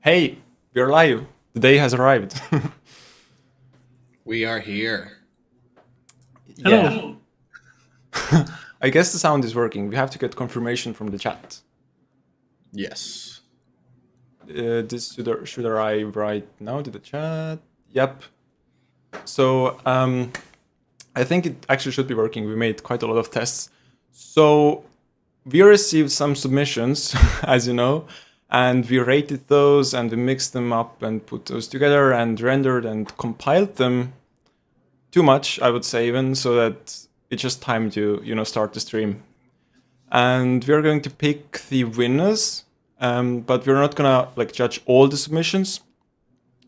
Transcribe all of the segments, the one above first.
Hey, we're live. The day has arrived. We are here. Yeah. I guess the sound is working. We have to get confirmation from the chat. Yes. This should arrive right now to the chat. Yep. So I think it actually should be working. We made quite a lot of tests. So we received some submissions, as you know, and we rated those and we mixed them up and put those together and rendered and compiled them. Too much, I would say, even, so that it's just time to start the stream. And we're going to pick the winners, but we're not gonna judge all the submissions.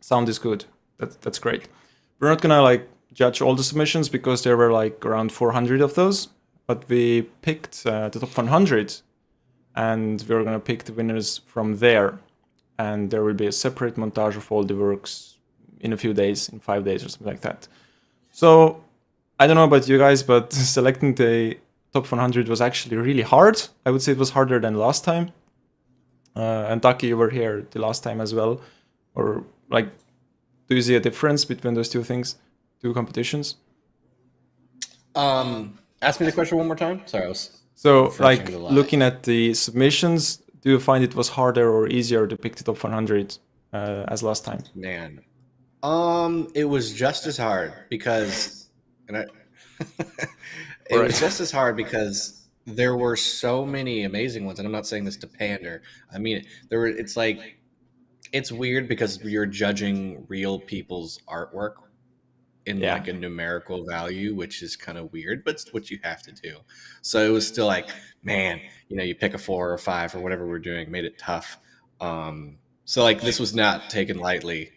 Sound is good. That's great. We're not gonna judge all the submissions because there were around 400 of those. But we picked the top 100, and we're gonna pick the winners from there. And there will be a separate montage of all the works in a few days, in 5 days or something like that. So I don't know about you guys, but selecting the top 100 was actually really hard. I would say it was harder than last time. And Ducky, you were here the last time as well. Or do you see a difference between those two competitions? Ask me the question one more time. Sorry, I was. So looking at the submissions, do you find it was harder or easier to pick the top 100 as last time? Man, it was just as hard because, was just as hard because there were so many amazing ones, and I'm not saying this to pander. I mean, it's weird because you're judging real people's artwork in a numerical value, which is kind of weird, but it's what you have to do. So it was still man, you pick a 4 or 5 or whatever we're doing, made it tough. So this was not taken lightly,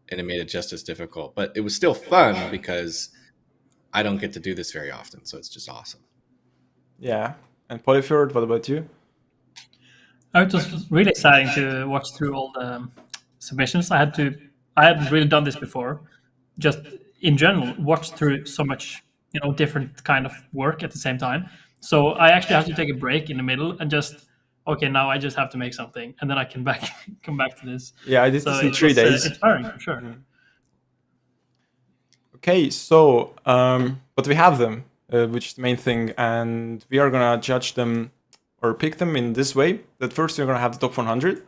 and it made it just as difficult, but it was still fun because I don't get to do this very often. So it's just awesome. Yeah. And Polyfjord, what about you? It was really exciting to watch through all the submissions. I hadn't really done this before. Just in general, watch through so much, different kind of work at the same time. So I actually had to take a break in the middle and now I just have to make something, and then I can come back to this. Yeah, I did this in 3 days. Inspiring for sure. Mm-hmm. Okay, so but we have them, which is the main thing, and we are gonna judge them or pick them in this way. That first we're gonna have the top 100,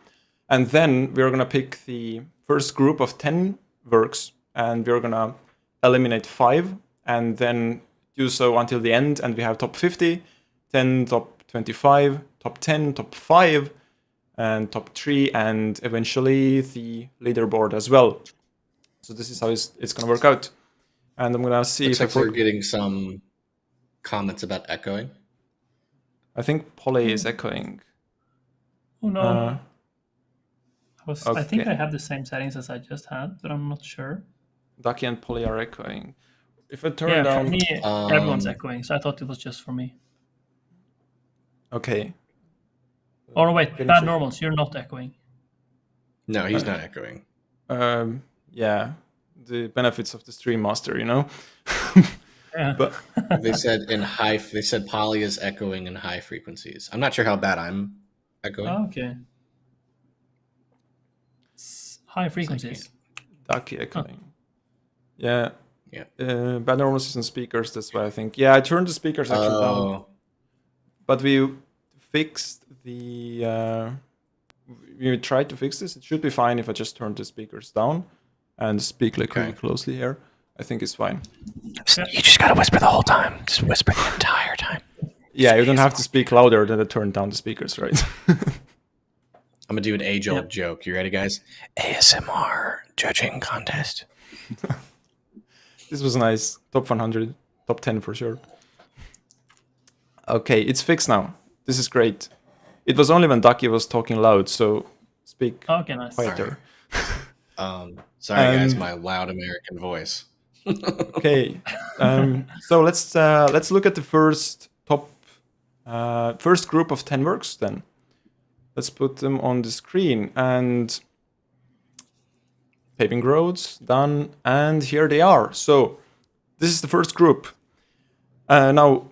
and then we're gonna pick the first group of 10 works, and we're gonna eliminate 5, and then do so until the end, and we have top 50, 10, top 25, top 10, top 5, and top 3, and eventually the leaderboard as well. So this is how it's gonna work out. And I'm gonna see if we're getting some comments about echoing. I think Poly is echoing. Oh no. I think I have the same settings as I just had, but I'm not sure. Ducky and Poly are echoing. If I turn down... for me, everyone's echoing, so I thought it was just for me. Okay. Oh, wait, Bad Normals, you're not echoing. No, he's not echoing. Yeah, the benefits of the Stream Master, Yeah. But they said Poly is echoing in high frequencies. I'm not sure how bad I'm echoing. Oh, okay. High frequencies. Ducky echoing. Yeah. Yeah. Bad Normals is on speakers, that's why I think. Yeah, I turned the speakers actually down. But we fixed the... we tried to fix this. It should be fine if I just turn the speakers down and speak really closely here. I think it's fine. You just gotta whisper the whole time. Just whisper the entire time. Yeah, you don't have to speak louder than to turn down the speakers, right? I'm gonna do an age-old joke. You ready, guys? ASMR judging contest. This was nice. Top 100, top 10 for sure. Okay, it's fixed now. This is great. It was only when Ducky was talking loud, so speak quieter. Sorry guys, my loud American voice. Okay, so let's look at the first group of 10 works then. Let's put them on the screen, and paving roads done, and here they are. So this is the first group. Now,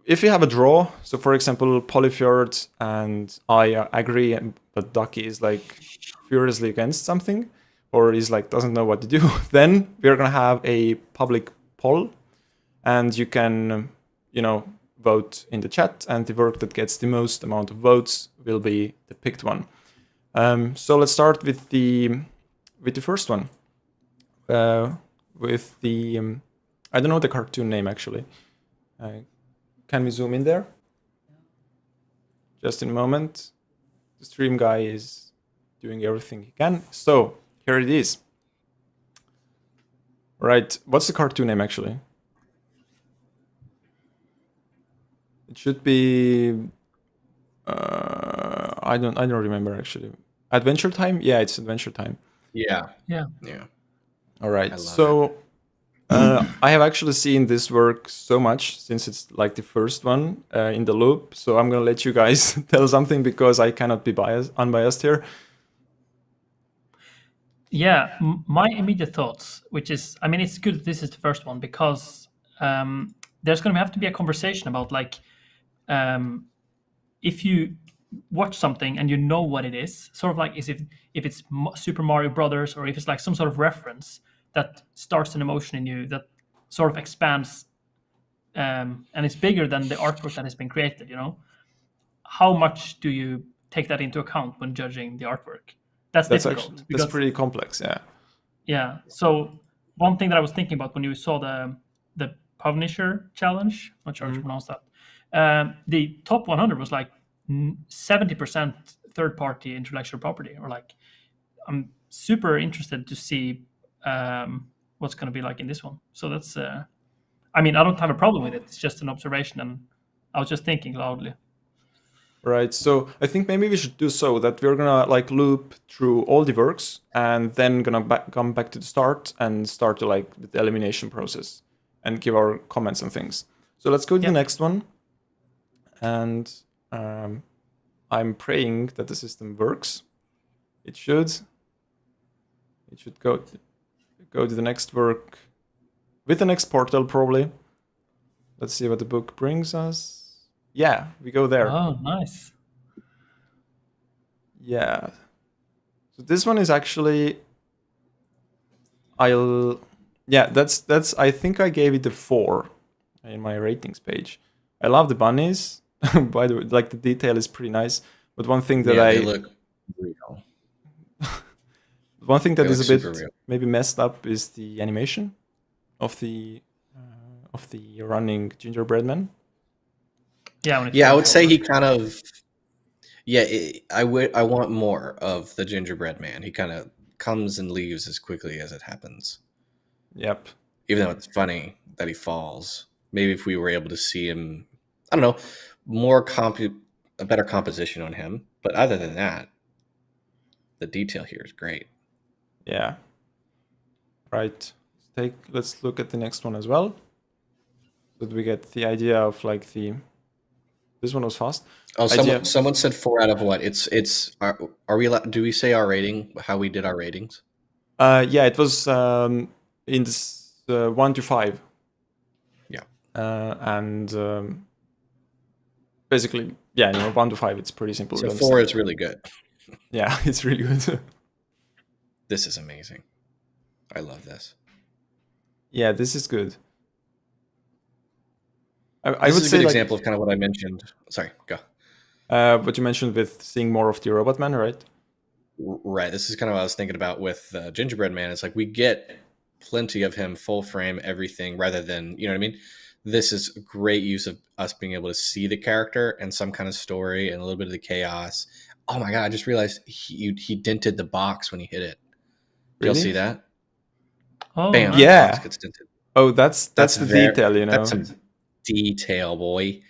if you have a draw, so for example, Polyfjord and I agree, that Ducky is like furiously against something, or is like doesn't know what to do, then we're gonna have a public poll, and you can, vote in the chat, and the work that gets the most amount of votes will be the picked one. So let's start with the first one. With the I don't know the cartoon name actually. Can we zoom in there? Just in a moment. The stream guy is doing everything he can. So here it is. Right. What's the cartoon name actually? It should be. I don't remember actually. Adventure Time? Yeah, it's Adventure Time. Yeah. Yeah. All right. So I have actually seen this work so much since it's like the first one in the loop. So I'm gonna let you guys tell something because I cannot be unbiased here. Yeah, my immediate thoughts, which is, I mean, it's good that this is the first one because there's going to have to be a conversation about like if you watch something and you know what it is, sort of like is if it's Super Mario Brothers, or if it's like some sort of reference that starts an emotion in you that sort of expands and it's bigger than the artwork that has been created. How much do you take that into account when judging the artwork? That's difficult. Actually, that's pretty complex. Yeah. So one thing that I was thinking about when you saw the Punisher challenge, not sure how to pronounce that. The top 100 was like 70% third-party intellectual property, or like I'm super interested to see what's going to be like in this one. So that's, I mean, I don't have a problem with it. It's just an observation, and I was just thinking loudly. Right. So I think maybe we should do so that we're gonna like loop through all the works and then gonna come back to the start and start to like the elimination process and give our comments and things. So let's go to the next one. And I'm praying that the system works. It should. It should go to the next work with the next portal probably. Let's see what the book brings us. Yeah, we go there. Oh, nice. Yeah. So this one is actually that's I think I gave it a 4 in my ratings page. I love the bunnies. By the way, like the detail is pretty nice. But one thing that they look real. One thing that is a bit maybe messed up is the animation of the running gingerbread man. Yeah, I would say he kind of. Yeah, I want more of the gingerbread man. He kind of comes and leaves as quickly as it happens. Yep. Even though it's funny that he falls. Maybe if we were able to see him, I don't know, a better composition on him. But other than that, the detail here is great. Yeah. Right. Let's look at the next one as well. So that we get the idea of like this one was fast. Oh, someone said 4 out of what? Are we allowed, do we say our rating? How we did our ratings? Yeah, it was in this 1 to 5. Yeah. And basically, 1 to 5. It's pretty simple. So 4 is really good. Yeah, it's really good. This is amazing. I love this. Yeah, this is good. I would say a good example of kind of what I mentioned. Sorry, go. What you mentioned with seeing more of the robot man, right? Right. This is kind of what I was thinking about with Gingerbread Man. It's like we get plenty of him, full frame, everything, rather than, you know what I mean? This is a great use of us being able to see the character and some kind of story and a little bit of the chaos. Oh my God, I just realized he dented the box when he hit it. Did y'all see that? Oh, bam! Nice. Yeah. The box gets dented. Oh, that's the detail, you know. That's some detail, boy.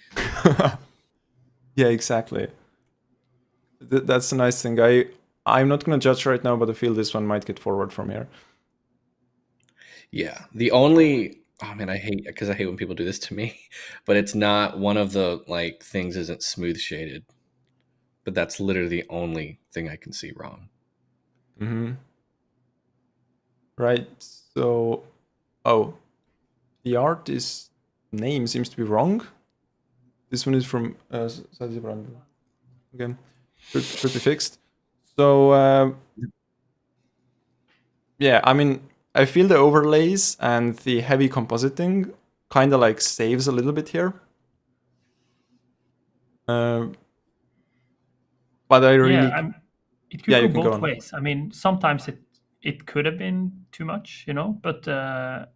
Yeah, exactly. That's a nice thing. I'm not gonna judge right now, but I feel this one might get forward from here. Yeah. The only I hate when people do this to me, but it's not one of the like things isn't smooth shaded. But that's literally the only thing I can see wrong. Mm-hmm. Right. So, the artist name seems to be wrong. This one is from Again, should be fixed. So yeah, I mean, I feel the overlays and the heavy compositing kind of like saves a little bit here. But I really it could go you can go both on. ways. I mean, sometimes it could have been too much, but I'm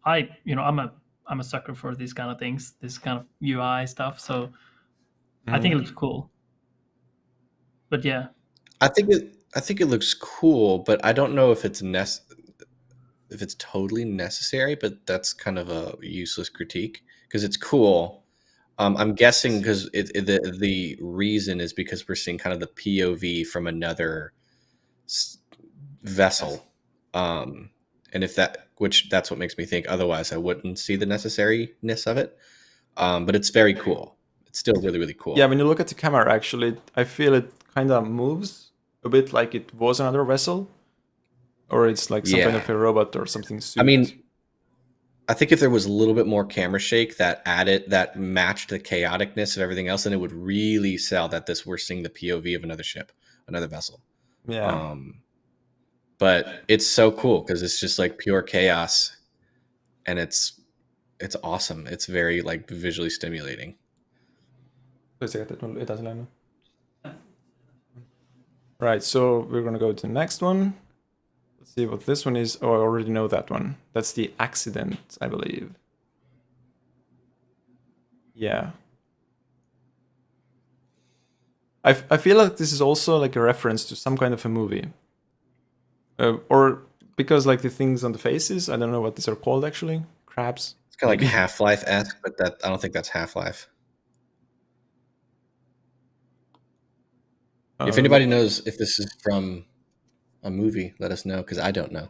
a sucker for these kind of things, this kind of UI stuff. So I think it looks cool. But yeah, I think it looks cool, but I don't know if it's totally necessary. But that's kind of a useless critique because it's cool. I'm guessing because the reason is because we're seeing kind of the POV from another vessel, and if that's what makes me think. Otherwise, I wouldn't see the necessariness of it. But it's very cool. It's still really, really cool. Yeah, when you look at the camera, actually, I feel it kind of moves a bit like it was another vessel, or it's like some kind of a robot or something. I mean, I think if there was a little bit more camera shake that matched the chaoticness of everything else, then it would really sell that we're seeing the POV of another ship, another vessel. Yeah. But it's so cool because it's just like pure chaos, and it's awesome. It's very like visually stimulating. Right, so we're gonna go to the next one. Let's see what this one is. Oh, I already know that one. That's the accident, I believe. Yeah. I feel like this is also like a reference to some kind of a movie. Or because like the things on the faces, I don't know what these are called actually. Crabs. It's kind of like Half-Life-esque, but I don't think that's Half-Life. If anybody knows if this is from a movie, let us know because I don't know.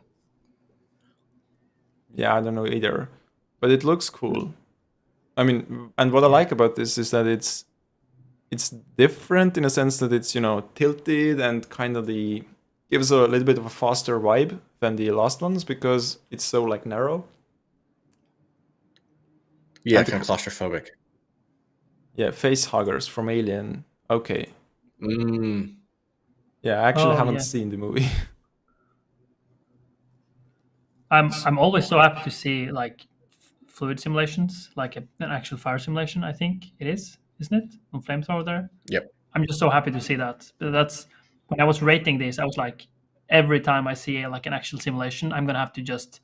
Yeah, I don't know either, but it looks cool. I mean, and what I like about this is that it's different in a sense that it's tilted and kind of gives a little bit of a faster vibe than the last ones because it's so like narrow. Yeah, kind of claustrophobic. Yeah, face huggers from Alien. Okay. Yeah, I actually haven't seen the movie. I'm always so happy to see like fluid simulations, like an actual fire simulation. I think it is, isn't it, on Flamethrower there? Yep. I'm just so happy to see that. That's when I was rating this, I was like, every time I see like an actual simulation, I'm gonna have to just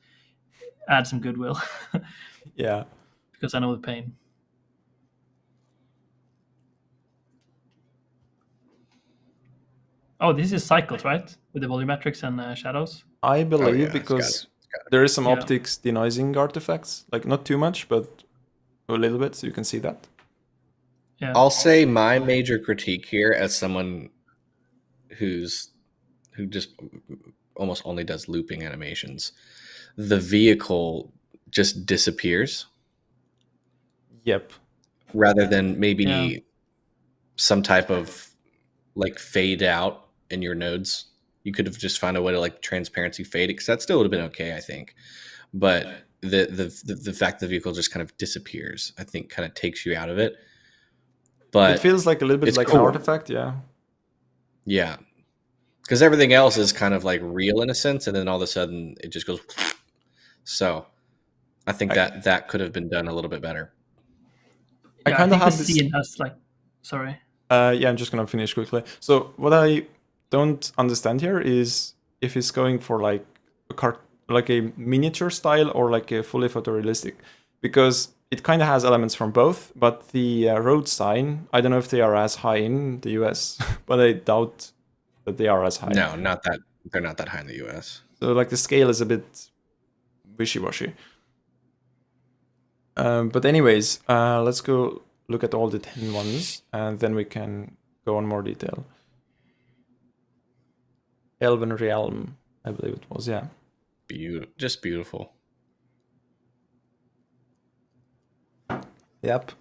add some goodwill. Yeah. Because I know the pain. Oh, this is cycles, right? With the volumetrics and shadows. I believe because there is some optics denoising artifacts, like not too much, but a little bit, so you can see that. Yeah. I'll say my major critique here, as someone who just almost only does looping animations, the vehicle just disappears. Yep. Rather than maybe some type of like fade out in your nodes. You could have just found a way to like transparency fade it because that still would have been okay, I think. But the fact the vehicle just kind of disappears, I think, kind of takes you out of it. But it feels like a little bit like an artifact, yeah. Yeah, because everything else is kind of like real in a sense, and then all of a sudden it just goes. So, I think that could have been done a little bit better. I kind of have this scene has like, sorry. Yeah, I'm just gonna finish quickly. So what I don't understand here is if it's going for like a miniature style or like a fully photorealistic, because it kind of has elements from both. But the road sign, I don't know if they are as high in the US, but I doubt that they are as high. No, not that. They're not that high in the US. So like the scale is a bit wishy-washy. But anyways, let's go look at all the 10 ones, and then we can go on more detail. Elven Realm, I believe it was, yeah. Just beautiful. Yep.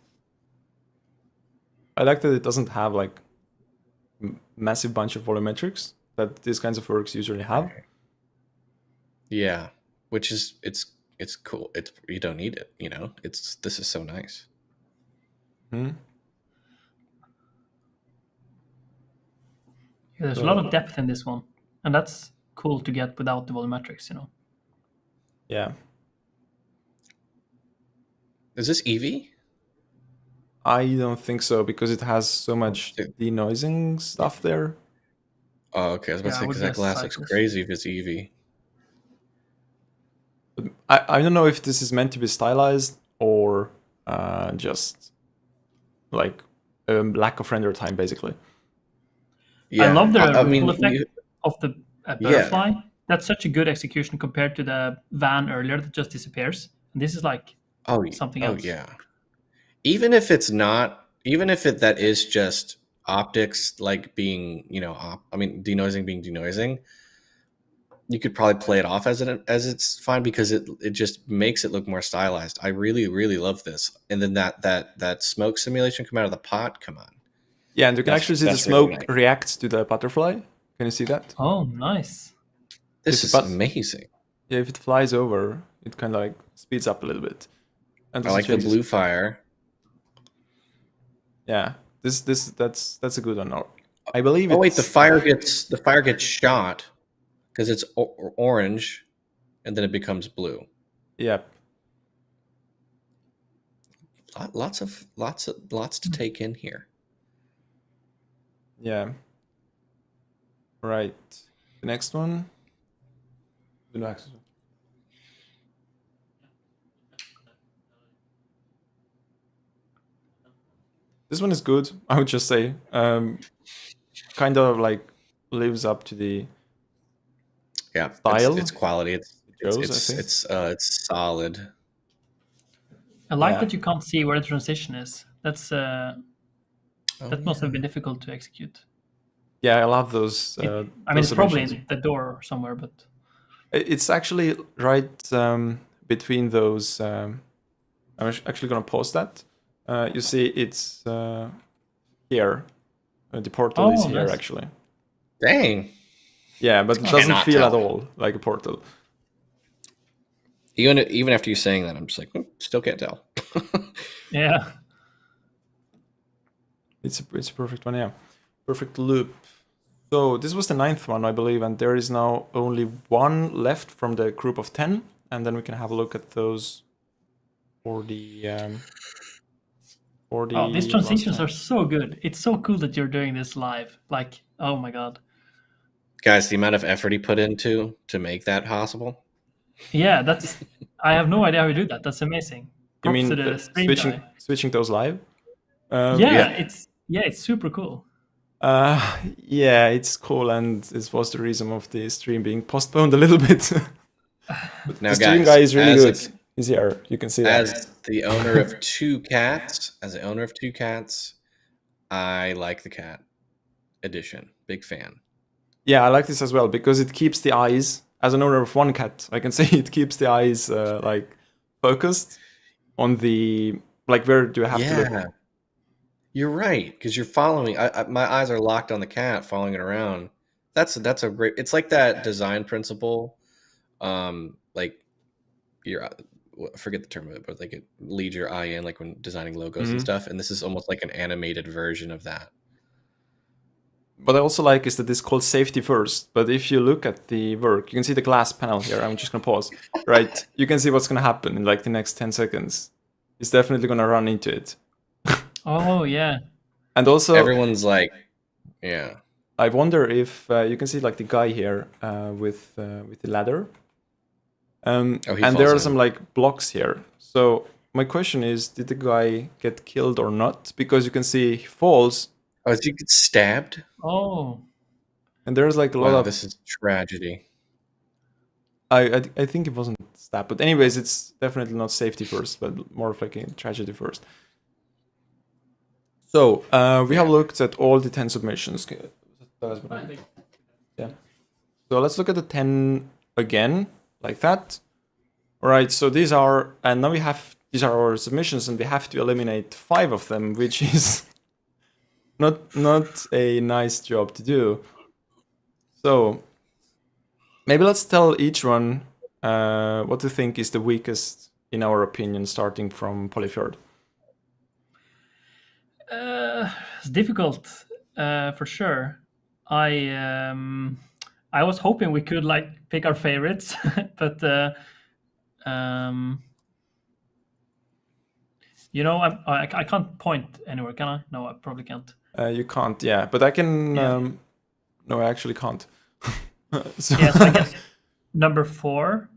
I like that it doesn't have like massive bunch of volumetrics that these kinds of works usually have. Yeah, which is it's cool. You don't need it, this is so nice. There's a lot of depth in this one, and that's cool to get without the volumetrics, you know. Yeah. Is this Eevee? I don't think so, because it has so much denoising stuff there. Oh, okay. I was about to say, because that glass looks crazy if it's Eevee. I don't know if this is meant to be stylized or just like lack of render time, basically. Yeah, I love the ripple effect of the butterfly. Yeah. That's such a good execution compared to the van earlier that just disappears. And this is like something else. Oh yeah. Even if it's not, even if that is just optics, like being, you know, denoising being denoising, you could probably play it off as it's fine, because it just makes it look more stylized. I really, really love this. And then that smoke simulation come out of the pot, come on. Yeah, and you can actually see the smoke really reacts to the butterfly. Can you see that? Oh, nice. This is amazing. Yeah, if it flies over, it kind of like speeds up a little bit. And I like the blue fire. Yeah, that's a good one. I believe. Oh wait, the fire gets shot because it's orange, and then it becomes blue. Yep. Lots to take in here. Yeah. Right. The next one. The next one. This one is good, I would just say. Kind of like lives up to the style. It's quality. It's solid. I like that you can't see where the transition is. That's that must have been difficult to execute. Yeah, I love those. I mean, it's probably in the door somewhere, but it's actually right between those. I'm actually gonna post that. You see, it's here. The portal is here, actually. Dang. Yeah, but it doesn't feel at all like a portal. Even after you saying that, I'm just like, still can't tell. Yeah. It's a perfect one, yeah. Perfect loop. So this was the 9th one, I believe, and there is now only one left from the group of 10, and then we can have a look at those for the. Oh, these transitions are so good. It's so cool that you're doing this live. Like, oh my god. Guys, the amount of effort he put into to make that possible. Yeah, I have no idea how you do that. That's amazing. Props you mean switching those live? It's super cool. Yeah, it's cool, and it was the reason of the stream being postponed a little bit. Now, the stream guy is really good. He's here. You can see that. As the owner of two cats, I like the cat edition. Big fan. Yeah, I like this as well because it keeps the eyes. As an owner of one cat, I can say it keeps the eyes like focused on the where do I have to look? You're right, because you're following. My eyes are locked on the cat, following it around. That's a great. It's like that design principle, like I forget the term of it, but like it leads your eye in, like when designing logos and stuff. And this is almost like an animated version of that. What I also like is that this is called safety first. But if you look at the work, you can see the glass panel here. I'm just gonna pause. Right, you can see what's gonna happen in like the next 10 seconds. It's definitely gonna run into it. Oh yeah. And also everyone's like, yeah. I wonder if you can see like the guy here with the ladder. And there are some like blocks here. So my question is, did the guy get killed or not? Because you can see he falls. Oh, did you get stabbed? Oh. And there's like a lot of. This is tragedy. I think it wasn't stabbed, but anyways, it's definitely not safety first, but more of like a tragedy first. So we have looked at all the 10 submissions. Yeah. So let's look at the 10 again, like that. All right. So these are our submissions, and we have to eliminate 5 of them, which is not a nice job to do. So maybe let's tell each one what to think is the weakest in our opinion, starting from Polyfjord. It's difficult, for sure. I was hoping we could like pick our favorites, but um, you know, I can't point anywhere, can I? No, I probably can't. You can't, yeah, but I can. Yeah. No, I actually can't. So Yeah, so I guess number 4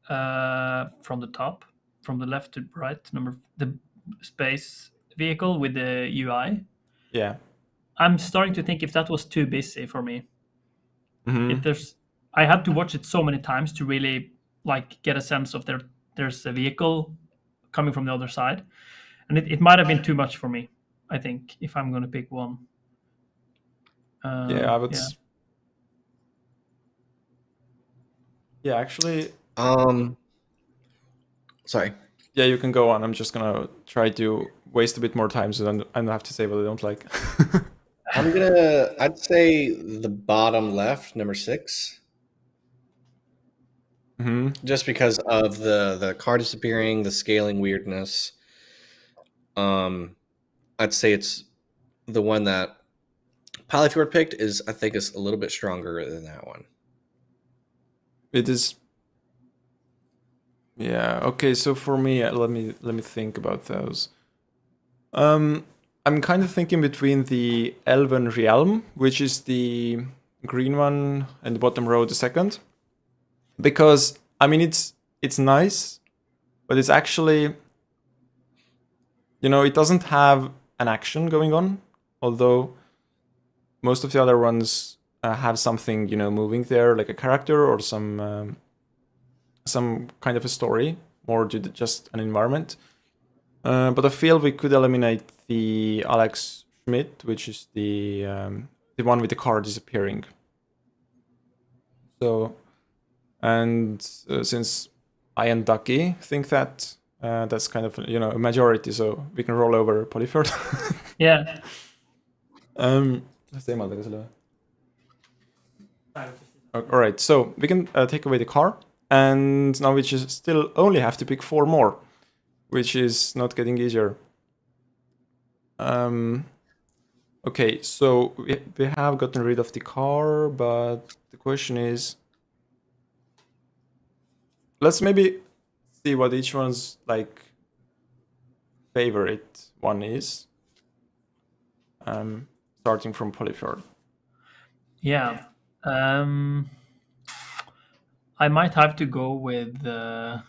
from the top, from the left to right, the space vehicle with the UI. yeah. I'm starting to think if that was too busy for me. Hmm. If I had to watch it so many times to really like get a sense of there's a vehicle coming from the other side, and it might have been too much for me. I think if I'm going to pick one. Yeah, I would. Yeah. Yeah, actually, Sorry. yeah, you can go on. I'm just gonna try to waste a bit more time, so then I don't have to say what I don't like. I'd say the bottom left, number 6. Hmm. Just because of the car disappearing, the scaling weirdness. I'd say it's the one that Polyfjord picked I think is a little bit stronger than that one. It is. Yeah. Okay. So for me, let me think about those. I'm kind of thinking between the Elven Realm, which is the green one, and the bottom row, the second, because I mean it's nice, but it's actually, it doesn't have an action going on, although most of the other ones have something moving there, like a character or some kind of a story, more to just an environment. But I feel we could eliminate the Alex Schmidt, which is the one with the car disappearing. So, and since I and Ducky think that that's kind of a majority, so we can roll over Polyfjord. Yeah. All right, so we can take away the car, and now we just still only have to pick 4 more, which is not getting easier. Okay, so we have gotten rid of the car, but the question is, let's maybe see what each one's like favorite one is. Starting from Polyfjord. Yeah. I might have to go with. The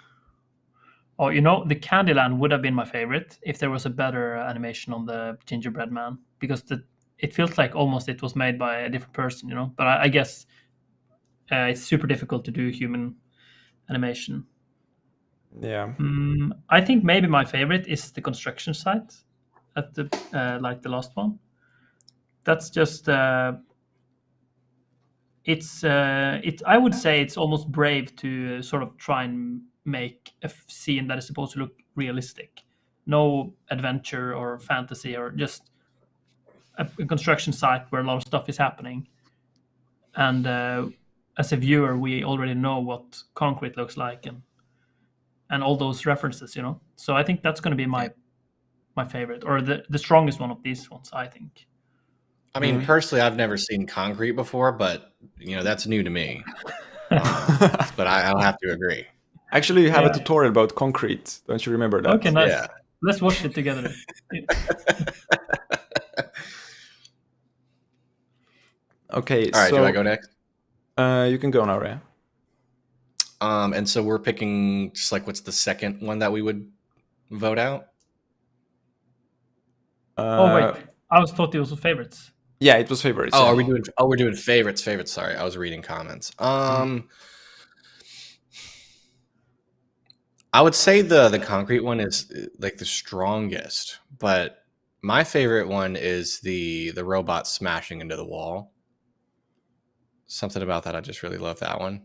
Candyland would have been my favorite if there was a better animation on the gingerbread man, because it feels like almost it was made by a different person, But I guess it's super difficult to do human animation. Yeah. I think maybe my favorite is the construction site at the like the last one. That's just I would say it's almost brave to sort of try and make a scene that is supposed to look realistic. No adventure or fantasy, or just a construction site where a lot of stuff is happening. And as a viewer, we already know what concrete looks like and all those references, So I think that's going to be my favorite, or the strongest one of these ones, I think. I mean, personally, I've never seen concrete before, but that's new to me. But I'll have to agree. Actually, you have a tutorial about concrete. Don't you remember that? Okay, nice. Yeah. Let's watch it together. Okay. All right. So, do I go next? You can go now, Ray. And so we're picking just like what's the second one that we would vote out? Oh wait, I thought it was favorites. Yeah, it was favorites. Oh, yeah. are we doing? Oh, we're doing favorites. Favorites. Sorry, I was reading comments. I would say the concrete one is like the strongest, but my favorite one is the robot smashing into the wall. Something about that, I just really love that one.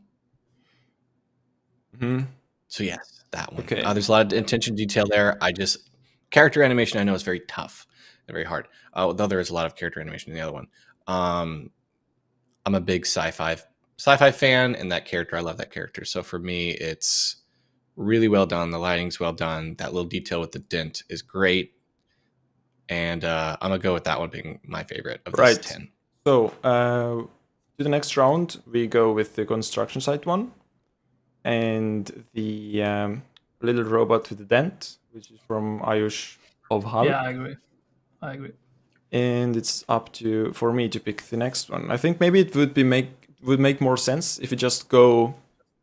So yes, that one. Okay. There's a lot of attention to detail there. Character animation I know is very tough and very hard. Though there is a lot of character animation in the other one. I'm a big sci-fi fan, and that character, I love that character. So for me, it's really well done. The lighting's well done. That little detail with the dent is great. And I'm gonna go with that one being my favorite of these 10. So, to the next round, we go with the construction site one. And the little robot with the dent, which is from Ayush of Hal. Yeah, I agree. And it's up to for me to pick the next one. I think maybe it would make more sense if we just go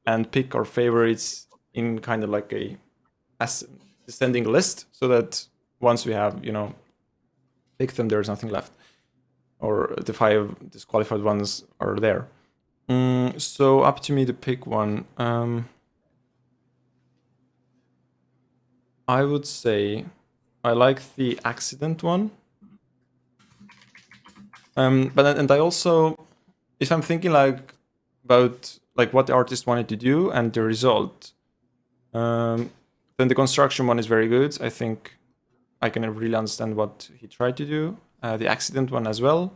and pick our favorites in kind of like a descending list, so that once we have picked them, there's nothing left, or the 5 disqualified ones are there. So up to me to pick one. I would say I like the accident one. But I also, if I'm thinking about what the artist wanted to do and the result, then the construction one is very good. I think I can really understand what he tried to do. The accident one as well.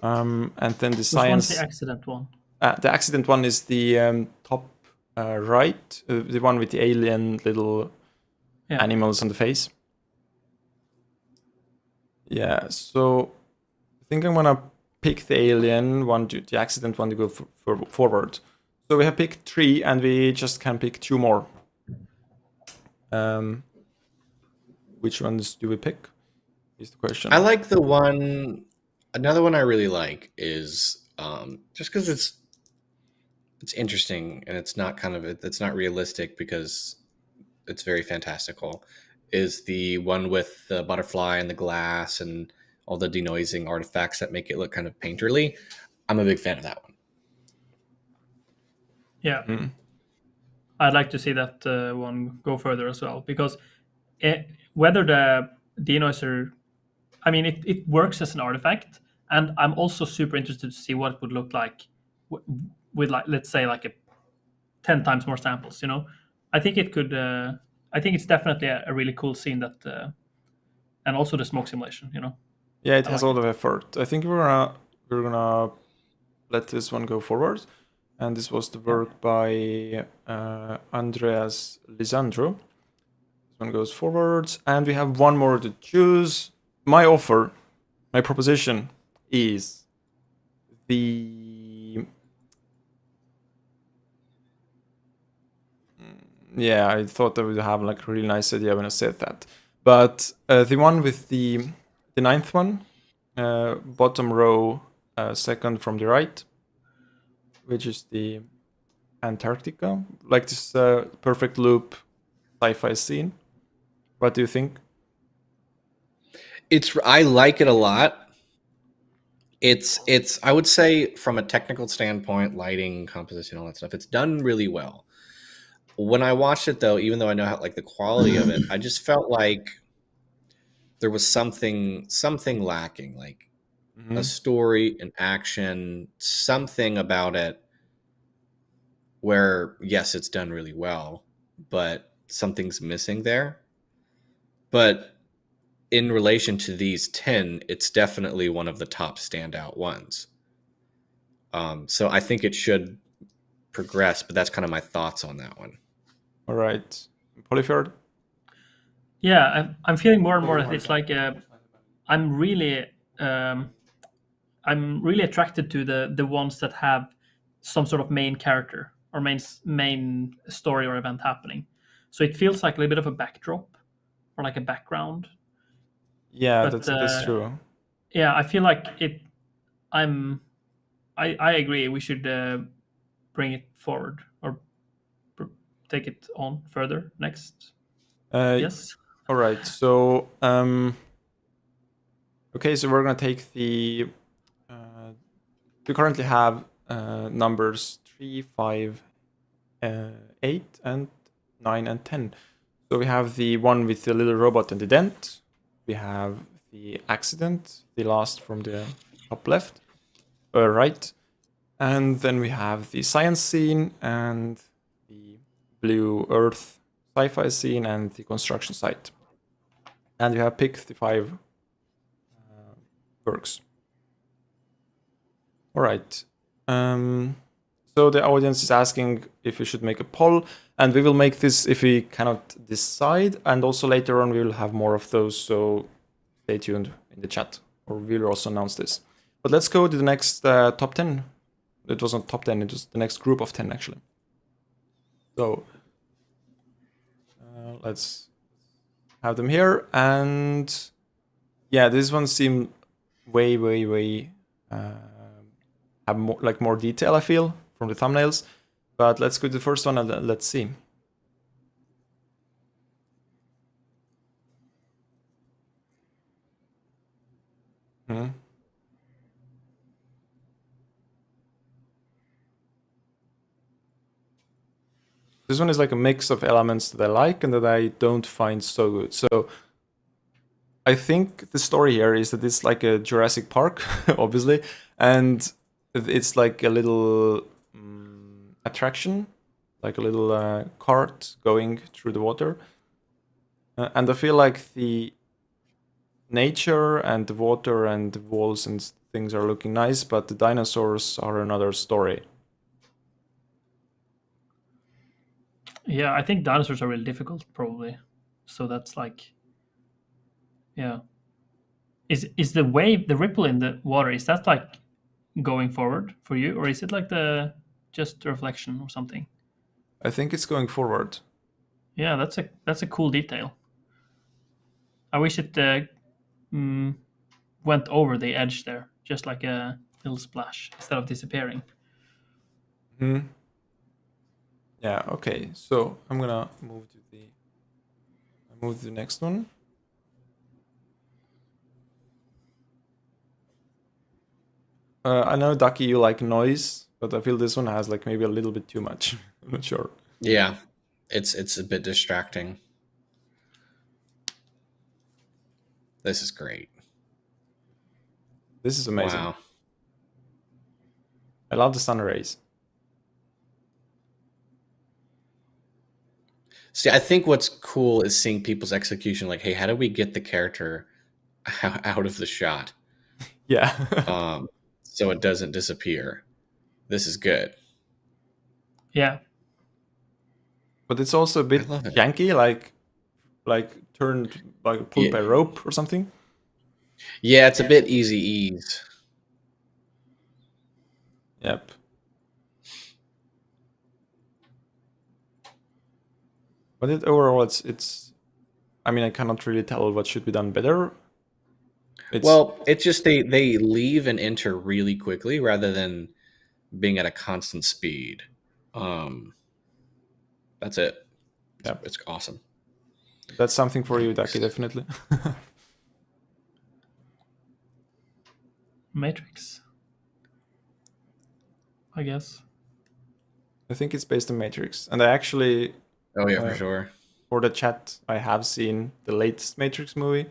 And then the science. Which one's the accident one? The accident one is the top right, the one with the alien little animals on the face. Yeah, so I think I'm gonna pick the alien one, the accident one to go forward. So we have picked 3, and we just can pick 2 more. Which ones do we pick? Is the question. I like the one. Another one I really like is just because it's interesting and it's not realistic because it's very fantastical. Is the one with the butterfly and the glass and all the denoising artifacts that make it look kind of painterly. I'm a big fan of that one. Yeah. I'd like to see that one go further as well, because whether the denoiser, I mean, it works as an artifact, and I'm also super interested to see what it would look like with let's say a 10 times more samples. I think it could. I think it's definitely a really cool scene that, and also the smoke simulation. Yeah, it has a lot of effort. I think we're gonna let this one go forward, and this was the work by Andreas Lisandro. This one goes forward, and we have one more to choose. My proposition is the. Yeah, I thought I would have a really nice idea when I said that, but the one with the 9th one, bottom row, second from the right, which is the Antarctica, like this perfect loop sci-fi scene. What do you think? I like it a lot. It's I would say from a technical standpoint, lighting, composition, all that stuff, it's done really well. When I watched it though, even though I know how the quality of it, I just felt like there was something lacking, like a story, an action, something about it where yes, it's done really well, but something's missing there. But in relation to these 10, it's definitely one of the top standout ones. So I think it should progress, but that's kind of my thoughts on that one. All right, Polyfjord. Yeah, I'm feeling more and more that it's like I'm really attracted to the ones that have some sort of main character or main story or event happening. So it feels like a little bit of a backdrop or like a background. Yeah, but, that's true. Yeah, I feel like it. I agree. We should bring it forward or take it on further next. Yes. All right. So okay, so we're gonna take the. We currently have numbers 3, 5, 8, and 9 and 10. So we have the one with the little robot and the dent. We have the accident, the last from the top left, right. And then we have the science scene and the blue earth sci-fi scene and the construction site. And we have picked the 5 works. All right. So the audience is asking if we should make a poll, and we will make this if we cannot decide. And also later on, we will have more of those. So stay tuned in the chat, or we will also announce this. But let's go to the next top 10. It wasn't top 10, it was the next group of 10 actually. So let's have them here. And yeah, this one seemed way have more detail, I feel, from the thumbnails. But let's go to the first one and let's see. This one is like a mix of elements that I like and that I don't find so good. So I think the story here is that it's like a Jurassic Park, obviously, and it's like a little attraction, like a little cart going through the water. And I feel like the nature and the water and the walls and things are looking nice, but the dinosaurs are another story. Yeah, I think dinosaurs are really difficult, probably. So that's like, yeah. Is the wave, the ripple in the water, is that like going forward for you, or is it like the just a reflection or something? I think it's going forward. Yeah, that's a cool detail. I wish it went over the edge there, just like a little splash instead of disappearing. Yeah. Okay. So I'm gonna move to the next one. I know, Ducky, you like noise, but I feel this one has like maybe a little bit too much. I'm not sure. Yeah, it's a bit distracting. This is great. This is amazing. Wow. I love the sun rays. See, I think what's cool is seeing people's execution. Like, hey, how do we get the character out of the shot? Yeah. So it doesn't disappear. This is good. Yeah. But it's also a bit janky, like turned, like pulled by rope or something. Yeah, it's a bit easy ease. Yep. But overall, it's. I mean, I cannot really tell what should be done better. It's just they leave and enter really quickly rather than being at a constant speed. That's it. Yep. It's awesome. That's something for you, Ducky, definitely. Matrix, I guess. I think it's based on Matrix, and I actually. Oh yeah, for sure. For the chat, I have seen the latest Matrix movie,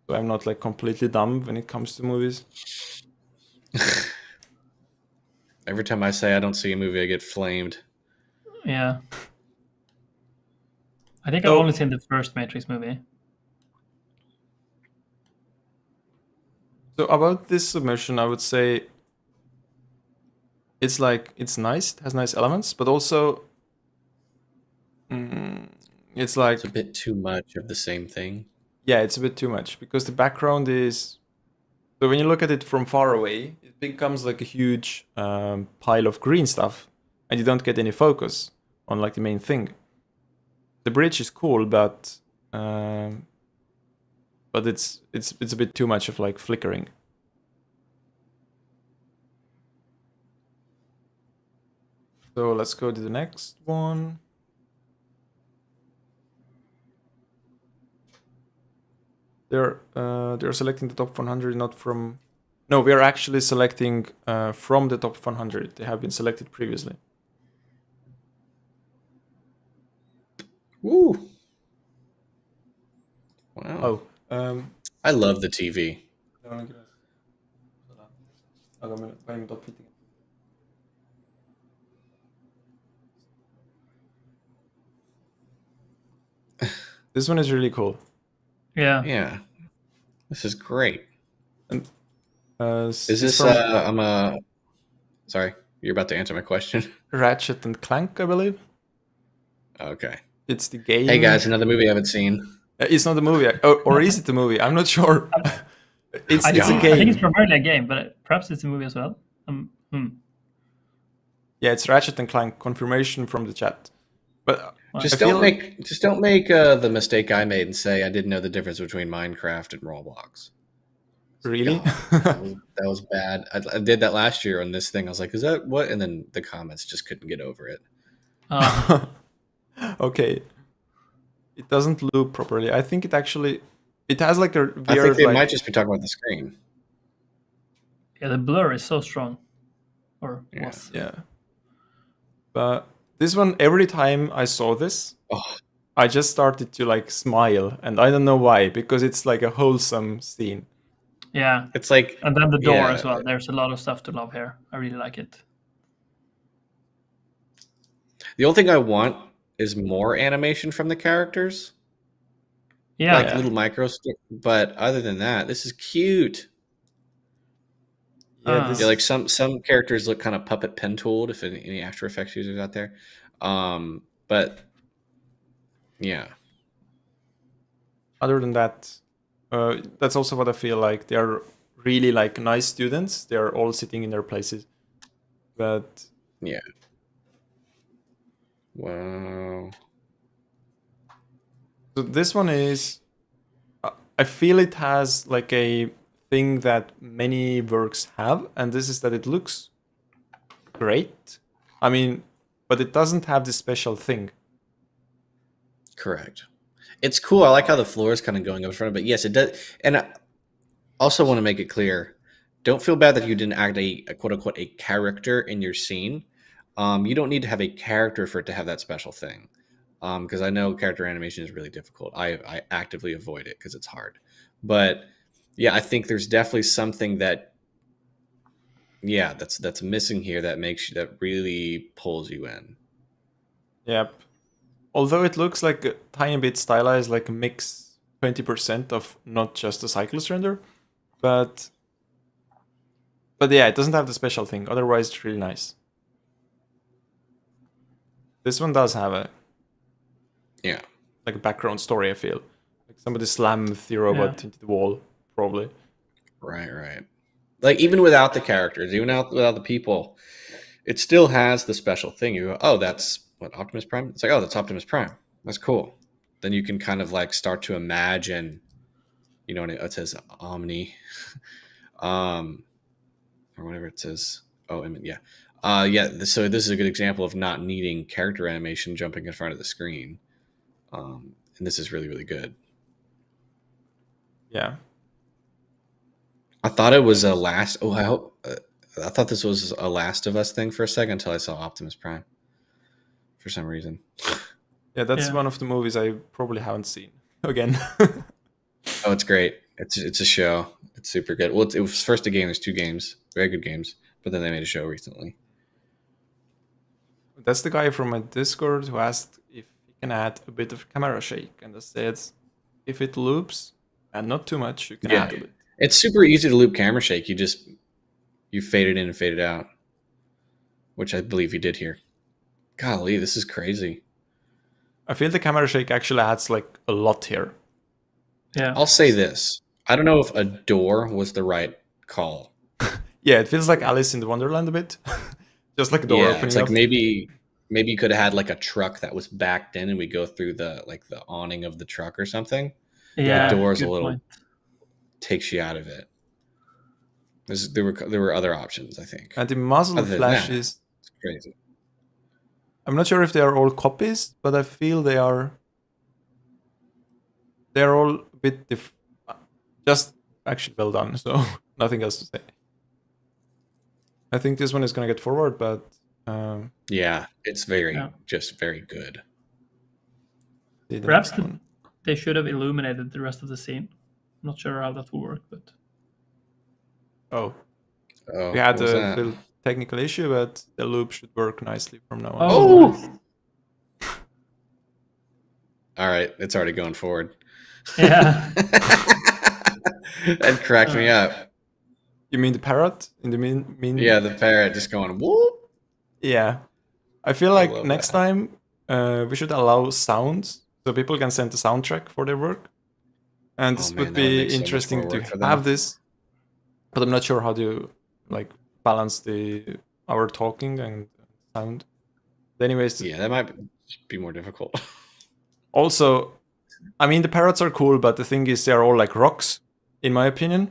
so I'm not like completely dumb when it comes to movies. Every time I say I don't see a movie, I get flamed. Yeah. I think I've only seen the first Matrix movie. So about this submission, I would say it's nice, it has nice elements, but also it's like it's a bit too much of the same thing. Yeah, it's a bit too much because the background is. So when you look at it from far away, it becomes like a huge pile of green stuff, and you don't get any focus on like the main thing. The bridge is cool, but it's a bit too much of like flickering. So let's go to the next one. They're selecting the top 100, not from. No, we are actually selecting from the top 100. They have been selected previously. Woo! Wow. Oh. I love the TV. This one is really cool. Yeah. Yeah. This is great. And, is this sorry, you're about to answer my question. Ratchet and Clank, I believe. Okay. It's the game. Hey guys, another movie I haven't seen. It's not a movie, or is it a movie? I'm not sure. It's I a think game. it's primarily a game, but perhaps it's a movie as well. Yeah, it's Ratchet and Clank. Confirmation from the chat. But Just I feel don't make the mistake I made and say I didn't know the difference between Minecraft and Roblox. really. God, that was bad. I did that last year on this thing. I was like, "Is that what?" And then the comments just couldn't get over it. Okay. It doesn't loop properly. I think it has like a weird. I think they like, might just be talking about the screen. Yeah, the blur is so strong. Or Yeah. was. Yeah. But this one, every time I saw this, Oh, I just started to like smile, and I don't know why, because it's like a wholesome scene. Yeah. it's like, And then the door yeah, as well. There's a lot of stuff to love here. I really like it. the only thing I want is more animation from the characters, Yeah. like little micro stuff. But other than that, this is cute. Yeah, this Yeah, like some characters look kind of puppet pen tooled. If any After Effects users out there, but yeah, other than that, that's also what I feel like. They're really like nice students. They're all sitting in their places. But yeah. Wow. so this one is, I feel it has like a thing that many works have, and this is that it looks great. I mean, but it doesn't have this special thing. Correct. It's cool. I like how the floor is kind of going up in front of it. But yes, it does. And I also want to make it clear, don't feel bad that you didn't act a quote unquote a character in your scene. You don't need to have a character for it to have that special thing. Because I know character animation is really difficult. I actively avoid it because it's hard. But yeah, I think there's definitely something that, yeah, that's missing here that really pulls you in. Yep. Although it looks like a tiny bit stylized, like a mix 20% of not just a cyclist render, but yeah, it doesn't have the special thing. Otherwise, it's really nice. This one does have like a background story. I feel like somebody slammed the robot into the wall, probably. Right. Like even without the characters, even without the people, it still has the special thing. You go, oh, that's what Optimus Prime. It's like, oh, that's Optimus Prime. That's cool. Then you can kind of like start to imagine, you know, it says Omni, or whatever it says. Oh, I mean, yeah. So this is a good example of not needing character animation jumping in front of the screen, and this is really, really good. Yeah. I thought it was a last. Oh, I thought this was a Last of Us thing for a second until I saw Optimus Prime. For some reason. Yeah, that's one of the movies I probably haven't seen again. Oh, it's great. It's a show. It's super good. Well, it was first a game. There's 2 games, very good games, but then they made a show recently. That's the guy from my Discord who asked if he can add a bit of camera shake, and I said if it loops and not too much, you can add a bit. It's super easy to loop camera shake. You fade it in and fade it out, which I believe you did here. Golly, this is crazy. I feel the camera shake actually adds like a lot here. Yeah. I'll say this. I don't know if a door was the right call. Yeah, it feels like Alice in the Wonderland a bit. Just like a door opening it's like up. maybe you could have had like a truck that was backed in and we go through the awning of the truck or something. Yeah. The door's a good little point. takes you out of it. There were other options, I think. And the muzzle Other than flashes, It's crazy. I'm not sure if they are all copies, but I feel they are all a bit just actually well done, so nothing else to say. I think this one is going to get forward, but yeah, it's just very good. Perhaps they should have illuminated the rest of the scene. I'm not sure how that will work, but we had a little technical issue, but the loop should work nicely from now on. Oh! All right, it's already going forward. Yeah. That cracked me up. You mean the parrot in the mean? Yeah, the parrot just going whoop. Yeah, I feel like next time we should allow sounds so people can send the soundtrack for their work, and this would be interesting to have this but I'm not sure how to like balance our talking and sound. But anyways, Yeah, that might be more difficult. also, I mean, the parrots are cool, but the thing is, they're all like rocks, in my opinion.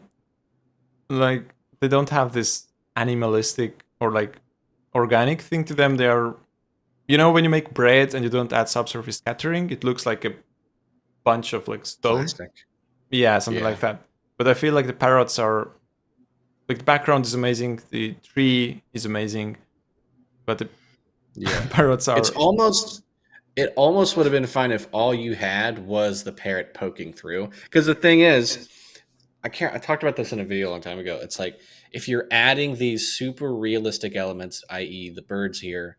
Like, they don't have this animalistic or like organic thing to them. They are, when you make bread and you don't add subsurface scattering, it looks like a bunch of like stone. Plastic. Yeah, something like that. But I feel like the parrots are, like, the background is amazing, the tree is amazing, but the parrots are. It almost would have been fine if all you had was the parrot poking through. Because the thing is, I talked about this in a video a long time ago. It's like if you're adding these super realistic elements, i.e., the birds here,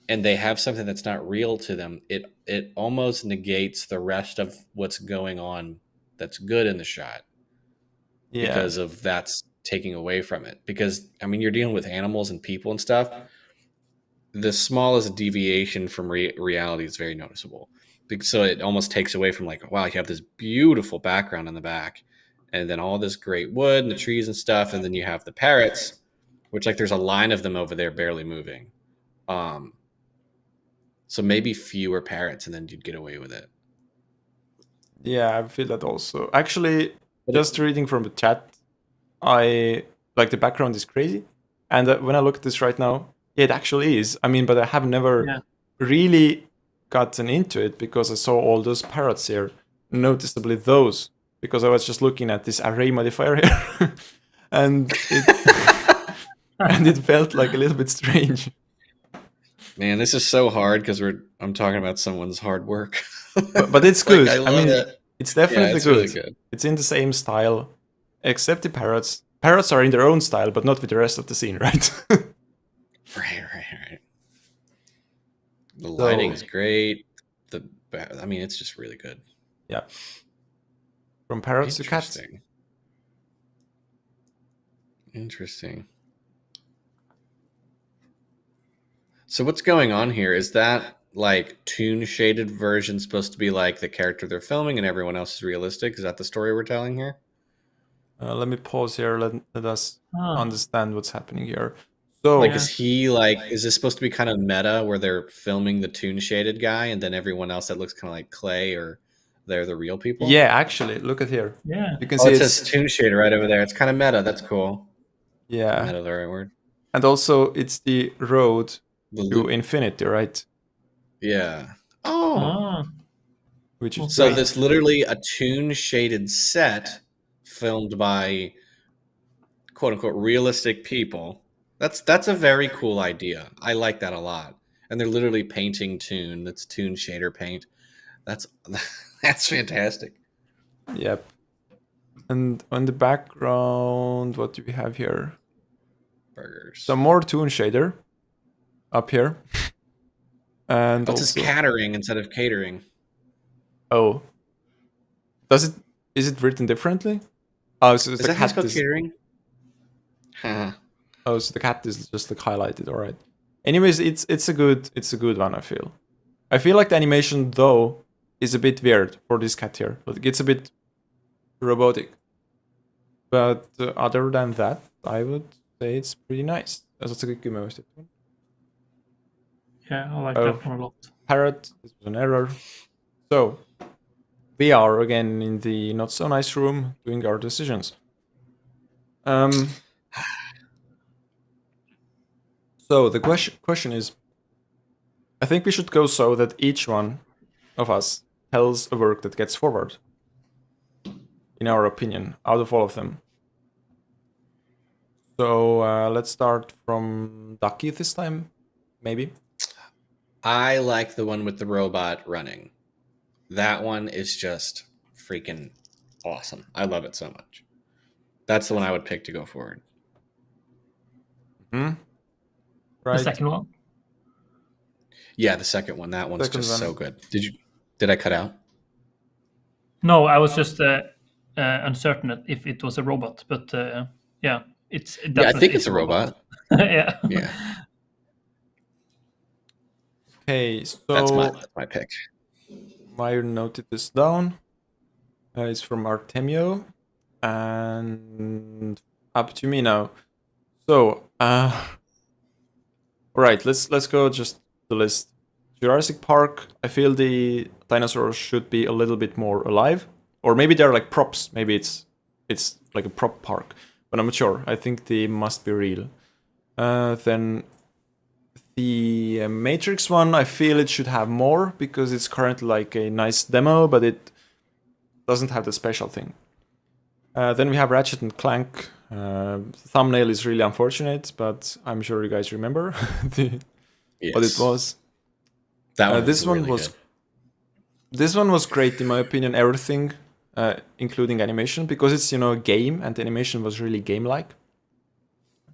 and they have something that's not real to them, it almost negates the rest of what's going on that's good in the shot. Yeah. Because of that's taking away from it. Because I mean, you're dealing with animals and people and stuff. The smallest deviation from reality is very noticeable. So it almost takes away from like, wow, you have this beautiful background in the back, and then all this great wood and the trees and stuff, and then you have the parrots, which like there's a line of them over there barely moving. So maybe fewer parrots, and then you'd get away with it. Yeah, I feel that also. Actually, just reading from the chat, I like the background is crazy, and when I look at this right now, yeah, it actually is. I mean, but I have never really gotten into it because I saw all those parrots here, noticeably those, because I was just looking at this array modifier here, and it felt like a little bit strange. Man, this is so hard because I'm talking about someone's hard work. but it's good. Like, I mean, it's definitely it's good. really good. It's in the same style, except the parrots. Parrots are in their own style, but not with the rest of the scene, right? Right. The lighting's great. I mean, it's just really good. Yeah. From parrots to cats. Interesting. So what's going on here? Is that like toon shaded version supposed to be like the character they're filming and everyone else is realistic? Is that the story we're telling here? Let me pause here. Let us understand what's happening here. So, like, is this supposed to be kind of meta where they're filming the toon shaded guy and then everyone else that looks kind of like clay, or they're the real people? Yeah, actually, look at here. Yeah, you can see it says toon shader right over there. It's kind of meta. That's cool. Yeah, meta, the right word. And also, it's the road to infinity, right? Yeah. Oh. Which is so this literally a toon shaded set filmed by quote unquote realistic people. That's a very cool idea. I like that a lot. And they're literally painting toon. That's toon shader paint. That's fantastic. Yep. And on the background, what do we have here? Burgers. Some more toon shader up here. And it says catering instead of catering. Oh. Is it written differently? Oh, so the cat is catering? Oh, so the cat is just like highlighted. All right. Anyways, it's a good one. I feel like the animation though is a bit weird for this cat here. Like, it's a bit robotic. But other than that, I would say it's pretty nice. Yeah, I like that one a lot. Parrot, this was an error. So we are again in the not so nice room doing our decisions. So the question is, I think we should go so that each one of us tells a work that gets forward, in our opinion, out of all of them. So let's start from Ducky this time, maybe. I like the one with the robot running. That one is just freaking awesome. I love it so much. That's the one I would pick to go forward. Right. The second one? Yeah, the second one. That one's just so good. Did I cut out? No, I was just uncertain if it was a robot, but yeah, it's. I think it's a robot. Yeah. Okay, so that's my pick. I noted this down. It's from Artemio, and up to me now. So, alright, let's go just the list. Jurassic Park, I feel the dinosaurs should be a little bit more alive. Or maybe they're like props. Maybe it's like a prop park. But I'm not sure. I think they must be real. Then the Matrix one, I feel it should have more because it's currently like a nice demo, but it doesn't have the special thing. Then we have Ratchet and Clank. The thumbnail is really unfortunate, but I'm sure you guys remember what it was. That one this was one really was good. This one was great in my opinion. Everything, including animation, because it's a game, and the animation was really game-like.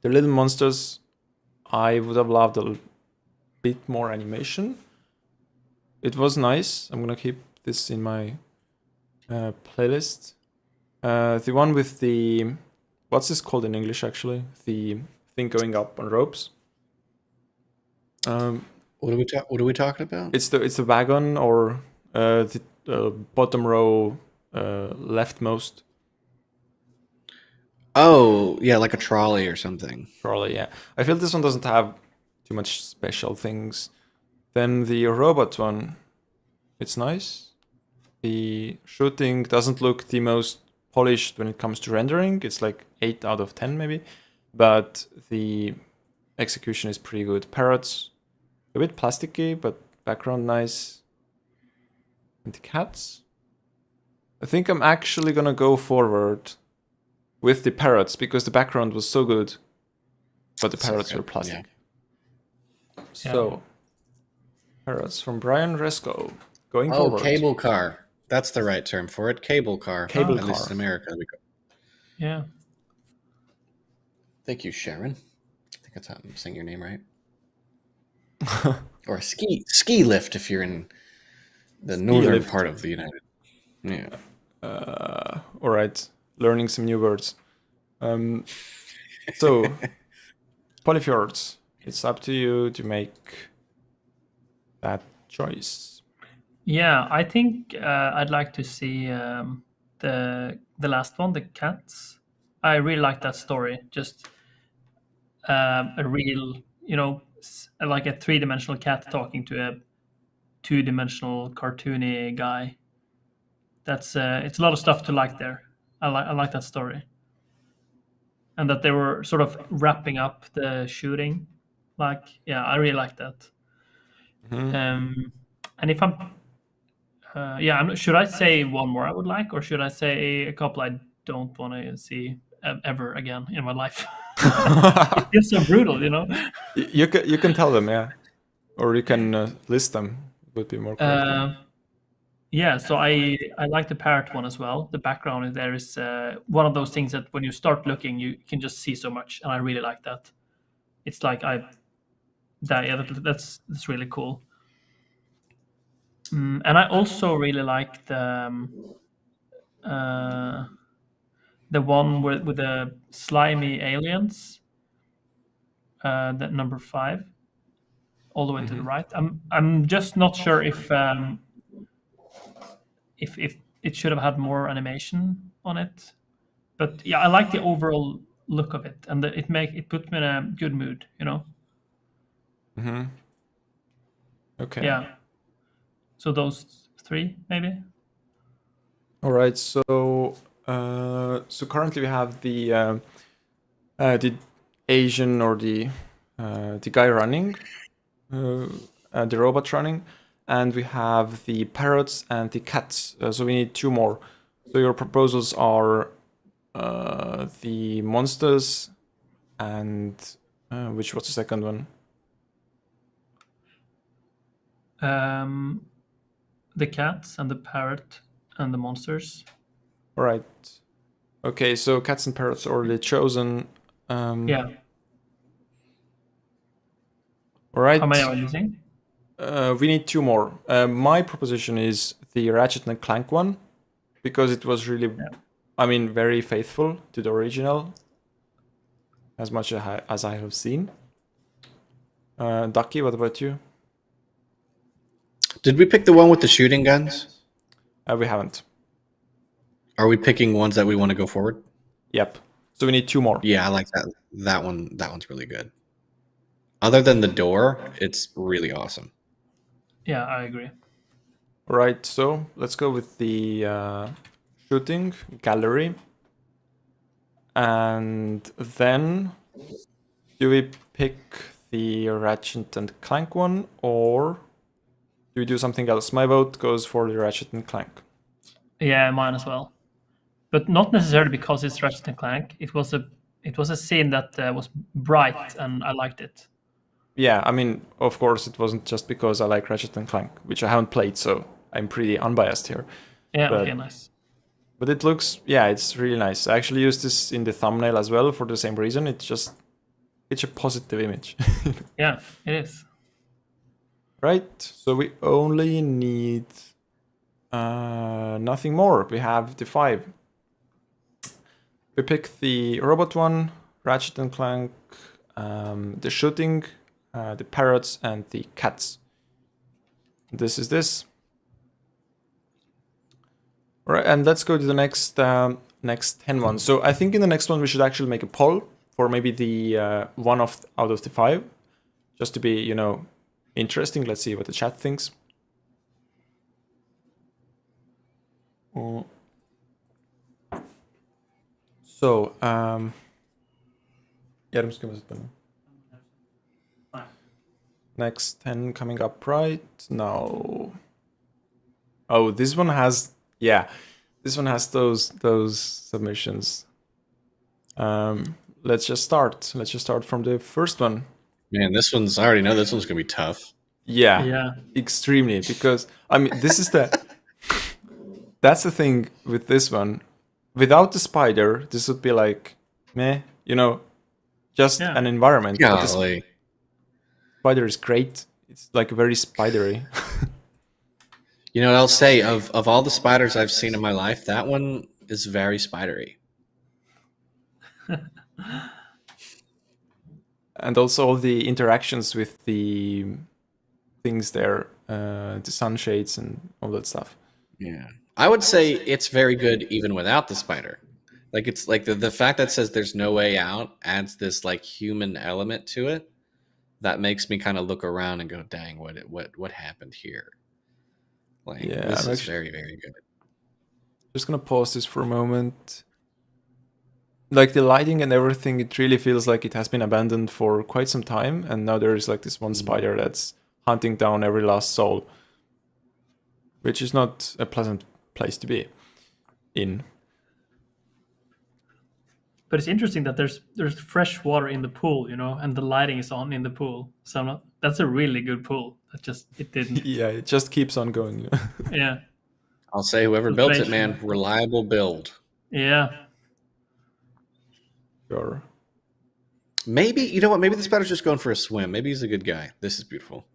The little monsters, I would have loved a bit more animation. It was nice. I'm gonna keep this in my playlist. The one with the, what's this called in English actually? The thing going up on ropes. What are we talking about? It's the wagon, or the bottom row, leftmost. Oh, yeah, like a trolley or something. Probably, yeah. I feel this one doesn't have too much special things. Then the robot one, it's nice. The shooting doesn't look the most polished when it comes to rendering. It's like 8 out of 10 maybe. But the execution is pretty good. Parrots, a bit plasticky, but background nice. And the cats? I think I'm actually gonna go forward with the parrots because the background was so good, but the parrots were plastic. Yeah. So, parrots from Brian Resco. Going forward. Cable car. That's the right term for it. Cable car. Cable At car. least in America. Yeah. Thank you, Sharon. I think that's how I'm saying your name right. Or a ski lift if you're in the northern part of the United. Yeah. All right, learning some new words. So, Polyfjords, it's up to you to make that choice. Yeah, I think I'd like to see the last one, the cats. I really like that story. Just a real, like a 3-dimensional cat talking to a 2-dimensional cartoony guy. That's it's a lot of stuff to like there. I like that story, and that they were sort of wrapping up the shooting. Like, yeah, I really like that. And if I'm should I say one more I would like, or should I say a couple I don't want to see ever again in my life? It's so brutal, You can tell them, yeah, or you can list them. Would be more correct. Yeah, so I like the parrot one as well. The background there is one of those things that when you start looking, you can just see so much, and I really like that. It's like that's really cool. And I also really like the one with the slimy aliens, that number 5, all the way to the right. I'm just not sure if it should have had more animation on it, but yeah, I like the overall look of it, and it put me in a good mood, Okay. Yeah. So those 3 maybe. All right. So currently we have the Asian, or the guy running, the robot running, and we have the parrots and the cats. So we need 2 more. So your proposals are the monsters and which was the second one? The cats and the parrot and the monsters. All right. Okay, so cats and parrots already chosen. Yeah. All right. How many are we missing? We need 2 more. My proposition is the Ratchet and Clank one, because it was really, very faithful to the original, as much as I have seen. Ducky, what about you? Did we pick the one with the shooting guns? We haven't. Are we picking ones that we want to go forward? Yep. So we need 2 more. Yeah, I like that. That one's really good. Other than the door, it's really awesome. Yeah, I agree. Right, so let's go with the shooting gallery. And then do we pick the Ratchet and Clank one, or do we do something else? My vote goes for the Ratchet and Clank. Yeah, mine as well. But not necessarily because it's Ratchet and Clank. It was a scene that was bright and I liked it. Yeah, I mean, of course, it wasn't just because I like Ratchet and Clank, which I haven't played, so I'm pretty unbiased here. Yeah, But okay, nice. But it looks, yeah, it's really nice. I actually used this in the thumbnail as well for the same reason. It's a positive image. Yeah, it is. Right? So we only need nothing more. We have the 5. We pick the robot one, Ratchet and Clank, the shooting, the parrots, and the cats. This is this. All right, and let's go to the next 10 ones. So I think in the next one we should actually make a poll for maybe the one out of the 5, just to be, interesting. Let's see what the chat thinks. So, next 10 coming up right now. Oh, this one has, this one has those submissions. Let's just start. Let's just start from the first one. Man, I already know this one's gonna be tough. Yeah, extremely, because I mean, that's the thing with this one. Without the spider, this would be like, meh, just an environment. But the spider is great. It's like very spidery. You know what I'll say? Of all the spiders I've seen in my life, that one is very spidery. And also all the interactions with the things there, the sunshades and all that stuff. Yeah, I would say it's very good even without the spider. Like, it's like the fact that says there's no way out adds this like human element to it that makes me kind of look around and go, dang, what happened here? Like, yeah, this is very, very good. Just gonna pause this for a moment. Like the lighting and everything, it really feels like it has been abandoned for quite some time, and now there is like this one spider that's hunting down every last soul, which is not a pleasant place to be in. But it's interesting that there's fresh water in the pool, and the lighting is on in the pool. So that's a really good pool. It didn't. Yeah, it just keeps on going. Yeah. I'll say whoever built it, man, reliable build. Yeah. Sure. Maybe, you know what? Maybe the spider's just going for a swim. Maybe he's a good guy. This is beautiful.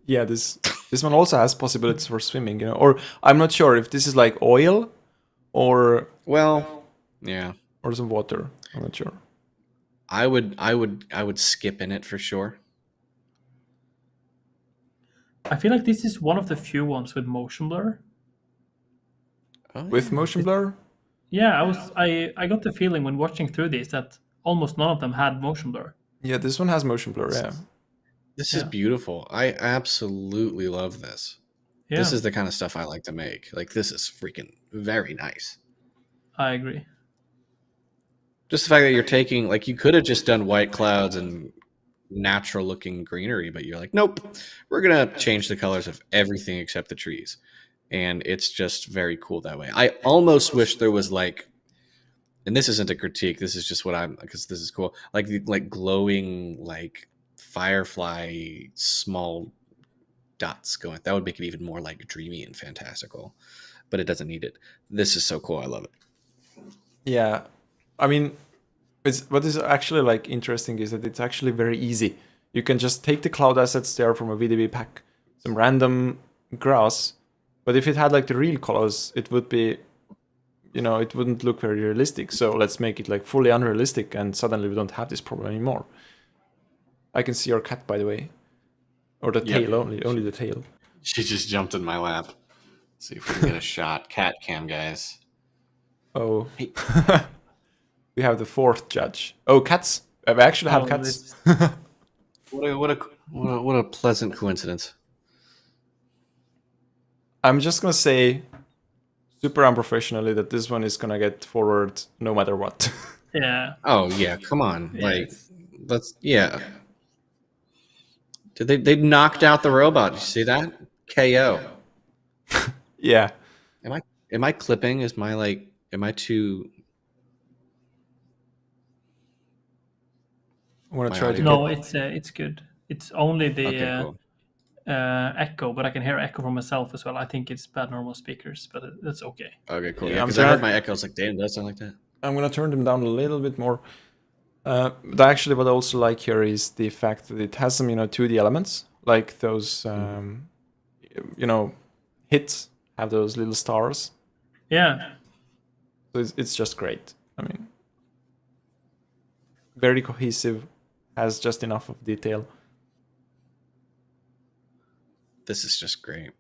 Yeah, this one also has possibilities for swimming, or I'm not sure if this is like oil or yeah, or some water. I'm not sure. I would skip in it for sure. I feel like this is one of the few ones with motion blur. Oh, with motion blur? Yeah, I got the feeling when watching through this that almost none of them had motion blur. Yeah, this one has motion blur, yeah. This is beautiful. I absolutely love this. Yeah. This is the kind of stuff I like to make. Like, this is freaking very nice. I agree. Just the fact that you're taking, like, you could have just done white clouds and natural looking greenery, but you're like, nope, we're going to change the colors of everything except the trees. And it's just very cool that way. I almost wish there was like, and this isn't a critique, this is just what because this is cool, like glowing, like firefly small dots going. That would make it even more like dreamy and fantastical, but it doesn't need it. This is so cool. I love it. Yeah, I mean, what is actually like interesting is that it's actually very easy. You can just take the cloud assets there from a VDB pack, some random grass, but if it had like the real colors, it would be, it wouldn't look very realistic. So let's make it like fully unrealistic, and suddenly we don't have this problem anymore. I can see your cat, by the way. Or the tail, only the tail. She just jumped in my lap. Let's see if we can get a shot. Cat cam, guys. Oh. Hey. we have the fourth judge. Oh, cats. I actually have cats. What a pleasant coincidence. I'm just gonna say, super unprofessionally, that this one is gonna get forward no matter what. Yeah. Oh yeah, come on. Yeah, Like yeah. Did they knocked out the robot? Did you see that? KO. Yeah. Am I clipping? Am I too I'm gonna My try to audio? get. No, it's good. It's only the Okay, cool. echo, but I can hear echo from myself as well. I think it's bad normal speakers, but that's okay. Okay, cool. Yeah, Yeah, I'm because I heard trying- my echo. I was like, damn, does that sound like that? I'm gonna turn them down a little bit more. But actually, what I also like here is the fact that it has some, 2D elements, like those, hits have those little stars. Yeah. So it's just great. I mean, very cohesive, has just enough of detail. This is just great.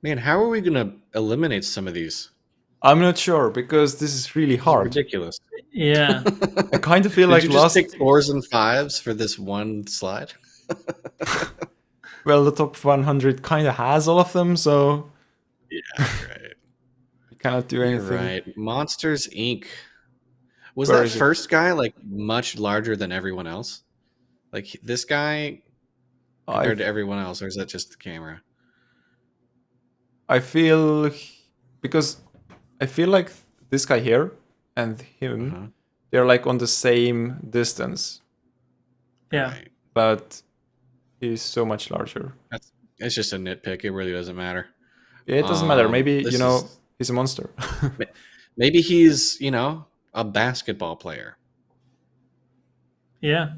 Man, how are we gonna eliminate some of these? I'm not sure because this is really hard. Ridiculous. Yeah. I kind of feel Did like you just pick 4s and 5s for this one slide? Well, the top 100 kind of has all of them, so Yeah, right. you cannot do You're anything. right. Monsters Inc. Was Where that is it? first guy like much larger than everyone else? Like this guy compared to everyone else, or is that just the camera? I feel because I feel like this guy here and him, Uh-huh. they're like on the same distance, Yeah. Right. but he's so much larger. It's just a nitpick. It really doesn't matter. Yeah, it doesn't matter. Maybe this he's a monster. Maybe he's a basketball player. Yeah.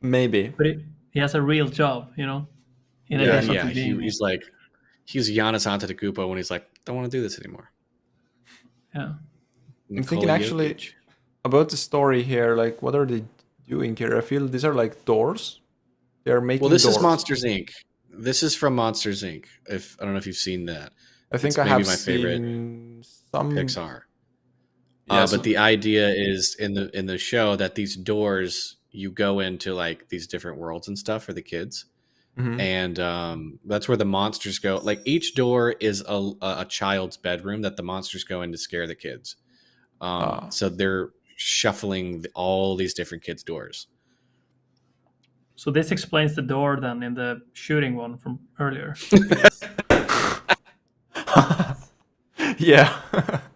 Maybe. But he has a real job, In Yeah, addition to being, he's like he's Giannis Antetokounmpo when he's like, don't want to do this anymore. yeah. I'm thinking actually Jokic. about the story here. Like, what are they doing here? I feel these are like doors. They're making. Well, this doors. is Monsters Inc. This is from Monsters Inc. If I don't know if you've seen that. I think It's I maybe have my favorite seen some Pixar. Yeah, But the idea is in the show that these doors you go into like these different worlds and stuff for the kids, and that's where the monsters go. Like each door is a child's bedroom that the monsters go in to scare the kids. So they're shuffling all these different kids' doors. So this explains the door then in the shooting one from earlier. Yeah.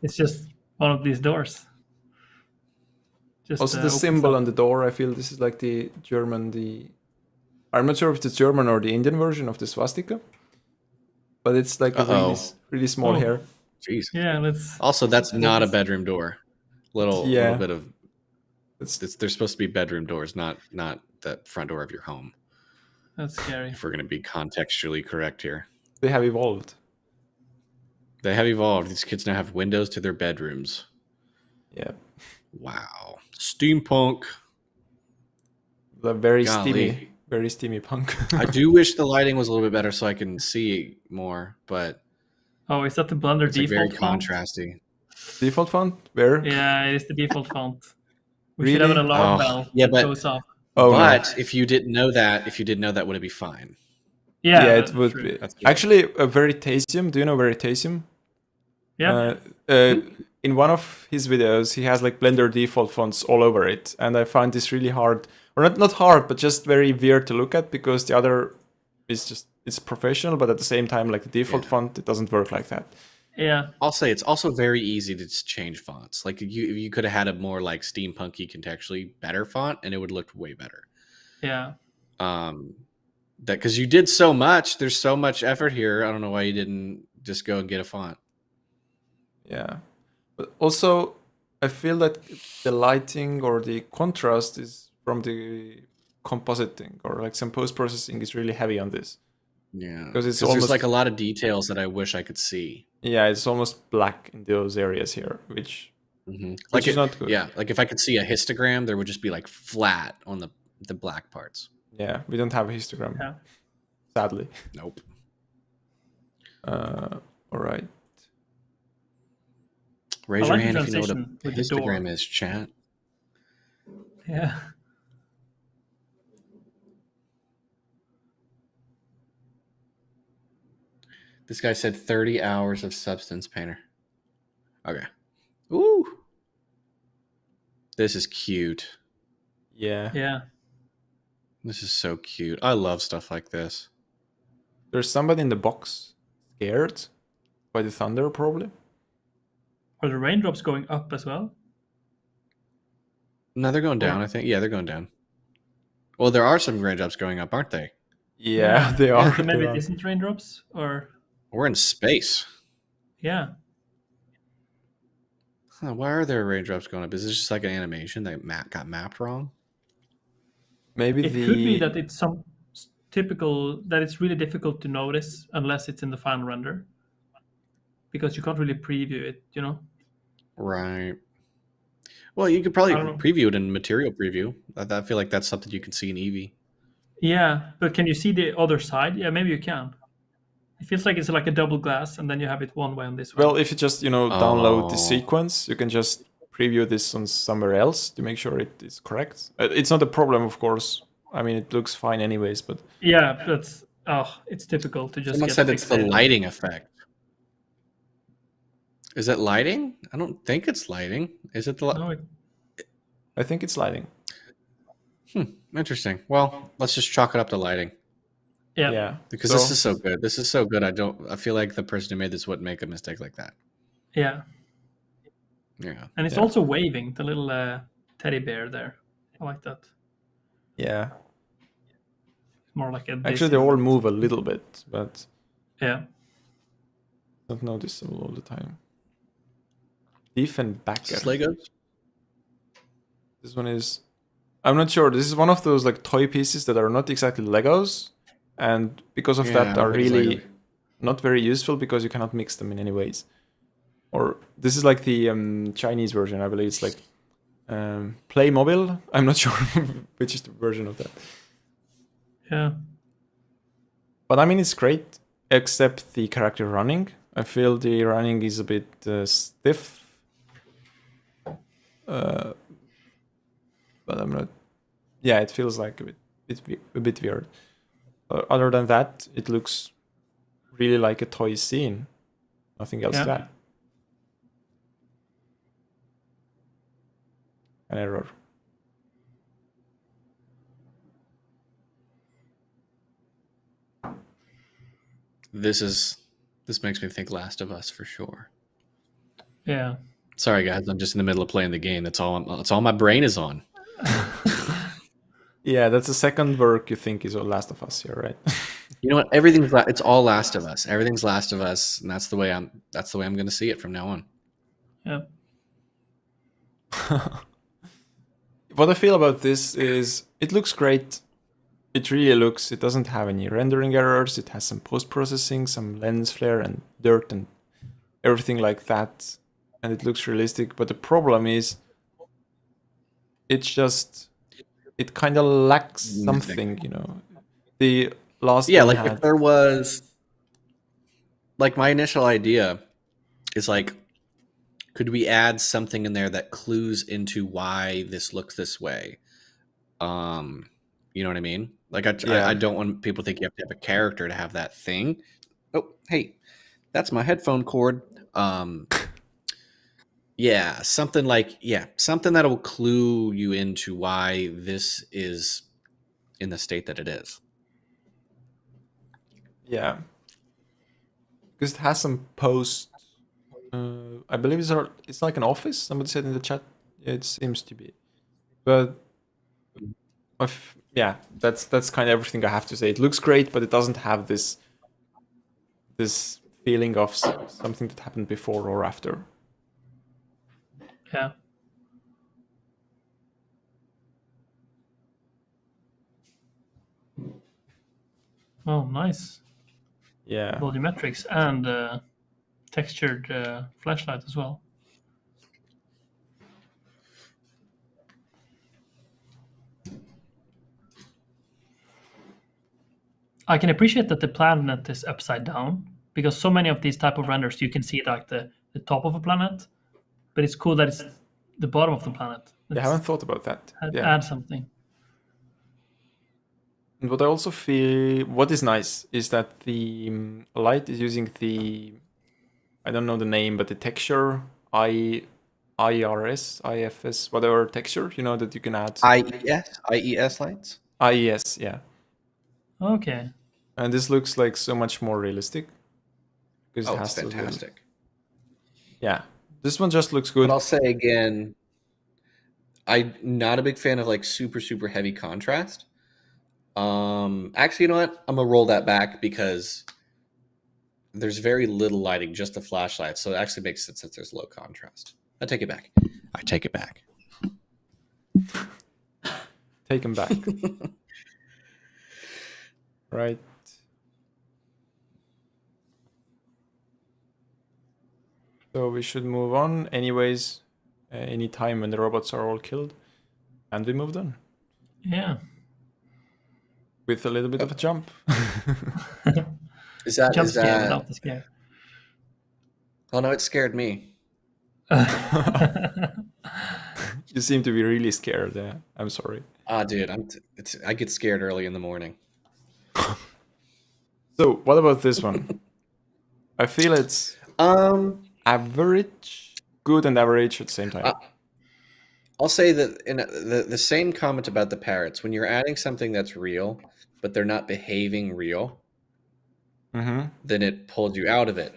It's just one of these doors. Just Also, the opens symbol up. on the door, I feel this is like the German, I'm not sure if it's German or the Indian version of the swastika, but it's like a really small hair. Jeez. Yeah, let's. Also, that's not a bedroom door. Little bit of. They're supposed to be bedroom doors, not the front door of your home. That's scary. If we're going to be contextually correct here. They have evolved. They have evolved. These kids now have windows to their bedrooms. Yeah. Wow. Steampunk. The very steamy punk. I do wish the lighting was a little bit better so I can see more, but Oh, is that the Blender it's like default very font? contrasty. Default font? Where? Yeah, it is the default font. We Really? should have an alarm bell yeah, that goes off. Oh, but if you didn't know that, would it be fine? Yeah, it would true. be. That's good. Actually, Veritasium. Do you know Veritasium? Yeah. In one of his videos, he has like Blender default fonts all over it, and I find this really hard, or not hard, but just very weird to look at because the other is just it's professional, but at the same time, like the default font, it doesn't work like that. Yeah. I'll say it's also very easy to just change fonts. Like you could have had a more like steampunky, contextually better font, and it would look way better. Yeah. That because you did so much. There's so much effort here. I don't know why you didn't just go and get a font. Yeah, but also I feel that the lighting or the contrast is from the compositing or like some post processing is really heavy on this. Yeah, because it's there's almost like a lot of details that I wish I could see. Yeah, it's almost black in those areas here, which Like is not good. Yeah, like if I could see a histogram, there would just be like flat on the black parts. Yeah, we don't have a histogram, Yeah. sadly. Nope. All right. Raise I your like the hand if you know what a transition with the door. histogram is, chat. Yeah. This guy said 30 hours of Substance Painter. Okay. Ooh. This is cute. Yeah. Yeah. This is so cute. I love stuff like this. There's somebody in the box scared by the thunder, probably. Are the raindrops going up as well? No, they're going down, I think. Yeah, they're going down. Well, there are some raindrops going up, aren't they? Yeah, they are. So maybe they it are. isn't raindrops, or We're in space. yeah. Huh, why are there raindrops going up? Is this just like an animation that got mapped wrong? Maybe It could be that it's some typical that it's really difficult to notice unless it's in the final render, because you can't really preview it. Right. Well, you could probably I don't know. preview it in Material Preview. I feel like that's something you can see in Eevee. Yeah, but can you see the other side? Yeah, maybe you can. It feels like it's like a double glass, and then you have it one way on this way. Well, if you just download the Oh. sequence, you can just preview this on somewhere else to make sure it is correct. It's not a problem, of course. I mean, it looks fine anyways, but Yeah, it's typical to just Someone get said it's the fixated. lighting effect. Is it lighting? I don't think it's lighting. Is it the No, I think it's lighting. Interesting. Well, let's just chalk it up to lighting. yeah. Because this is so good. This is so good. I feel like the person who made this wouldn't make a mistake like that. Yeah. Yeah. And it's also waving, the little teddy bear there. I like that. Yeah. More like a Actually, they all move a little bit, but yeah, not noticeable all the time. Diefenbacker. Legos? This one is... I'm not sure. This is one of those like toy pieces that are not exactly Legos, and because of that are really not very useful because you cannot mix them in any ways. Or this is like the Chinese version. I believe it's like Playmobil. I'm not sure which is the version of that. Yeah. But I mean, it's great, except the character running. I feel the running is a bit stiff. But I'm not... Yeah, it feels like a bit weird. Other than that, it looks really like a toy scene. Nothing else to add. An error. This makes me think Last of Us for sure. Yeah. Sorry guys, I'm just in the middle of playing the game. That's all my brain is on. Yeah, that's the second work you think is Last of Us here, right? You know what? It's all Last of Us. Everything's Last of Us, and that's the way I'm going to see it from now on. Yeah. What I feel about this is it looks great. It really looks. It doesn't have any rendering errors. It has some post-processing, some lens flare and dirt and everything like that, and it looks realistic. But the problem is, it kind of lacks something, The last one like had... if there was, like my initial idea is like, could we add something in there that clues into why this looks this way? You know what I mean? Like I don't want people to think you have to have a character to have that thing. Oh, hey, that's my headphone cord. Yeah, something that'll clue you into why this is in the state that it is. Yeah, because it has some post. I believe it's like an office. Somebody said in the chat. It seems to be, but that's kind of everything I have to say. It looks great, but it doesn't have this feeling of something that happened before or after. Yeah. Oh, nice. Yeah. Volumetrics and textured flashlight as well. I can appreciate that the planet is upside down, because so many of these type of renders you can see like the top of a planet, but it's cool that it's the bottom of the planet. I haven't thought about that. Add something. And what I also feel, what is nice, is that the light is using the, I don't know the name, but the texture, IRS, IFS, whatever texture, that you can add. IES lights? IES, yeah. Okay. And this looks like so much more realistic. Because it's fantastic. Yeah. This one just looks good. But I'll say again, I'm not a big fan of like super, super heavy contrast. Actually, you know what? I'm gonna roll that back because there's very little lighting, just the flashlight. So it actually makes sense since there's low contrast. I take it back. Take him back. Right. So we should move on. Anyways, any time when the robots are all killed. And we moved on. Yeah. With a little bit of a jump. Is that scare without the scare? Oh no, it scared me. You seem to be really scared. Yeah, I'm sorry. Dude, I get scared early in the morning. So what about this one? I feel it's average, good and average at the same time. I'll say that in the same comment about the parrots, when you're adding something that's real, but they're not behaving real, then it pulled you out of it.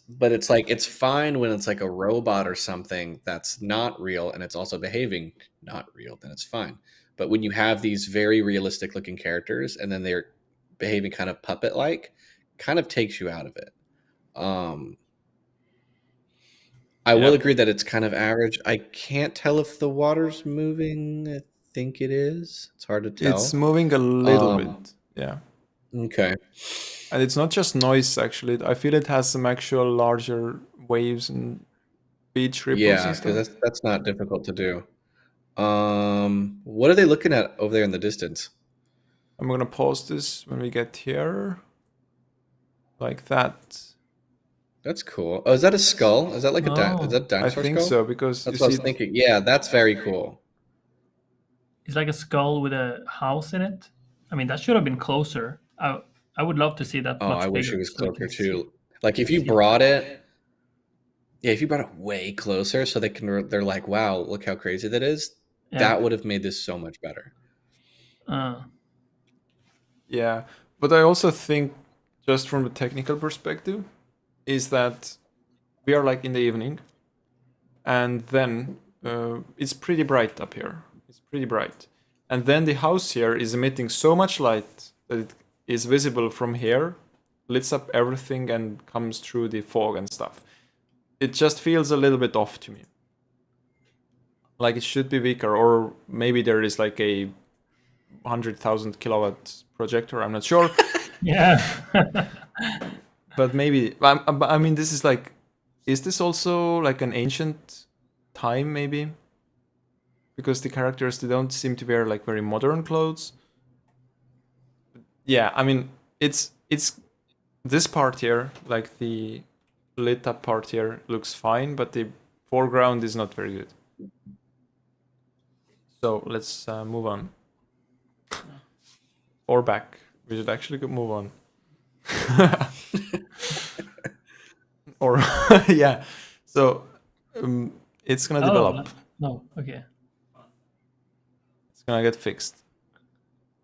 But it's like, it's fine when it's like a robot or something that's not real and it's also behaving not real, then it's fine. But when you have these very realistic looking characters and then they're behaving kind of puppet-like, kind of takes you out of it. I will agree that it's kind of average. I can't tell if the water's moving. I think it is. It's hard to tell. It's moving a little bit. Yeah. Okay. And it's not just noise, actually. I feel it has some actual larger waves and beach ripples. Yeah, because that's not difficult to do. What are they looking at over there in the distance? I'm going to pause this when we get here. Like that. That's cool. Oh, is that a skull? Is that like is that a dinosaur skull? I think so, because that's what I was thinking. Yeah, that's very cool. It's like a skull with a house in it. I mean, that should have been closer. I would love to see that. I wish it was closer too. Like if you brought it, if you brought it way closer, so they're like, wow, look how crazy that is. Yeah. That would have made this so much better. Yeah, but I also think, just from the technical perspective, is that we are like in the evening, and then it's pretty bright up here. It's pretty bright, and then the house here is emitting so much light that it is visible from here, lights up everything, and comes through the fog and stuff. It just feels a little bit off to me. Like it should be weaker, or maybe there is like a 100,000 kilowatt projector. I'm not sure. Yeah. But maybe, I mean, this is like, is this also like an ancient time, maybe? Because the characters, they don't seem to wear like very modern clothes. Yeah, I mean, it's this part here, like the lit up part here, looks fine, but the foreground is not very good. So let's move on. Or back. We should actually move on. Or yeah, so it's gonna develop. No, okay. It's gonna get fixed,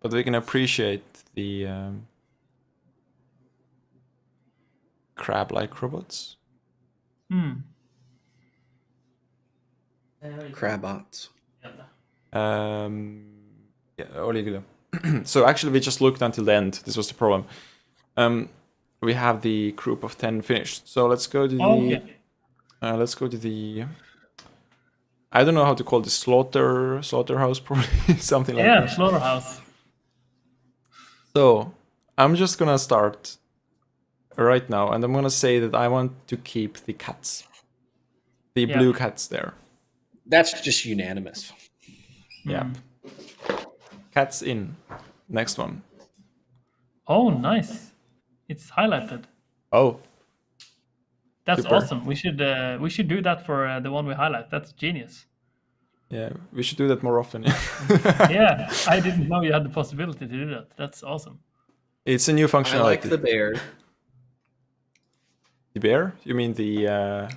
but we can appreciate the crab-like robots. Crabots. Yeah, Oligula. So actually, we just looked until the end. This was the problem. We have the group of 10 finished. So let's go to the. Let's go to the. I don't know how to call this, slaughterhouse, probably something like that. Yeah, slaughterhouse. So I'm just gonna start right now, and I'm gonna say that I want to keep the cats, the blue cats there. That's just unanimous. Yeah. Cats in. Next one. Oh, nice. It's highlighted. Oh. That's Super. awesome. We should do that for the one we highlight. That's genius. Yeah, we should do that more often. Yeah, I didn't know you had the possibility to do that. That's awesome. It's a new functionality. I like the bear. The bear? You mean the I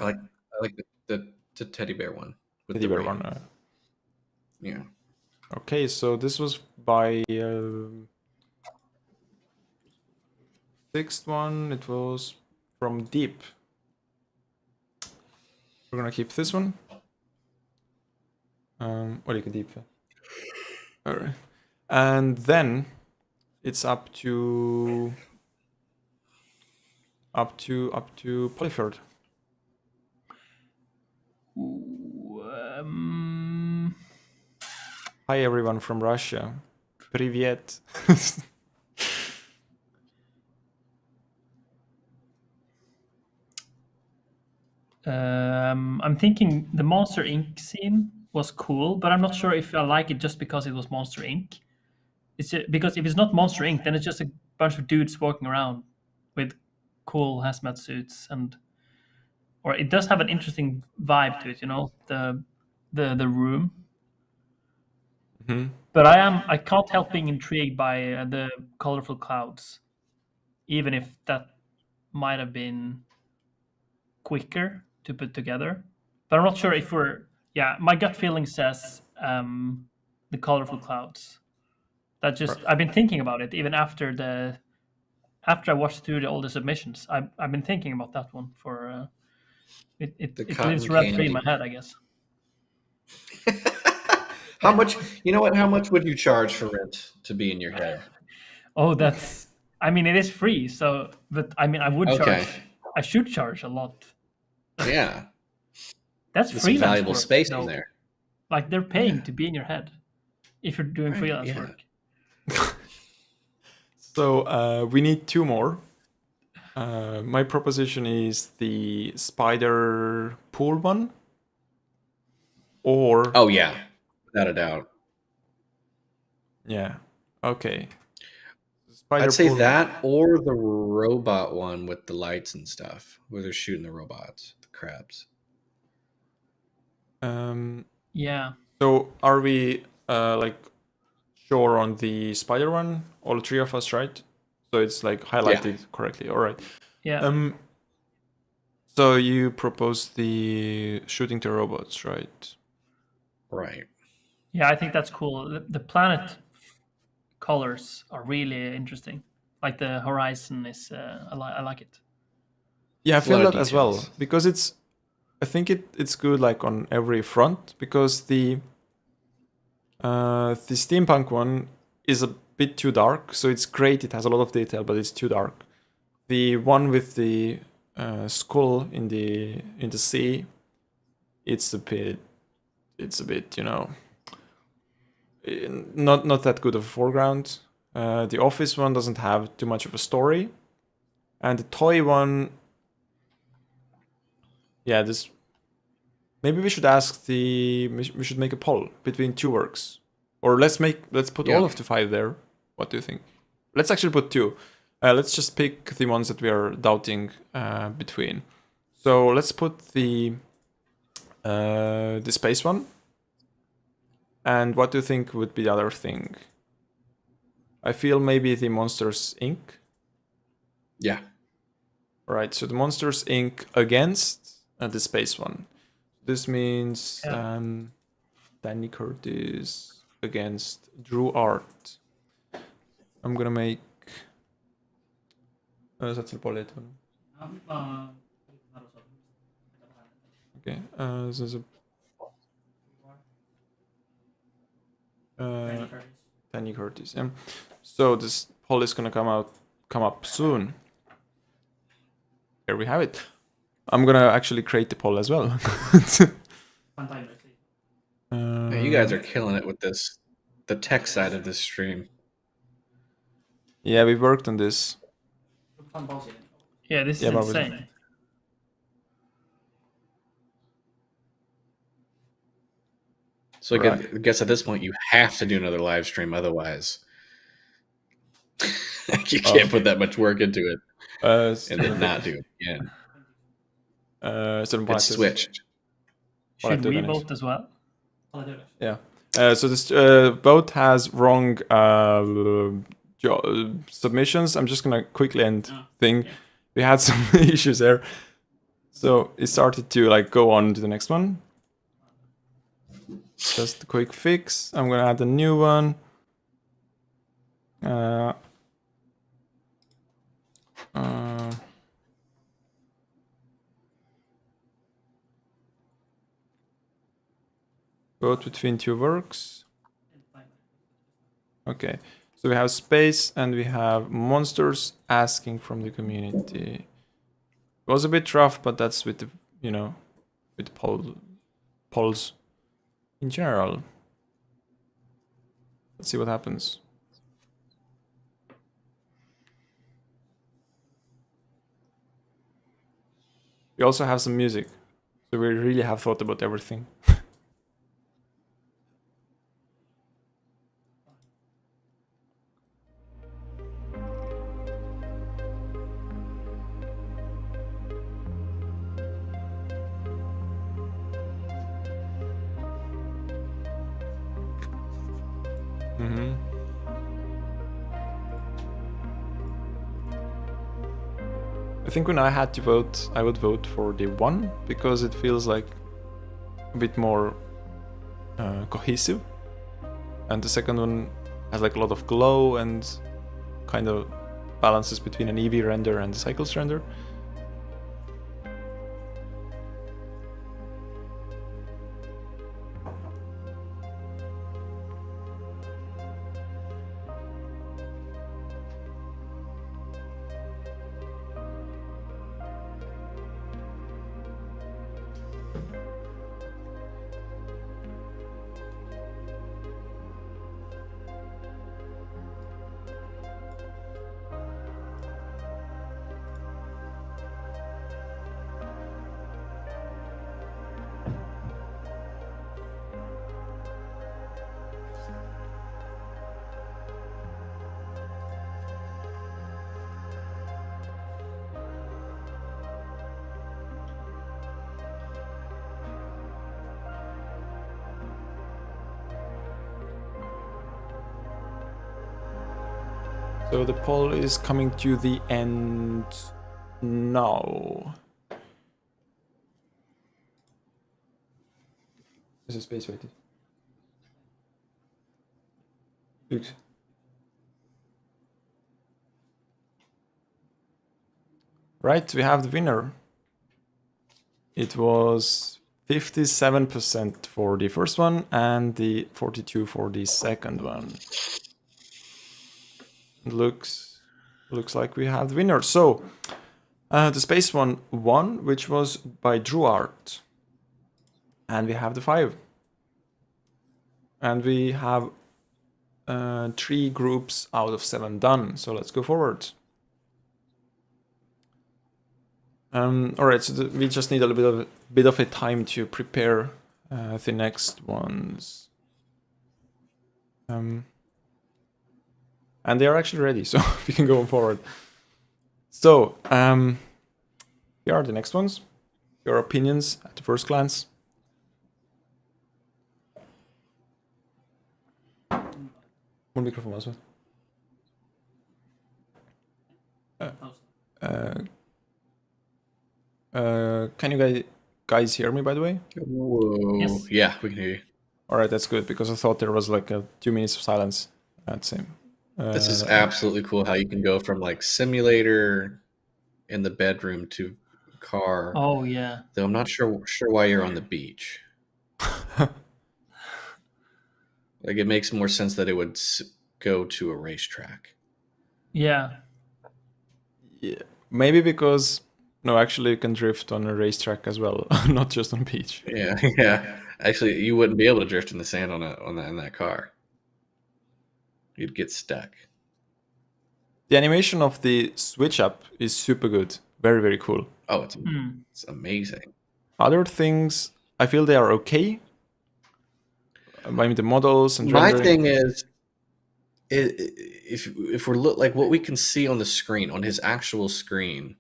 like the teddy bear one with teddy the bear ring. one? Yeah. Okay, so this was by sixth one. It was from Deep. We're gonna keep this one. What do you can Deep? All right, and then it's up to Polyfjord. Hi everyone from Russia. Привет. I'm thinking the Monster Inc. scene was cool, but I'm not sure if I like it just because it was Monster Inc. Because if it's not Monster Inc., then it's just a bunch of dudes walking around with cool hazmat suits, or it does have an interesting vibe to it, the room. Mm-hmm. But I can't help being intrigued by the colorful clouds, even if that might have been quicker to put together. But I'm not sure if my gut feeling says the colorful clouds. I've been thinking about it even after I watched through all the submissions. I've been thinking about that one for it lives rent free in my head, I guess. How much? You know what? How much would you charge for rent to be in your head? Oh, it is free. So, but I would charge. I should charge a lot. Yeah, that's some freelance valuable work, space though. in there. Like they're paying to be in your head if you're doing freelance work. So we need two more. My proposition is the spider pool one. Or oh yeah, without a doubt. Yeah. Okay. I'd say that or the robot one with the lights and stuff, where they're shooting the robots, the crabs. Yeah. So are we sure on the spider one? All three of us, right? So it's like highlighted correctly. All right. Yeah. So you propose the shooting the robots, right? Right. Yeah, I think that's cool. The planet colors are really interesting. Like the horizon is, I like it. Yeah, I feel that as well because I think it's good like on every front because the steampunk one is a bit too dark, so it's great. It has a lot of detail, but it's too dark. The one with the skull in the sea, it's a bit not that good of a foreground. The office one doesn't have too much of a story, and the toy one, maybe we should we should make a poll between two works, or let's put all of the 5 there. What do you think? Let's actually put 2. Let's just pick the ones that we are doubting between. So let's put the space one. And what do you think would be the other thing? I feel maybe the Monsters Inc. Yeah. Right. So the Monsters Inc. against the space one. This means Danny Curtis against Drew Art. I'm gonna make. That's okay. Danny Curtis. Yeah. So this poll is gonna come up soon. Here we have it. I'm gonna actually create the poll as well. You guys are killing it with the tech side of this stream. Yeah, we worked on this. Yeah, this is insane. So I guess at this point you have to do another live stream, otherwise you can't put that much work into it and then not do it again. Certain It's switched. Should we vote as well? Yeah. So this vote has wrong submissions. I'm just gonna quickly end thing. We had some issues there, so it started to like go on to the next one. Just a quick fix. I'm gonna add a new one. Vote between two works. Okay, so we have space and we have monsters asking from the community. It was a bit rough, but that's with the, you know, with polls in general. Let's see what happens. We also have some music, so we really have thought about everything. I think when I had to vote, I would vote for the one because it feels like a bit more cohesive, and the second one has like a lot of glow and kind of balances between an Eevee render and the Cycles render. So the poll is coming to the end now. There's a space waited. Oops. Right, we have the winner. It was 57% for the first one and the 42% for the second one. Looks like we have the winner. So the space one won, which was by Drew Art, and we have the 5, and we have 3 groups out of 7 done. So let's go forward. All right, so we just need a little bit of a time to prepare the next ones. And they are actually ready, so we can go forward. So, here are the next ones. Your opinions at the first glance. One microphone as well. Can you guys hear me, by the way? Whoa. Yes. Yeah, we can hear you. All right, that's good, because I thought there was like 2 minutes of silence at the same. This is absolutely cool how you can go from like simulator in the bedroom to car. Oh yeah. Though I'm not sure why you're on the beach. Like it makes more sense that it would go to a racetrack. Yeah. Yeah, maybe because no, actually you can drift on a racetrack as well, not just on a beach. Yeah, yeah. Actually, you wouldn't be able to drift in the sand in that car. You'd get stuck. The animation of the switch up is super good. Very, very cool. Oh, it's amazing. Other things, I feel they are okay. I mean, the models and my rendering. thing is, if we're like what we can see on the screen, on his actual screen,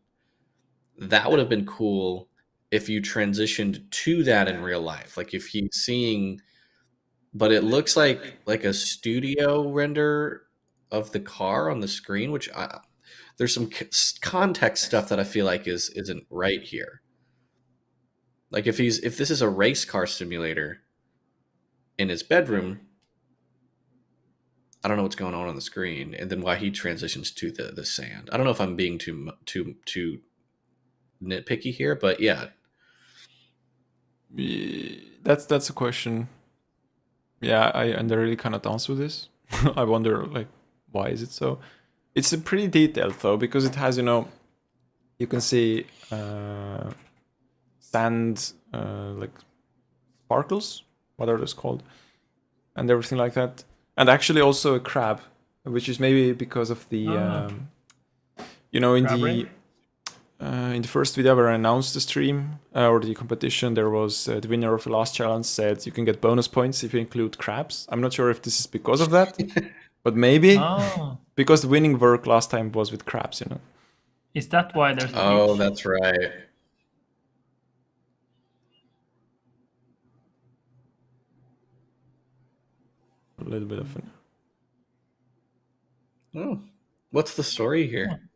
that would have been cool if you transitioned to that in real life, like if he's seeing, but it looks like a studio render of the car on the screen, which there's some context stuff that I feel like isn't right here. Like if this is a race car simulator in his bedroom, I don't know what's going on the screen, and then why he transitions to the sand. I don't know if I'm being too nitpicky here, but yeah, that's a question. Yeah, I really cannot answer this. I wonder, like, why is it so? It's a pretty detailed though, because it has, you can see sand, like sparkles. What are those called? And everything like that. And actually also a crab, which is maybe because of the, in the first video where I announced the stream or the competition, there was the winner of the last challenge said you can get bonus points if you include crabs. I'm not sure if this is because of that, but maybe because the winning work last time was with crabs, Is that why there's a oh, beach? that's right. A little bit of an... Oh, what's the story here?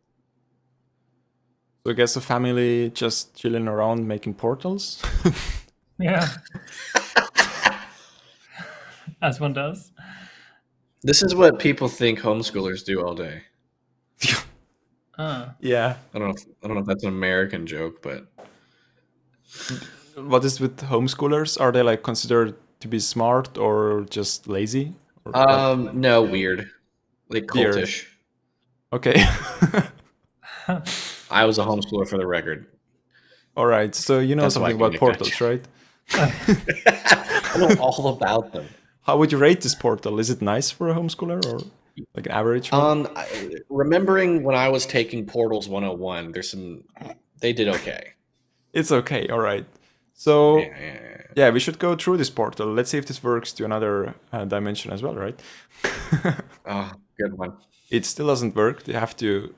So I guess a family just chilling around making portals. Yeah. As one does. This is what people think homeschoolers do all day. Yeah. I don't know if that's an American joke, but what is with homeschoolers? Are they like considered to be smart or just lazy? Or no, weird, like cultish. Okay. I was a homeschooler for the record. All right, so you know That's something about portals, right? I know all about them. How would you rate this portal? Is it nice for a homeschooler or like an average one? Remembering when I was taking Portals 101, they did okay. It's okay, all right. So yeah, we should go through this portal. Let's see if this works to another dimension as well, right? Oh, good one. It still doesn't work. They have to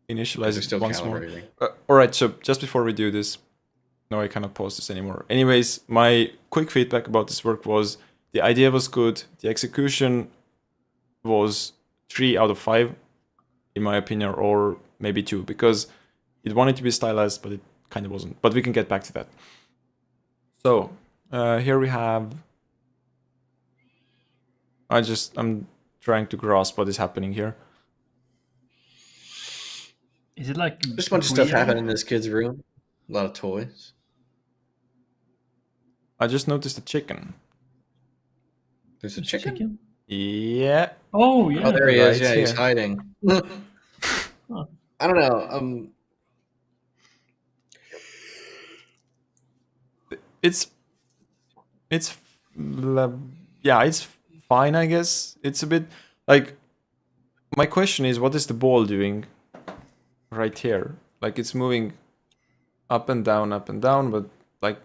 initialize it once more. All right, so just before we do this, no, I cannot pause this anymore. Anyways, my quick feedback about this work was the idea was good. The execution was 3 out of 5, in my opinion, or maybe 2, because it wanted to be stylized, but it kind of wasn't. But we can get back to that. So here we have... I'm trying to grasp what is happening here. Is it like there's a bunch of stuff happening in this kid's room? A lot of toys. I just noticed a chicken. There's a chicken? Yeah. Oh, yeah. Oh, there he is. Yeah, here. he's hiding. I don't know. It's fine, I guess. It's a bit like, my question is, what is the ball doing right here? Like, it's moving up and down, but like,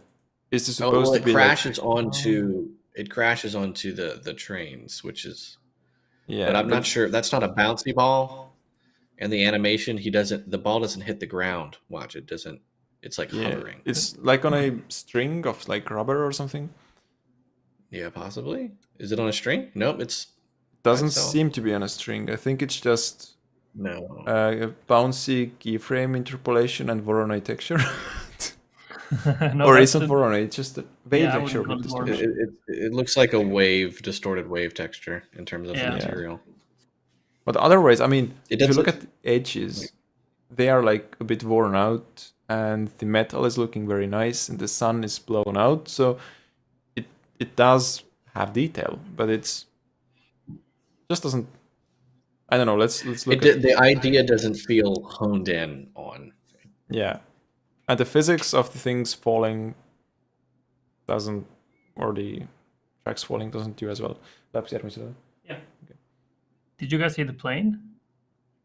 is this supposed to be crashes onto it crashes onto the trains, which is... Yeah, but I'm not sure. That's not a bouncy ball. And the animation, the ball doesn't hit the ground. Watch, it doesn't. It's like hovering. It's like on a string of like rubber or something. Yeah, possibly. Is it on a string? Nope, doesn't seem to be on a string. I think it's just a bouncy keyframe interpolation and Voronoi texture. No, or isn't Voronoi, it's just a wave texture. It looks like a distorted wave texture in terms of the material. But otherwise, I mean, if you look at the edges, they are like a bit worn out, and the metal is looking very nice, and the sun is blown out, so it does have detail, but it's just doesn't... I don't know, let's look at... The idea doesn't feel honed in on. Yeah. And the physics of the things falling doesn't, or the tracks falling doesn't do as well. Yeah. Okay. Did you guys see the plane?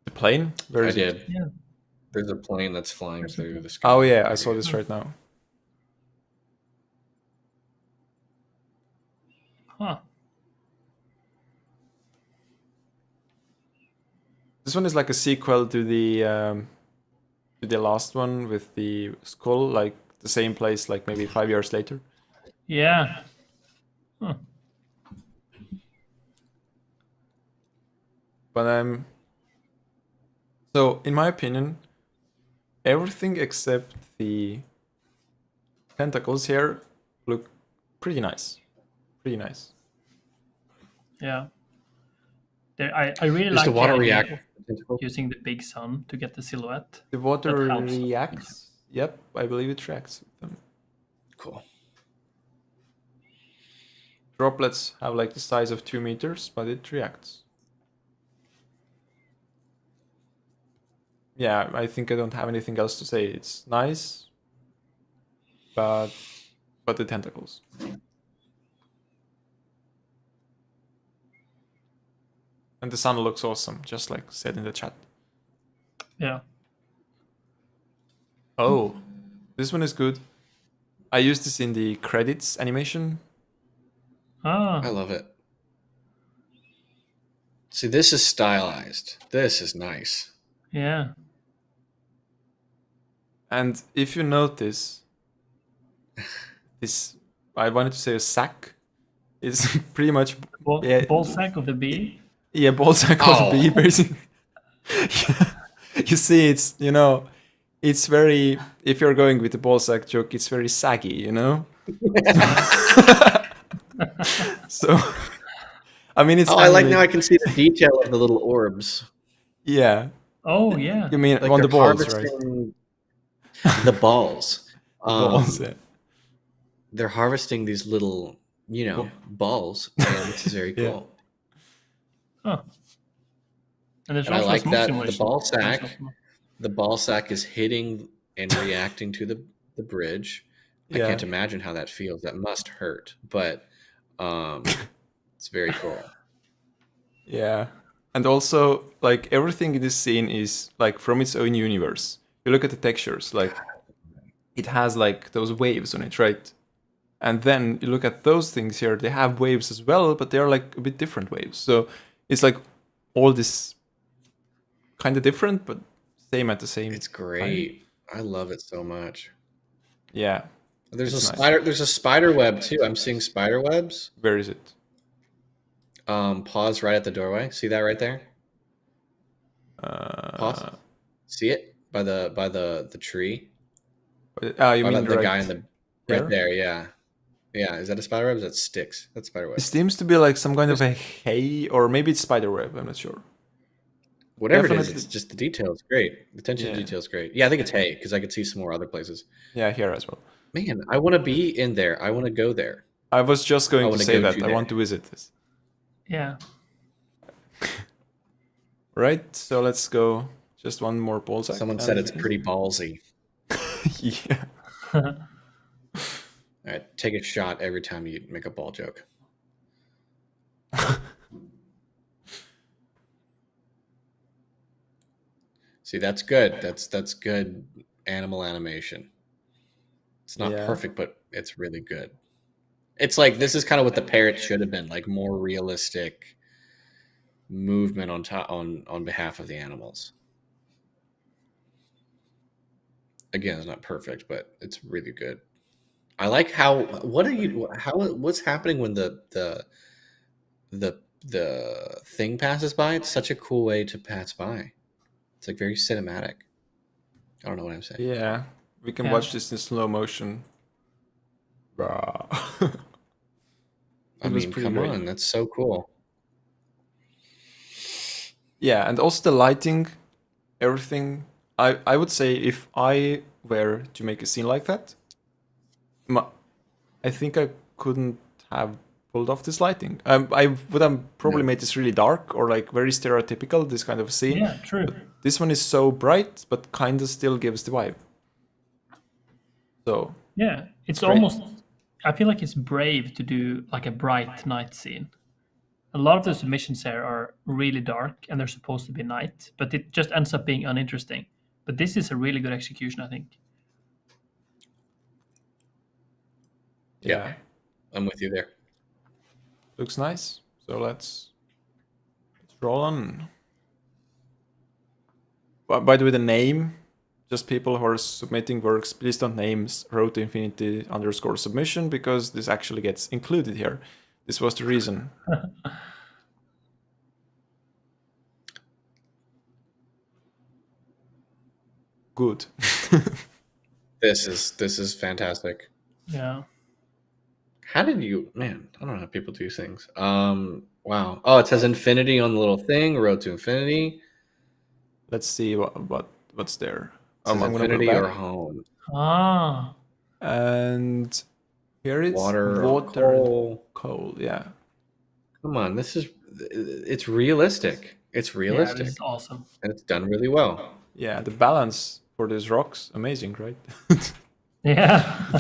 The plane? Where is it? Yeah. There's a plane that's flying through the sky. Oh yeah, I saw this right now. Huh. This one is like a sequel to the last one with the skull, like the same place like maybe 5 years later. Yeah. Huh. But so in my opinion, everything except the tentacles here look pretty nice. Pretty nice. Yeah. I really Does like the water the idea react? of using the big sun to get the silhouette. The water That helps. reacts. Yep, I believe it reacts with them. Cool. Droplets have like the size of 2 meters, but it reacts. Yeah, I think I don't have anything else to say. It's nice, but the tentacles. And the sun looks awesome, just like said in the chat. Yeah. Oh, this one is good. I used this in the credits animation. Ah. I love it. See, this is stylized. This is nice. Yeah. And if you notice, this, I wanted to say a sack, is pretty much Ball sack of the bee. Yeah, ball sack of the bee, basically. You see, it's, you know, it's very, if you're going with the ball sack joke, it's very saggy, you know? So, I mean, it's. Oh, I like now I can see the detail of the little orbs. Yeah. Oh, yeah. You mean Like on they're the balls, right? harvesting the balls. Balls, yeah. They're harvesting these little, you know, balls, and this is very cool. Huh. And there's And I also a like smoke that simulation. the ball sack is hitting and reacting to the bridge. Yeah. I can't imagine how that feels. That must hurt, but it's very cool. Yeah. And also, like, everything in this scene is like from its own universe. You look at the textures, like it has like those waves on it, right? And then you look at those things here, they have waves as well, but they're like a bit different waves. So it's like all this kind of different, but same at the same. It's great. I love it so much. Yeah. There's it's a nice. spider. There's a spider web too. I'm seeing spider webs. Where is it? Pause right at the doorway. See that right there? Pause. See it by the tree. You By mean the right guy in the here? right there? Yeah, yeah. Is that a spider web? That sticks. That's spider web. It seems to be like some kind of a hay, or maybe it's spider web. I'm not sure. Whatever Definitely. it is, it's just the detail is great. The attention to detail is great. Yeah, I think it's hay because I could see some more other places. Yeah, here as well. Man, I want to be in there. I want to go there. I was just going to say that. I there. want to visit this. Yeah. Right, so let's go. Just one more ball sack. Someone said it's pretty ballsy. Yeah. All right, take a shot every time you make a ball joke. See, that's good. That's good animal animation. It's not perfect, but it's really good. It's like this is kind of what the parrot should have been, like more realistic movement on behalf of the animals. Again, it's not perfect, but it's really good. I like what's happening when the thing passes by. It's such a cool way to pass by. It's like very cinematic. I don't know what I'm saying. Yeah, we can watch this in slow motion. I mean, come on, that's so cool. Yeah, and also the lighting, everything. I would say if I were to make a scene like that, I think I couldn't have pulled off this lighting. I would have probably made this really dark or like very stereotypical, this kind of scene. Yeah, true. But this one is so bright, but kind of still gives the vibe. So yeah, it's almost. I feel like it's brave to do like a bright night scene. A lot of the submissions here are really dark and they're supposed to be night, but it just ends up being uninteresting. But this is a really good execution, I think. Yeah, I'm with you there. Looks nice. So let's roll on. By the way, the name just people who are submitting works, please don't name road to infinity _ submission, because this actually gets included here. This was the reason. Good. This is fantastic. Yeah. How did you, man? I don't know how people do things. Wow. Oh, it says infinity on the little thing. Road to infinity. Let's see what's there. It says I'm gonna go infinity back. or home. Ah. And here it's Water or and coal. Yeah. Come on, it's realistic. It's Yeah, realistic. this is awesome. And it's done really well. Yeah, the balance for these rocks, amazing, right? Yeah.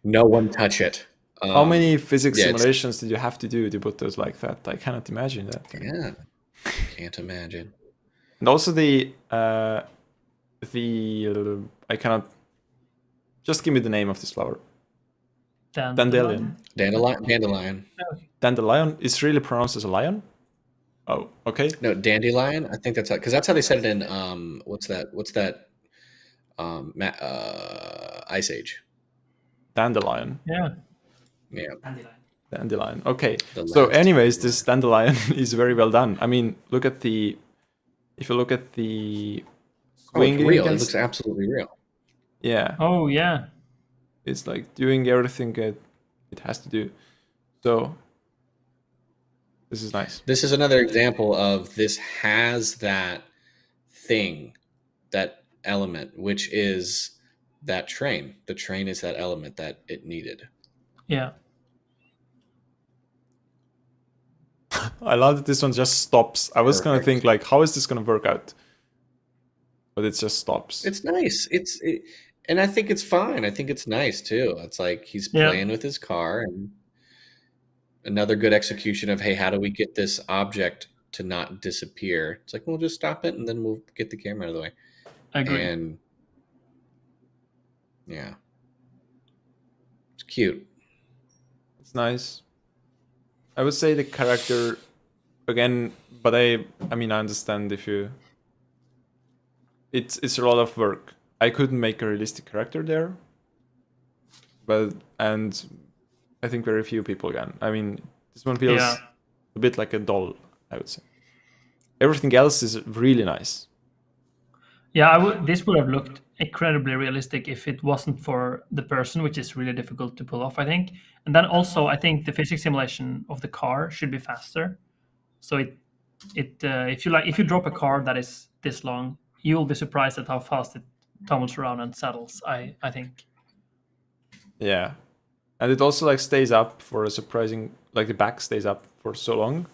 No one touch it. How many physics yeah, simulations did you have to do to put those like that? I cannot imagine that. Yeah, can't imagine. And also the I cannot. Just give me the name of this flower. Dandelion. Dandelion. Dandelion is really pronounced as a lion. Oh, okay. No, dandelion. I think that's because that's how they said it in what's that? Ice Age. Dandelion. Yeah. Yeah. Dandelion. Okay. The So, last anyways, one. this dandelion is very well done. I mean, if you look at the Oh, it's swinging, real. It looks absolutely real. yeah, Oh yeah. it's like doing everything it has to do. So this is nice. This is another example of this has that thing, that element, which is that train. The train is that element that it needed. Yeah. I love that this one just stops. I was gonna think like, how is this gonna work out? But it just stops. It's nice. And I think it's fine. I think it's nice too. It's like he's playing with his car, and another good execution of, hey, how do we get this object to not disappear? It's like, we'll just stop it and then we'll get the camera out of the way. I agree. And yeah, it's cute. It's nice. I would say the character again, but I mean I understand if you. It's a lot of work. I couldn't make a realistic character there, and I think very few people can. I mean, this one feels a bit like a doll, I would say. Everything else is really nice. Yeah, this would have looked incredibly realistic if it wasn't for the person, which is really difficult to pull off, I think. And then also, I think the physics simulation of the car should be faster. So if you drop a car that is this long, you will be surprised at how fast it tumbles around and settles. I think. Yeah, and it also like stays up for a surprising, like the back stays up for so long.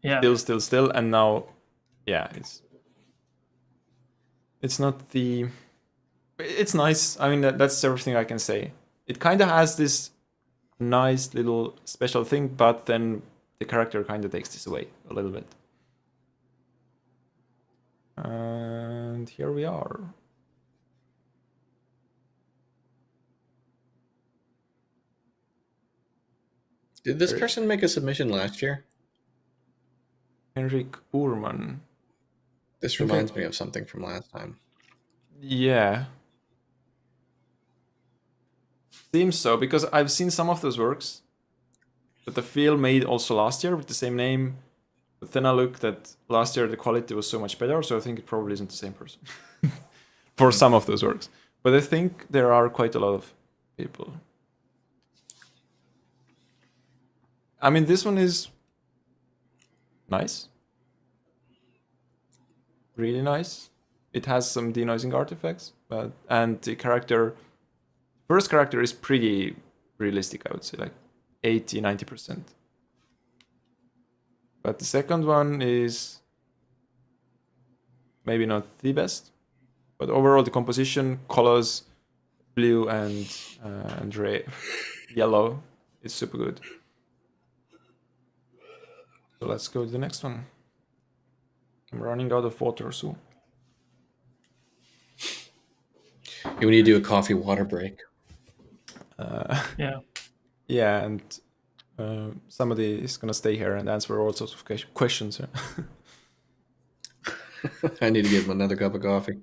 Yeah. Still, and now, yeah, it's not the. It's nice. I mean, that's everything I can say. It kind of has this nice little special thing, but then the character kind of takes this away a little bit. And here we are. Did this person make a submission last year? Henrik Uhrmann. This reminds me of something from last time. Yeah. Seems so, because I've seen some of those works that the Phil made also last year with the same name. But then I looked at last year, the quality was so much better, so I think it probably isn't the same person for some of those works. But I think there are quite a lot of people. I mean, this one is nice. Really nice. It has some denoising artifacts, and the first character is pretty realistic, I would say, like 80-90%. But the second one is maybe not the best, but overall the composition, colors, blue and red, yellow, is super good. So let's go to the next one. I'm running out of water, so. We need to do a coffee water break. Yeah. Yeah, and somebody is gonna stay here and answer all sorts of questions. I need to get him another cup of coffee.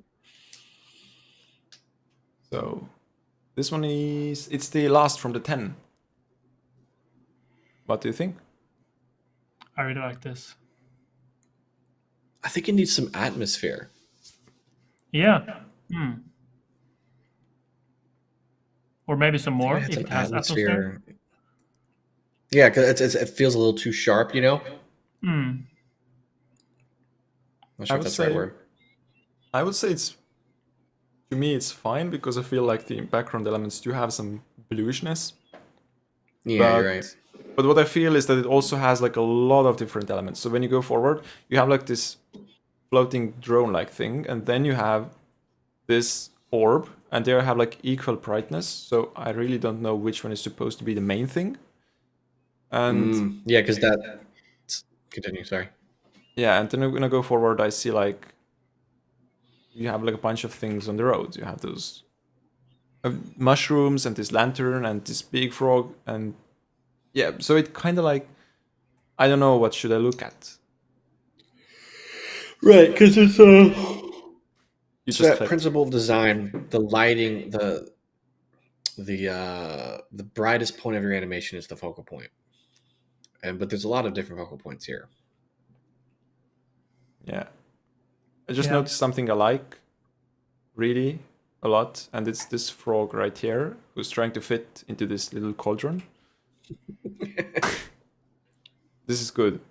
So this one it's the last from the 10. What do you think? I really like this. I think it needs some atmosphere. Yeah. Or maybe some I think more it had if some it has atmosphere. Yeah, because it feels a little too sharp, you know? Not I sure if would that's the right say word. it's to me it's fine because I feel like the background elements do have some bluishness. Yeah, you're right. But what I feel is that it also has like a lot of different elements. So when you go forward, you have like this floating drone-like thing, and then you have this orb, and they have like equal brightness. So I really don't know which one is supposed to be the main thing. And Yeah, because that. Continue. Sorry. yeah, and then I'm gonna go forward. I see like you have like a bunch of things on the road. You have those mushrooms and this lantern and this big frog, and yeah. So it kind of like I don't know what should I look at. Right, because it's You so just that clicked. principle of design, the lighting, the brightest point of your animation is the focal point, but there's a lot of different focal points here. Yeah, I just noticed something I like really a lot, and it's this frog right here who's trying to fit into this little cauldron. This is good.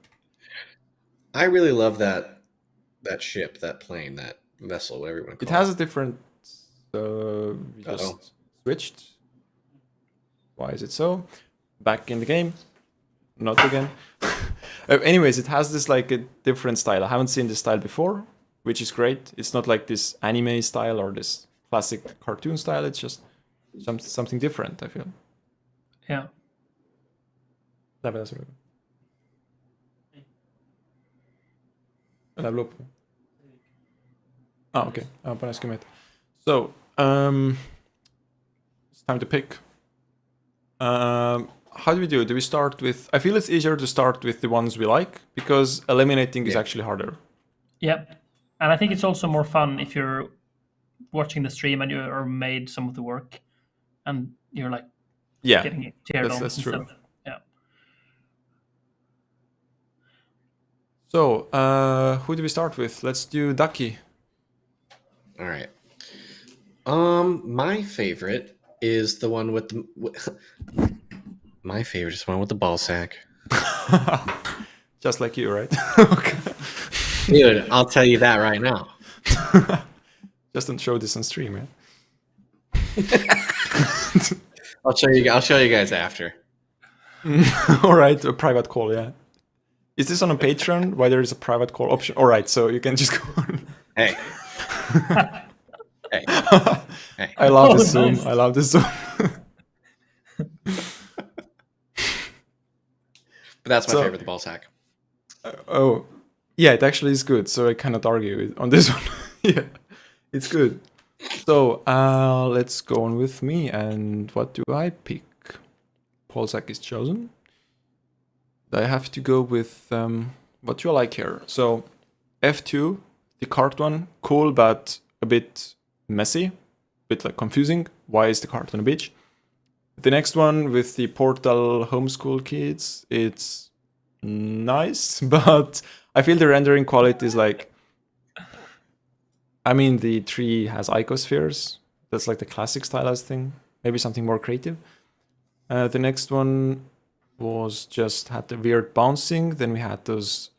I really love that ship, that plane, that vessel, whatever you want to It call has it. a different. We just switched. Why is it so? Back in the game. Not again. Anyways, it has this like a different style. I haven't seen this style before, which is great. It's not like this anime style or this classic cartoon style. It's just something different, I feel. Yeah. Level up. Okay. Bara skummet. So, it's time to pick. How do we do? Do we start with... I feel it's easier to start with the ones we like, because eliminating is actually harder. Yep. And I think it's also more fun if you're watching the stream and you made some of the work and you're like getting it cheered on. That's true. Yeah. So, who do we start with? Let's do Ducky. All right. My favorite is the one with the. My favorite is the one with the ball sack. Just like you, right? Okay. Dude, I'll tell you that right now. Just don't show this on stream, man. I'll show you guys after. All right, a private call, yeah. Is this on a Patreon? Why there is a private call option? All right, so you can just go on. Hey. Hey. Hey. I love this Zoom. Nice. I love this Zoom. But that's my favorite, the ball sack. Oh, yeah, it actually is good. So I cannot argue on this one. Yeah, it's good. So let's go on with me. And what do I pick? Ball sack is chosen. I have to go with what do I like here? So F2, the cart one, cool, but a bit messy, a bit like confusing. Why is the cart on a beach? The next one with the Portal homeschool kids, it's nice, but I feel the rendering quality is like, I mean, the tree has icospheres. That's like the classic stylized thing. Maybe something more creative. The next one was just had the weird bouncing. Then we had those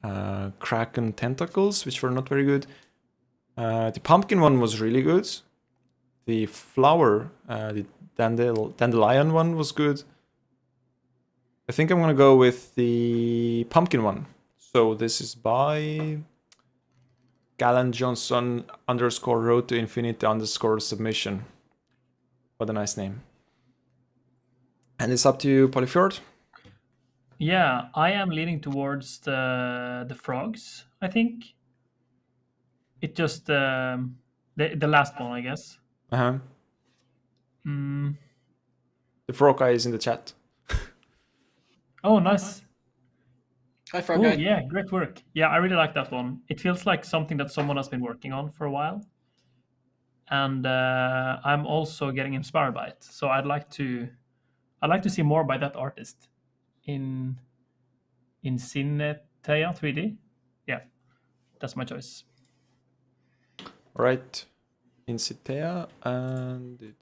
kraken tentacles, which were not very good. The pumpkin one was really good. The flower, the dandelion one was good. I think I'm gonna go with the pumpkin one. So this is by Gallan Johnson _ road to infinity _ submission. What a nice name. And it's up to you, Polyfjord. Yeah, I am leaning towards the frogs, I think. It just the last one, I guess. The frog guy is in the chat. Oh, nice. Hi, frog guy. Yeah, great work. Yeah, I really like that one. It feels like something that someone has been working on for a while. and I'm also getting inspired by it. So I'd like to see more by that artist in Cinetea 3D. Yeah, that's my choice. Right, in Citea, and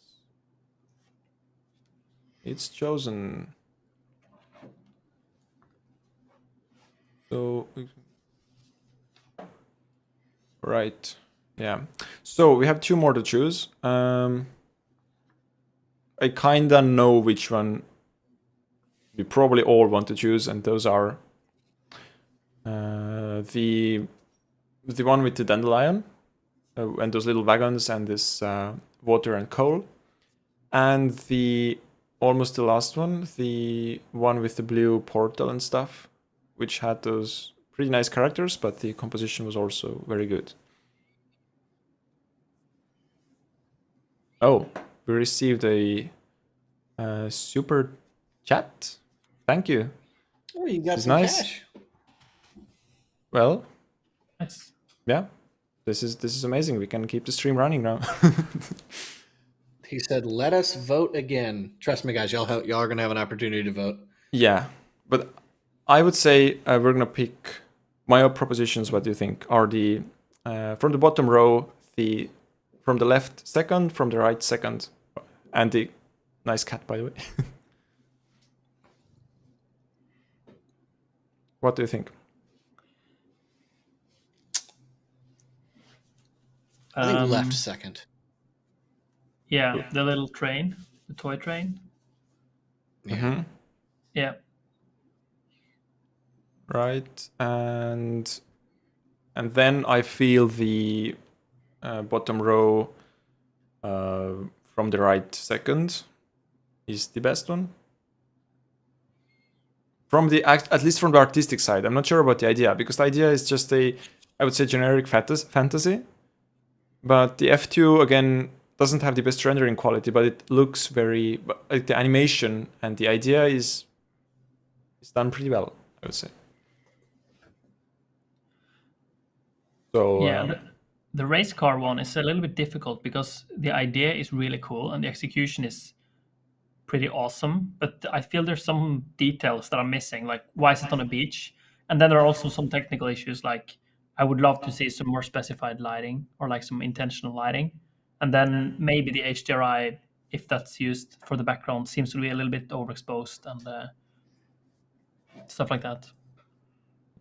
it's chosen. So, right, yeah. So we have 2 more to choose. I kinda know which one we probably all want to choose, and those are the one with the dandelion and those little wagons and this water and coal, and the almost the last one, the one with the blue portal and stuff, which had those pretty nice characters, but the composition was also very good. Oh, we received a super chat. Thank you. Oh, you got It's some nice. cash. Well, Nice. yeah, this is amazing. We can keep the stream running now. He said, "Let us vote again." Trust me, guys. Y'all are gonna have an opportunity to vote. Yeah, but I would say we're gonna pick my propositions. What do you think are the from the bottom row, the from the left second, from the right second, and the nice cat, by the way. What do you think? I think left second. Yeah, the little train, the toy train. Yeah. Yeah. Right, and then I feel the bottom row from the right second is the best one. From the at least from the artistic side, I'm not sure about the idea, because the idea is just I would say generic fantasy. But the F2 again doesn't have the best rendering quality, but it looks very like the animation and the idea is done pretty well, I would say. So yeah, the race car one is a little bit difficult because the idea is really cool and the execution is pretty awesome, but I feel there's some details that are missing, like why is it on a beach? And then there are also some technical issues, like I would love to see some more specified lighting or like some intentional lighting. And then maybe the HDRI, if that's used for the background, seems to be a little bit overexposed and stuff like that.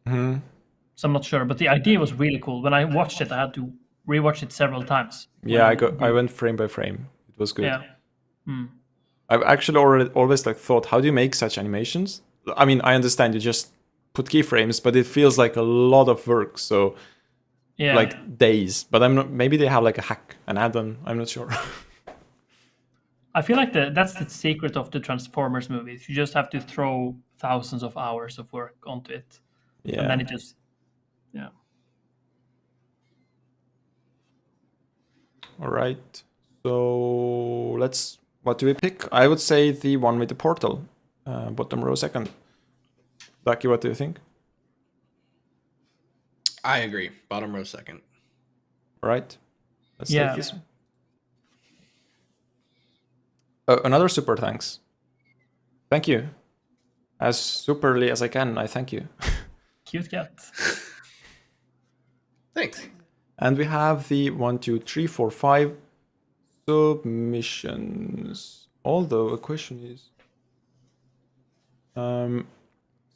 So I'm not sure, but the idea was really cool. When I watched it, I had to rewatch it several times. Yeah, I went frame by frame. It was good. Yeah. I've actually always like thought, how do you make such animations? I mean, I understand you just put keyframes, but it feels like a lot of work. So Yeah. like days. But I'm not. Maybe they have like a hack, an add-on. I'm not sure. I feel like that's the secret of the Transformers movies. You just have to throw thousands of hours of work onto it, Yeah. and then it just, yeah. All right. So let's. What do we pick? I would say the one with the portal, bottom row second. Ducky, what do you think? I agree. Bottom row second. All right. Let's Yeah. take this one. Another super thanks. Thank you. As superly as I can, I thank you. Cute cat. Thanks. And we have the 1, 2, 3, 4, 5 submissions. Although a question is,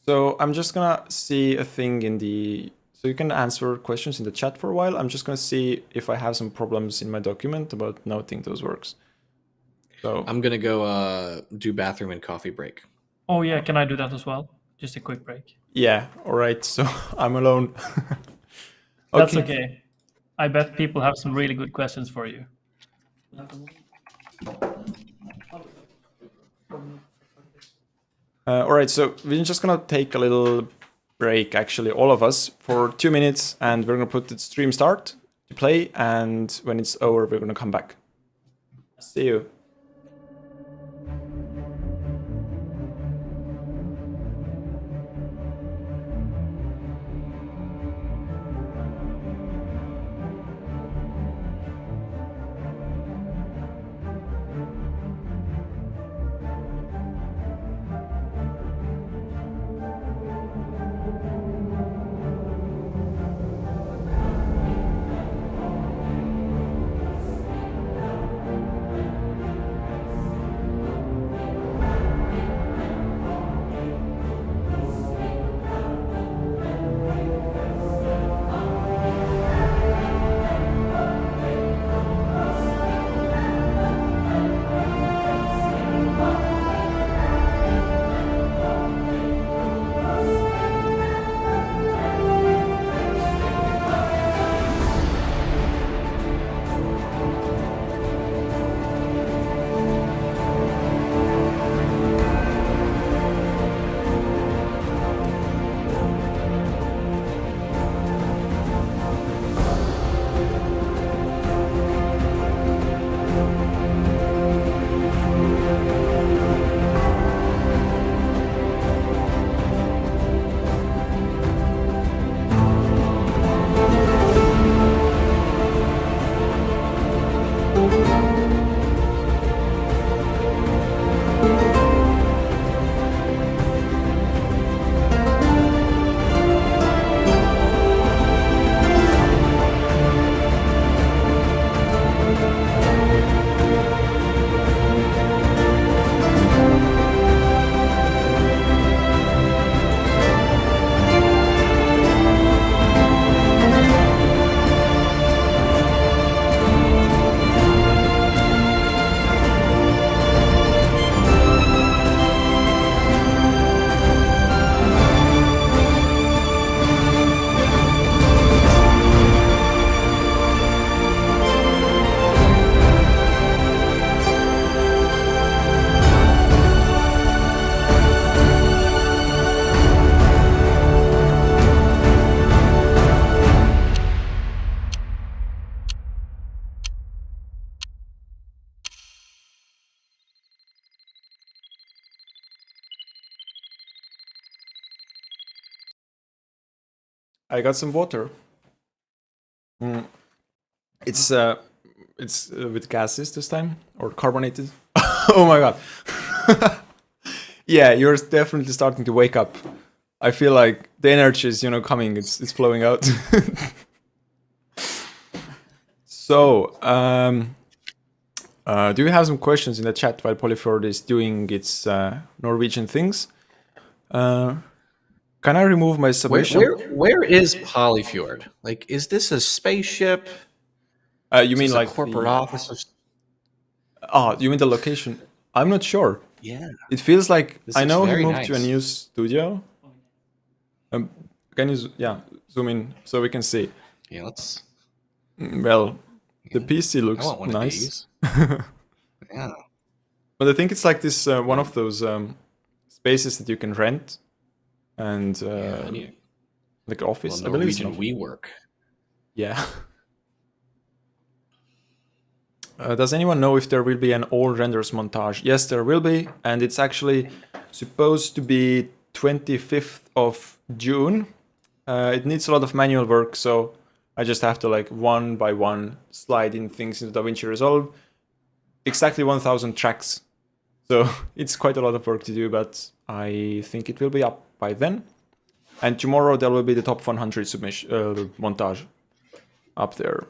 so I'm just gonna see a thing in the. So you can answer questions in the chat for a while. I'm just gonna see if I have some problems in my document about noting those works. So I'm gonna go do bathroom and coffee break. Oh yeah, can I do that as well? Just a quick break. yeah, all right. So I'm alone. That's okay. I bet people have some really good questions for you. All right, so we're just gonna take a little break, actually, all of us, for 2 minutes, and we're gonna put the stream start to play, and when it's over, we're gonna come back. See you. I got some water. It's with gases this time, or carbonated. Oh my god. Yeah, you're definitely starting to wake up. I feel like the energy is, coming. It's flowing out. So, do you have some questions in the chat while Polyfjord is doing its Norwegian things? Can I remove my submission? Where is Polyfjord? Like, is this a spaceship? You Is mean this like a corporate the... office? you mean the location? I'm not sure. Yeah, It feels like this I looks know he very moved to a nice. new studio. Can you zoom in so we can see? Yeah, let's. Well, the PC I looks want one nice. of these. Yeah. But I think it's like this one of those spaces that you can rent and like office. Well, I believe it's Norwegian WeWork. Yeah. Does anyone know if there will be an all renders montage? Yes, there will be, and it's actually supposed to be 25th of June. It needs a lot of manual work, so I just have to like one by one slide in things into DaVinci Resolve. Exactly 1,000 tracks. So it's quite a lot of work to do, but I think it will be up by then. And tomorrow there will be the top 100 submission montage up there.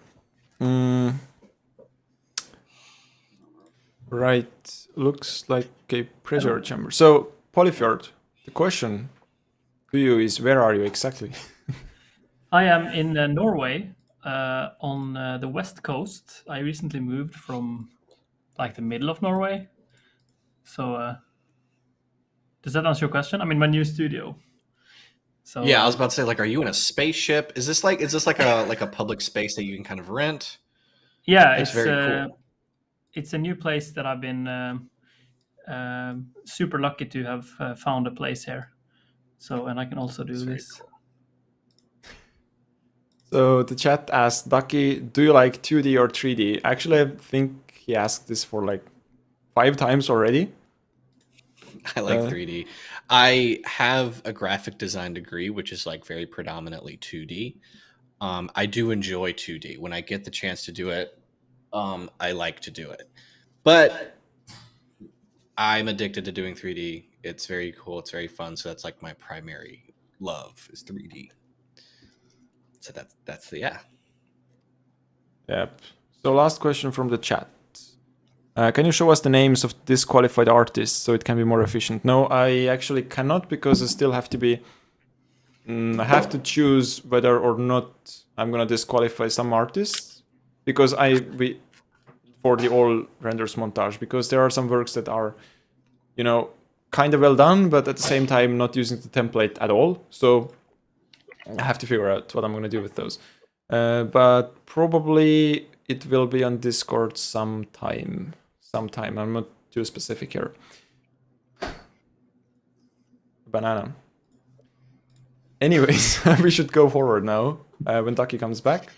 Right, looks like a pressure chamber. So Polyfjord, the question to you is, where are you exactly? I am in Norway, on the west coast. I recently moved from like the middle of Norway. So does that answer your question? I'm in my new studio. So Yeah, I was about to say, like, are you in a spaceship? Is this like a public space that you can kind of rent? yeah, It's very cool. It's a new place that I've been super lucky to have found a place here. So, and I can also do this. Cool. So the chat asked, Ducky, do you like 2D or 3D? Actually, I think he asked this for like 5 times already. I like 3D. I have a graphic design degree, which is like very predominantly 2D. I do enjoy 2D. When I get the chance to do it, I like to do it. But I'm addicted to doing 3D. It's very cool. It's very fun. So that's like my primary love is 3D. So that's the Yep. So last question from the chat. Can you show us the names of disqualified artists so it can be more efficient? No, I actually cannot, because I still have to be... I have to choose whether or not I'm gonna disqualify some artists, because for the all renders montage, because there are some works that are, kind of well done, but at the same time not using the template at all. So I have to figure out what I'm gonna do with those. But probably it will be on Discord sometime. I'm not too specific here. Banana. Anyways, we should go forward now, when Ducky comes back.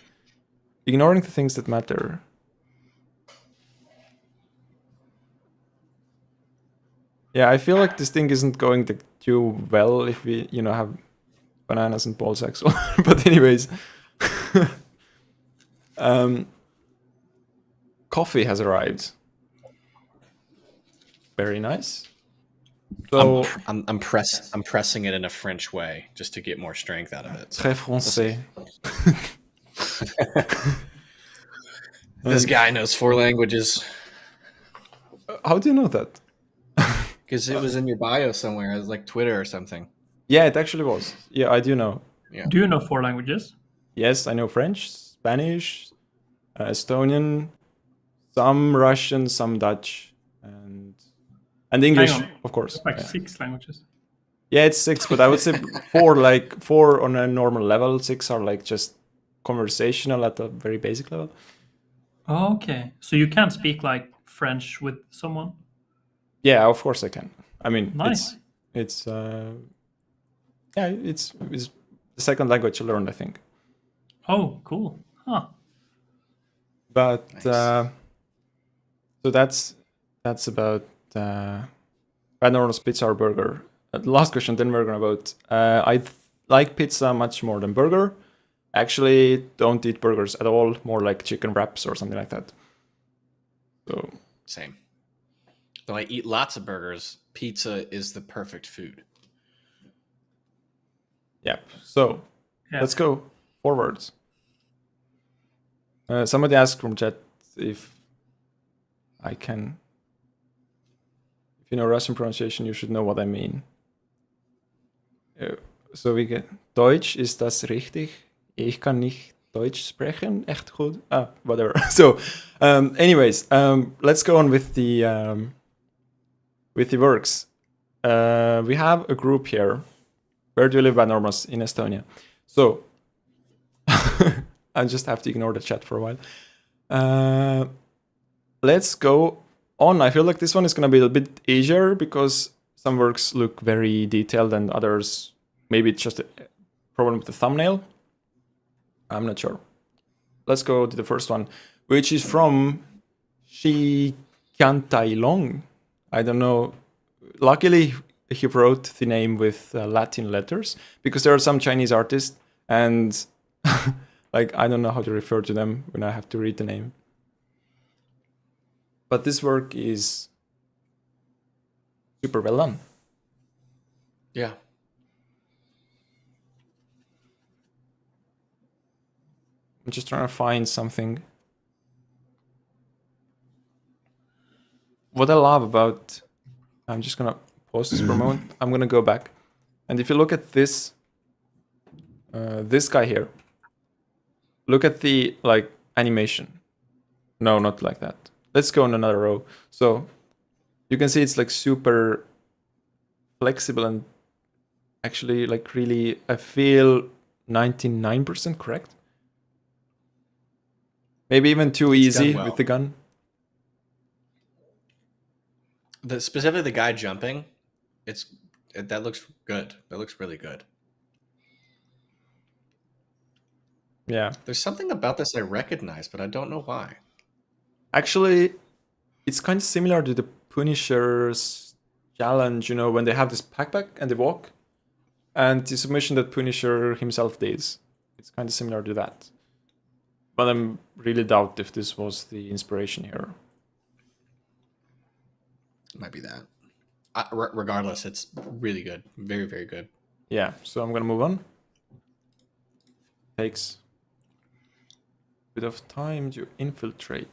Ignoring the things that matter. Yeah, I feel like this thing isn't going too well if we, have bananas and ball sacks. But anyways. Coffee has arrived. Very nice. So I'm pressing it in a French way just to get more strength out of it. Très français. This guy knows 4 languages. How do you know that? Because it was in your bio somewhere. It was like Twitter or something. Yeah, it actually was. Yeah, I do know. Yeah. Do you know 4 languages? Yes, I know French, Spanish, Estonian, some Russian, some Dutch, and English, of course. Like 6 languages. Yeah, it's 6, but I would say 4 on a normal level. 6 are like just conversational at a very basic level. Oh, okay. So you can speak like French with someone? Yeah, of course I can. I mean, nice. it's the second language I learned, I think. Oh, cool. Huh. But Nice. so that's about Bad Normal Pizza or Burger. The last question, then we're gonna vote. like pizza much more than burger. Actually, don't eat burgers at all. More like chicken wraps or something like that. So Same. Though I eat lots of burgers, pizza is the perfect food. yeah. So Yeah. let's go forwards. Somebody asked from chat if I can. If you know Russian pronunciation, you should know what I mean. So we get Deutsch, ist das richtig? Ich kann nicht Deutsch sprechen, echt gut. Whatever. So, anyways, let's go on with the works. We have a group here. Where do you live, Banormas? In Estonia. So, I just have to ignore the chat for a while. Let's go on. I feel like this one is going to be a bit easier because some works look very detailed and others, maybe it's just a problem with the thumbnail. I'm not sure. Let's go to the first one, which is from Shi Kyantai Long. I don't know. Luckily, he wrote the name with Latin letters because there are some Chinese artists and like I don't know how to refer to them when I have to read the name. But this work is super well done. Yeah. I'm just trying to find something. What I love about... I'm just going to pause this for a moment. I'm going to go back. And if you look at this guy here, look at the like animation. No, not like that. Let's go on another row. So you can see it's like super flexible and actually like really, I feel 99% correct. Maybe even too easy with the gun. Specifically the guy jumping, that looks good. That looks really good. Yeah. There's something about this I recognize, but I don't know why. Actually, it's kind of similar to the Punisher's challenge, you know, when they have this backpack and they walk, and the submission that Punisher himself did. It's kind of similar to that. But I'm really doubt if this was the inspiration here. It might be that. Regardless, it's really good. Very, very good. Yeah, so I'm gonna move on. Takes a bit of time to infiltrate.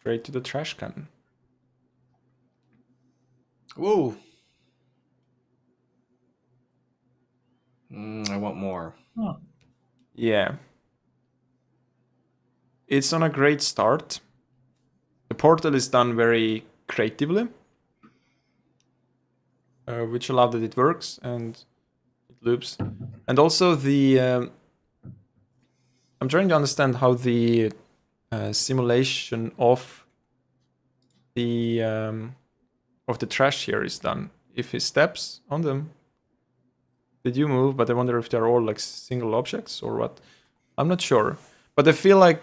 Straight to the trash can. Whoa. I want more. Oh. Yeah. It's on a great start. The portal is done very creatively, which allows that it works and it loops. And also the... I'm trying to understand how the simulation of the trash here is done. If he steps on them, they do move, but I wonder if they're all like single objects or what. I'm not sure. But I feel like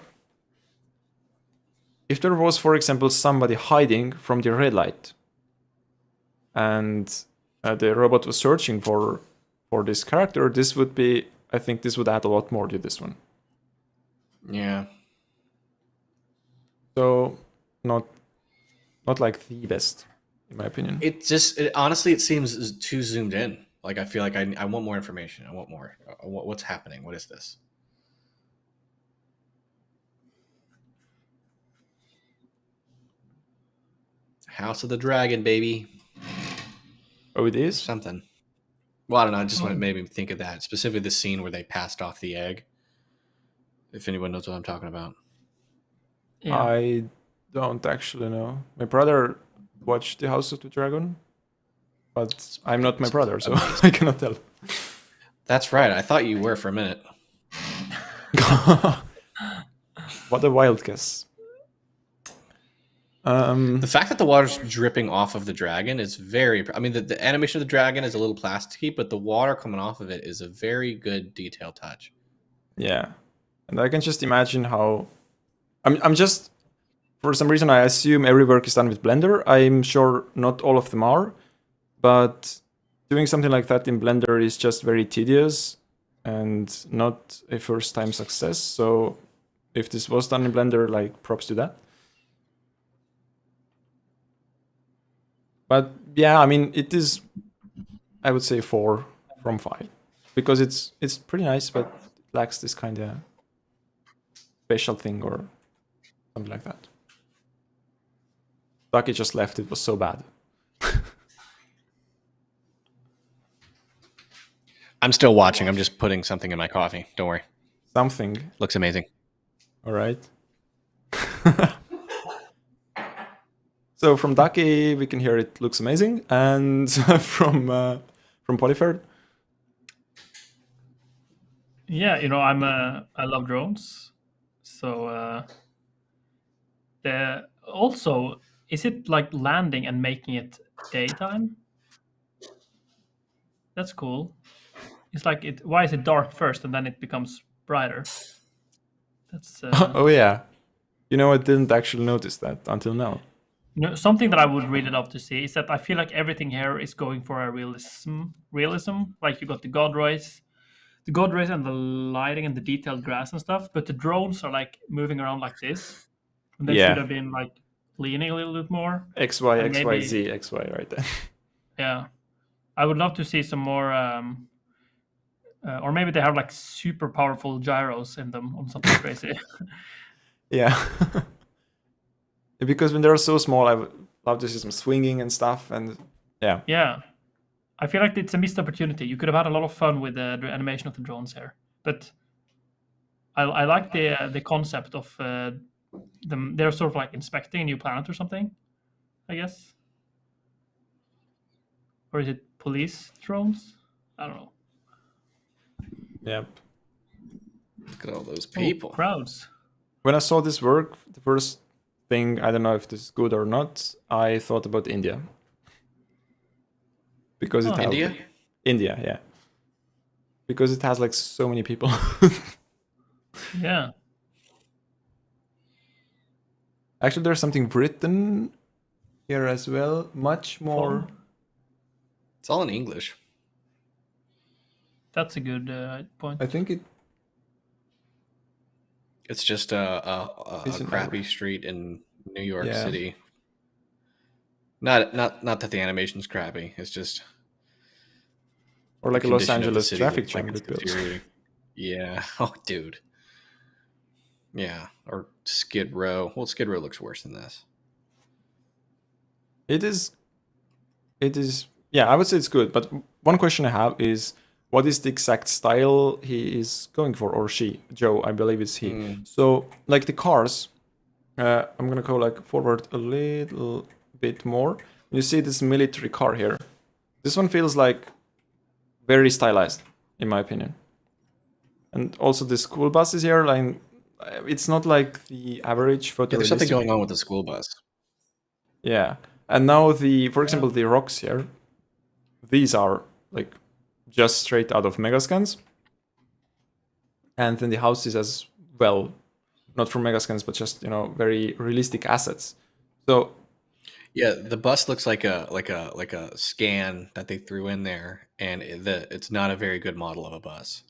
if there was, for example, somebody hiding from the red light and the robot was searching for this character, this would be, I think this would add a lot more to this one. Yeah. So not like the best, in my opinion. Honestly, it seems too zoomed in. Like, I feel like I want more information. I want more. What's happening? What is this? House of the Dragon, baby. Oh, it is? Something. Well, I don't know. I just made me think of that. Specifically the scene where they passed off the egg. If anyone knows what I'm talking about. Yeah. I don't actually know. My brother watched The House of the Dragon, but I'm not my brother, so I cannot tell. That's right. I thought you were for a minute. What a wild guess. The fact that the water's dripping off of the dragon is very... I mean, the animation of the dragon is a little plasticky, but the water coming off of it is a very good detail touch. Yeah. And I can just imagine how... I'm just... For some reason, I assume every work is done with Blender. I'm sure not all of them are. but doing something like that in Blender is just very tedious and not a first time success. So if this was done in Blender, like props to that. But yeah, I mean, it is, I would say 4 from 5 because it's pretty nice, but it lacks this kind of special thing or something like that. Ducky just left, it was so bad. I'm still watching. I'm just putting something in my coffee. Don't worry. Something. Looks amazing. All right. So from Ducky, we can hear it looks amazing, and from Polyfjord. Yeah, I love drones. So also, is it like landing and making it daytime? That's cool. It's like why is it dark first and then it becomes brighter? That's Oh yeah, I didn't actually notice that until now. Something that I would really love to see is that I feel like everything here is going for a realism. Like you got the god rays and the lighting and the detailed grass and stuff, but the drones are like moving around like this, and they should have been like leaning a little bit more. X Y And X Y maybe, Z X Y right there. yeah, I would love to see some more, or maybe they have like super powerful gyros in them or something crazy. Yeah. Because when they're so small, I would love to see some swinging and stuff, and yeah. Yeah. I feel like it's a missed opportunity. You could have had a lot of fun with the animation of the drones here, but I like the concept of them. They're sort of like inspecting a new planet or something, I guess. Or is it police drones? I don't know. Yep. Look at all those people. Crowds. When I saw this work, the first thing, I don't know if this is good or not, I thought about India. Because it has India, yeah. Because it has like so many people. Yeah. Actually, there's something written here as well. Much more. Fun. It's all in English. That's a good point. I think it's just a crappy street in New York City. Not that the animation's crappy. It's just or like a Los Angeles traffic jam that built. Yeah. Oh, dude. Yeah. Or Skid Row. Well, Skid Row looks worse than this. It is. Yeah, I would say it's good. But one question I have is, what is the exact style he is going for, or she? Joe, I believe it's he. So, like the cars, I'm gonna go like forward a little bit more. You see this military car here. This one feels like very stylized, in my opinion. And also the school bus is here. Like, it's not like the average photorealistic. Yeah, there's something going on with the school bus. Yeah, and now for example, the rocks here. These are like just straight out of Megascans. And then the houses as well, not from Megascans, but just very realistic assets. So yeah, the bus looks like a scan that they threw in there, and it's not a very good model of a bus.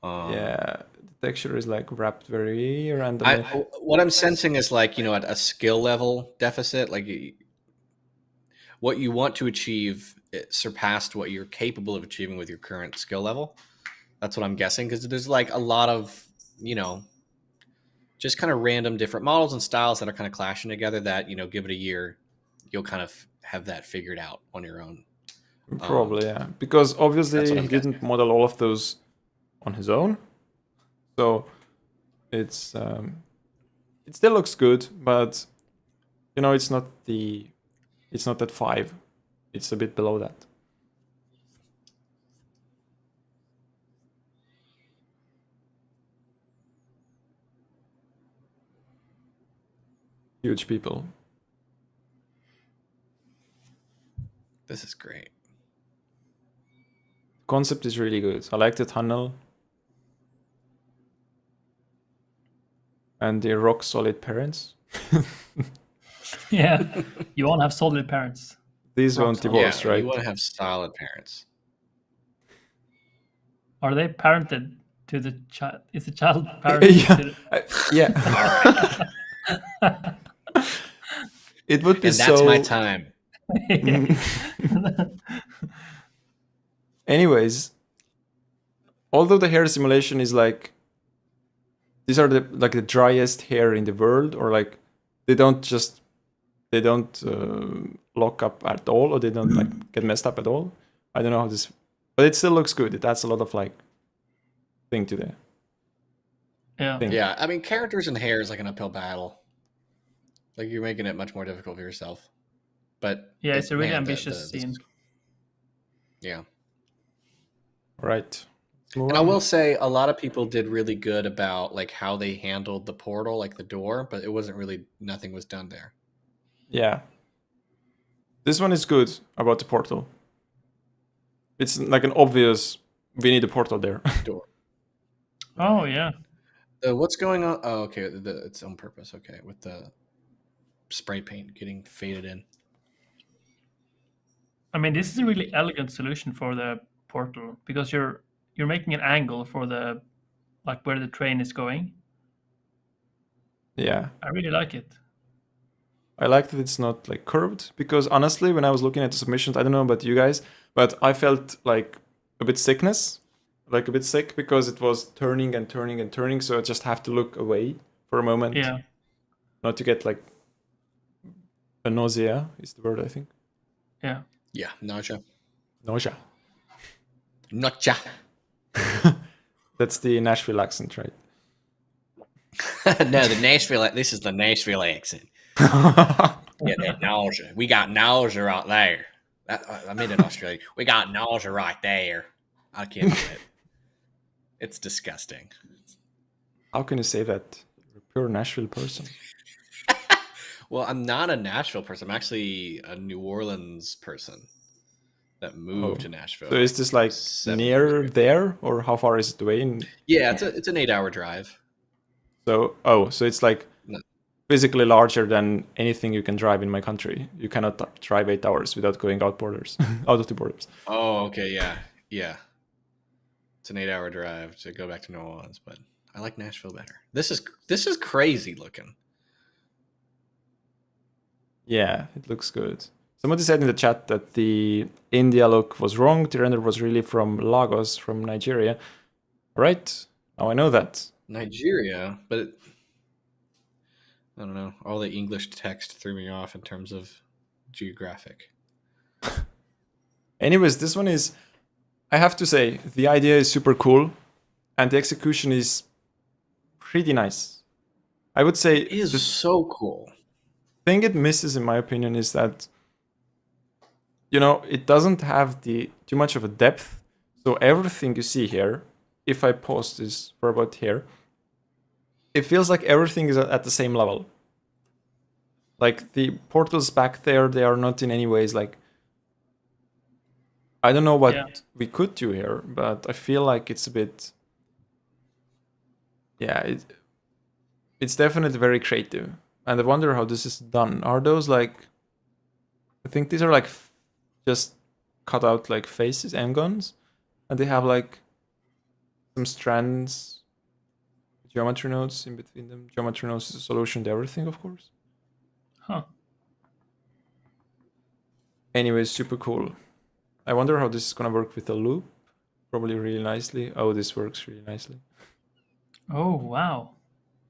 Yeah, the texture is like wrapped very randomly. What I'm sensing is like at a skill level deficit, like what you want to achieve surpassed what you're capable of achieving with your current skill level. That's what I'm guessing, because there's like a lot of just kind of random different models and styles that are kind of clashing together that give it a year, you'll kind of have that figured out on your own. Probably, yeah, because obviously he didn't model all of those on his own, so it still looks good, but it's not that 5, it's a bit below that. Huge people. This is great. Concept is really good. I like the tunnel. And the rock solid parents. Yeah, you all have solid parents. these Rock won't solid. divorce, Yeah, right? you want to have solid parents. Are they parented to the child? Is the child parented Yeah, to the... yeah. All right. It would be And that's my so. time. Anyways, although the hair simulation is like, these are the driest hair in the world, or like they don't lock up at all, or they don't like get messed up at all. I don't know how this, but it still looks good. It adds a lot of like thing to the Yeah. thing. Yeah, I mean, characters and hair is like an uphill battle. Like you're making it much more difficult for yourself. But Yeah, it's a really man, ambitious scene. Yeah. Right. And I will say a lot of people did really good about like how they handled the portal, like the door, but it wasn't really, nothing was done there. Yeah. This one is good about the portal. It's like an obvious, we need a portal there. Door. Oh yeah. What's going on? Oh, okay. It's on purpose. Okay. With the spray paint getting faded in. I mean, this is a really elegant solution for the portal because you're making an angle for the like where the train is going. Yeah. I really like it. I like that it's not like curved, because honestly, when I was looking at the submissions, I don't know about you guys, but I felt like a bit sick because it was turning and turning and turning. So I just have to look away for a moment. Yeah. Not to get like a nausea is the word, I think. Yeah. Yeah. Nausea. Nausea. Nausea. That's the Nashville accent, right? No, the Nashville. This is the Nashville accent. Yeah, that nausea. We got nausea right there. I mean in Australia. We got nausea right there. I can't do it. It's disgusting. How can you say that? You're a pure Nashville person. Well, I'm not a Nashville person. I'm actually a New Orleans person that moved to Nashville. So is this like 7 near years ago. there, or how far is it away? Yeah, it's an 8-hour drive. So so it's like No. physically larger than anything you can drive in my country. You cannot drive 8 hours without going out of the borders. Oh, okay, yeah. It's an 8-hour drive to go back to New Orleans, but I like Nashville better. This is crazy looking. Yeah, it looks good. Somebody said in the chat that the India look was wrong. The render was really from Lagos, from Nigeria. All right, now I know that. Nigeria, but I don't know. All the English text threw me off in terms of geographic. Anyways, this one is, I have to say, the idea is super cool, and the execution is pretty nice. I would say It is so cool. Thing it misses, in my opinion, is that, you know, it doesn't have too much of a depth. So everything you see here, if I pause this for about here, it feels like everything is at the same level. Like the portals back there, they are not in any ways like, I don't know what we could do here, but I feel like it's a bit, it's definitely very creative. And I wonder how this is done. Are those like, I think these are like just cut out like faces, M-guns, and they have like some strands, geometry nodes in between them. Geometry nodes is a solution to everything, of course. Huh. Anyways, super cool. I wonder how this is gonna work with the loop. Probably really nicely. Oh, this works really nicely. Oh wow,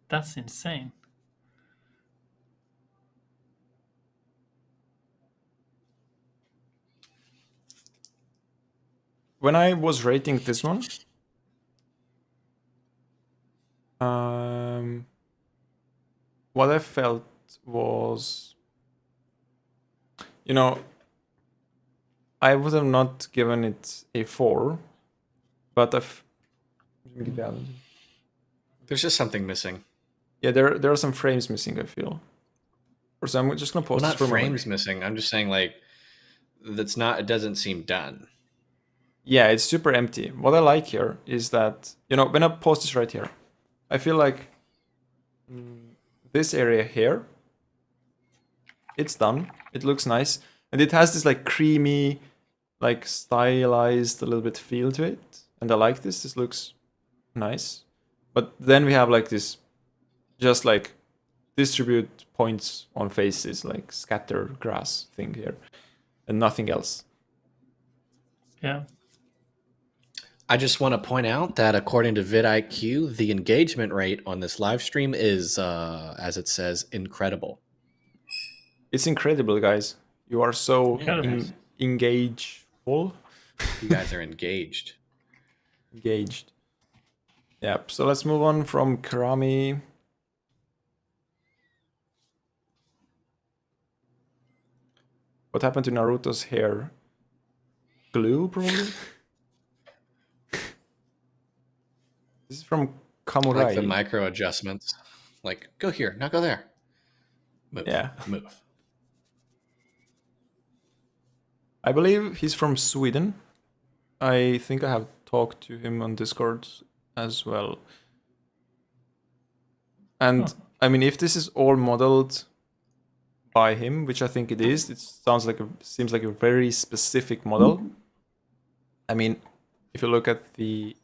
that's insane. When I was rating this one, what I felt was, you know, I would have not given it a 4, but There's just something missing. Yeah, there are some frames missing, I feel. Or so I'm just gonna pause Well, this not for a frames moment. missing. I'm just saying like it doesn't seem done. Yeah, it's super empty. What I like here is that, you know, when I pause this right here, I feel like this area here, it's done. It looks nice. And it has this like creamy, like stylized a little bit feel to it. And I like this. This looks nice. But then we have like this, just like distribute points on faces, like scatter grass thing here, and nothing else. Yeah. I just want to point out that according to vidIQ, the engagement rate on this live stream is, as it says, incredible. It's incredible, guys. You are so engageful. You guys are engaged. Engaged. Yep. So let's move on from Karami. What happened to Naruto's hair? Glue, probably? This is from Kamurai. Like the micro adjustments. Like, go here, now go there. Move. Yeah. Move. I believe he's from Sweden. I think I have talked to him on Discord as well. And I mean, if this is all modeled by him, which I think it is, it seems like a very specific model. I mean, if you look at the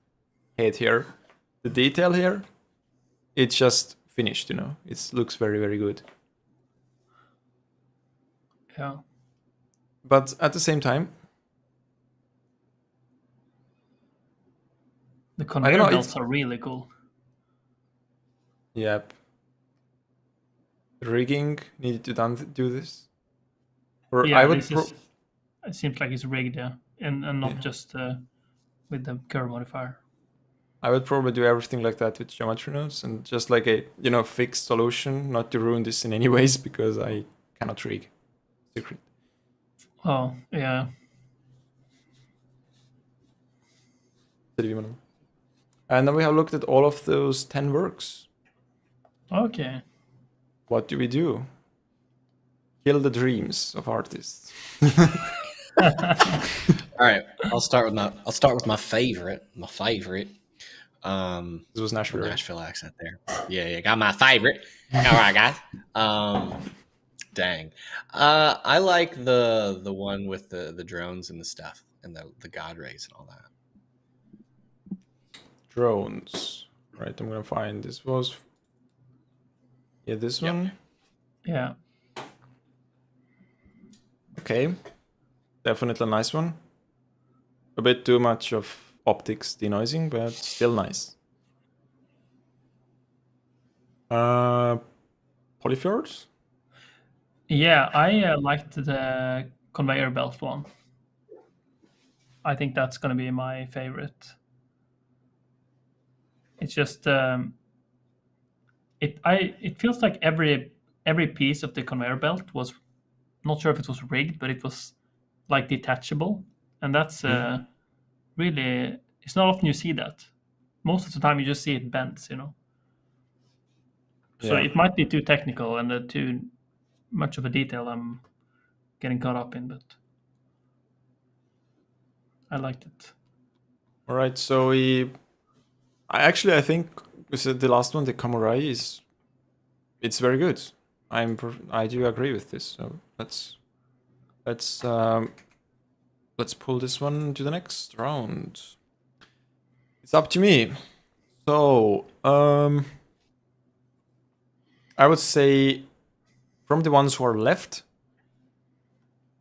head here, the detail here, it's just finished, you know. It looks very, very good. Yeah. But at the same time, the conveyor belts are really cool. Yep. Rigging needed to do this. Or yeah, I would it seems like it's rigged, yeah, and not just with the curve modifier. I would probably do everything like that with geometry nodes and just like a fixed solution, not to ruin this in any ways because I cannot rig secret. Oh yeah. And then we have looked at all of those 10 works. Okay. What do we do? Kill the dreams of artists. All right, I'll start with my favorite. This was Nashville. Nashville accent there. Yeah, got my favorite. All right, guys. Dang. I like the one with the drones and the stuff and the god rays and all that. Drones. Right, I'm gonna find this was. Yeah, this one. Yeah. Okay. Definitely a nice one. A bit too much of optics denoising, but still nice. Polyfjord? Yeah, I liked the conveyor belt one. I think that's going to be my favorite. It's just it feels like every piece of the conveyor belt was, not sure if it was rigged, but it was like detachable, and that's really, it's not often you see that. Most of the time you just see it bends, you know. So it might be too technical and too much of a detail I'm getting caught up in, but I liked it. All right, so I think the last one, the Kamurai, it's very good. I do agree with this. So let's pull this one to the next round. It's up to me. So I would say from the ones who are left,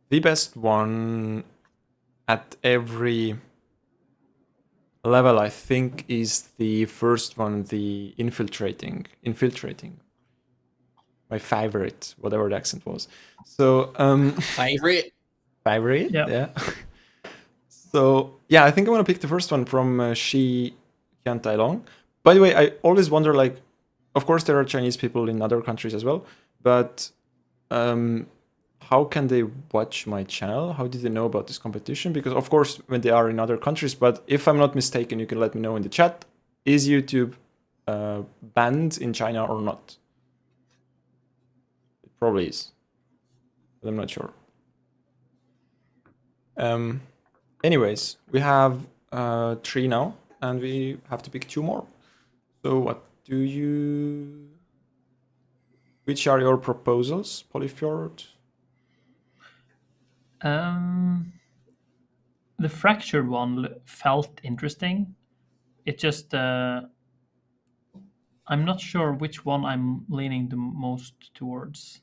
the best one at every level, I think, is the first one, the infiltrating. My favorite, whatever the accent was. So favorite, yeah. So yeah, I think I want to pick the first one from Shi Qiantai Long. By the way, I always wonder, like, of course there are Chinese people in other countries as well, but how can they watch my channel? How did they know about this competition? Because of course when they are in other countries, but if I'm not mistaken, you can let me know in the chat, is YouTube banned in China or not? It probably is, but I'm not sure. Anyways, we have 3 now, and we have to pick 2 more. So which are your proposals, Polyfjord? The fractured one felt interesting. It just I'm not sure which one I'm leaning the most towards.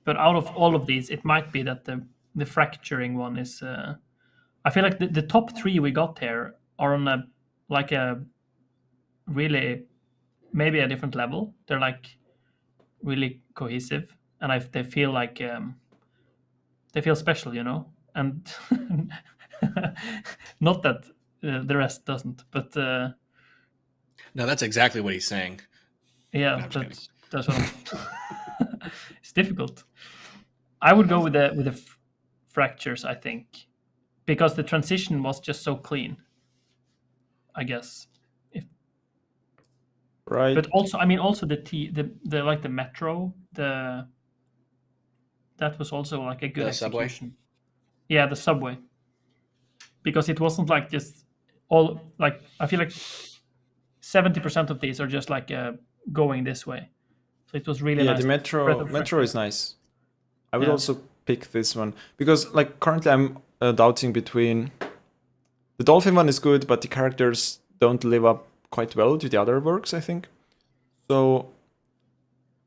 But out of all of these, it might be that the fracturing one is. I feel like the top three we got here are on a like a really maybe a different level. They're like really cohesive, and they feel like they feel special, you know. And not that the rest doesn't, but No, that's exactly what he's saying. yeah, No, I'm just kidding. that's what it's difficult. I would go with the fractures, I think, because the transition was just so clean. I guess. Right. But also, I mean, also the like the metro, that was also like a good The subway? execution. Yeah, the subway, because it wasn't like just all like I feel like 70% of these are just like going this way. So it was really Yeah, nice. the metro is nice. I would Yeah. also pick this one because like currently I'm doubting between the dolphin one is good, but the characters don't live up quite well to the other works, I think. So,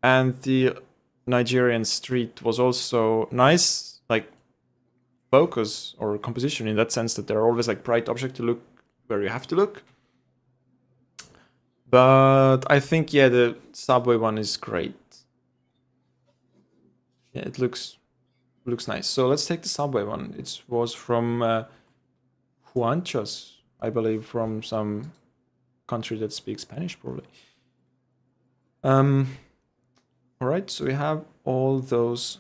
and the Nigerian street was also nice, like focus or composition in that sense that there are always like bright objects to look where you have to look. But I think yeah, the subway one is great. Yeah, it looks nice. So let's take the subway one. It was from Huanchos, I believe, from some country that speaks Spanish, probably. All right, so we have all those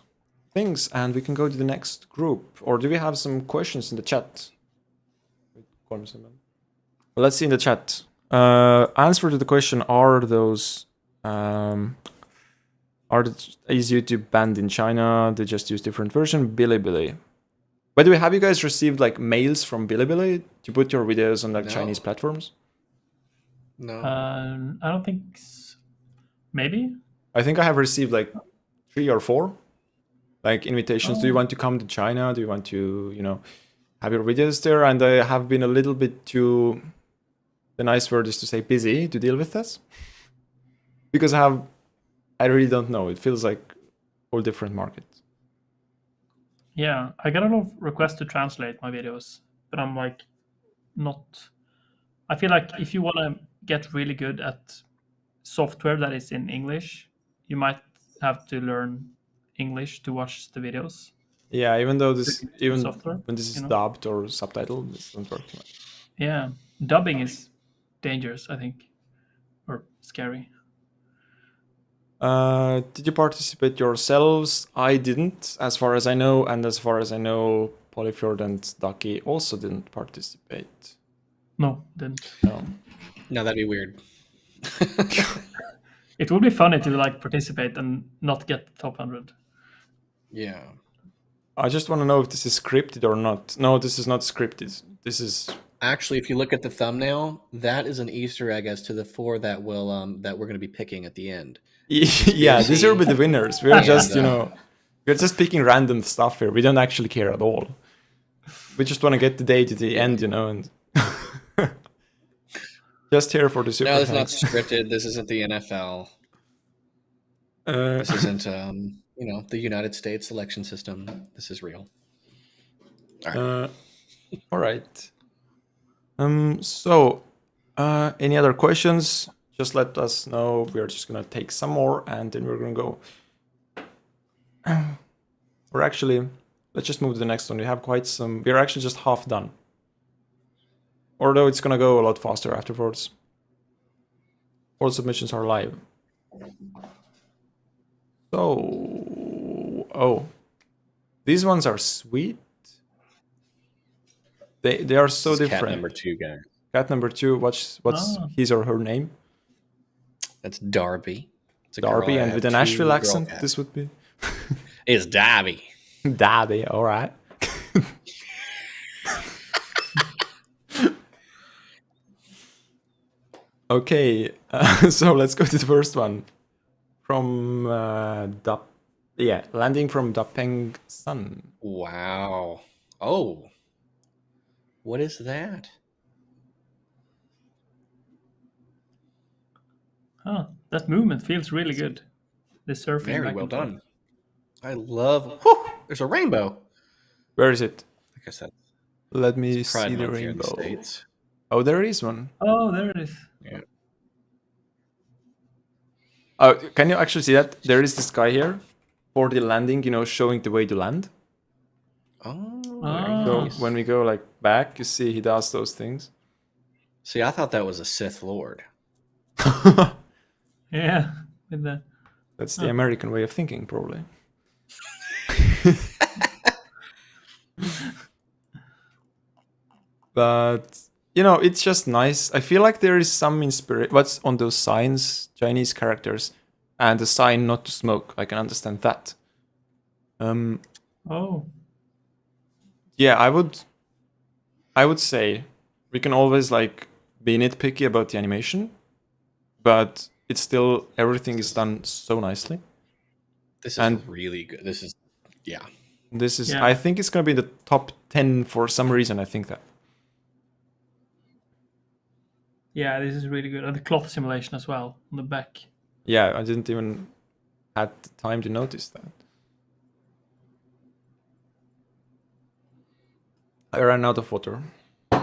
things, and we can go to the next group. Or do we have some questions in the chat? Well, let's see in the chat. Answer to the question: are those is YouTube banned in China? They just use different version. Bilibili. By the way, have you guys received like mails from Bilibili to put your videos on like No. Chinese platforms? No. I don't think. Maybe. I think I have received like 3 or 4 like invitations. Do you want to come to China? Do you want to, have your videos there? And I have been a little bit too, the nice word is to say busy to deal with this. Because I really don't know. It feels like a whole different market. Yeah, I get a lot of requests to translate my videos, but I'm like, not. I feel like if you want to get really good at software that is in English, you might have to learn English to watch the videos. Yeah, even though software, when this is dubbed or subtitled, this doesn't work too much. Yeah, dubbing is dangerous, I think, or scary. Did you participate yourselves? I didn't, as far as I know, and as far as I know, Polyfjord and Ducky also didn't participate. No, didn't. No, that'd be weird. It would be funny to like participate and not get the top 100. Yeah. I just want to know if this is scripted or not. No, this is not scripted. This is actually, if you look at the thumbnail, that is an Easter egg as to the 4 that will that we're going to be picking at the end. Yeah, these will be the winners. We're just we're just picking random stuff here. We don't actually care at all. We just want to get the day to the end, and just here for the super. No, it's not scripted. This isn't the NFL. This isn't the United States election system. This is real. All right. So, any other questions? Just let us know. We're just gonna take some more, and then we're gonna go. Or actually, let's just move to the next one. We have quite some. We're actually just half done. Although it's gonna go a lot faster afterwards. All submissions are live. So, these ones are sweet. They are so different. Cat number 2 guy. Cat number 2. What's his or her name? That's Darby. It's Darby, and with a Nashville accent, this would be. It's Darby. Darby, all right. Okay, so let's go to the first one from Yeah, landing from Dapeng Sun. Wow. Oh. What is that? Oh, that movement feels really good. The surfing Very back well and forth. done. I love. Whew, there's a rainbow. Where is it? I guess that's Let me Pride see the Month here in the rainbow. States. Oh, there is one. Oh, there it is. Yeah. Oh, can you actually see that? There is this guy here for the landing, showing the way to land. Oh, very Ah. nice. So when we go like back, you see he does those things. See, I thought that was a Sith Lord. Yeah, with the That's the American way of thinking, probably. But it's just nice. I feel like there is some inspiration. What's on those signs, Chinese characters, and the sign not to smoke. I can understand that. oh, Yeah, I would say we can always like be nitpicky about the animation, but it's still everything is done so nicely. This is And- really good. This is, yeah. This is, Yeah. I think it's gonna be in the top 10 for some reason. I think that. yeah, this is really good. And the cloth simulation as well on the back. Yeah, I didn't even had the time to notice that. I ran out of water. You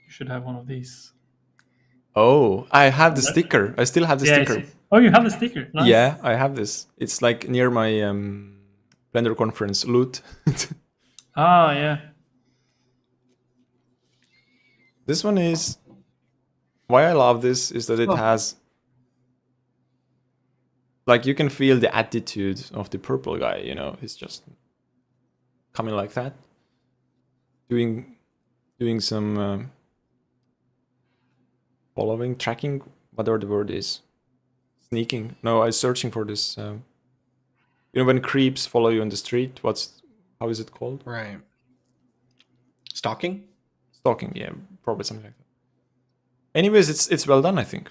should have one of these. Oh, I have the that- sticker. I still have the Yeah, sticker. oh, you have the sticker. Nice. Yeah, I have this. It's like near my Blender conference loot. Ah, yeah. This one is why I love this is that it has like you can feel the attitude of the purple guy, he's just coming like that. Doing some following, tracking, whatever the word is. Sneaking. No, I was searching for this when creeps follow you on the street, how is it called? Right. Stalking? Stalking, yeah, probably something like that. Anyways, it's well done, I think.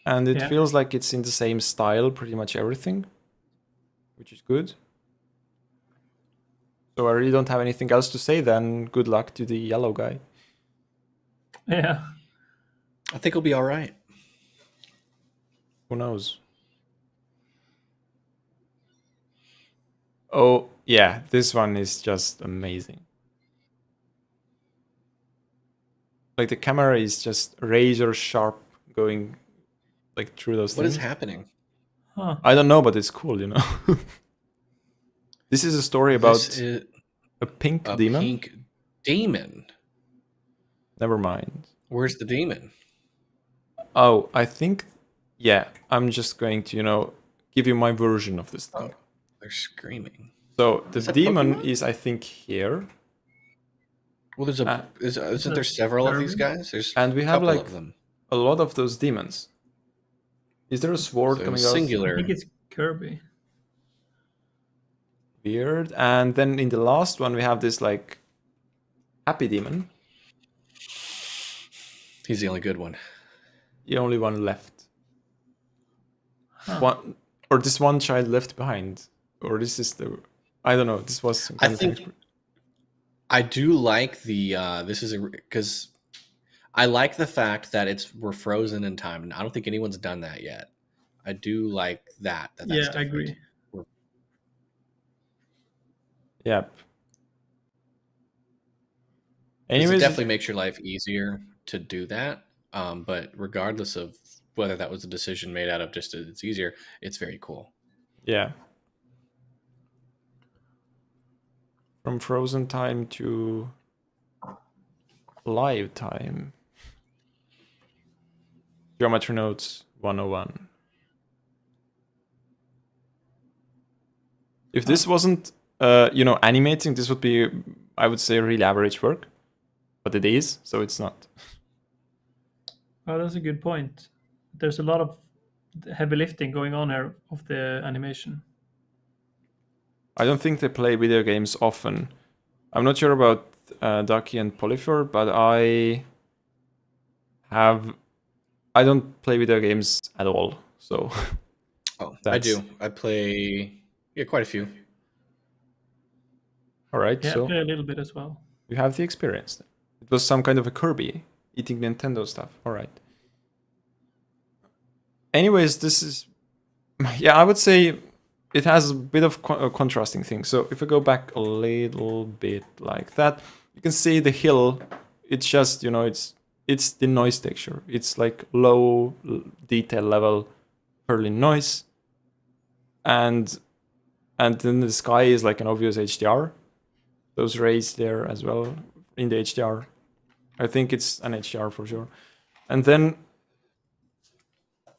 And it Yeah. feels like it's in the same style, pretty much everything, which is good. So I really don't have anything else to say then. Good luck to the yellow guy. Yeah. I think he'll be all right. Who knows? Oh, yeah, this one is just amazing. Like the camera is just razor sharp going like through those What things. is happening? Huh. I don't know, but it's cool, This is a story about This is a pink a demon. pink demon. Never mind. Where's the demon? Oh, I think, yeah, I'm just going to, give you my version of this thing. Oh, they're screaming. So the Is that demon Pokemon? is, I think, here. Well, there's a. Isn't there several of these guys? There's And we a have couple like of them. a lot of those demons. Is there a sword So coming singular. I think it's Kirby. out? Weird. And then in the last one, we have this like happy demon. He's the only good one. The only one left. Huh. Or this one child left behind. Or this is the, I don't know. This was some I kind of think I do like the. This is because I like the fact that we're frozen in time, and I don't think anyone's done that yet. I do like that. That's Yeah, I different. agree. Yep. 'Cause Anyways, it definitely makes your life easier to do that. But regardless of whether that was a decision made out of just it's easier, it's very cool. yeah. From frozen time to live time. Geometry Notes 101. If this wasn't, animating, this would be, I would say, really average work. But it is, so it's not. Oh, that's a good point. There's a lot of heavy lifting going on here of the animation. I don't think they play video games often. I'm not sure about Ducky and Polyfjord, but I have I don't play video games at all, so. Oh, I do. I play quite a few. All right, Yeah, so I play a little bit as well. you have the experience then. It was some kind of a Kirby eating Nintendo stuff. All right. Anyways, this is, yeah, I would say it has a bit of contrasting things. So if I go back a little bit like that, you can see the hill. It's just, it's the noise texture. It's like low detail level, early noise, and then the sky is like an obvious HDR. Those rays there as well in the HDR. I think it's an HDR for sure. And then,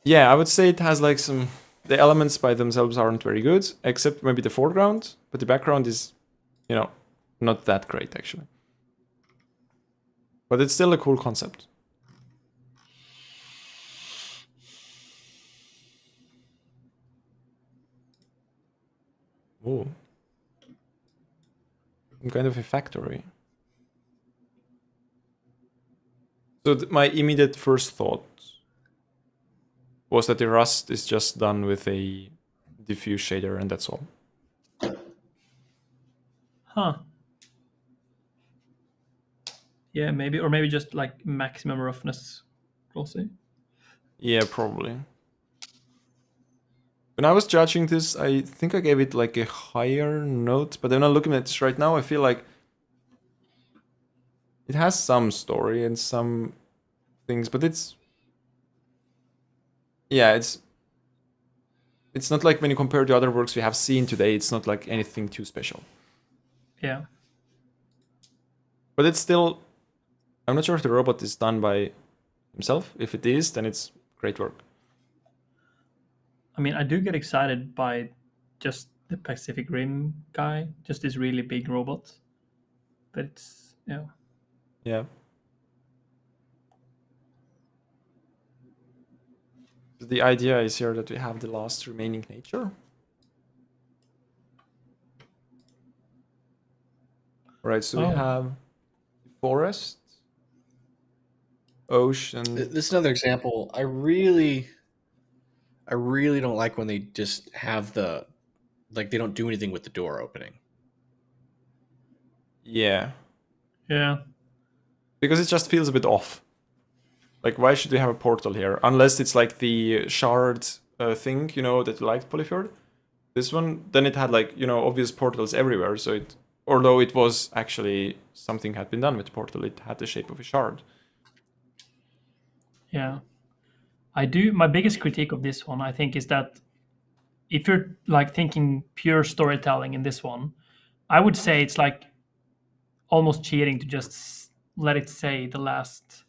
yeah, I would say it has like the elements by themselves aren't very good, except maybe the foreground, but the background is, not that great actually. But it's still a cool concept. Oh. Some kind of a factory. So my immediate first thought was that the rust is just done with a diffuse shader and that's all. Huh. Yeah, maybe, or maybe just like maximum roughness glossy. Yeah, probably. When I was judging this, I think I gave it like a higher note, but then I'm looking at this right now, I feel like it has some story and some things, but it's not like when you compare to other works we have seen today, it's not like anything too special. Yeah. But it's still, I'm not sure if the robot is done by himself. If it is, then it's great work. I mean, I do get excited by just the Pacific Rim guy, just this really big robot. But it's, yeah. Yeah. The idea is here that we have the last remaining nature. Right, so we have forest, ocean. This is another example. I really don't like when they just have they don't do anything with the door opening. Yeah. Yeah. Because it just feels a bit off. Like, why should we have a portal here? Unless it's like the shard thing, that you liked, Polyfjord. This one, then it had like, obvious portals everywhere. So although it was actually something had been done with the portal, it had the shape of a shard. Yeah. My biggest critique of this one, I think, is that if you're like thinking pure storytelling in this one, I would say it's like almost cheating to just let it say the last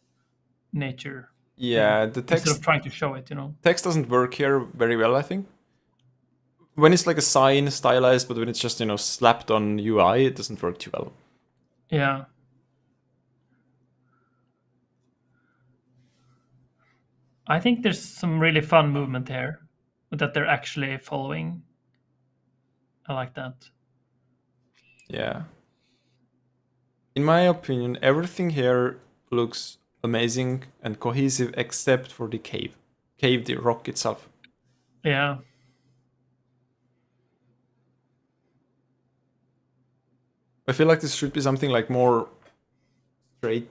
nature. Yeah, the text instead of trying to show it, text doesn't work here very well, I think. When it's like a sign stylized, but when it's just, slapped on UI, it doesn't work too well. Yeah. I think there's some really fun movement here that they're actually following. I like that. Yeah. In my opinion, everything here looks amazing and cohesive except for the cave. The rock itself. Yeah. I feel like this should be something like more straight,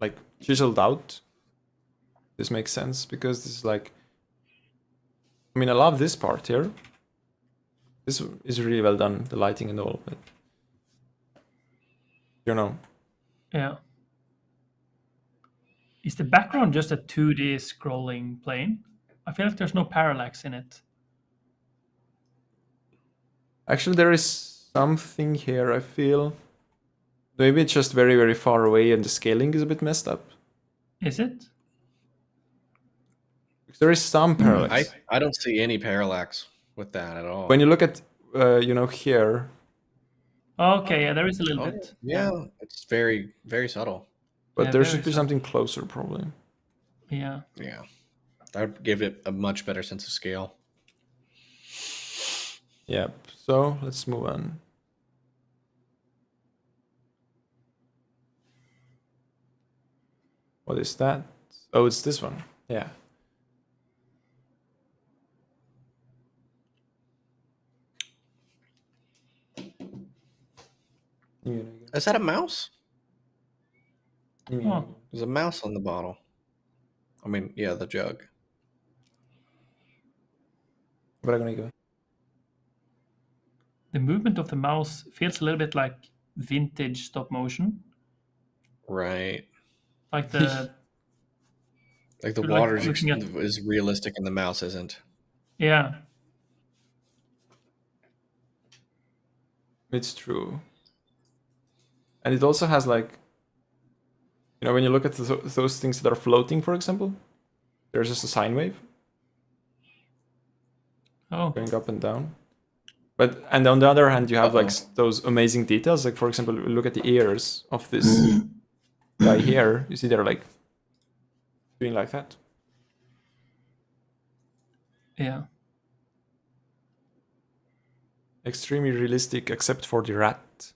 like chiseled out. This makes sense because this is like, I mean, I love this part here. This is really well done, the lighting and all, but Yeah. Is the background just a 2D scrolling plane? I feel like there's no parallax in it. Actually, there is something here, I feel. Maybe it's just very, very far away and the scaling is a bit messed up. Is it? Because there is some parallax. I don't see any parallax with that at all. When you look at, here. Okay, yeah, there is a little bit. Yeah, it's very, very subtle. But Yeah, there very should be subtle. something closer, probably. Yeah. Yeah. I would give it a much better sense of scale. Yep. So let's move on. What is that? Oh, it's this one. Yeah. Is that a mouse? Oh. There's a mouse on the bottle. I mean, yeah, the jug. The movement of the mouse feels a little bit like vintage stop motion. Right. Like the Like the You're, like, water looking at- is realistic and the mouse isn't. yeah. It's true. And it also has like, when you look at those things that are floating, for example, there's just a sine wave Oh. going up and down. And on the other hand, you have like those amazing details. Like, for example, look at the ears of this guy here. You see they're like doing like that. Yeah. Extremely realistic, except for the rat.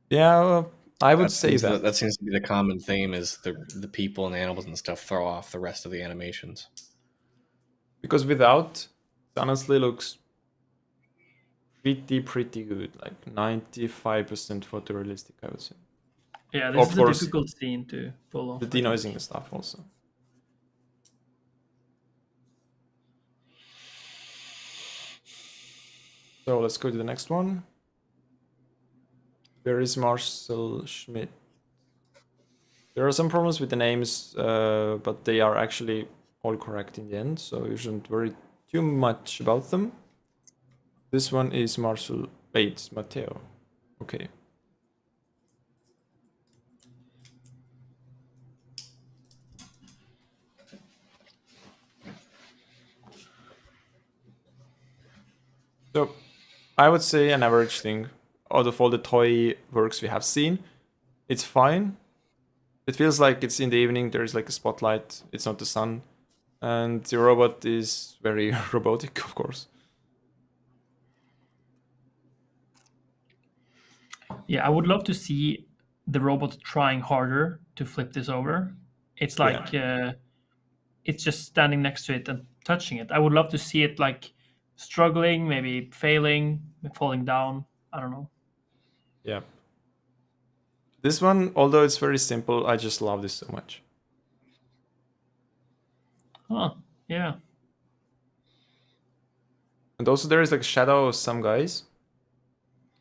Yeah, I would say that. That seems to be the common theme, is the people and animals and stuff throw off the rest of the animations. Because without, it honestly looks pretty good. Like 95% photorealistic, I would say. Yeah, this Of is a course, difficult scene to pull off. The denoising stuff also. So let's go to the next one. There is Marcel Schmidt. There are some problems with the names, but they are actually all correct in the end, so you shouldn't worry too much about them. This one is Marcel. Wait, it's Matteo. Okay. So, I would say an average thing. Out of all the toy works we have seen, it's fine. It feels like it's in the evening, there's like a spotlight, it's not the sun. And the robot is very robotic, of course. Yeah, I would love to see the robot trying harder to flip this over. It's like it's just standing next to it and touching it. I would love to see it like struggling, maybe failing, falling down. I don't know. Yeah. This one, although it's very simple, I just love this so much. Huh, yeah. And also there is like a shadow of some guys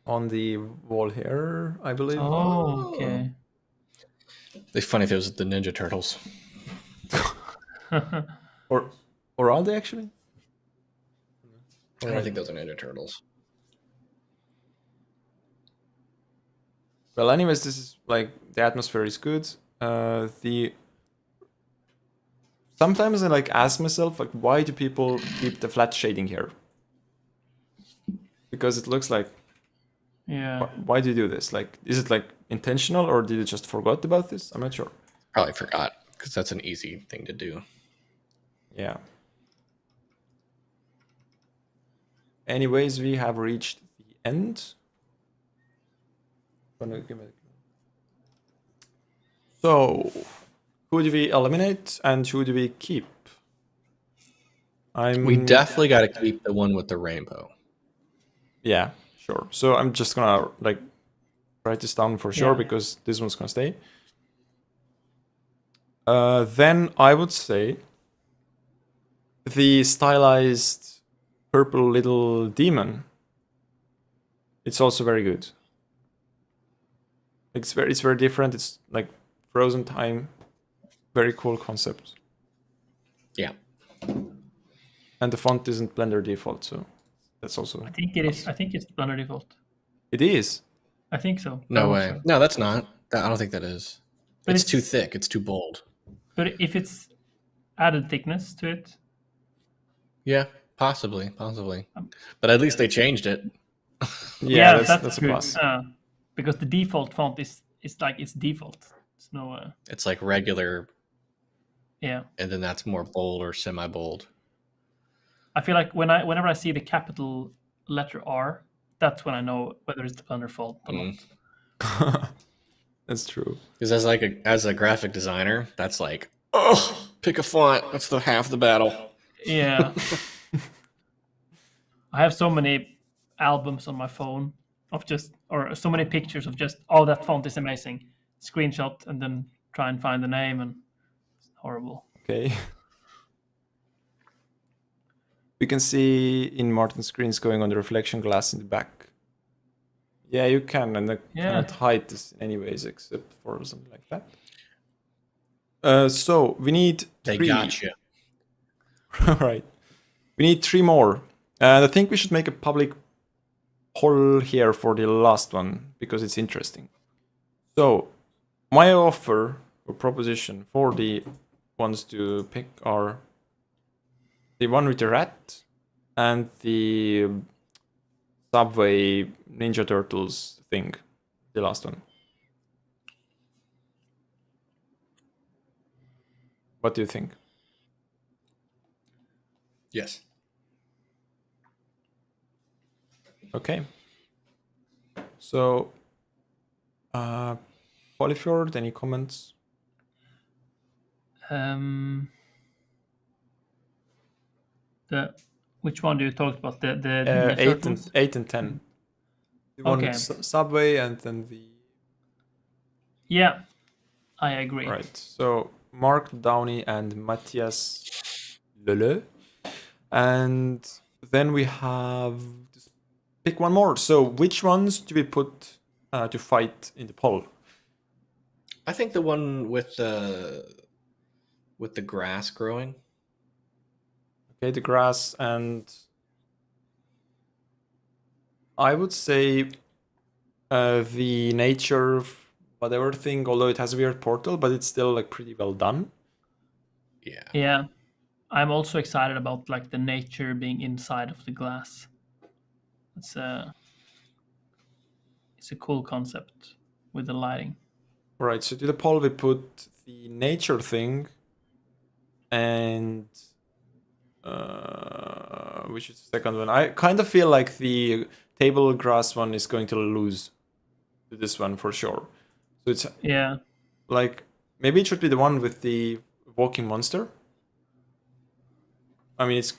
on the wall here, I believe. Oh, okay. It'd be funny if it was the Ninja Turtles. Or are they actually? I don't think those are Ninja Turtles. Well, anyways, this is like the atmosphere is good. Sometimes I like ask myself like, why do people keep the flat shading here? Because it looks like, yeah. Why do you do this? Like, is it like intentional or did you just forgot about this? I'm not sure. Probably forgot, because that's an easy thing to do. Yeah. Anyways, we have reached the end. So, who do we eliminate and who do we keep? We definitely got to keep the one with the rainbow. Yeah, sure. So I'm just gonna like write this down for sure because this one's gonna stay. Then I would say the stylized purple little demon. It's also very good. It's very different. It's like frozen time. Very cool concept. Yeah. And the font isn't Blender default, so that's also. I think it is. I think it's Blender default. It is. I think so. No way. No, that's not. I don't think that is. But it's too thick. It's too bold. But if it's added thickness to it. Yeah, possibly. But at least they changed it. Yeah, that's a plus. Because the default font is like it's default. It's no. It's like regular. Yeah. And then that's more bold or semi-bold. I feel like whenever I see the capital letter R, that's when I know whether it's the Blender font or not. That's true. Because as a graphic designer, that's like Oh, pick a font. That's the half the battle. Yeah. I have so many albums on my phone of just, or so many pictures of just, oh, that font is amazing. Screenshot and then try and find the name, and it's horrible. Okay. We can see in Martin's screens going on the reflection glass in the back. Yeah, you can, and I cannot hide this anyways, except for something like that. So we need They 3. got you. All right. We need 3 more. And I think we should make a public poll here for the last one, because it's interesting. So my offer or proposition for the ones to pick are the one with the rat and the Subway Ninja Turtles thing, the last one. What do you think? Yes. Okay. So, Polyfjord, any comments? Which one do you talk about? The Ninja 8 Turtles? and 8 and 10. The one with Subway and then the. Yeah, I agree. Right. So Mark Downey and Matthias Lele, and then we have pick one more. So which ones do we put to fight in the poll? I think the one with the grass growing. Okay, the grass, and I would say the nature whatever thing, although it has a weird portal, but it's still like pretty well done. Yeah. Yeah. I'm also excited about like the nature being inside of the glass. It's a cool concept with the lighting. Right, so to the poll we put the nature thing and which is the second one. I kind of feel like the table grass one is going to lose to this one for sure. So it's like maybe it should be the one with the walking monster. I mean, it's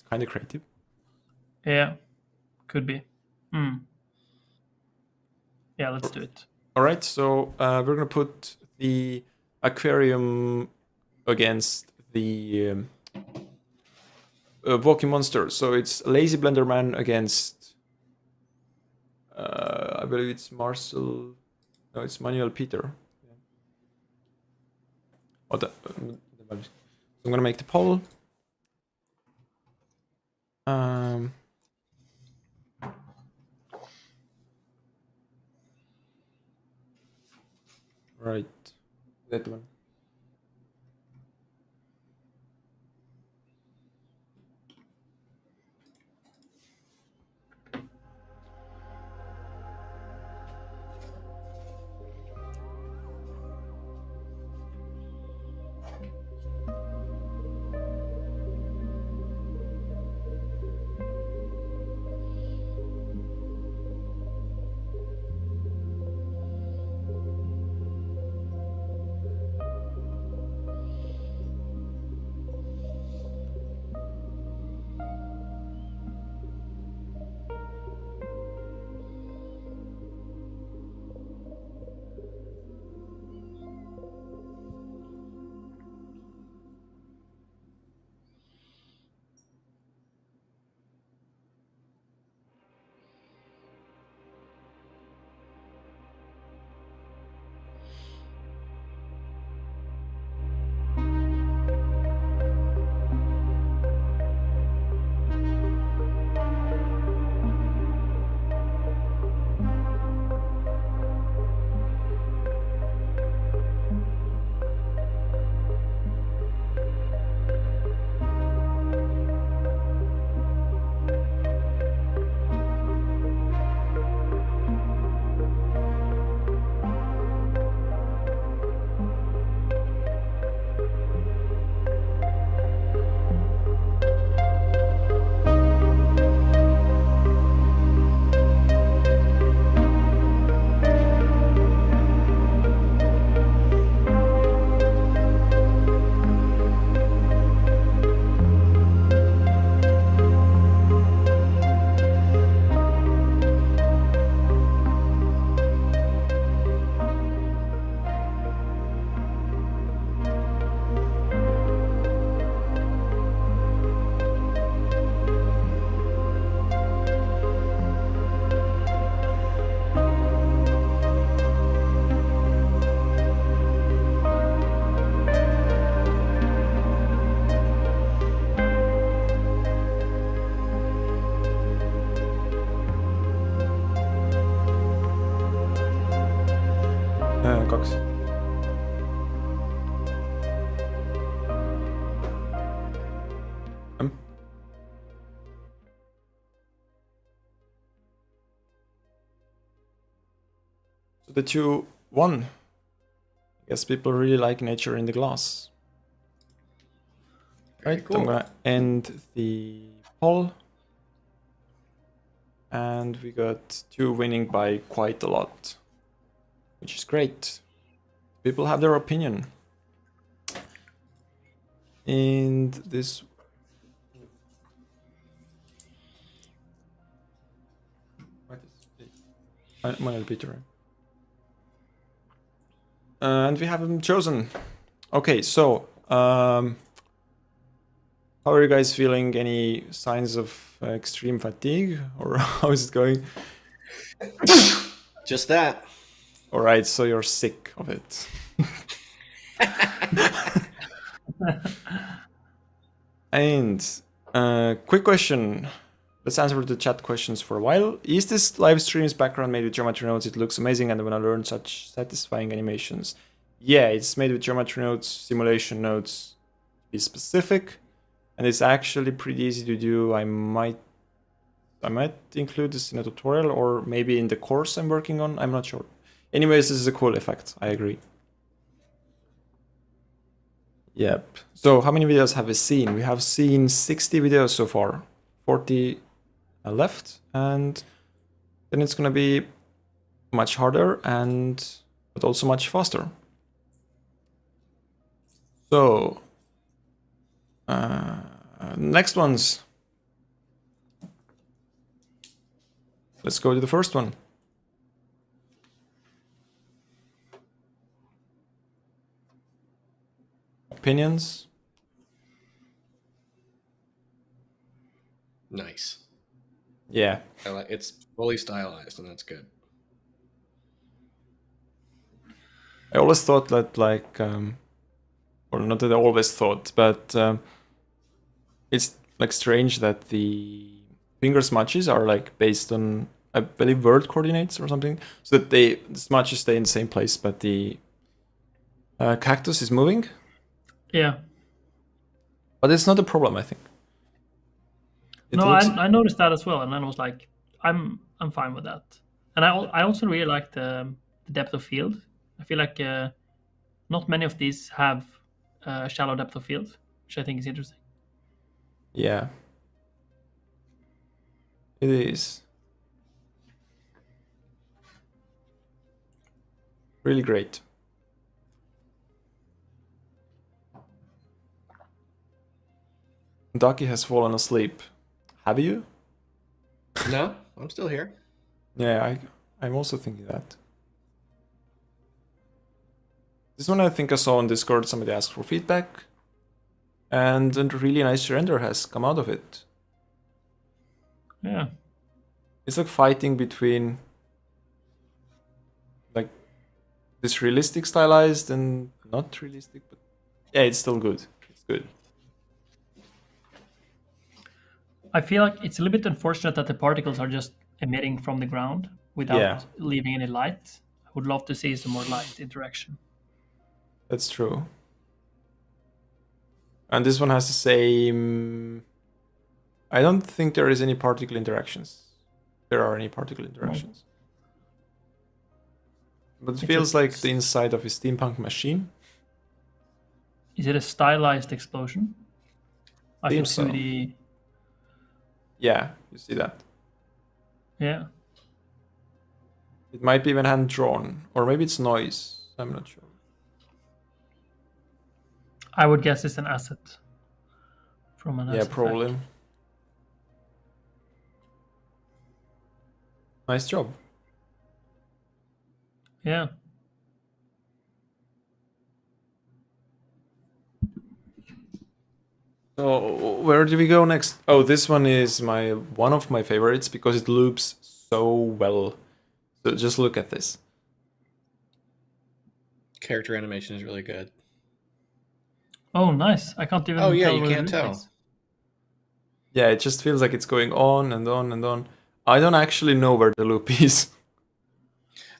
kind of creative. Yeah, could be. Yeah, let's do it. All right, so we're gonna put the aquarium against the walking monster. So it's Lazy Blender Man against I believe it's Marcel. No, it's Manuel Peter. Yeah. Oh, so I'm gonna make the poll. Right, that one. So the 2-1. I guess people really like nature in the glass. Very Right, cool. I'm gonna end the poll. And we got 2 winning by quite a lot, which is great. People have their opinion. And this... And we have them chosen. Okay, so how are you guys feeling? Any signs of extreme fatigue, or how is it going? Just that. All right, so you're sick of it. And quick question. Let's answer the chat questions for a while. Is this live stream's background made with geometry nodes? It looks amazing, and when I learn such satisfying animations. Yeah, it's made with geometry nodes, simulation nodes, to be specific, and it's actually pretty easy to do. I might include this in a tutorial, or maybe in the course I'm working on. I'm not sure. Anyways, this is a cool effect. I agree. Yep. So how many videos have we seen? We have seen 60 videos so far. 40 left, and then it's gonna be much harder but also much faster. So next ones. Let's go to the first one. Opinions. Nice. Yeah. It's fully stylized, and that's good. I always thought that, like, or not that I always thought, but it's like strange that the finger smudges are like based on, I believe, word coordinates or something, so that the smudges stay in the same place, but the cactus is moving. Yeah. But it's not a problem, I think. I noticed that as well, and then I was like, I'm fine with that. And I also really like the depth of field. I feel like not many of these have shallow depth of field, which I think is interesting. Yeah. It is. Really great. Ducky has fallen asleep. Have you? No, I'm still here. Yeah, I'm also thinking that. This one I think I saw on Discord, somebody asked for feedback, and a really nice render has come out of it. Yeah. It's like fighting between like this realistic stylized and not realistic, but yeah, it's still good. It's good. I feel like it's a little bit unfortunate that the particles are just emitting from the ground without leaving any light. I would love to see some more light interaction. That's true. And this one has the same... I don't think there is any particle interactions. There are any particle interactions. But it feels like the inside of a steampunk machine. Is it a stylized explosion? Like Seems a 2D... so. Yeah, you see that. Yeah. It might be even hand-drawn. Or maybe it's noise. I'm not sure. I would guess it's an asset. From an asset. Yeah, probably. Pack. Nice job. Yeah. So where do we go next? Oh, this one is one of my favorites because it loops so well. So just look at this. Character animation is really good. Oh, nice. I can't even tell. Oh, yeah, you can't tell. Is. Yeah, it just feels like it's going on and on and on. I don't actually know where the loop is.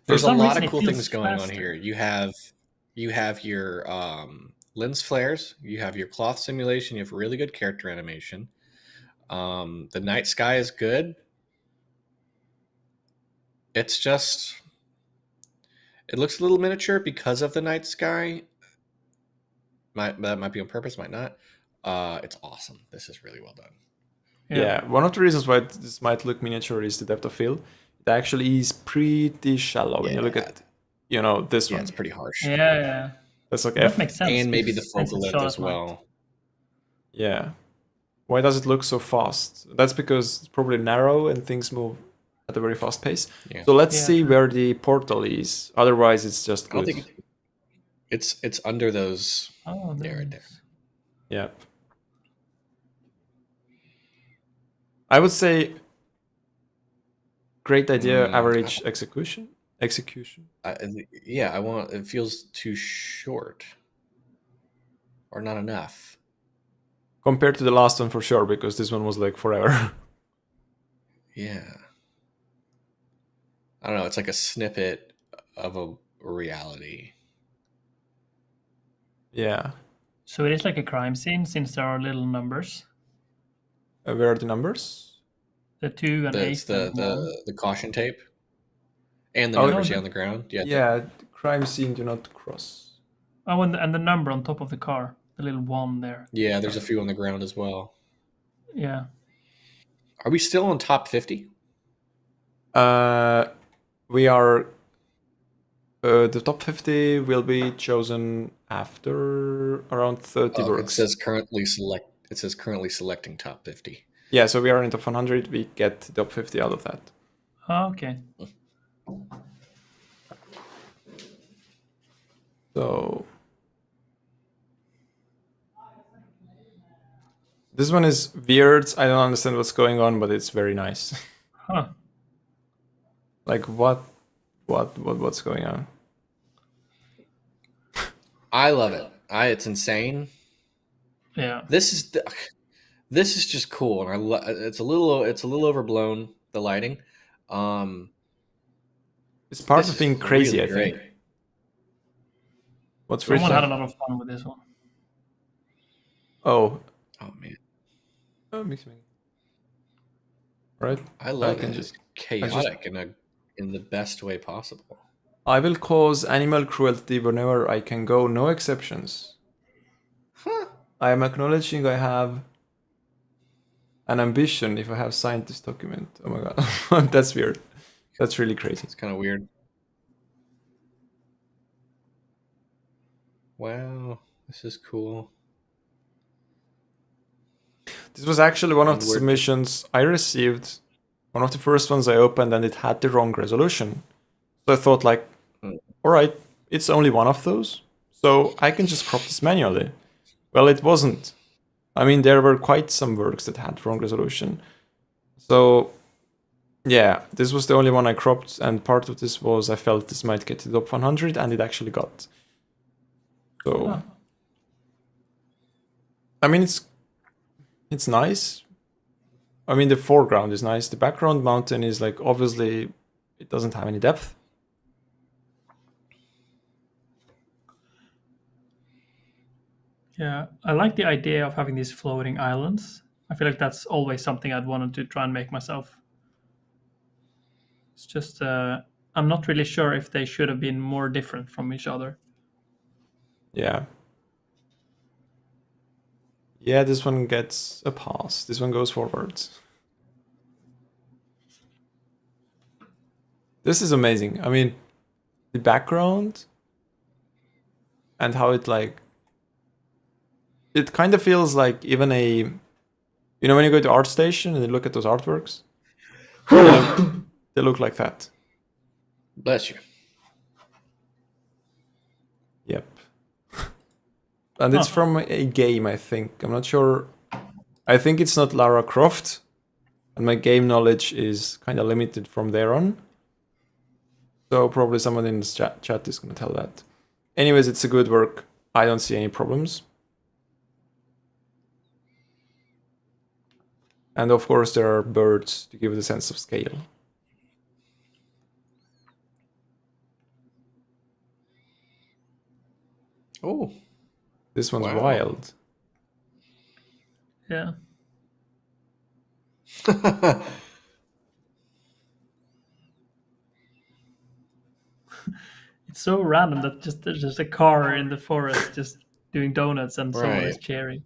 There's a lot of cool things going on here. You have your lens flares, you have your cloth simulation, you have really good character animation. The night sky is good. It's just It looks a little miniature because of the night sky. That might be on purpose, might not. It's awesome. This is really well done. Yeah, one of the reasons why this might look miniature is the depth of field. It actually is pretty shallow when you look at, this Yeah, one. it's pretty harsh. Yeah. That's like That makes sense. And maybe the since focal it's length shot as at night. well. Yeah. Why does it look so fast? That's because it's probably narrow and things move at a very fast pace. Yeah. So let's Yeah, see true. where the portal is. Otherwise, it's just I don't good. think it's under those. Oh, Yeah, right it there. is. Yep. I would say great idea, average execution. It feels too short. Or not enough. Compared to the last one for sure, because this one was like forever. Yeah. I don't know. It's like a snippet of a reality. Yeah. So it is like a crime scene since there are little numbers. Where are the numbers? The 2 and 8 It's and 1. the caution tape. And the Oh, numbers no, on the ground. Yeah, crime scene do not cross. Oh, and the number on top of the car. The little 1 there. Yeah, there's a few on the ground as well. Yeah. Are we still on top 50? We are. The top 50 will be chosen after around 30 It works. says currently selecting top 50. Yeah, so we are in top 100. We get top 50 out of that. Oh, okay. So this one is weird. I don't understand what's going on, but it's very nice. Huh. Like what's going on? I love it. It's insane. Yeah. This is just cool, and it's a little overblown, the lighting. It's part This of being is crazy, really I think. great. What's Someone first? had a lot of fun with this one. Oh man, Mixing. Right. I love can it. It's chaotic in the best way possible. I will cause animal cruelty whenever I can go. No exceptions. Huh. I am acknowledging I have an ambition if I have signed this document. Oh my god. That's weird. That's really crazy. It's kind of weird. Wow, this is cool. This was actually one of the And we're- submissions I received. One of the first ones I opened, and it had the wrong resolution. So I thought, like, all right, it's only one of those, so I can just crop this manually. Well, it wasn't. I mean, there were quite some works that had wrong resolution. So, yeah, this was the only one I cropped, and part of this was I felt this might get to the top 100, and it actually got. So, Huh. I mean, it's nice. I mean, the foreground is nice. The background mountain is like, obviously, it doesn't have any depth. Yeah, I like the idea of having these floating islands. I feel like that's always something I'd wanted to try and make myself. It's just I'm not really sure if they should have been more different from each other. Yeah. Yeah, this one gets a pass. This one goes forwards. This is amazing. I mean, the background and how it like... It kind of feels like even a... You know when you go to ArtStation and you look at those artworks? They look like that. Bless you. Yep. And it's from a game, I think. I'm not sure. I think it's not Lara Croft. And my game knowledge is kind of limited from there on. So probably someone in the chat is going to tell that. Anyways, it's a good work. I don't see any problems. And of course, there are birds to give it a sense of scale. Oh, This one's Wow. wild. Yeah. It's so random that there's just a car in the forest just doing donuts and someone is Right. cheering.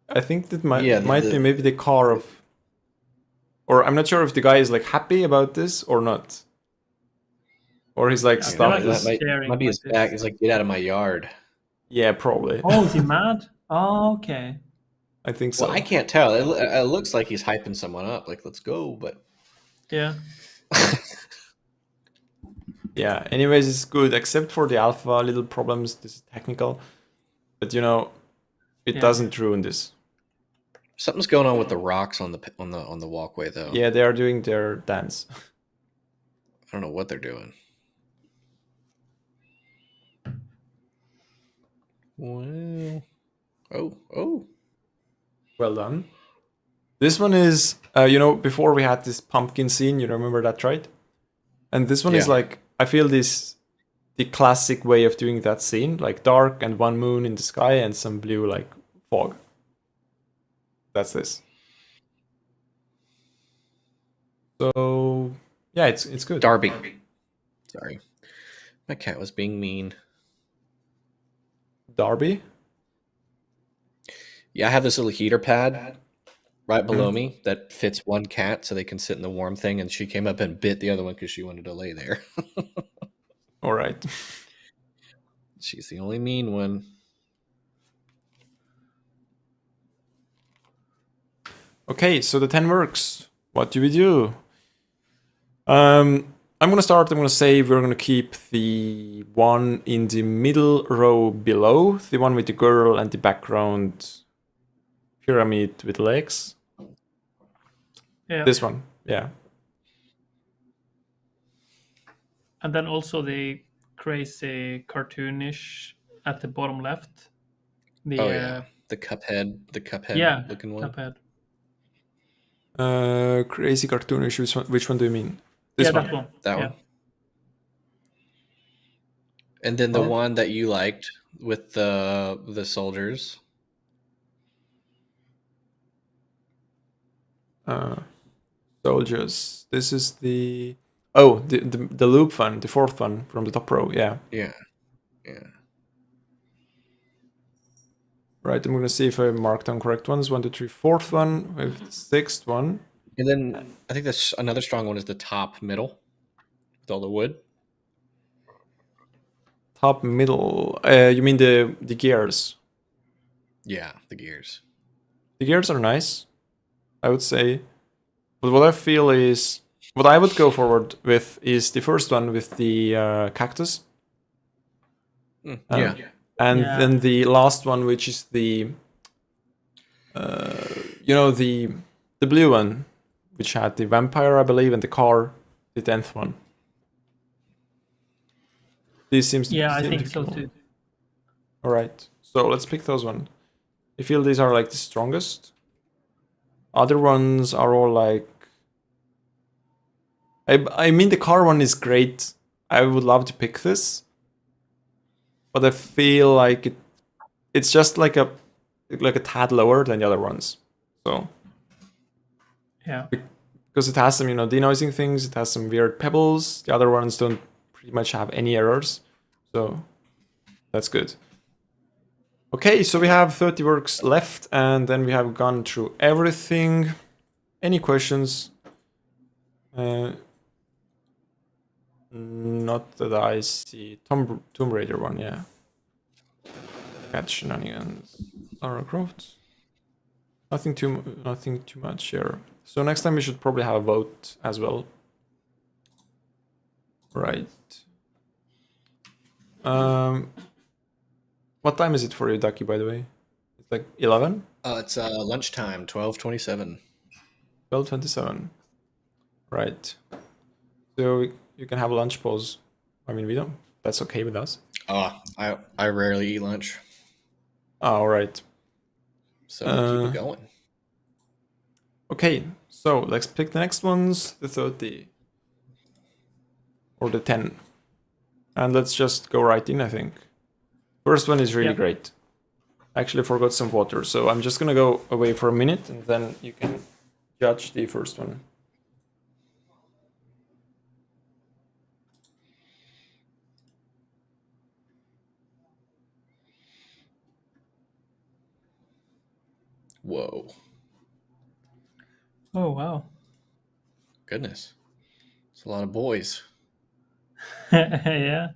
I think that Yeah. might be maybe the car of, or I'm not sure if the guy is like happy about this or not, or he's like I feel stop like that he's this. cheering might be like his back. this. He's like, get out of my yard. Yeah, probably. Oh, is he mad? Oh, okay. I think Well, I so. can't tell. It looks like he's hyping someone up. Like, let's go. But Yeah. Yeah. Anyways, it's good except for the alpha little problems. This is technical, but it Yeah. doesn't ruin this. something's going on with the rocks on the walkway, though. Yeah, they are doing their dance. I don't know what they're doing. Well, oh. Well done. This one is, before we had this pumpkin scene, you remember that, right? And this one is Yeah. like, I feel the classic way of doing that scene, like dark and one moon in the sky and some blue like fog. That's this. So yeah, it's good. Darby. Sorry, my cat was being mean. Darby. Yeah, I have this little heater pad right below me that fits one cat so they can sit in the warm thing, and she came up and bit the other one because she wanted to lay there. All right. She's the only mean one. Okay, so the 10 works. What do we do? I'm gonna start. I'm gonna say we're gonna keep the one in the middle row below, the one with the girl and the background pyramid with legs. Yeah. This one, yeah. And then also the crazy cartoonish at the bottom left. The Oh yeah, the Cuphead yeah, looking one. Cuphead. Crazy cartoonish. Which one do you mean? This one. That one. That Yeah. one. And then the Oh. one that you liked with the soldiers. Soldiers. This is the the loop one, the fourth one from the top row. Yeah. Yeah. Right. I'm gonna see if I marked down correct ones. 1, 2, 3, fourth one with the sixth one. And then I think that's another strong one is the top middle with all the wood. Top middle. You mean the gears? Yeah, the gears. The gears are nice, I would say. But what I feel is what I would go forward with is the first one with the cactus. Yeah. And Yeah. then the last one, which is the the blue one, which had the vampire, I believe, and the car, the 10th one. This seems to Yeah, I seem think to so be too. all right. So let's pick those one. I feel these are like the strongest. Other ones are all like. I mean, the car one is great. I would love to pick this, but I feel like it's just like a tad lower than the other ones. So Yeah. because it has some denoising things, it has some weird pebbles. The other ones don't pretty much have any errors, so that's good. Okay, so we have 30 works left, and then we have gone through everything. Any questions? Not that I see. Tomb Raider one, yeah. Cat shenanigans. Lara Croft. Nothing too much here. So next time we should probably have a vote as well. Right. What time is it for you, Ducky, by the way? It's like 11? It's lunchtime, 12:27. 12:27. Right. So you can have a lunch pause. I mean, we don't. That's okay with us. Oh, I rarely eat lunch, Oh, all right. so keep it going. Okay, so let's pick the next ones, the 30 or the 10. And let's just go right in, I think. First one is really Yep. great. I actually forgot some water, so I'm just gonna go away for a minute and then you can judge the first one. Whoa. Oh wow. Goodness. It's a lot of boys. Yeah.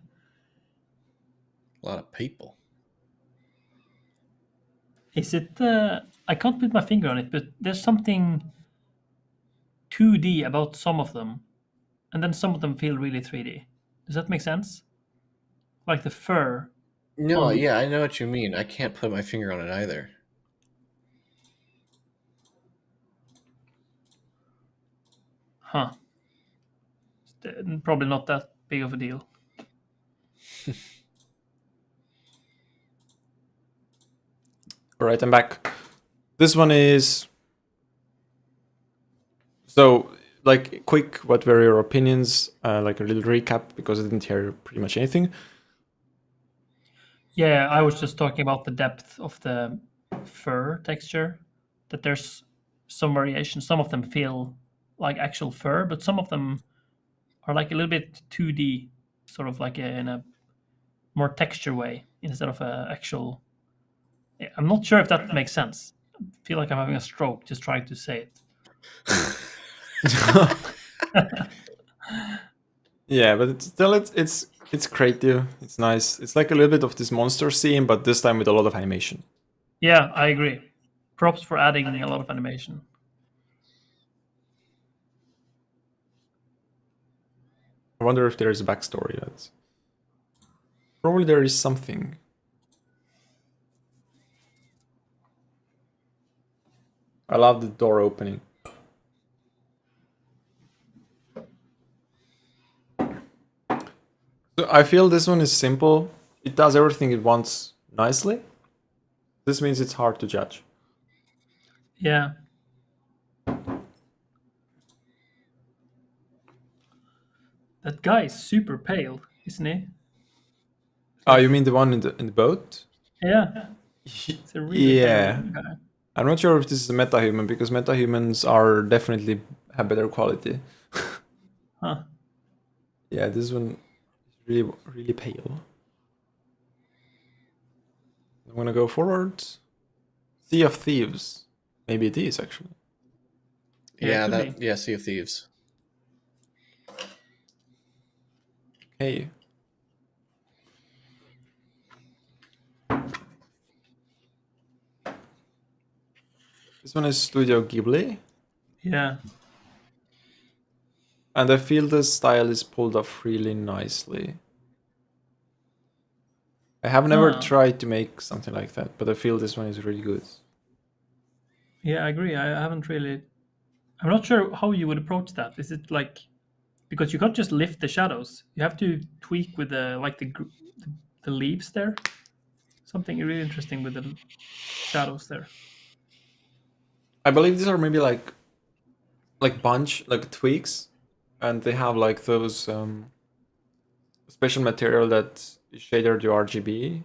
A lot of people. Is it? I can't put my finger on it, but there's something 2D about some of them, and then some of them feel really 3D. Does that make sense? Like the fur No, on. yeah, I know what you mean. I can't put my finger on it either. Huh. Probably not that big of a deal. All right, I'm back. This one is so like quick. What were your opinions? Like a little recap because I didn't hear pretty much anything. Yeah, I was just talking about the depth of the fur texture. That there's some variation. Some of them feel like actual fur, but some of them are like a little bit 2D, sort of like in a more texture way instead of a actual. Yeah, I'm not sure if that makes sense. I feel like I'm having a stroke just trying to say it. Yeah, but it's creative. It's nice. It's like a little bit of this monster scene, but this time with a lot of animation. Yeah, I agree. Props for adding a lot of animation. I wonder if there is a backstory. That's probably there is something. I love the door opening. So I feel this one is simple. It does everything it wants nicely. This means it's hard to judge. Yeah. That guy is super pale, isn't he? Oh, you mean the one in the boat? Yeah, it's a really pale Yeah. guy. I'm not sure if this is a metahuman because metahumans are definitely have better quality. Huh. Yeah, this one is really pale. I'm gonna go forward. Sea of Thieves. Maybe it is actually. Yeah, it Yeah, could be. yeah, Sea of Thieves. Okay. This one is Studio Ghibli. Yeah. And I feel the style is pulled off really nicely. I have never Huh. tried to make something like that, but I feel this one is really good. Yeah, I agree. I haven't really. I'm not sure how you would approach that. Is it like because you can't just lift the shadows? You have to tweak with the like the leaves there. Something really interesting with the shadows there. I believe these are maybe like bunch like tweaks, and they have like those special material that is shader to RGB,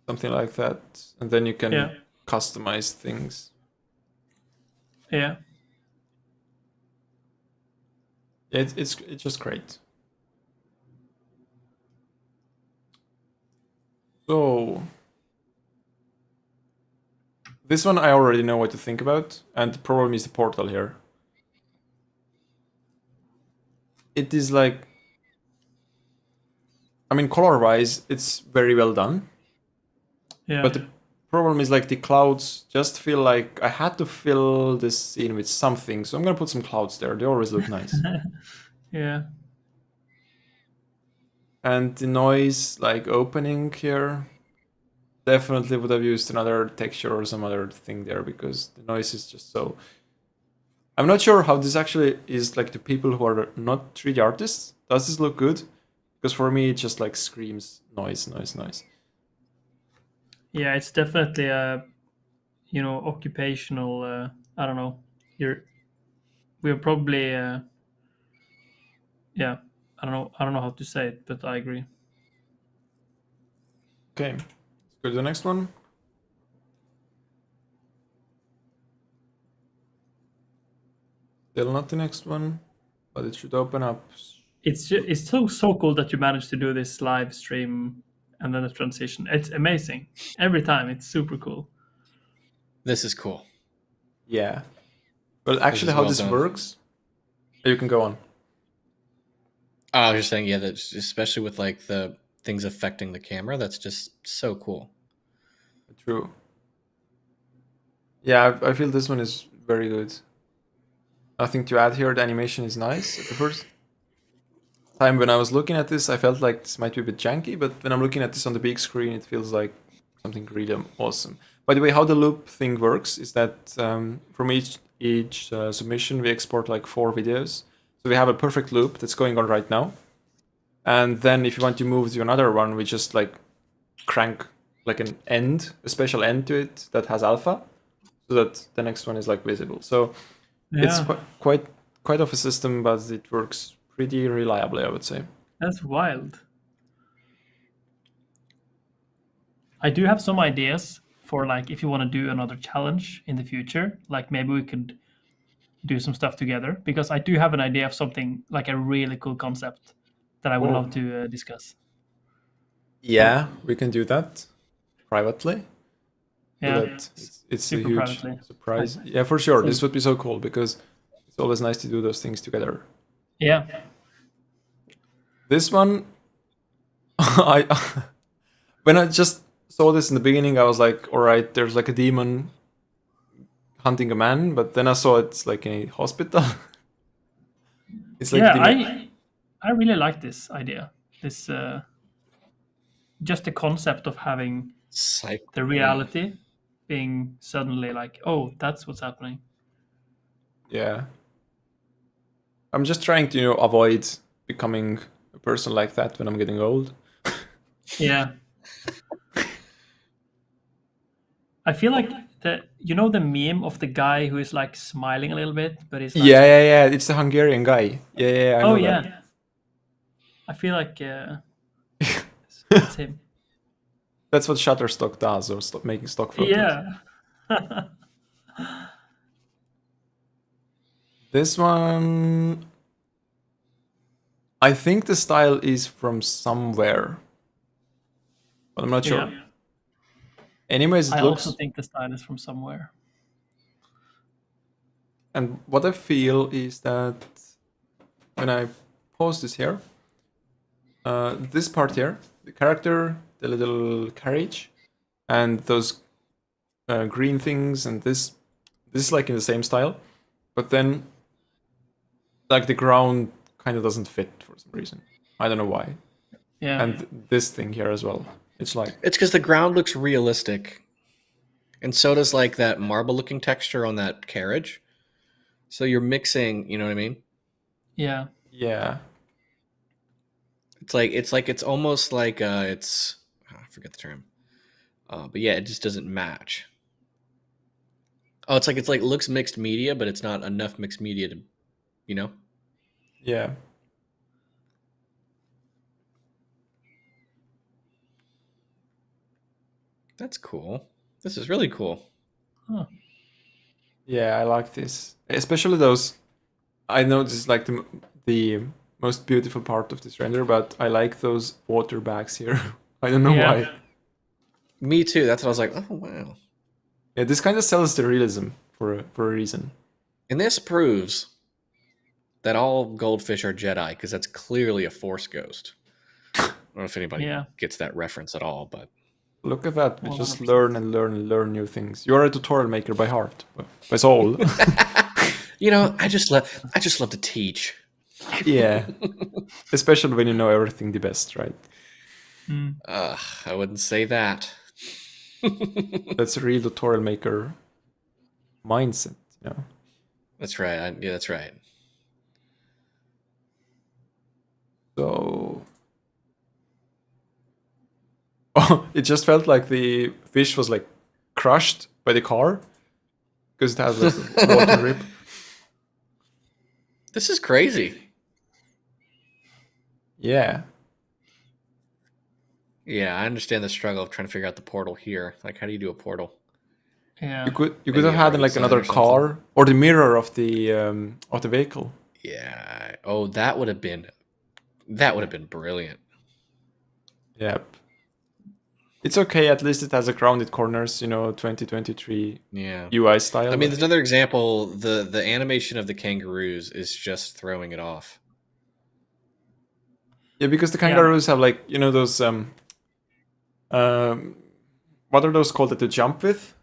something like that, and then you Yeah. can customize things. Yeah. It's just great. So this one I already know what to think about, and the problem is the portal here. It is like, I mean, color-wise, it's very well done, Yeah. but the problem is like the clouds just feel like I had to fill this scene with something, so I'm gonna put some clouds there. They always look nice. Yeah. And the noise, like opening here, definitely would have used another texture or some other thing there because the noise is just so. I'm not sure how this actually is like to people who are not 3D artists. Does this look good? Because for me, it just like screams noise, noise, noise. Yeah. It's definitely a occupational. I don't know. You're we're probably yeah. I don't know how to say it, but I agree. Okay, let's go to the next one. Still not the next one, but it should open up. It's so cool that you managed to do this live stream and then the transition. It's amazing every time. It's super cool. This is cool. Yeah. But actually, is how well this done. works, you can go on. I was just saying, yeah, that especially with like the things affecting the camera, that's just so cool. True. Yeah, I feel this one is very good. Nothing to add here. The animation is nice. At the first time when I was looking at this, I felt like this might be a bit janky, but when I'm looking at this on the big screen, it feels like something really awesome. By the way, how the loop thing works is that from each submission, we export like 4 videos. So we have a perfect loop that's going on right now. And then if you want to move to another one, we just like crank like a special end to it that has alpha, so that the next one is like visible. So it's quite of a system, but it works pretty reliably, I would say. That's wild. I do have some ideas for like if you want to do another challenge in the future. Like maybe we could do some stuff together because I do have an idea of something like a really cool concept that I would love to discuss. Yeah, we can do that privately. So Yeah, that it's a super huge privately. surprise. Yeah, for sure. So- This would be so cool because it's always nice to do those things together. Yeah, This one, I when I just saw this in the beginning, I was like, all right, there's like a demon hunting a man, but then I saw it's like in a hospital. It's like yeah. the I really like this idea. This just the concept of having the reality being suddenly like, oh, that's what's happening. yeah. I'm just trying to avoid becoming a person like that when I'm getting old. Yeah. I feel like the meme of the guy who is like smiling a little bit, but he's like, Yeah. It's the Hungarian guy. Yeah, I oh know yeah. that. I feel like it's him. That's what Shutterstock does, or stop making stock photos. Yeah. This one, I think the style is from somewhere, but I'm not sure. Yeah. Anyways, it I looks. also think the style is from somewhere. And what I feel is that when I pause this here, this part here, the character, the little carriage, and those green things, and this is like in the same style, but then like the ground kind of doesn't fit for some reason. I don't know why. Yeah. And this thing here as well. It's because the ground looks realistic, and so does like that marble-looking texture on that carriage. So you're mixing, you know what I mean? Yeah. Yeah. It's almost like I forget the term, but yeah, it just doesn't match. Oh, it's like looks mixed media, but it's not enough mixed media to, you know. Yeah. That's cool. This is really cool. Huh. Yeah, I like this. Especially those. I know this is like the most beautiful part of this render, but I like those water bags here. I don't know Yeah. why. Me too. That's what I was like. Oh wow. Yeah, this kind of sells the realism for a reason. And this proves that all goldfish are Jedi because that's clearly a Force ghost. I don't know if anybody gets that reference at all, but Look at that. We just 100%. learn and learn and learn new things. You're a tutorial maker by heart, by soul. I just love to teach. Yeah. Especially when you know everything the best, right? I wouldn't say that. That's a real tutorial maker mindset, That's right. Yeah, that's right. So, it just felt like the fish was like crushed by the car because it has like a water drip. This is crazy. Yeah. Yeah, I understand the struggle of trying to figure out the portal here. Like, how do you do a portal? Yeah. You could Maybe have a had road like sign another or something. car or the mirror of the vehicle. Yeah. Oh, that would have been brilliant. Yep. It's okay. At least it has a grounded corners. 2023 Yeah. UI style. I mean, there's another example. The animation of the kangaroos is just throwing it off. Yeah, because the kangaroos have like those what are those called that you jump with?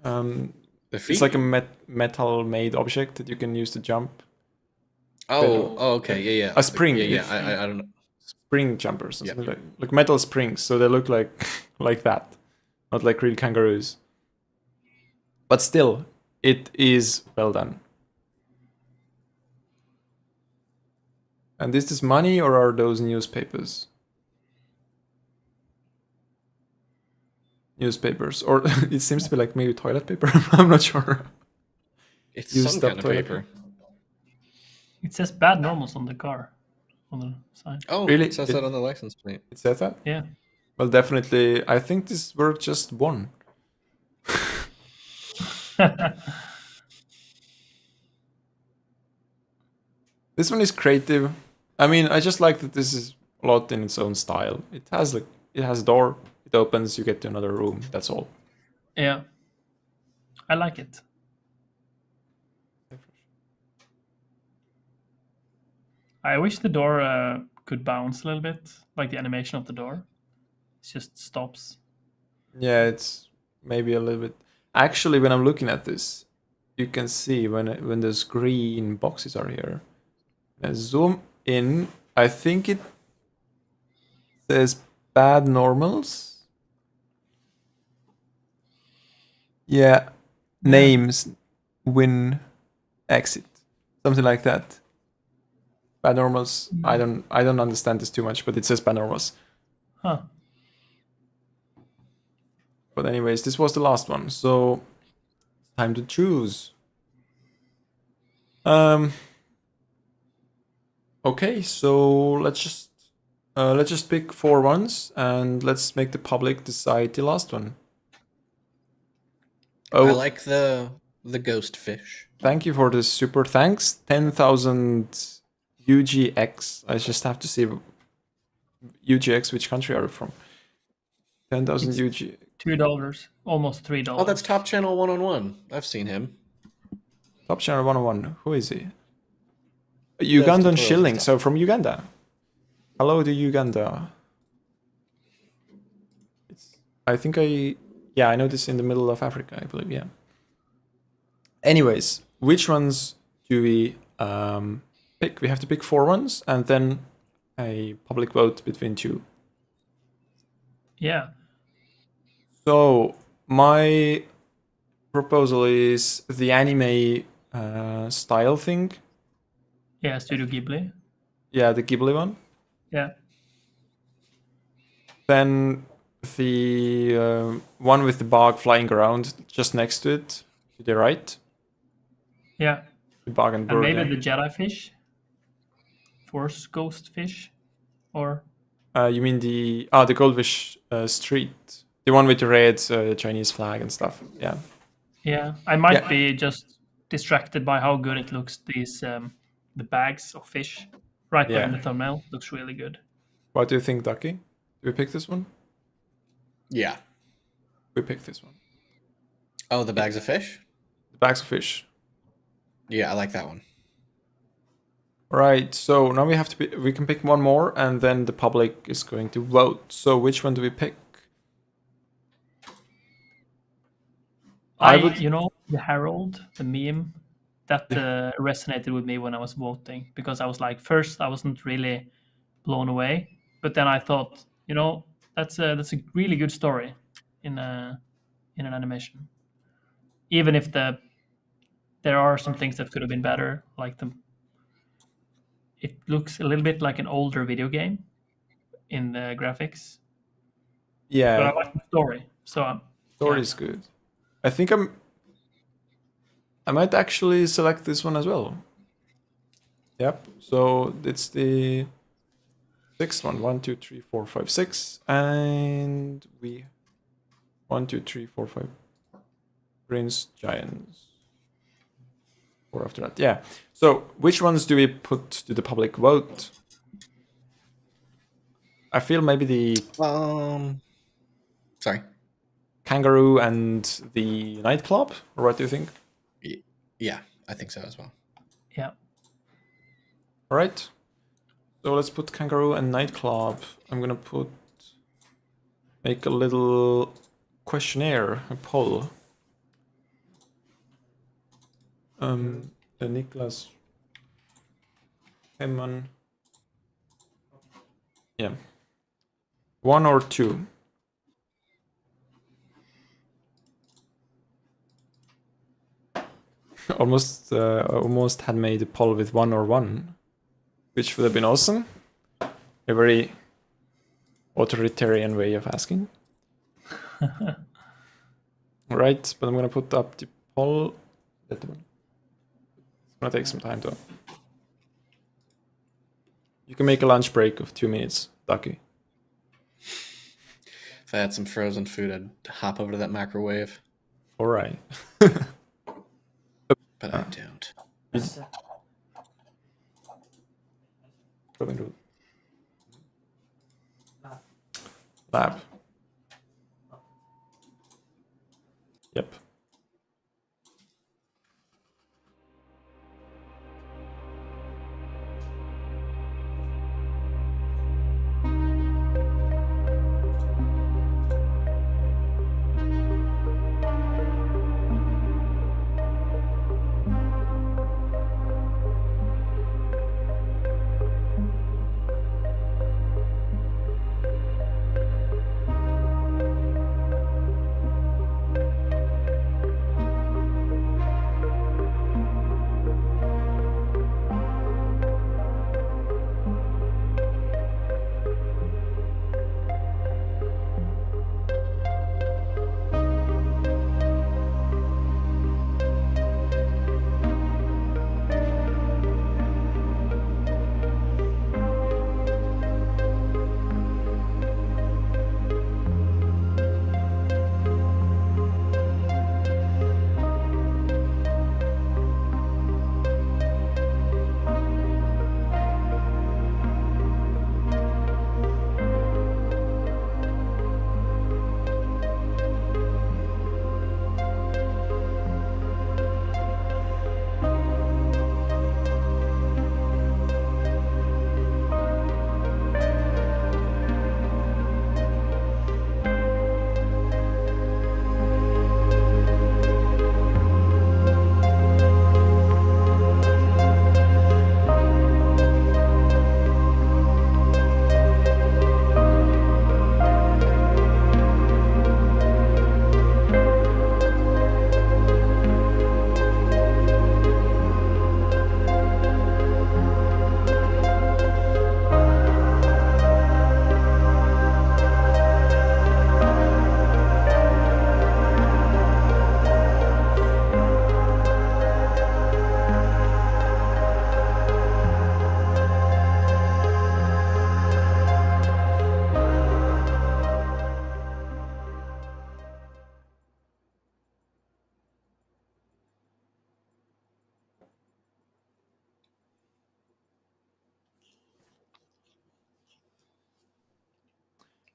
The feet? It's like a metal made object that you can use to jump. Okay, yeah. A spring. Yeah. I don't know. Spring jumpers, or something like metal springs. So they look like like that, not like real kangaroos. But still, it is well done. And is this money or are those newspapers? Newspapers, or it seems to be like maybe toilet paper. I'm not sure. It's some kind of paper. It says bad normals on the car, on the side. Oh, really? It says that on the license plate. It says that? Yeah. Well, definitely. I think this were just one. This one is creative. I mean, I just like that this is a lot in its own style. It has a door. It opens. You get to another room. That's all. Yeah. I like it. I wish the door could bounce a little bit, like the animation of the door. It just stops. Yeah, it's maybe a little bit. Actually, when I'm looking at this, you can see when those green boxes are here. I zoom in. I think it says bad normals. Yeah, names, win, exit, something like that. Bad normals. I don't understand this too much, but it says bad normals. Huh. But anyways, this was the last one, so time to choose. Okay, so let's just pick 4 ones and let's make the public decide the last one. Oh, I like the ghost fish. Thank you for the super thanks. 10,000 UGX. I just have to see UGX. Which country are you from? 10,000 UG. $2, almost $3. Oh, that's Top Channel 1-on-1. I've seen him. Top Channel 101. Who is he? Ugandan shilling. So from Uganda. Hello to Uganda. I think I know this in the middle of Africa, I believe. Yeah. Anyways, which ones do we pick? We have to pick 4 ones and then a public vote between 2. Yeah. So my proposal is the anime style thing. Yeah, Studio Ghibli. Yeah, the Ghibli one. Yeah. Then the one with the bug flying around just next to it, to the right. Yeah. The bug and bird. And maybe the Jedi fish? Force ghost fish? Or? You mean the Goldfish Street? The one with the red Chinese flag and stuff. Yeah. Yeah. I might be just distracted by how good it looks, these the bags of fish right there in the thumbnail. Looks really good. What do you think, Ducky? Do we pick this one? Yeah. We pick this one. Oh, the bags of fish? The bags of fish. Yeah, I like that one. Right, so now we can pick one more and then the public is going to vote. So which one do we pick? The Herald, the meme, that resonated with me when I was voting, because I was like, first I wasn't really blown away, but then I thought, that's a really good story in an animation, even if there are some things that could have been better, like it looks a little bit like an older video game in the graphics. Yeah, but I like the story. So story is good. I think I might actually select this one as well. Yep. So it's the 6th one. 1, 2, 3, 4, 5, 6, and we 1, 2, 3, 4, 5. Prince Giants. 4 after that. Yeah. So which ones do we put to the public vote? I feel maybe the Sorry. Kangaroo and the nightclub, or what do you think? Yeah, I think so as well. Yeah. All right. So let's put kangaroo and nightclub. I'm gonna make a little questionnaire, a poll. Niklas Hemman. Yeah. 1 or 2? almost had made a poll with 1 or 1, which would have been awesome. A very authoritarian way of asking. All right, but I'm gonna put up the poll. It's gonna take some time though. You can make a lunch break of 2 minutes, Ducky. If I had some frozen food, I'd hop over to that microwave. All right. But I don't. Lab. Yep.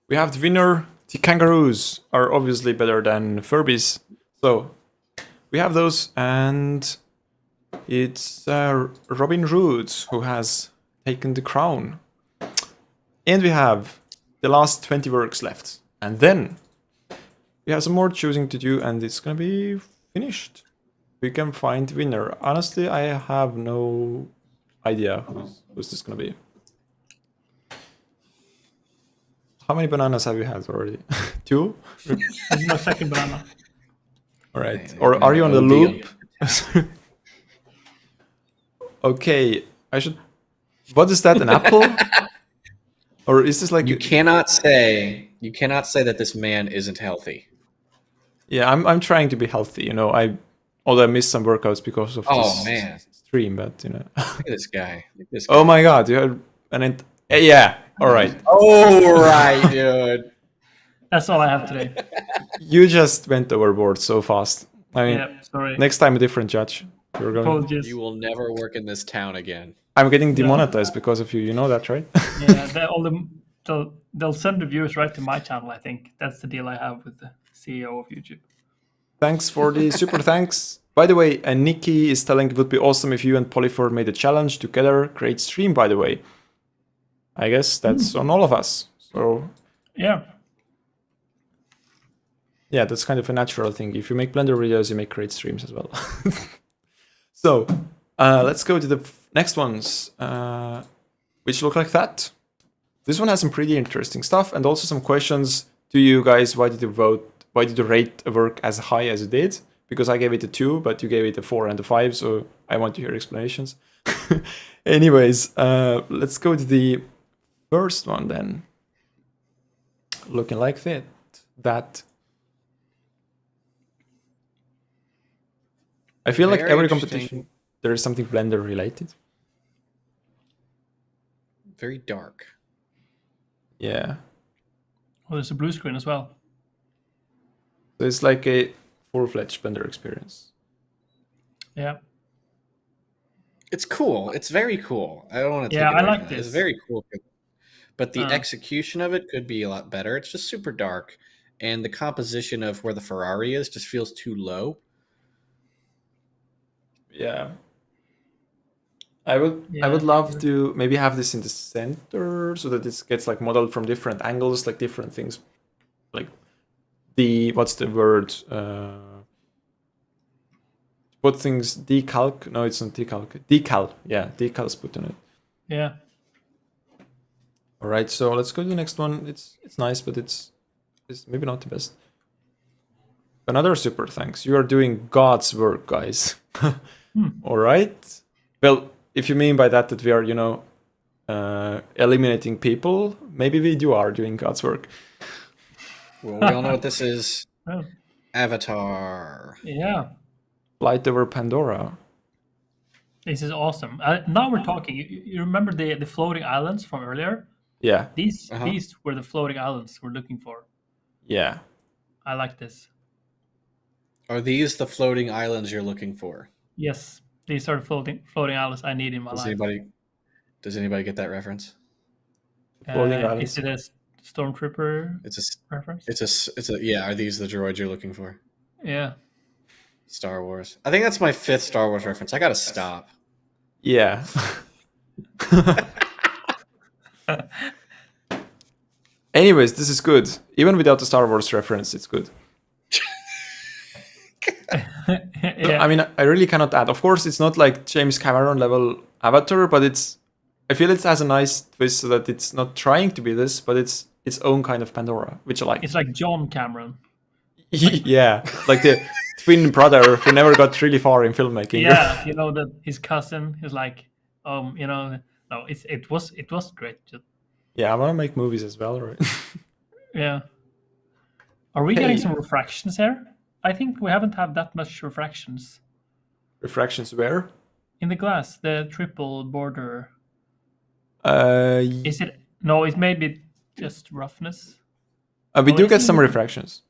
We have the winner. The kangaroos are obviously better than Furbies. So we have those, and it's Robin Root who has taken the crown. And we have the last 20 works left. And then we have some more choosing to do, and it's gonna be finished. We can find the winner. Honestly, I have no idea who's this gonna be. How many bananas have you had already? 2? This is my second banana. All right. Or are you on the loop? Okay. What is that? An apple? Or is this like You cannot say that this man isn't healthy. Yeah, I'm trying to be healthy. Although I missed some workouts because of this stream, but Look at this guy. Oh my God! You had yeah. All right. Oh right, dude. That's all I have today. You just went overboard so fast. I mean, Yeah, sorry. next time a different judge. Apologies. You will never work in this town again. I'm getting demonetized because of you. You know that, right? Yeah, all the they'll send the viewers right to my channel. I think that's the deal I have with the CEO of YouTube. Thanks for the super thanks. By the way, Nikki is telling it would be awesome if you and Polyfjord made a challenge together. Great stream, by the way. I guess that's on all of us. So yeah, that's kind of a natural thing. If you make Blender videos, you make great streams as well. So let's go to the next ones, which look like that. This one has some pretty interesting stuff and also some questions to you guys. Why did you vote? Why did you rate a work as high as you did? Because I gave it a 2, but you gave it a 4 and a 5, so I want to hear explanations. Anyways, let's go to the first one then. Looking like that. I feel like every competition there is something Blender related. Very dark. Yeah. Well, there's a blue screen as well. So it's like a full-fledged Blender experience. Yeah. It's cool. It's very cool. I don't want to take Yeah, it I away like from that. this. It's very cool. But the execution of it could be a lot better. It's just super dark. And the composition of where the Ferrari is just feels too low. Yeah. I would love to maybe have this in the center so that it gets like modeled from different angles, like different things. Like what's the word? Put things decalc? No, it's not decalc. Decal. Yeah, decal's put on it. Yeah. All right, so let's go to the next one. It's nice, but it's maybe not the best. Another super thanks. You are doing God's work, guys. All right. Well, if you mean by that we are, eliminating people, maybe we are doing God's work. Well, we all know what this is. Oh. Avatar. Yeah. Flight over Pandora. This is awesome. Now we're talking. You remember the floating islands from earlier? Yeah. These were the floating islands we're looking for. Yeah. I like this. Are these the floating islands you're looking for? Yes, these are the floating islands I need in my life. Does anybody get that reference? Floating islands. Is it a Stormtrooper reference? It's a yeah. Are these the droids you're looking for? Yeah. Star Wars. I think that's my 5th Star Wars reference. I gotta stop. Yeah. Anyways, this is good. Even without the Star Wars reference, it's good. Yeah. I mean, I really cannot add. Of course, it's not like James Cameron level Avatar, but I feel it has a nice twist so that it's not trying to be this, but it's its own kind of Pandora, which I like. It's like John Cameron. Yeah, like the twin brother who never got really far in filmmaking. Yeah, that his cousin is like, no, it was great. Yeah, I want to make movies as well, right? Yeah. Are we getting some refractions here? I think we haven't had that much refractions. Refractions where? In the glass, the triple border. Is it? No, it may be just roughness. We do get some refractions.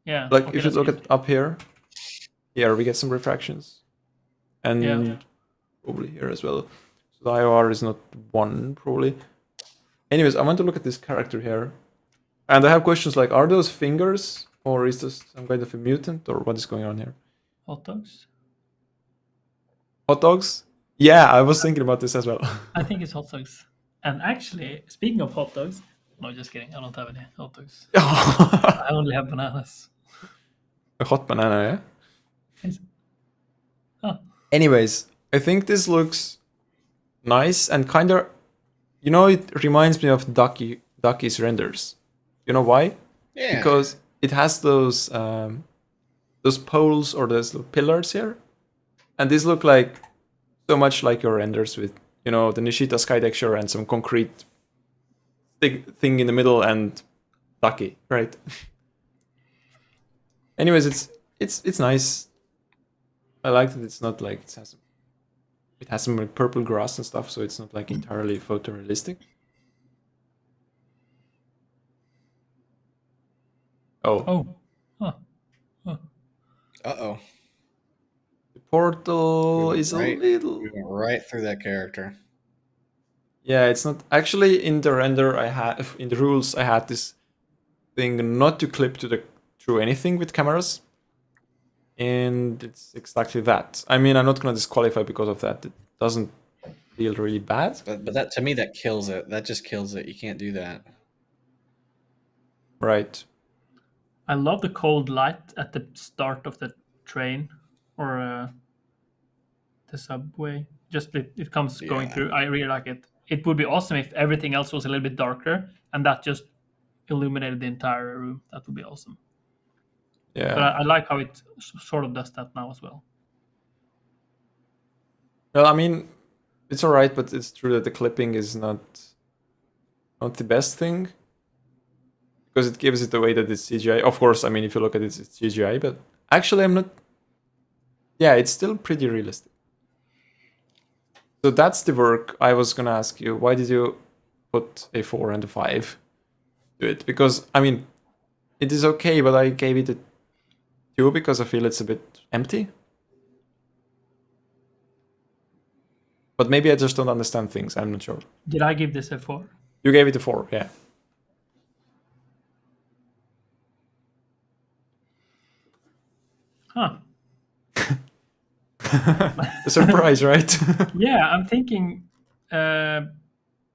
Yeah. Like if you look at up here, we get some refractions, and probably here as well. So the IOR is not 1 probably. Anyways, I want to look at this character here, and I have questions like: are those fingers, or is this some kind of a mutant, or what is going on here? Hot dogs. Hot dogs? Yeah, I was thinking about this as well. I think it's hot dogs. And actually, speaking of hot dogs, no, just kidding. I don't have any hot dogs. I only have bananas. A hot banana, yeah? Huh. Anyways, I think this looks nice and kind of, it reminds me of Ducky's renders. You know why? Yeah. Because it has those poles or those pillars here, and these look like so much like your renders with, the Nishita sky texture and some concrete thing in the middle and Ducky, right? Anyways, it's nice. I like that it's not like it has some like purple grass and stuff, so it's not like entirely photorealistic. Oh. Huh. Uh-oh. The portal is a little... We went right through that character. Yeah, it's not actually in the render. In the rules I had this thing not to clip through anything with cameras, and it's exactly that. I mean, I'm not gonna disqualify because of that. It doesn't feel really bad. But that, to me, that kills it. That just kills it. You can't do that. Right. I love the cold light at the start of the train or the subway. Just it comes going Yeah. through. I really like it. It would be awesome if everything else was a little bit darker and that just illuminated the entire room. That would be awesome. Yeah. But I like how it sort of does that now as well. Well, I mean, it's all right, but it's true that the clipping is not the best thing because it gives it away that it's CGI. Of course, I mean, if you look at it, it's CGI, but actually, I'm not. Yeah, it's still pretty realistic. So that's the work. I was gonna ask you, why did you put a 4 and a 5 to it? Because I mean, it is okay, but I gave it a 2 because I feel it's a bit empty. But maybe I just don't understand things. I'm not sure. Did I give this a 4? You gave it a 4, yeah. Huh. A surprise, right? Yeah, I'm thinking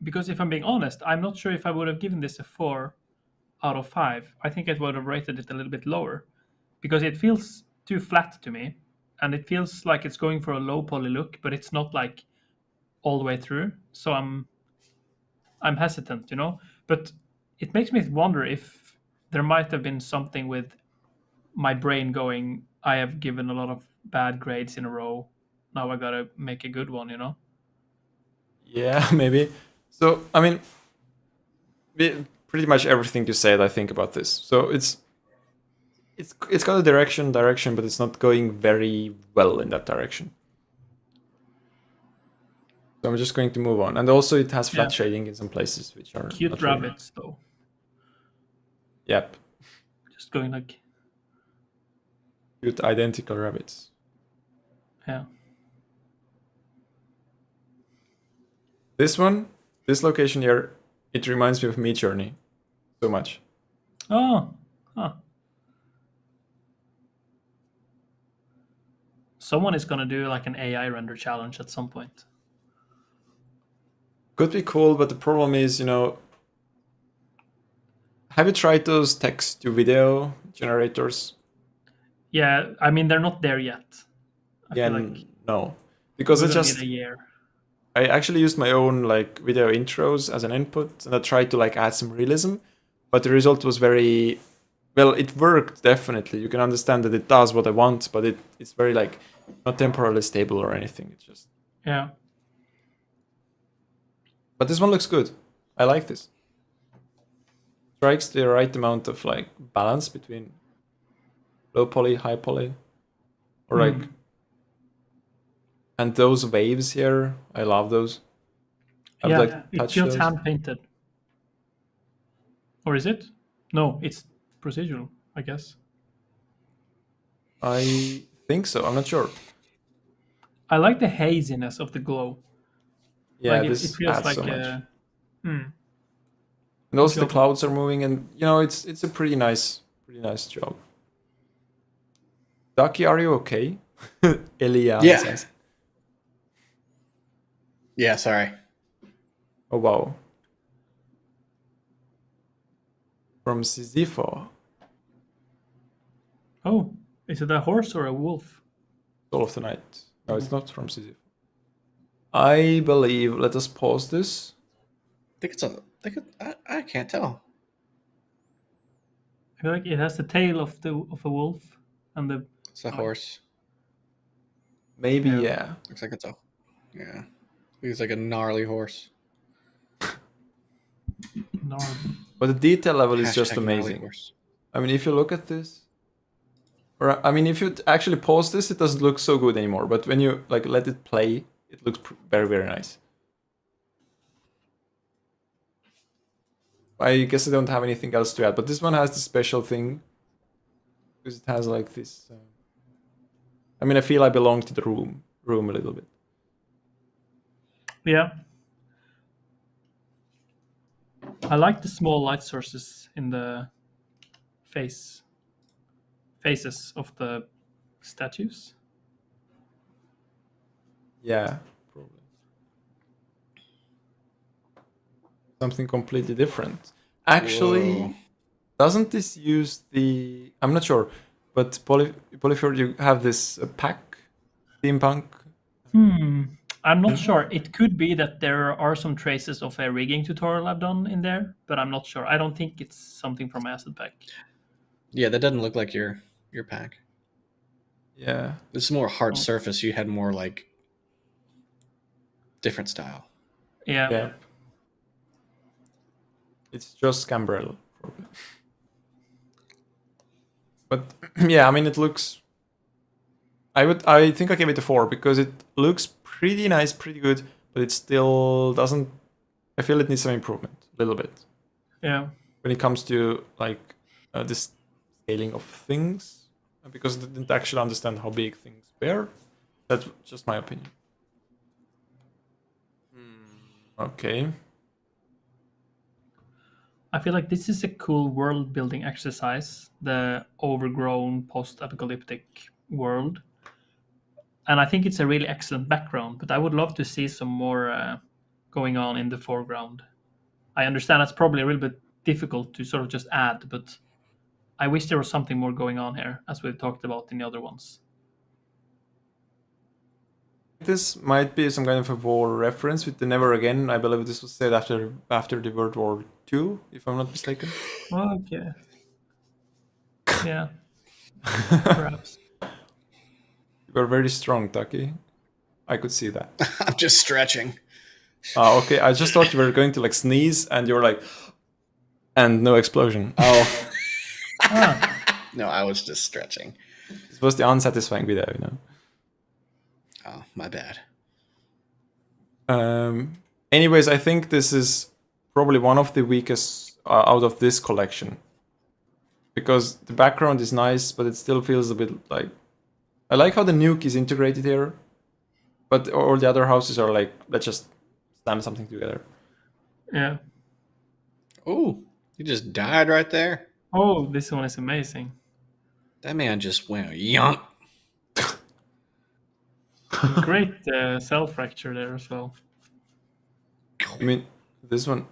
because if I'm being honest, I'm not sure if I would have given this a 4 out of 5. I think I would have rated it a little bit lower because it feels too flat to me, and it feels like it's going for a low poly look, but it's not like all the way through. So I'm hesitant, you know. But it makes me wonder if there might have been something with my brain going, I have given a lot of bad grades in a row. Now I gotta make a good one, you know? Yeah, maybe. So, I mean, pretty much everything you said, I think about this. So it's got a direction, but it's not going very well in that direction. So I'm just going to move on. And also, it has flat shading in some places, which are Cute not really- rabbits, though. Yep, Just going like, cute identical rabbits. yeah. This location here, it reminds me of Me Journey so much. Oh, huh. Someone is gonna do like an AI render challenge at some point. Could be cool, but the problem is, have you tried those text to video generators? Yeah, I mean they're not there yet. I Yeah, feel like no, because we're gonna need a year. I actually used my own like video intros as an input, and I tried to like add some realism, but the result was very well. It worked definitely. You can understand that it does what I want, but it's very like not temporally stable or anything. It's just Yeah. But this one looks good. I like this. Strikes the right amount of like balance between low poly, high poly, or like. And those waves here, I love those. I would like to it touch feels those. hand painted. Or is it? No, it's procedural, I guess. I think so. I'm not sure. I like the haziness of the glow. Yeah, Like this it feels adds like so much. And If also you the clouds are moving, and it's a pretty nice job. Ducky, are you okay? Elia Yeah. says. Yeah, sorry. Oh wow. From Sisypho. Oh, is it a horse or a wolf? Soul of the Night. No, it's not from Sisypho. I believe. Let us pause this. I think it's a. I can't tell. I feel like it has the tail of a wolf and the It's a horse. Maybe yeah. Looks like it's a. Yeah. It's like a gnarly horse. But the detail level is just Hashtag gnarly amazing. horse. I mean, if you look at this, or I mean, if you actually pause this, it doesn't look so good anymore. But when you like let it play, it looks very, very nice. I guess I don't have anything else to add, but this one has the special thing because it has like this. I mean, I feel I belong to the room a little bit. Yeah. I like the small light sources in the faces of the statues. Yeah, probably something completely different. Actually, Whoa. doesn't this use the? I'm not sure, but Polyfjord, you have this pack steampunk. I'm not sure. It could be that there are some traces of a rigging tutorial I've done in there, but I'm not sure. I don't think it's something from Acid Pack. Yeah, that doesn't look like your pack. Yeah, It's more hard Oh. surface. You had more like different style. Yeah. yeah. It's just Gambrel, probably. But yeah, I mean, it looks. I think I gave it a 4 because it looks pretty nice, pretty good, but it still doesn't. I feel it needs some improvement, a little bit, Yeah. when it comes to like this scaling of things, because I didn't actually understand how big things were. That's just my opinion. Okay. I feel like this is a cool world building exercise, the overgrown post apocalyptic world. And I think it's a really excellent background, but I would love to see some more going on in the foreground. I understand that's probably a little bit difficult to sort of just add, but I wish there was something more going on here, as we've talked about in the other ones. This might be some kind of a war reference with the "never again." I believe this was said after the World War II, if I'm not mistaken. Okay. Yeah, perhaps. You were very strong, Taki. I could see that. I'm just stretching. Okay. I just thought you were going to like sneeze, and you were like, and no explosion. Oh. Ah, No, I was just stretching. This was the unsatisfying video, you know. Oh, my bad. Anyways, I think this is probably one of the weakest out of this collection, because the background is nice, but it still feels a bit like. I like how the nuke is integrated here, but all the other houses are like, let's just slam something together. yeah. Oh, you just died right there. Oh, this one is amazing. That man just went yonk. Great cell fracture there as well. I mean, this one.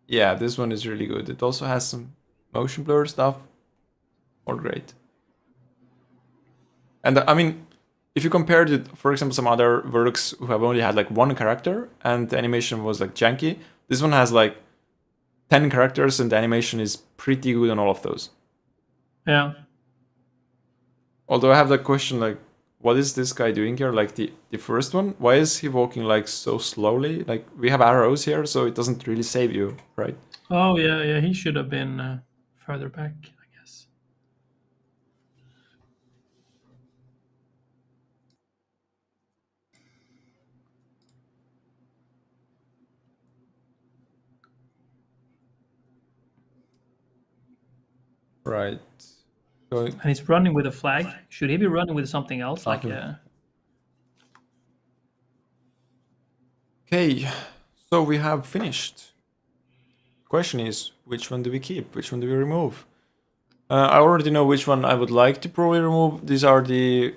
Yeah, this one is really good. It also has some motion blur stuff. All great. And I mean, if you compare to, for example, some other works who have only had like one character and the animation was like janky, this one has like 10 characters and the animation is pretty good on all of those. Yeah. Although I have the question like, what is this guy doing here? Like the first one, why is he walking like so slowly? Like we have arrows here, so it doesn't really save you, right? Oh, yeah, yeah. He should have been further back, I guess. Right. So, And he's running with a flag. Should he be running with something else, like a? okay, so we have finished. Question is, which one do we keep? Which one do we remove? I already know which one I would like to probably remove. These are the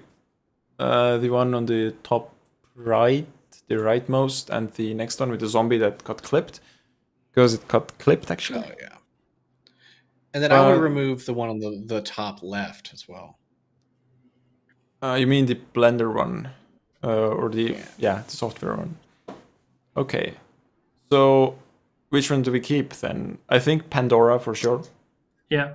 one on the top right, the rightmost, and the next one with the zombie that got clipped, because it got clipped actually. Oh yeah. And then I would remove the one on the top left as well. You mean the Blender one, or the the software one? Okay, so which one do we keep then? I think Pandora for sure. Yeah.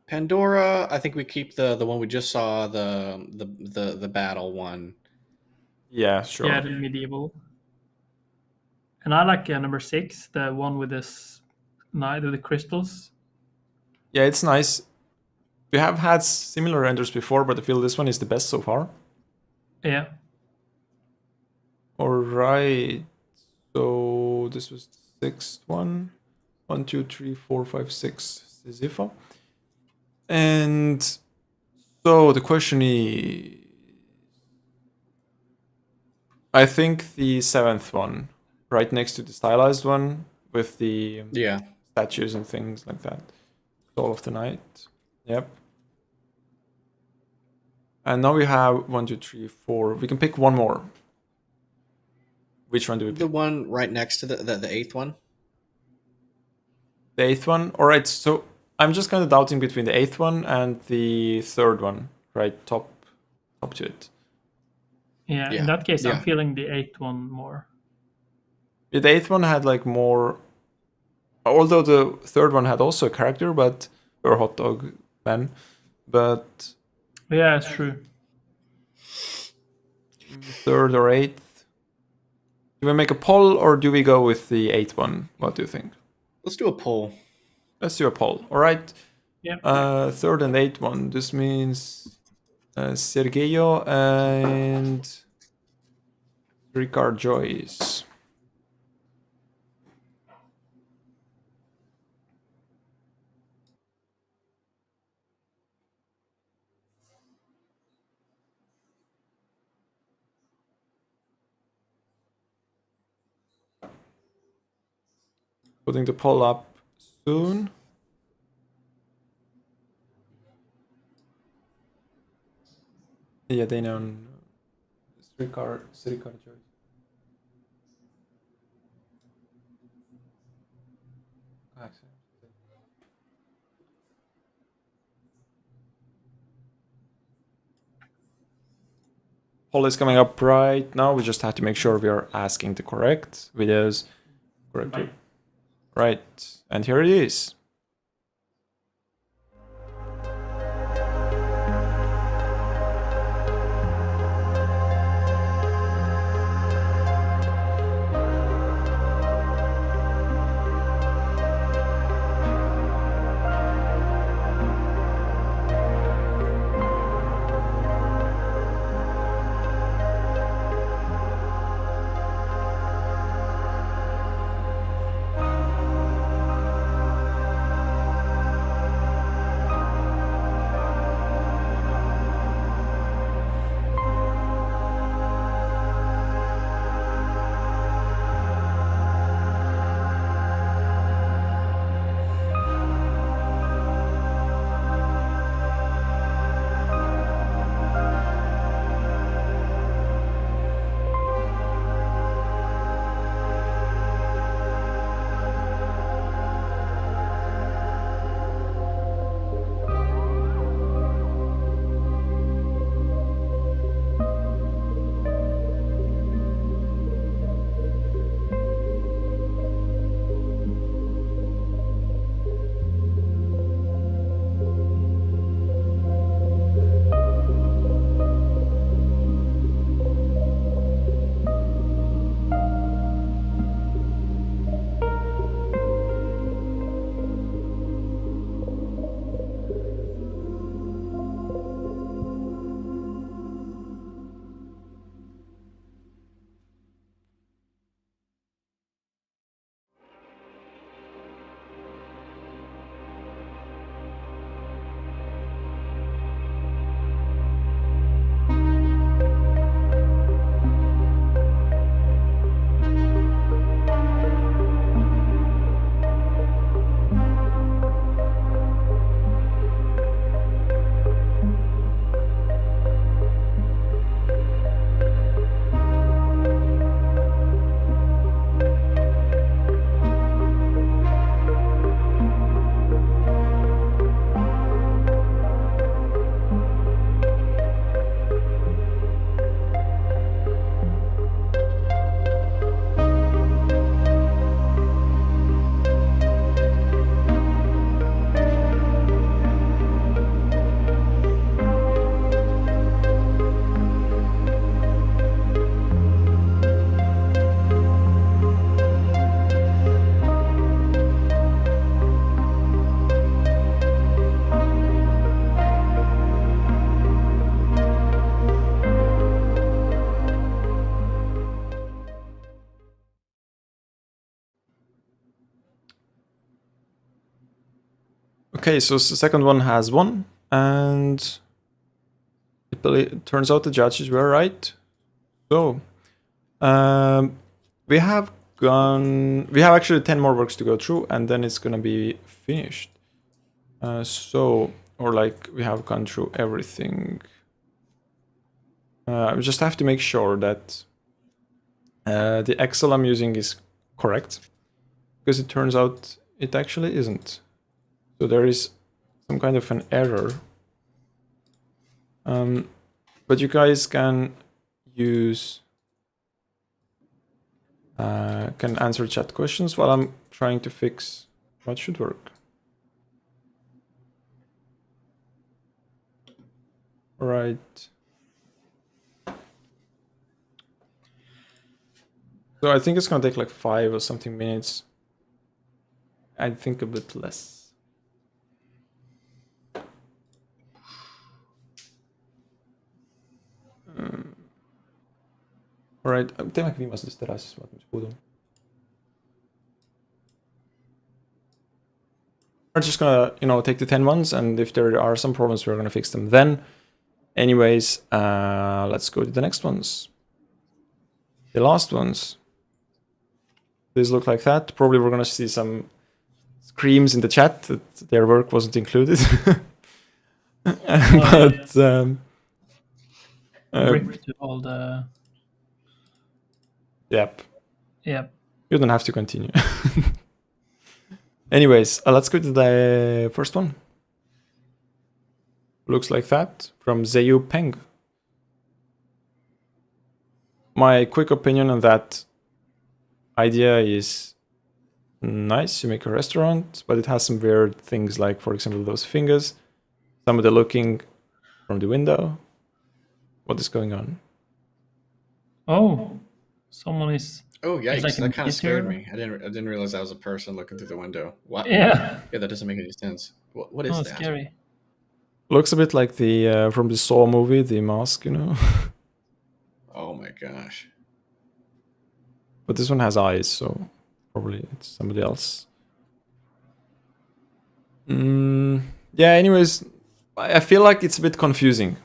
Pandora, I think we keep the one we just saw, the battle one. Yeah, sure. Yeah, the medieval. And I like number 6, the one with this knight with the crystals. Yeah, it's nice. We have had similar renders before, but I feel this one is the best so far. Yeah. All right. So this was the 6th one. 1, 2, 3, 4, 5, 6. Sisypha. And so the question is, I think the 7th one, right next to the stylized one, with the statues and things like that. Soul of the Night. Yep. And now we have 1, 2, 3, 4. We can pick one more. Which one do we pick? The one right next to the 8th one. The 8th one? Alright, so I'm just kind of doubting between the 8th one and the 3rd one, right? Top to it. Yeah, in that case, I'm feeling the 8th one more. The 8th one had like more... Although the 3rd one had also a character, but... Or hot dog man. But... Yeah, it's true. 3rd or 8th? Do we make a poll or do we go with the 8th one? What do you think? Let's do a poll. Let's do a poll. All right. Yeah. 3rd and 8th one. This means Sergio and Ricard Joyce. Putting the poll up soon. Yeah, they know. Ricard Joyce. Poll is coming up right now. We just have to make sure we are asking the correct videos correctly. Right, and here it is. Okay, so the second one has won, and it turns out the judges were right. So we have gone. We have actually 10 more works to go through, and then it's gonna be finished. Or like we have gone through everything. I just have to make sure that the Excel I'm using is correct, because it turns out it actually isn't. So there is some kind of an error. But you guys can use can answer chat questions while I'm trying to fix what should work. All right. So I think it's gonna take like 5 or something minutes. I think a bit less. All right, teemegi viimasest ära, siis vaatame, mis puudu on. We're just gonna, take the 10 ones, and if there are some problems, we're gonna fix them then. Anyways, let's go to the next ones. The last ones. These look like that. Probably we're gonna see some screams in the chat that their work wasn't included. But Rip to all the. Yep. Yep. You don't have to continue. Anyways, let's go to the first one. Looks like that from Zeyu Peng. My quick opinion on that idea is nice. You make a restaurant, but it has some weird things like, for example, those fingers. Somebody looking from the window. What is going on? Oh, someone is. Oh yikes! like that kind of scared meteor? me. I didn't realize that was a person looking through the window. What? Yeah. Yeah, that doesn't make any sense. What is Oh, that? scary. Looks a bit like the from the Saw movie, the mask, Oh my gosh. But this one has eyes, so probably it's somebody else. Yeah, anyways, I feel like it's a bit confusing.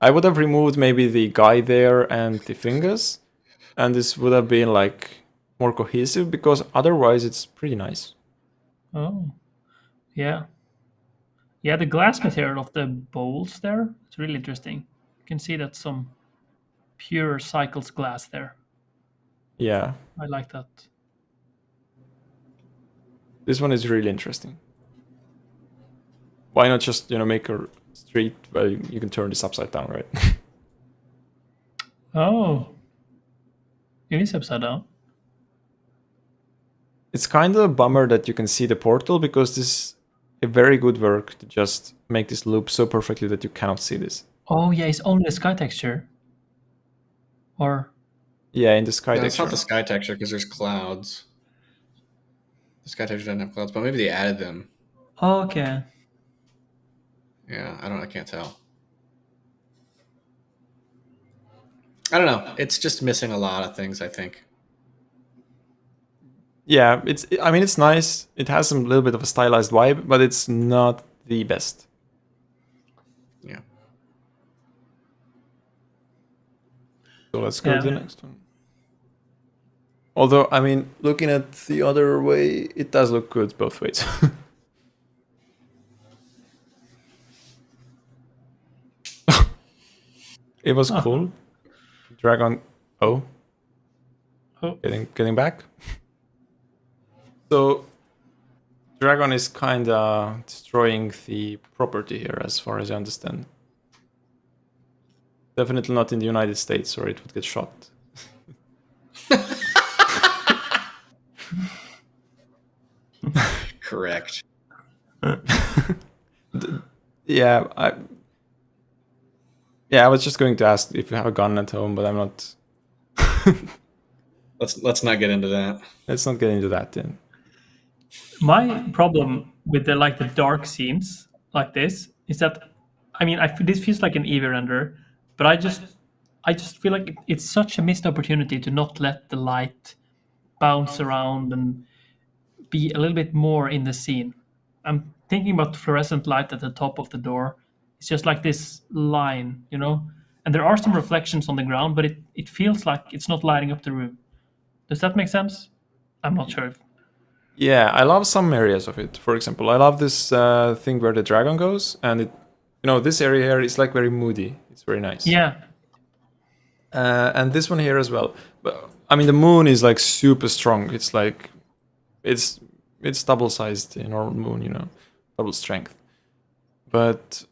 I would have removed maybe the guy there and the fingers, and this would have been like more cohesive, because otherwise it's pretty nice. Oh, yeah. Yeah, the glass material of the bowls there, it's really interesting. You can see that some pure cycles glass there. Yeah, I like that. this one is really interesting. Why not just, make a street where you can turn this upside down, right? Oh, it is upside down. It's kind of a bummer that you can see the portal, because this is a very good work to just make this loop so perfectly that you cannot see this. Oh, yeah, it's only the sky texture. Or. Yeah, in the sky No, it's texture. not the sky texture because there's clouds. The sky texture doesn't have clouds, but maybe they added them. Oh, okay. Yeah, I can't tell. I don't know. It's just missing a lot of things, I think. Yeah, it's nice. It has some little bit of a stylized vibe, but it's not the best. Yeah. So let's go to the next one. Although, looking at the other way, it does look good both ways. It was cool. Dragon. Oh. Getting back. So, Dragon is kind of destroying the property here, as far as I understand. Definitely not in the United States, or it would get shot. Correct. Yeah, I was just going to ask if you have a gun at home, but I'm not. Let's not get into that. Let's not get into that then. My problem with the dark scenes like this is that, this feels like an Eevee render, but I just feel like it's such a missed opportunity to not let the light bounce around and be a little bit more in the scene. I'm thinking about the fluorescent light at the top of the door. It's just like this line, and there are some reflections on the ground, but it feels like it's not lighting up the room. Does that make sense? I'm not sure if. Yeah, I love some areas of it. For example, I love this thing where the dragon goes, and it, this area here is like very moody. It's very nice. Yeah. And this one here as well. But I mean, the moon is like super strong. It's like, it's double sized in normal moon, double strength. But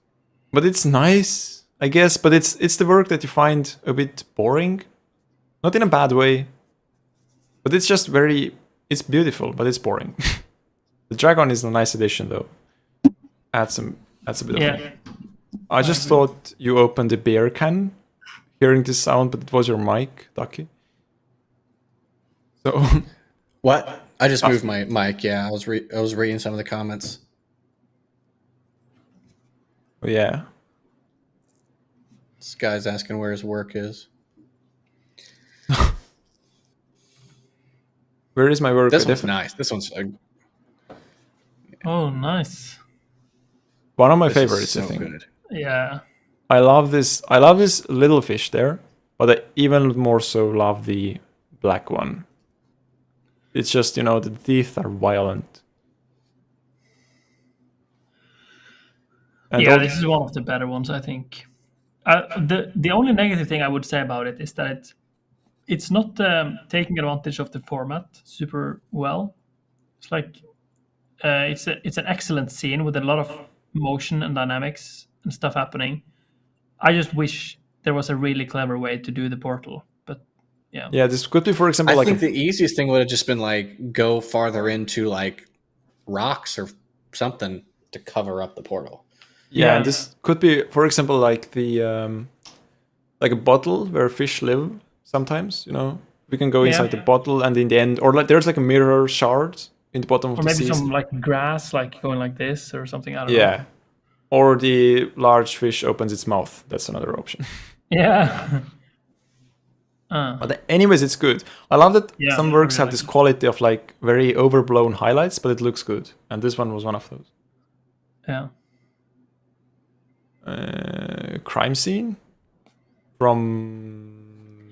it's nice, I guess. But it's the work that you find a bit boring, not in a bad way. But it's just it's beautiful, but it's boring. The dragon is a nice addition, though. Adds a bit of fun. I just thought you opened a beer can, hearing this sound, but it was your mic, Ducky. So what? I just moved my mic. Yeah, I was reading some of the comments. Oh, yeah. This guy's asking where his work is. Where is my work? This one's nice. This one's. Oh, nice. One of my favorites, I think. Good. Yeah. I love this little fish there, but I even more so love the black one. It's just, the teeth are violent. And this is one of the better ones, I think. The only negative thing I would say about it is that it's not taking advantage of the format super well. It's like it's an excellent scene with a lot of motion and dynamics and stuff happening. I just wish there was a really clever way to do the portal, but yeah. Yeah, this could be, for example, I think the easiest thing would have just been like go farther into like rocks or something to cover up the portal. Yeah, and this could be, for example, like the like a bottle where fish live. Sometimes, we can go inside the bottle, and in the end, or like there's like a mirror shard in the bottom of the sea. Or maybe some like grass, like going like this or something. I don't know. Yeah, or the large fish opens its mouth. That's another option. Yeah. But anyways, it's good. I love that some works have this quality of like very overblown highlights, but it looks good. And this one was one of those. Yeah. Crime scene from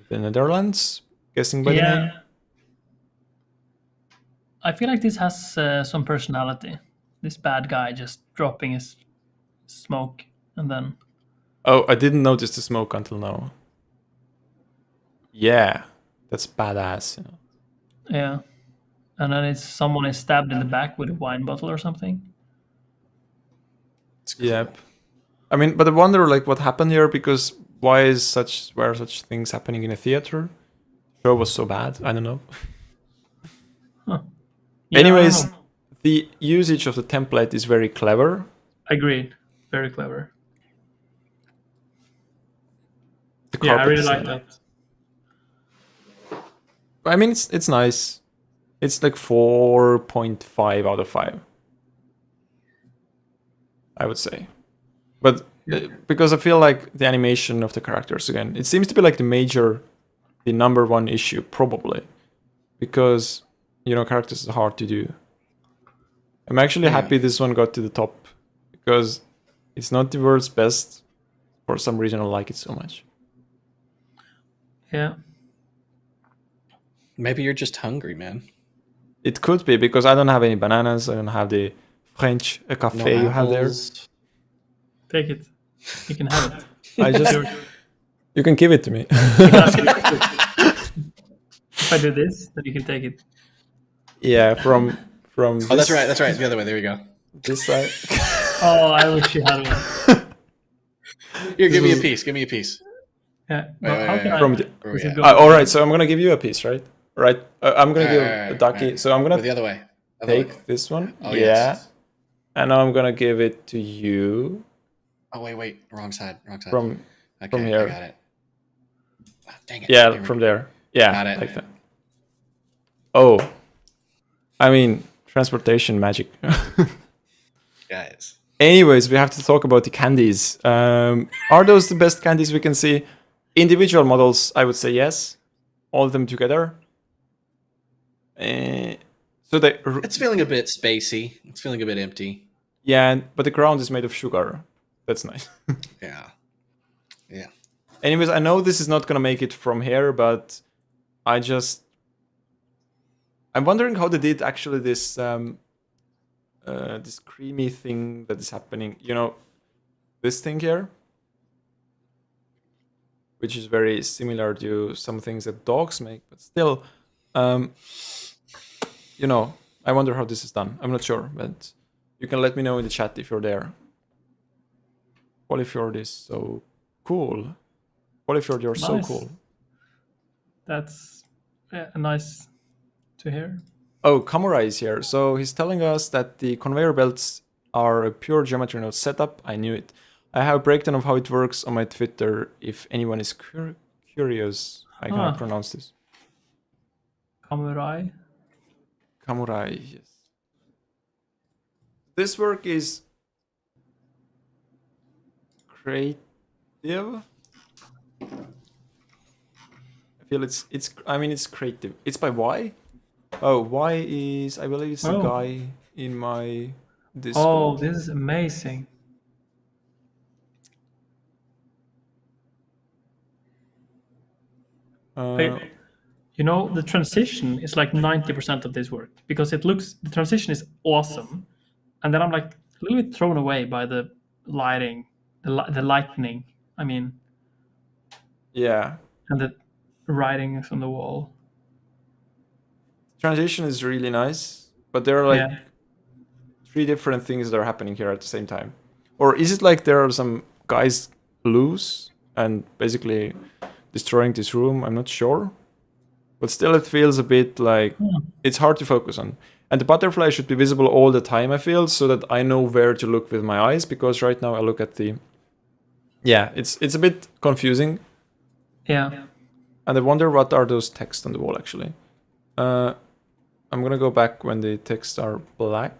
the Netherlands, guessing by the name. I feel like this has some personality. This bad guy just dropping his smoke and then. Oh, I didn't notice the smoke until now. Yeah, that's badass, Yeah, and then someone is stabbed in the back with a wine bottle or something. Cool. Yep. I mean, but I wonder like what happened here, because why are such things happening in a theater? The show was so bad. I don't know. Huh. Yeah, anyways, the usage of the template is very clever. Agreed. Very clever. I really like that. I mean, it's nice. It's like 4.5 out of 5. I would say. But because I feel like the animation of the characters, again, it seems to be like the number one issue, probably. Because, characters are hard to do. I'm actually happy this one got to the top. Because it's not the world's best. For some reason, I like it so much. Yeah. Maybe you're just hungry, man. It could be, because I don't have any bananas. I don't have the French cafe you have there. Take it. You can have it. You can give it to me. If I do this, then you can take it. Yeah, from. Oh, that's right. That's right. The other way. There we go. This side. Oh, I wish you had one. Here, give me a piece. Give me a piece. Yeah. All right, so I'm gonna give you a piece, right? Right. I'm gonna give a Ducky. Right. So I'm gonna the other way. Take this one. Oh, yes. And now I'm gonna give it to you. Oh wait, wrong side. From here. I got it. Oh, dang it. Yeah, from there. Yeah, got it. Like that. Oh, I mean, transportation magic. Guys. Anyways, we have to talk about the candies. Are those the best candies we can see? Individual models, I would say yes. All of them together. It's feeling a bit spacey. It's feeling a bit empty. Yeah, but the ground is made of sugar. That's nice. Yeah. Anyways, I know this is not gonna make it from here, but I I'm wondering how they did actually this this creamy thing that is happening. You know, this thing here, which is very similar to some things that dogs make, but still, you know, I wonder how this is done. I'm not sure, but you can let me know in the chat if you're there. Polyfjord is so cool. Polyfjord, you're so Nice. cool. That's nice to hear. Oh, Kamura is here. So he's telling us that the conveyor belts are a pure geometry node setup. I knew it. I have a breakdown of how it works on my Twitter if anyone is curious. I cannot pronounce this. Kamurai. Kamurai, yes. This work is creative. I feel it's creative. It's by Y. Oh, Y is, I believe it's a guy in my Discord. Oh, this is amazing. You know, the transition is like 90% of this work because the transition is awesome. And then I'm like a little bit thrown away by the lighting, the lightning, I mean. Yeah. And the writings on the wall. Transition is really nice, but there are like 3 different things that are happening here at the same time. Or is it like there are some guys loose and basically destroying this room? I'm not sure. But still it feels a bit like it's hard to focus on. And the butterfly should be visible all the time, I feel, so that I know where to look with my eyes, because right now I look at the... Yeah, it's a bit confusing. Yeah. And I wonder what are those texts on the wall, actually. I'm gonna go back when the texts are black.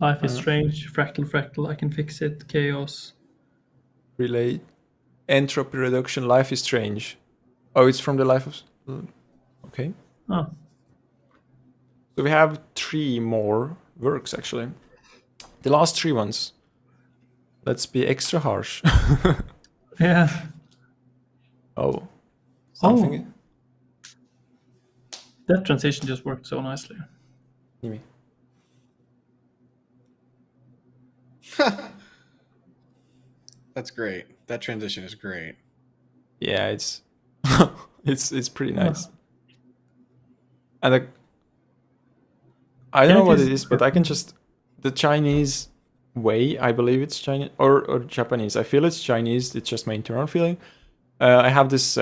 Life is strange, fractal, I can fix it, chaos. Relay, entropy reduction, life is strange. Oh, it's from the life of... Okay. Oh. So we have 3 more works, actually. The last 3 ones. Let's be extra harsh. Yeah. Oh. Something. That transition just worked so nicely. That's great. That transition is great. Yeah, it's it's pretty nice. And I don't know what it is, but I can just... The Chinese way, I believe it's Chinese or Japanese. I feel it's Chinese. It's just my internal feeling. I have this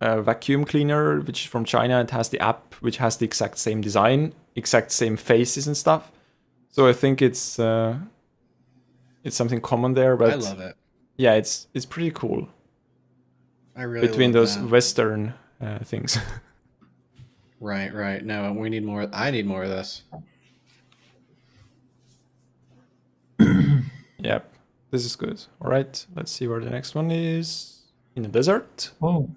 vacuum cleaner, which is from China. It has the app, which has the exact same design, exact same faces and stuff. So I think it's something common there. But I love it. Yeah, it's pretty cool. I really between love those that. Western things. Right. No, we need more. I need more of this. Yep, this is good. All right, let's see where the next one is. In the desert. Oh.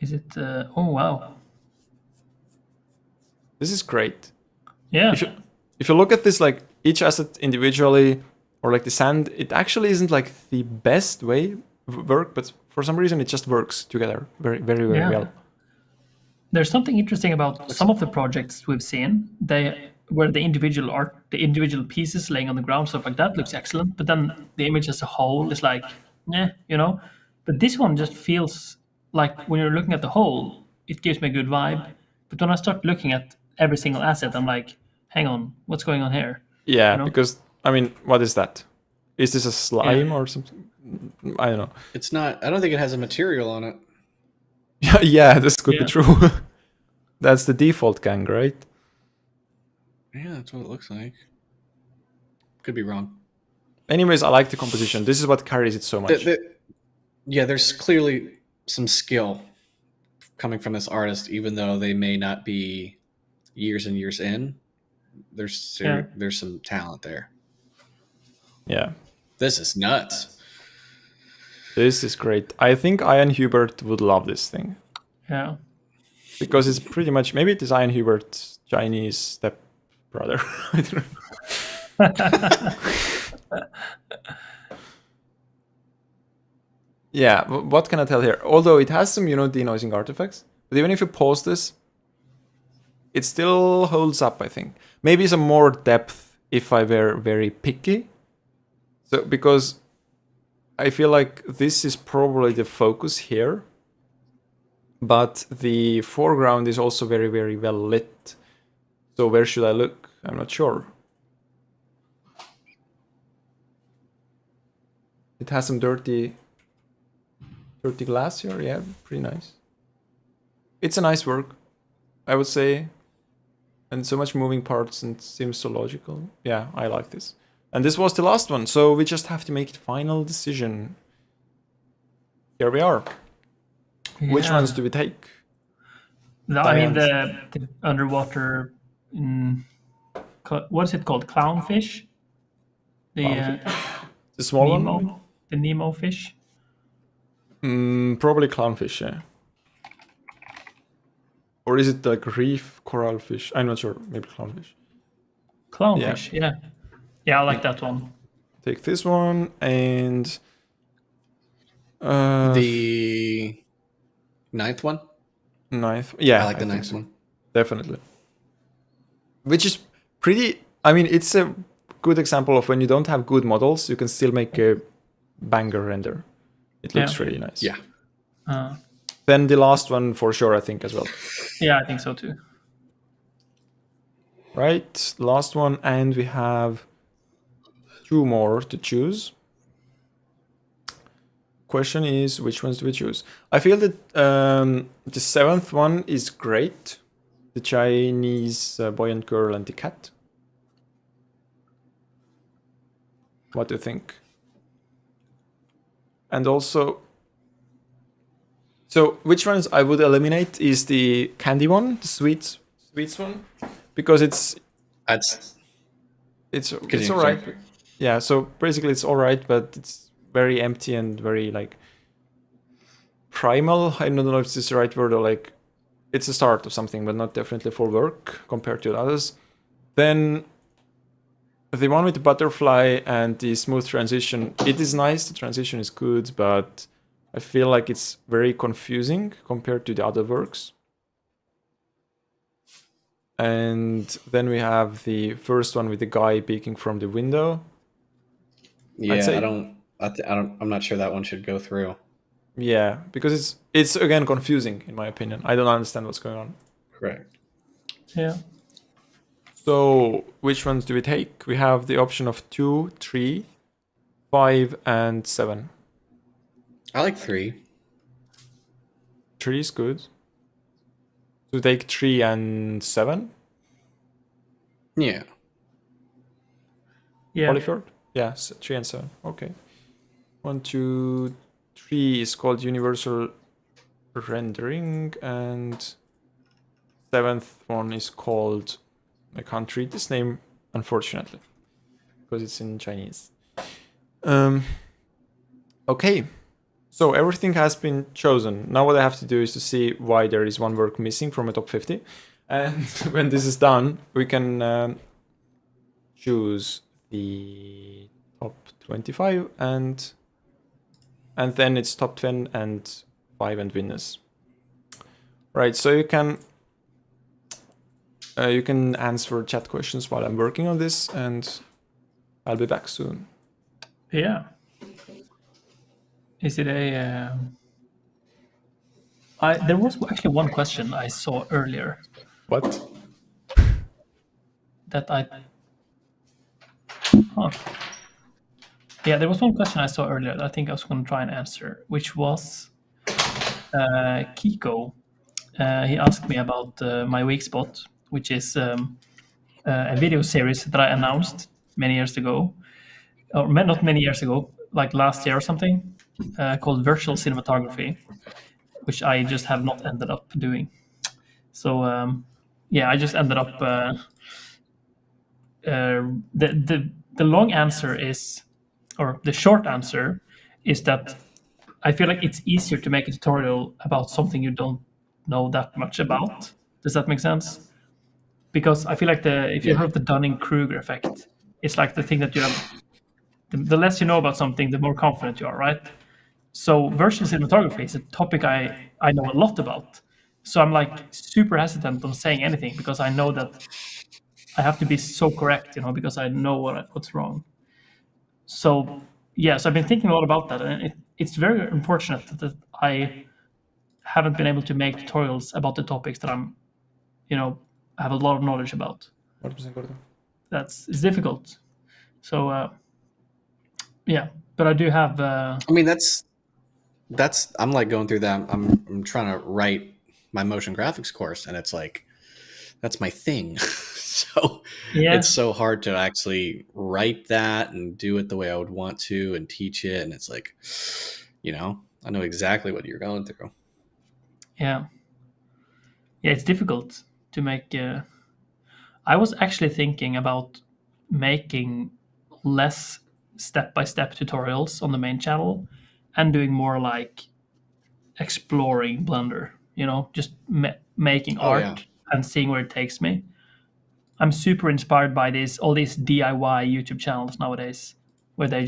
Is it? Oh wow. This is great. Yeah. If you look at this, like each asset individually, or like the sand, it actually isn't like the best way work, but for some reason it just works together very well. There's something interesting about some of the projects we've seen. Where the individual pieces laying on the ground, stuff like that looks excellent, but then the image as a whole is like, you know. But this one just feels like when you're looking at the whole, it gives me a good vibe. But when I start looking at every single asset, I'm like, hang on, what's going on here? Yeah, you know? Because I mean, what is that? Is this a slime or something? I don't know. It's not. I don't think it has a material on it. Yeah, this could be true. That's the default gang, right? Yeah, that's what it looks like. Could be wrong. Anyways, I like the composition. This is what carries it so much. Yeah, there's clearly some skill coming from this artist, even though they may not be years and years in. There's some talent there. Yeah. This is nuts. This is great. I think Ian Hubert would love this thing. Yeah. Because it's pretty much, maybe it is Ian Hubert's Chinese step brother. I don't know. Yeah, what can I tell here? Although it has some, denoising artifacts, but even if you pause this, it still holds up, I think. Maybe some more depth if I were very picky. So, because I feel like this is probably the focus here, but the foreground is also very, very well lit. So where should I look? I'm not sure. It has some dirty glass here. Yeah, pretty nice. It's a nice work, I would say. And so much moving parts and seems so logical. Yeah, I like this. And this was the last one, so we just have to make the final decision. Here we are. Yeah. Which ones do we take? I mean, the underwater, what is it called? Clownfish? The small Nemo, one? The Nemo fish? Probably clownfish, yeah. Or is it like reef coral fish? I'm not sure. Maybe clownfish. Clownfish, yeah. Yeah, I like that one. Take this one and... the 9th one? 9th. Yeah, I like the 9th one. Definitely. Which is pretty... I mean, it's a good example of when you don't have good models, you can still make a banger render. It looks really nice. Yeah. Then the last one for sure, I think, as well. Yeah, I think so too. Right, last one, and we have 2 more to choose. Question is, which ones do we choose? I feel that the 7th one is great. The Chinese buoyant girl and the cat. What do you think? And also, so which ones I would eliminate is the candy one, the sweets one, because it's all right. Yeah, so basically it's all right, but it's very empty and very like primal. I don't know if this is the right word, or like it's a start of something, but not definitely full work compared to the others. Then the one with the butterfly and the smooth transition, it is nice. The transition is good, but I feel like it's very confusing compared to the other works. And then we have the first one with the guy peeking from the window. Yeah, I'm not sure that one should go through. Yeah, because it's again confusing in my opinion. I don't understand what's going on. Correct. Yeah. So which ones do we take? We have the option of 2, 3, 5, and 7. I like 3. 3 is good. So take 3 and 7? Yeah. Yeah. Polyfjord? Yeah, 3 and 7. Okay. 1, 2, 3 is called universal rendering, and 7th one is called... I can't read this name, unfortunately, because it's in Chinese. Okay. So everything has been chosen. Now what I have to do is to see why there is one work missing from a top 50. And when this is done, we can choose the top 25 and then it's top 10 and 5 and winners. Right, so you can answer chat questions while I'm working on this, and I'll be back soon. Yeah. Is it a... there was actually one question I saw earlier. What? That I... Huh. Yeah, there was one question I saw earlier that I think I was going to try and answer, which was Kiko. He asked me about my weak spot, which is a video series that I announced many years ago, or not many years ago, like last year or something, called Virtual Cinematography, which I just have not ended up doing. So yeah, I just ended up. The long answer is, or the short answer is that I feel like it's easier to make a tutorial about something you don't know that much about. Does that make sense? Because I feel like if you have the Dunning-Kruger effect, it's like the thing that you have. The less you know about something, the more confident you are, right? So virtual cinematography is a topic I know a lot about. So I'm like super hesitant on saying anything because I know that I have to be so correct, because I know what's wrong. So yes, I've been thinking a lot about that, and it's very unfortunate that I haven't been able to make tutorials about the topics that have a lot of knowledge about. 100% correcto. It's difficult. So yeah, but I do have. I mean, that's I'm like going through that. I'm trying to write my motion graphics course, and it's like that's my thing. So Yeah, it's so hard to actually write that and do it the way I would want to and teach it. And it's like, I know exactly what you're going through. yeah, yeah. It's difficult to make. I was actually thinking about making less step-by-step tutorials on the main channel and doing more like exploring Blender, just making Oh yeah. art and seeing where it takes me. I'm super inspired by all these DIY YouTube channels nowadays where they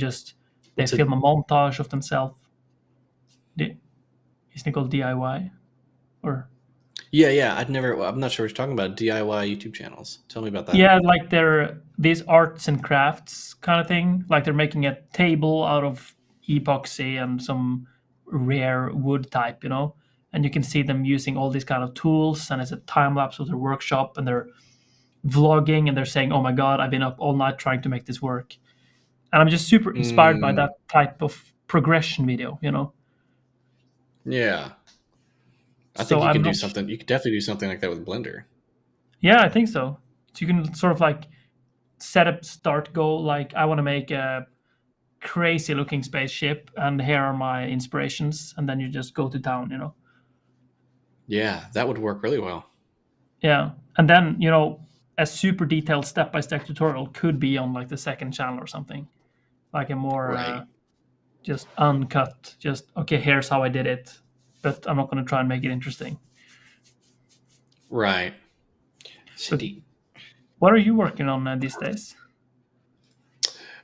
What's it? film a montage of themselves. Isn't it called DIY? Or Yeah. I'm not sure what you're talking about. DIY YouTube channels. Tell me about that. yeah, like they're these arts and crafts kind of thing. Like they're making a table out of epoxy and some rare wood type, and you can see them using all these kind of tools, and it's a time lapse of their workshop, and they're vlogging, and they're saying, "Oh my God, I've been up all night trying to make this work," and I'm just super inspired by Mm, that type of progression video. yeah. I So think you I'm can do not. something. You could definitely do something like that with Blender. Yeah, I think so. So you can sort of like set a start goal, like I want to make a crazy looking spaceship, and here are my inspirations, and then you just go to town. Yeah, that would work really well. Yeah, and then a super detailed step-by-step tutorial could be on like the second channel or something, like a more Right. just uncut, just okay, here's how I did it, but I'm not going to try and make it interesting. Right. But Cindy. what are you working on these days?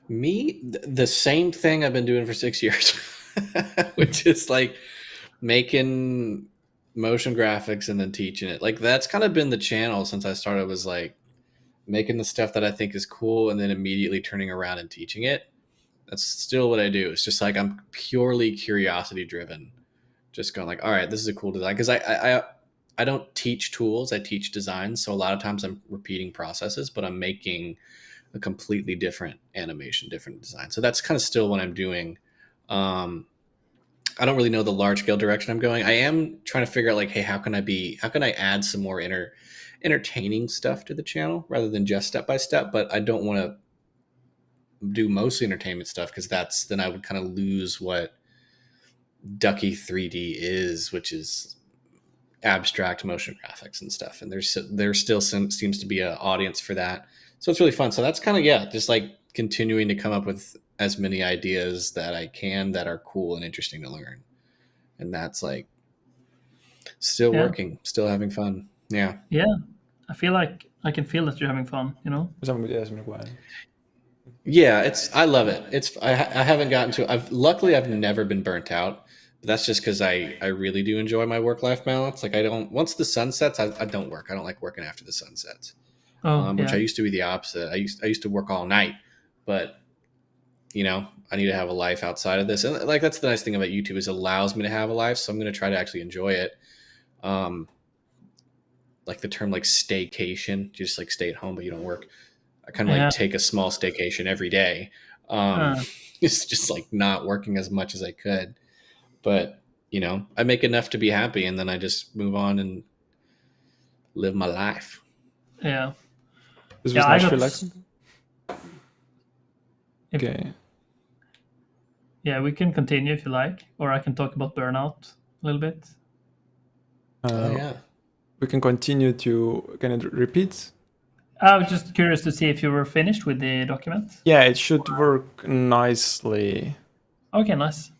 Me, the same thing I've been doing for 6 years, which is like making motion graphics and then teaching it. Like that's kind of been the channel since I started, was like making the stuff that I think is cool and then immediately turning around and teaching it. That's still what I do. It's just like I'm purely curiosity driven. Just going like, all right, this is a cool design. Because I don't teach tools, I teach designs. So a lot of times I'm repeating processes, but I'm making a completely different animation, different design. So that's kind of still what I'm doing. I don't really know the large scale direction I'm going. I am trying to figure out like, hey, how can I add some more entertaining stuff to the channel rather than just step by step? But I don't want to do mostly entertainment stuff because then I would kind of lose what Ducky3D is, which is abstract motion graphics and stuff. And there still seems to be an audience for that. So it's really fun. So that's kind of, just like continuing to come up with as many ideas that I can that are cool and interesting to learn. And that's like still Yeah, working, still having fun. Yeah. yeah. I feel like I can feel that you're having fun. Yeah, I love it. I haven't gotten to I've never been burnt out. But that's just because I really do enjoy my work life balance. Like I don't once the sun sets, I don't work. I don't like working after the sun sets. Oh Which I yeah, used to be the opposite. I used to work all night, but I need to have a life outside of this. And like that's the nice thing about YouTube is it allows me to have a life. So I'm going to try to actually enjoy it. Um, like the term like staycation, just like stay at home but you don't work. I kind of like yeah. take a small staycation every day. Um, Uh, it's just like not working as much as I could, but I make enough to be happy, and then I just move on and live my life. yeah, This yeah. was I got. Nashville accent. If, Okay. yeah, we can continue if you like, or I can talk about burnout a little bit. Oh yeah. We can continue to. Can it repeat? I was just curious to see if you were finished with the document. Yeah, it should work nicely. Okay, nice.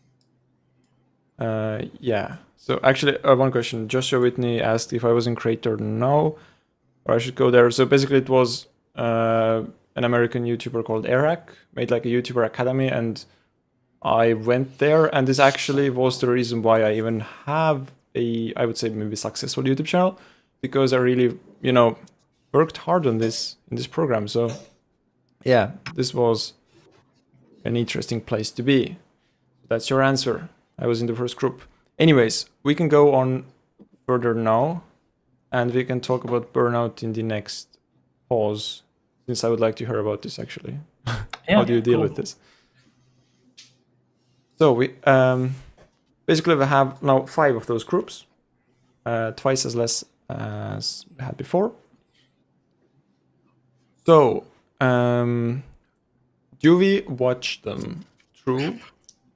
Yeah. So actually, one question. Joshua Whitney asked if I was in Creator now, or I should go there. So basically, it was an American YouTuber called Eric made like a YouTuber Academy, and I went there, and this actually was the reason why I even have a, I would say maybe successful YouTube channel, because I really, worked hard on this in this program. So yeah, this was an interesting place to be. That's your answer. I was in the first group. Anyways, we can go on further now, and we can talk about burnout in the next pause, since I would like to hear about this actually. How do you deal with this? So we basically we have now 5 of those groups, twice as less as we had before. So do we watch them through,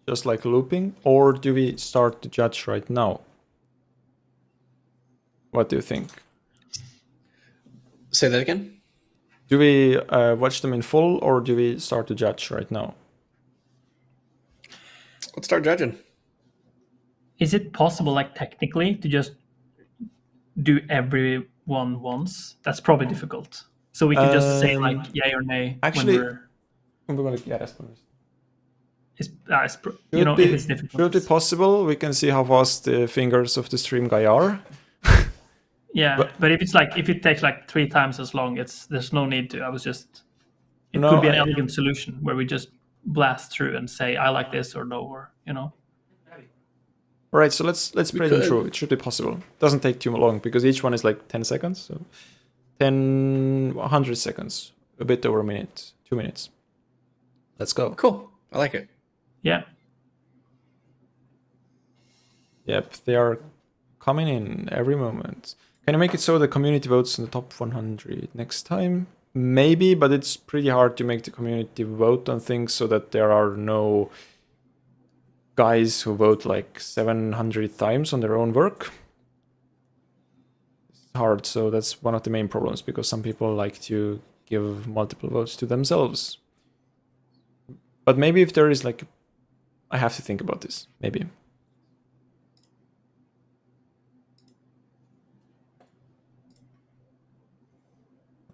just like looping, or do we start to judge right now? What do you think? Say that again? Do we watch them in full, or do we start to judge right now? Let's start judging. Is it possible, like technically, to just do everyone once? That's probably difficult. So we can just say like yay or nay. Actually, when we're... if it's difficult. Should be possible. We can see how fast the fingers of the stream guy are. Yeah, but if it takes like 3 times as long, there's no need to. It could be an elegant solution where we just blast through and say I like this or no, or All right, so let's play them through. It should be possible. It doesn't take too long because each one is like 10 seconds. So 100 seconds, a bit over a minute, 2 minutes. Let's go. Cool. I like it. Yeah. Yep, they are coming in every moment. Can you make it so the community votes in the top 100 next time? Maybe, but it's pretty hard to make the community vote on things so that there are no guys who vote like 700 times on their own work. It's hard, so that's one of the main problems, because some people like to give multiple votes to themselves. But maybe if there is like, I have to think about this, maybe.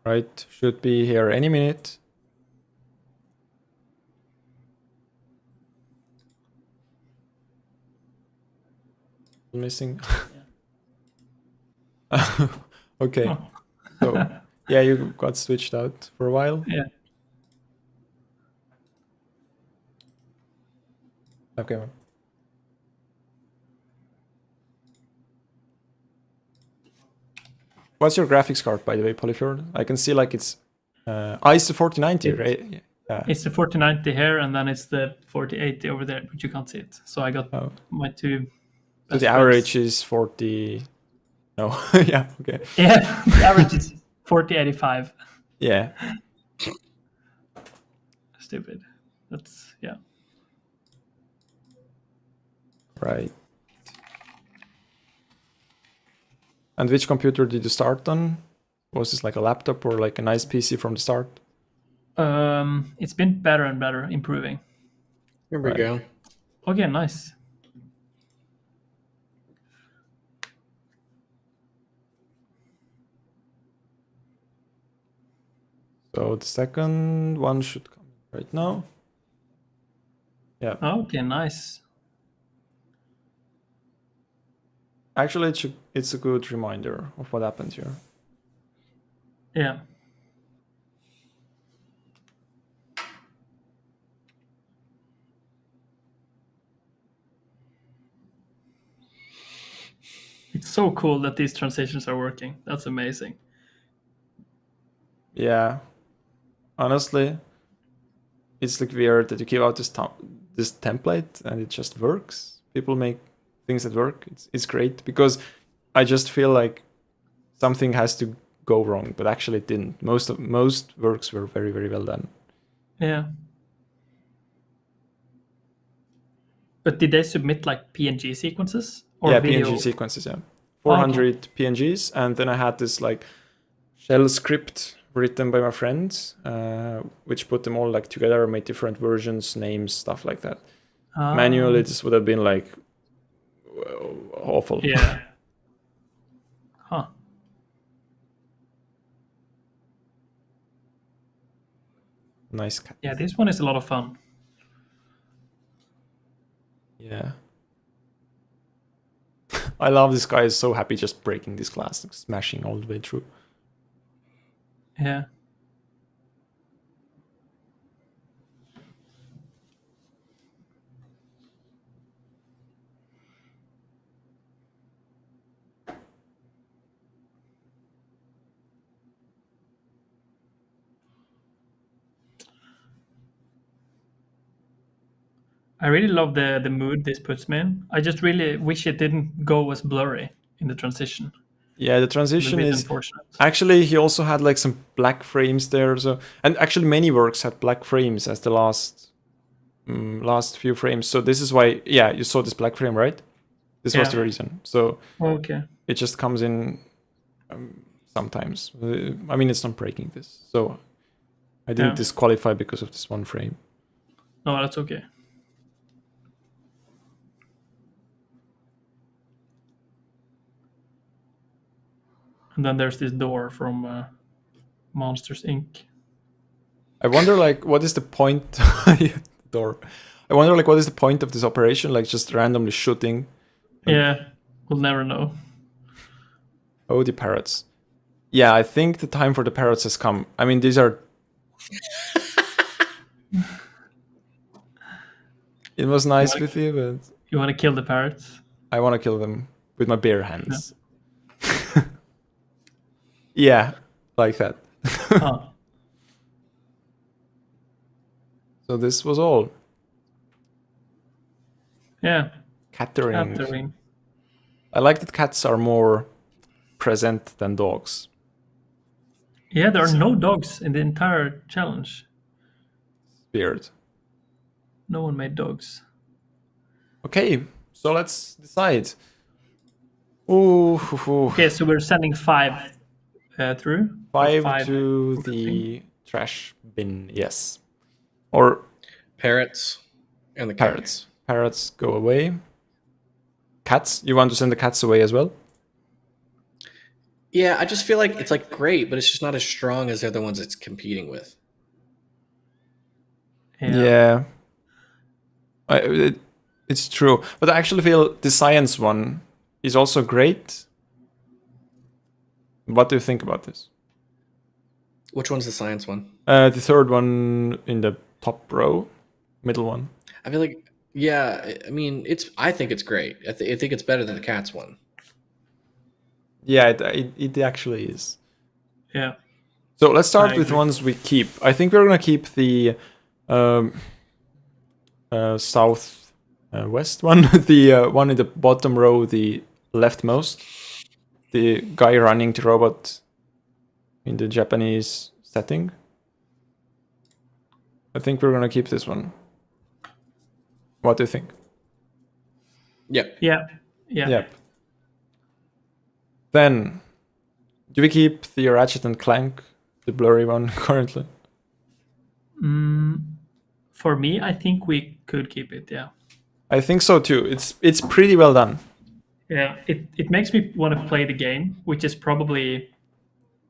Right, should be here any minute. Missing. Okay. Oh. So yeah, you got switched out for a while. Yeah. Okay. What's your graphics card, by the way, Polyfjord? I can see like it's it's the 4090, right? Yeah. It's the 4090 here, and then it's the 4080 over there, but you can't see it. So I got my 2. So the average is 40. No, yeah, okay. Yeah, the average is 4085. Yeah. Stupid. That's Right. And which computer did you start on? Was this like a laptop or like a nice PC from the start? It's been better and better, improving. Here we go. Okay, nice. So the second one should come right now. Yeah. Okay, nice. Actually, it's a good reminder of what happened here. Yeah. It's so cool that these transitions are working. That's amazing. Yeah. Honestly, it's like weird that you give out this template and it just works. People make things that work. It's great, because I just feel like something has to go wrong, but actually it didn't. Most works were very, very well done. Yeah. But did they submit like PNG sequences or video? PNG sequences, yeah. 400 PNGs, and then I had this like shell script written by my friends, which put them all like together, made different versions, names, stuff like that. Manually, this would have been like awful. Yeah. Huh. Nice cat. Yeah, this one is a lot of fun. Yeah. I love this guy. Is so happy just breaking this glass, like, smashing all the way through. Yeah. I really love the mood this puts me in. I just really wish it didn't go as blurry in the transition. Yeah, the A transition bit is unfortunate. actually, he also had like some black frames there. So, and actually many works had black frames as the last few frames. So this is why, yeah, you saw this black frame, right? This was the Yeah. reason. So Okay. it just comes in sometimes. I mean, it's not breaking this. So I didn't Yeah. disqualify because of this one frame. No, that's okay. And then there's this door from Monsters Inc. I wonder, like, what is the point? Door. I wonder, like, what is the point of this operation? Like, just randomly shooting. Yeah, we'll never know. Oh, the parrots. Yeah, I think the time for the parrots has come. I mean, these are. It was nice with you, but You want to kill the parrots? I want to kill them with my bare hands. Yeah, like that. Oh, So this was all. yeah. Cattering. Cattering. I like that cats are more present than dogs. Yeah, there are no dogs in the entire challenge. Weird. No one made dogs. Okay, so let's decide. Ooh, Okay, so we're sending 5 through. Or 5 to the trash bin, yes. Or Parrots and the parrots. cats. Parrots go away. Cats? You want to send the cats away as well? Yeah, I just feel like it's like great, but it's just not as strong as the other ones it's competing with. Yeah. It's true. But I actually feel the science one is also great. What do you think about this? Which one's the science one? The third one in the top row, middle one. I feel like, yeah, I mean, I think it's great. I think it's better than the cats one. Yeah, it actually is. Yeah. So let's start I with agree. ones we keep. I think we're gonna keep the south west one, the one in the bottom row, the leftmost, the guy running the robot in the Japanese setting. I think we're gonna keep this one. What do you think? Yep. Yeah. Yeah. Yep. Then, do we keep the Ratchet and Clank, the blurry one, currently? For me, I think we could keep it. Yeah. I think so too. It's pretty well done. Yeah. It makes me want to play the game, which is probably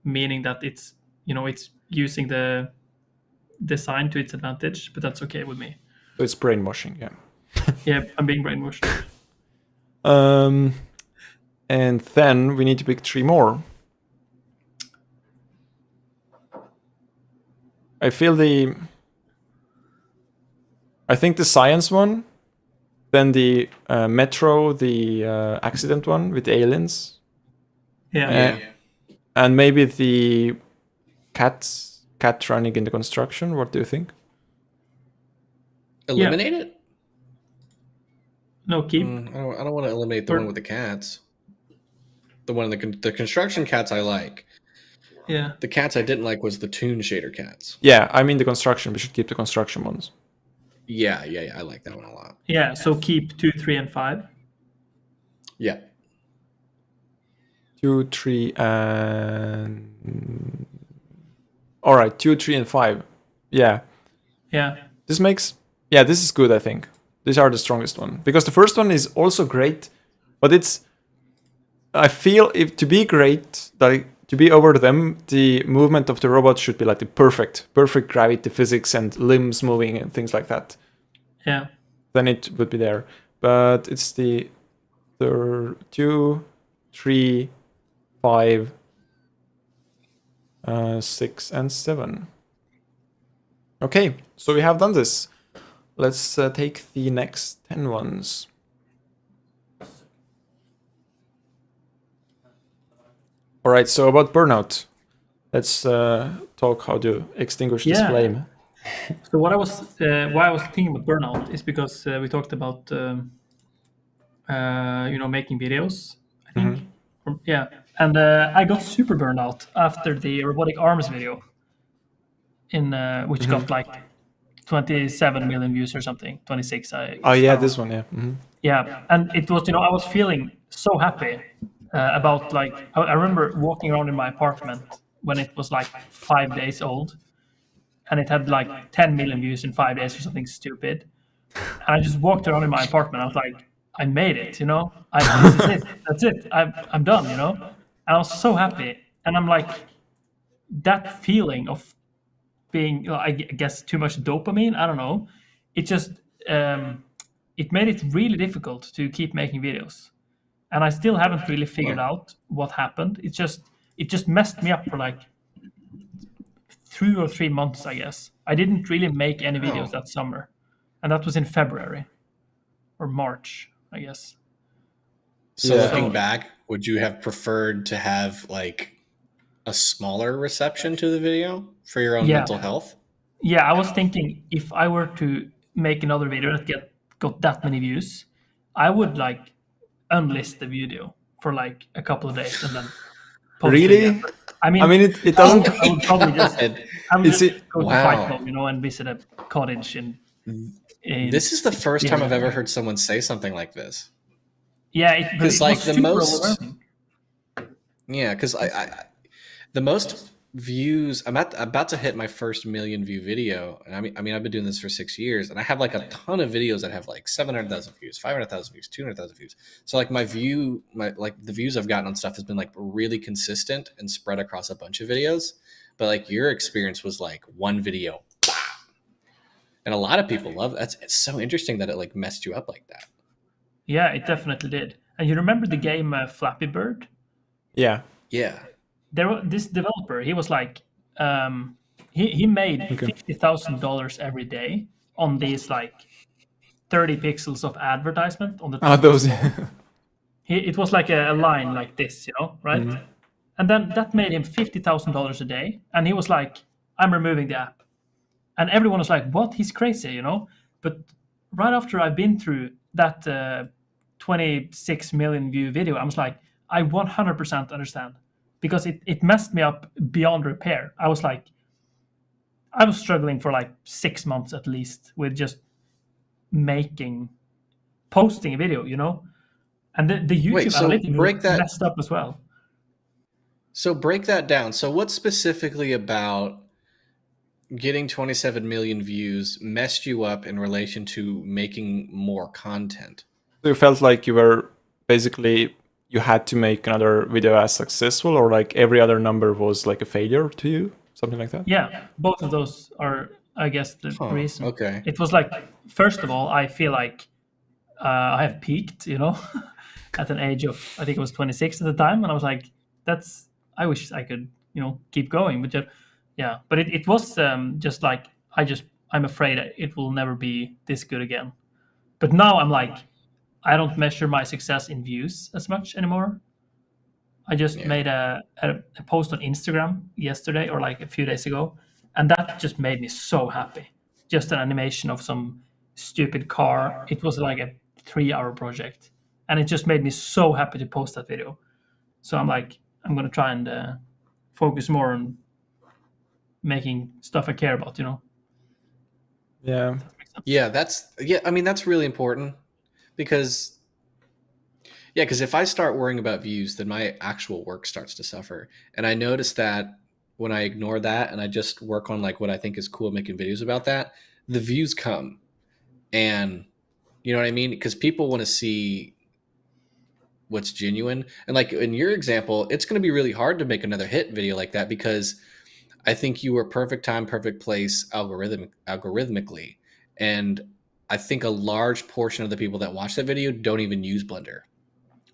meaning that it's using the design to its advantage, but that's okay with me. So it's brainwashing, yeah. Yeah, I'm being brainwashed. And then we need to pick 3 more. I think the science one, then the Metro, the accident one with the aliens, Yeah. and maybe the cat running in the construction. What do you think? Eliminate it? No, keep. I don't want to eliminate the one with the cats. The one in the construction cats I like. Yeah. The cats I didn't like was the Toon Shader cats. Yeah, I mean the construction. We should keep the construction ones. Yeah. I like that one a lot. Yeah, so keep 2, 3, and 5. Yeah. 2, 3, and... Alright, 2, 3, and 5. Yeah. Yeah. This is good, I think. These are the strongest one. Because the first one is also great, but I feel to be great, like to be over them, the movement of the robot should be like the perfect gravity physics and limbs moving and things like that. Yeah. Then it would be there. but it's the 2, 3, 5, 6, and 7. Okay, so we have done this. Let's take the next 10 ones. All right, so about burnout. Let's talk how to extinguish this flame. So what I was, why I was thinking about burnout is because we talked about, making videos. I think, yeah. And I got super burned out after the robotic arms video, which got like 27 million views or something, 26. Oh yeah, this one, yeah. Yeah, and it was, I was feeling so happy about like I remember walking around in my apartment when it was like 5 days old, and it had like 10 million views in 5 days or something stupid. And I just walked around in my apartment. I was like, I made it, this is it. That's it. I'm done, And I was so happy. And I'm like, that feeling of being, I guess, too much dopamine. I don't know. It just it made it really difficult to keep making videos, and I still haven't really figured out what happened. It just messed me up for like 2 or 3 months, I guess. I didn't really make any videos that summer, and that was in February or March, I guess. So looking back, would you have preferred to have like a smaller reception to the video for your own mental health? Yeah, I was thinking if I were to make another video that got that many views, I would like unlist the video for like a couple of days and then post really? it again. I mean, it doesn't. I would probably just go to Fight Club, and visit a cottage in this is the first time I've ever heard someone say something like this. Yeah, because like the most. Yeah, because I the most views. I'm about to hit my first million view video, and I mean I've been doing this for 6 years, and I have like a ton of videos that have like 700,000 views, 500,000 views, 200,000 views. So like the views I've gotten on stuff has been like really consistent and spread across a bunch of videos. But like your experience was like one video, and a lot of people love that. It's so interesting that it like messed you up like that. Yeah, it definitely did. And you remember the game Flappy Bird? Yeah. This developer, he was like, he made $50,000 every day on these like 30 pixels of advertisement on the top. Those. It was like a line like this, right? Mm-hmm. And then that made him $50,000 a day, and he was like, "I'm removing the app," and everyone was like, "What? He's crazy," But right after I've been through that 26 million view video, I was like, I 100% understand. Because it messed me up beyond repair. I was struggling for like 6 months at least with just posting a video, And the YouTube analytics messed up as well. So break that down. So what specifically about getting 27 million views messed you up in relation to making more content? So you felt like you were basically... you had to make another video as successful, or like every other number was like a failure to you, something like that? Yeah, both of those are, I guess, the reason. Okay. It was like, first of all, I feel like I have peaked, at an age of, I think it was 26 at the time, and I was like, I wish I could, keep going, but but it was just like, I'm afraid it will never be this good again. But now I'm like, I don't measure my success in views as much anymore. I just made a post on Instagram yesterday or like a few days ago, and that just made me so happy. Just an animation of some stupid car. It was like a 3-hour project, and it just made me so happy to post that video. So I'm like, I'm going to try and focus more on making stuff I care about, Yeah. Yeah, that's really important. Because if I start worrying about views, then my actual work starts to suffer. And I notice that when I ignore that and I just work on like what I think is cool, making videos about that, the views come. And you know what I mean? Because people want to see what's genuine. And like in your example, it's going to be really hard to make another hit video like that, because I think you were perfect time, perfect place algorithmically. And I think a large portion of the people that watch that video don't even use Blender.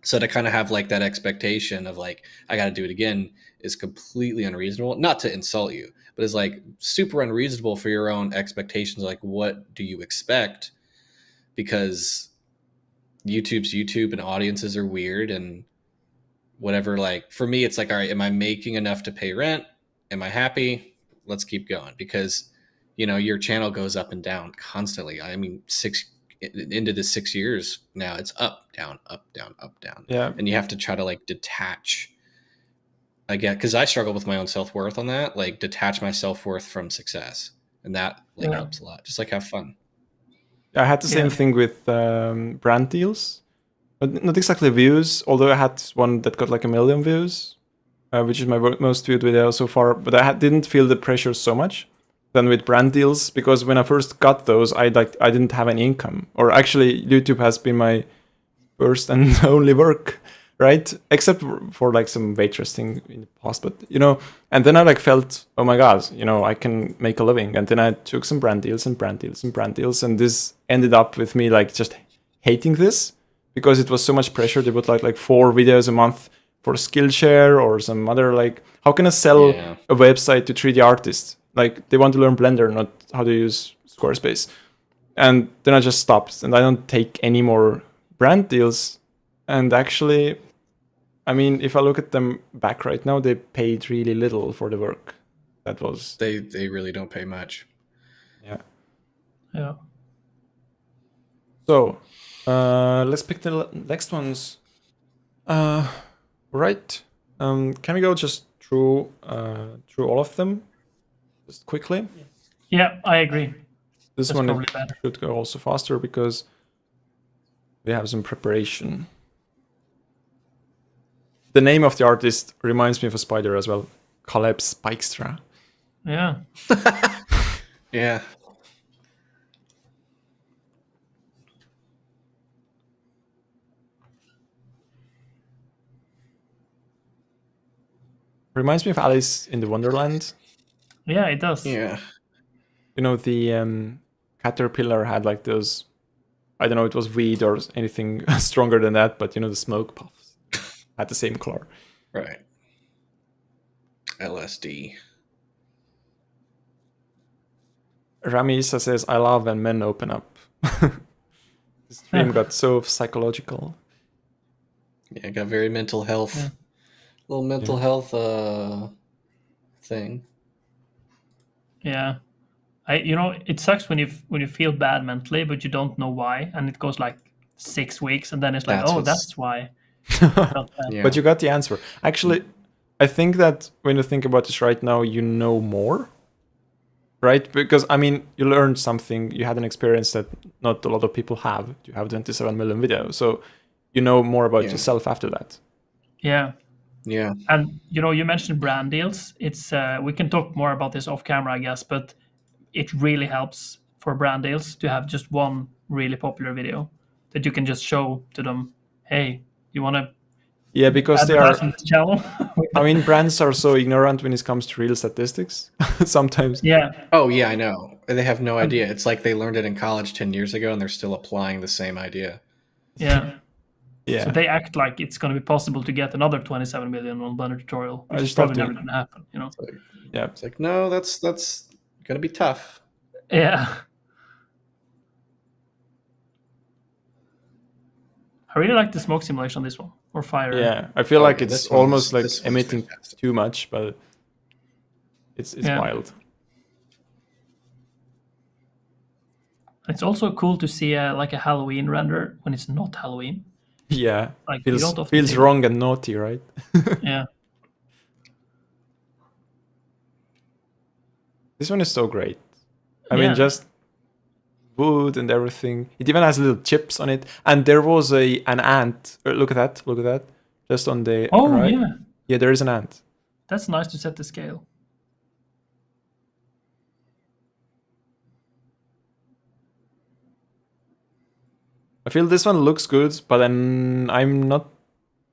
So to kind of have like that expectation of like, I got to do it again is completely unreasonable. Not to insult you, but it's like super unreasonable for your own expectations. Like, what do you expect? Because YouTube's YouTube and audiences are weird and whatever. Like for me, it's like, all right, am I making enough to pay rent? Am I happy? Let's keep going, because your channel goes up and down constantly. I mean, into the 6 years now, it's up, down, up, down, up, down. Yeah. And you have to try to like detach again, because I struggle with my own self-worth on that, like detach my self-worth from success, and that like helps a lot. Just like have fun. I had the same thing with brand deals, but not exactly views, although I had one that got like 1 million views, which is my most viewed video so far, but I didn't feel the pressure so much than with brand deals, because when I first got those, I didn't have any income. Or actually, YouTube has been my first and only work, right? Except for like some waitressing in the past, but and then I like felt, oh my god, I can make a living. And then I took some brand deals and brand deals and brand deals, and this ended up with me like just hating this, because it was so much pressure. They would like 4 videos a month for Skillshare or some other, like, how can I sell a website to 3D artists? Like, they want to learn Blender, not how to use Squarespace. And then I just stopped, and I don't take any more brand deals. And actually, I mean, if I look at them back right now, they paid really little for the work. That was... They really don't pay much. Yeah. So, let's pick the next ones. Right. Can we go just through all of them? Just quickly. Yeah, I agree. This one should go also faster because we have some preparation. The name of the artist reminds me of a spider as well. Caleb Spikestra. Yeah. Yeah. Reminds me of Alice in the Wonderland. Yeah, it does. Yeah. The caterpillar had like those, I don't know, it was weed or anything stronger than that, but the smoke puffs had the same color. Right. LSD. Ramisa says, I love when men open up. The stream got so psychological. Yeah, got very mental health. Yeah. Little mental health thing. Yeah. It sucks when you feel bad mentally, but you don't know why, and it goes like 6 weeks, and then it's like, that's why. But you got the answer. Actually, I think that when you think about this right now, you know more, right? Because, I mean, you learned something, you had an experience that not a lot of people have. You have 27 million videos, so you know more about yourself after that. Yeah. Yeah. And, you mentioned brand deals. It's we can talk more about this off camera, I guess, but it really helps for brand deals to have just one really popular video that you can just show to them. Hey, you want to? Yeah, because they are. On this channel? I mean, brands are so ignorant when it comes to real statistics. Sometimes. Yeah. Oh yeah, I know. They have no idea. It's like they learned it in college 10 years ago, and they're still applying the same idea. Yeah. Yeah. So they act like it's going to be possible to get another 27 million on Blender tutorial, which is probably never going to happen. Yeah. It's like, no, that's going to be tough. Yeah. I really like the smoke simulation on this one, or fire. Yeah, I feel like it's almost like emitting too much, but it's wild. It's also cool to see like a Halloween render when it's not Halloween. Yeah, like feels wrong and naughty, right? Yeah. This one is so great. I mean, just wood and everything. It even has little chips on it. And there was an ant. Look at that. Look at that. Just on the right. Yeah. Yeah, there is an ant. That's nice to set the scale. I feel this one looks good, but then I'm not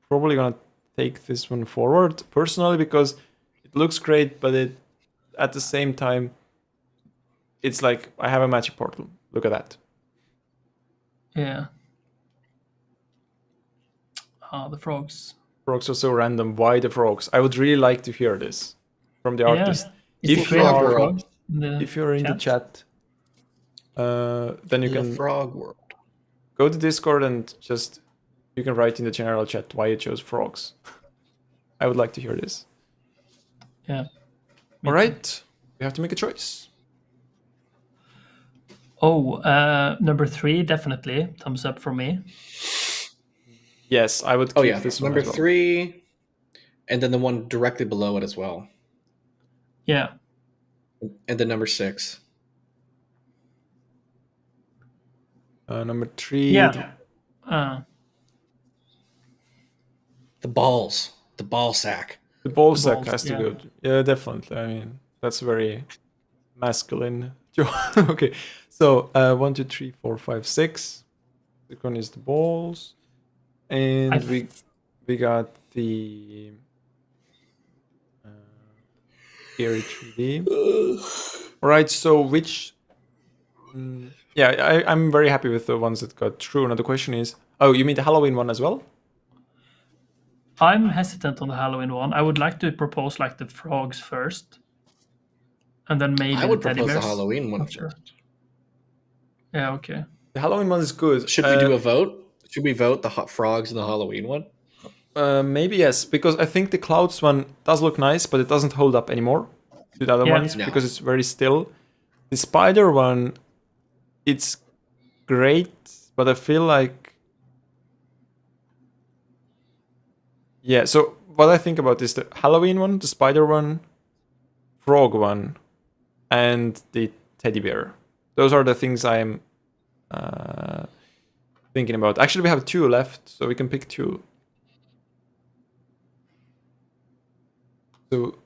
probably going to take this one forward personally, because it looks great, but at the same time, it's like I have a magic portal. Look at that. Yeah. The frogs. Frogs are so random. Why the frogs? I would really like to hear this from the Yeah. artist. Is If it you really Frog for are, World. frogs in the if you're in the chat, then you The can frog world. go to Discord and just you can write in the general chat why you chose frogs. I would like to hear this. Yeah. All right, we have to make a choice. Oh, number 3, definitely. Thumbs up for me. Yes, I would keep this one number as well. 3, and then the one directly below it as well. Yeah. And then number 6. Number 3. Yeah. The balls. The ball sack. The ball The sack balls, has to yeah. go. Yeah, definitely. I mean, that's very masculine. Okay, so 1, 2, 3, 4, 5, 6. The one is the balls, and we got the scary 3D. All right, so which? Yeah, I'm very happy with the ones that got true. Now the question is, oh, you mean the Halloween one as well? I'm hesitant on the Halloween one. I would like to propose like the frogs first, and then maybe I would the teddy propose bears. the Halloween one Not sure. first. Yeah. Okay. The Halloween one is good. Should we do a vote? Should we vote the hot frogs in the Halloween one? Maybe yes, because I think the clouds one does look nice, but it doesn't hold up anymore to the other Yeah. ones No. because it's very still. The spider one, it's great, but I feel like yeah. So what I think about is the Halloween one, the spider one, frog one, and the teddy bear. Those are the things I'm thinking about. Actually, we have 2 left, so we can pick 2. So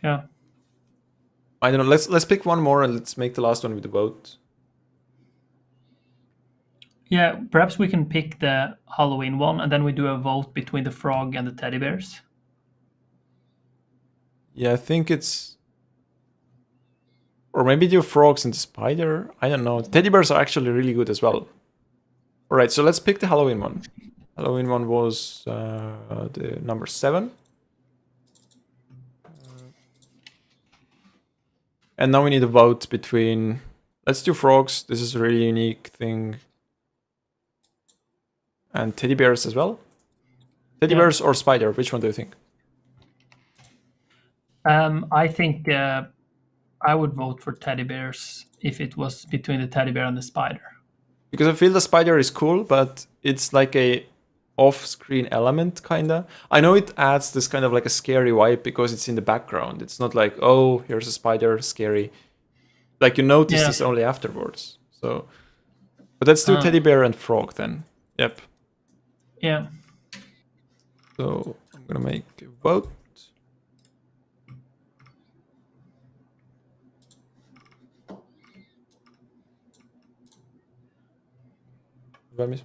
Yeah. I don't know. Let's pick one more and let's make the last one with the vote. Yeah. Perhaps we can pick the Halloween one, and then we do a vote between the frog and the teddy bears. Yeah, I think it's. Or maybe do frogs and the spider. I don't know. Teddy bears are actually really good as well. All right, so let's pick the Halloween one. Halloween one was the number 7. And now we need a vote between. Let's do frogs. This is a really unique thing. And teddy bears as well. Teddy bears or spider? Which one do you think? I think I would vote for teddy bears if it was between the teddy bear and the spider. Because I feel the spider is cool, but it's like a off-screen element, kinda. I know it adds this kind of like a scary vibe because it's in the background. It's not like, oh, here's a spider, scary. Like you notice this only afterwards. So, but let's do teddy bear and frog then. Yep. Yeah. So I'm gonna make a vote. Vamos.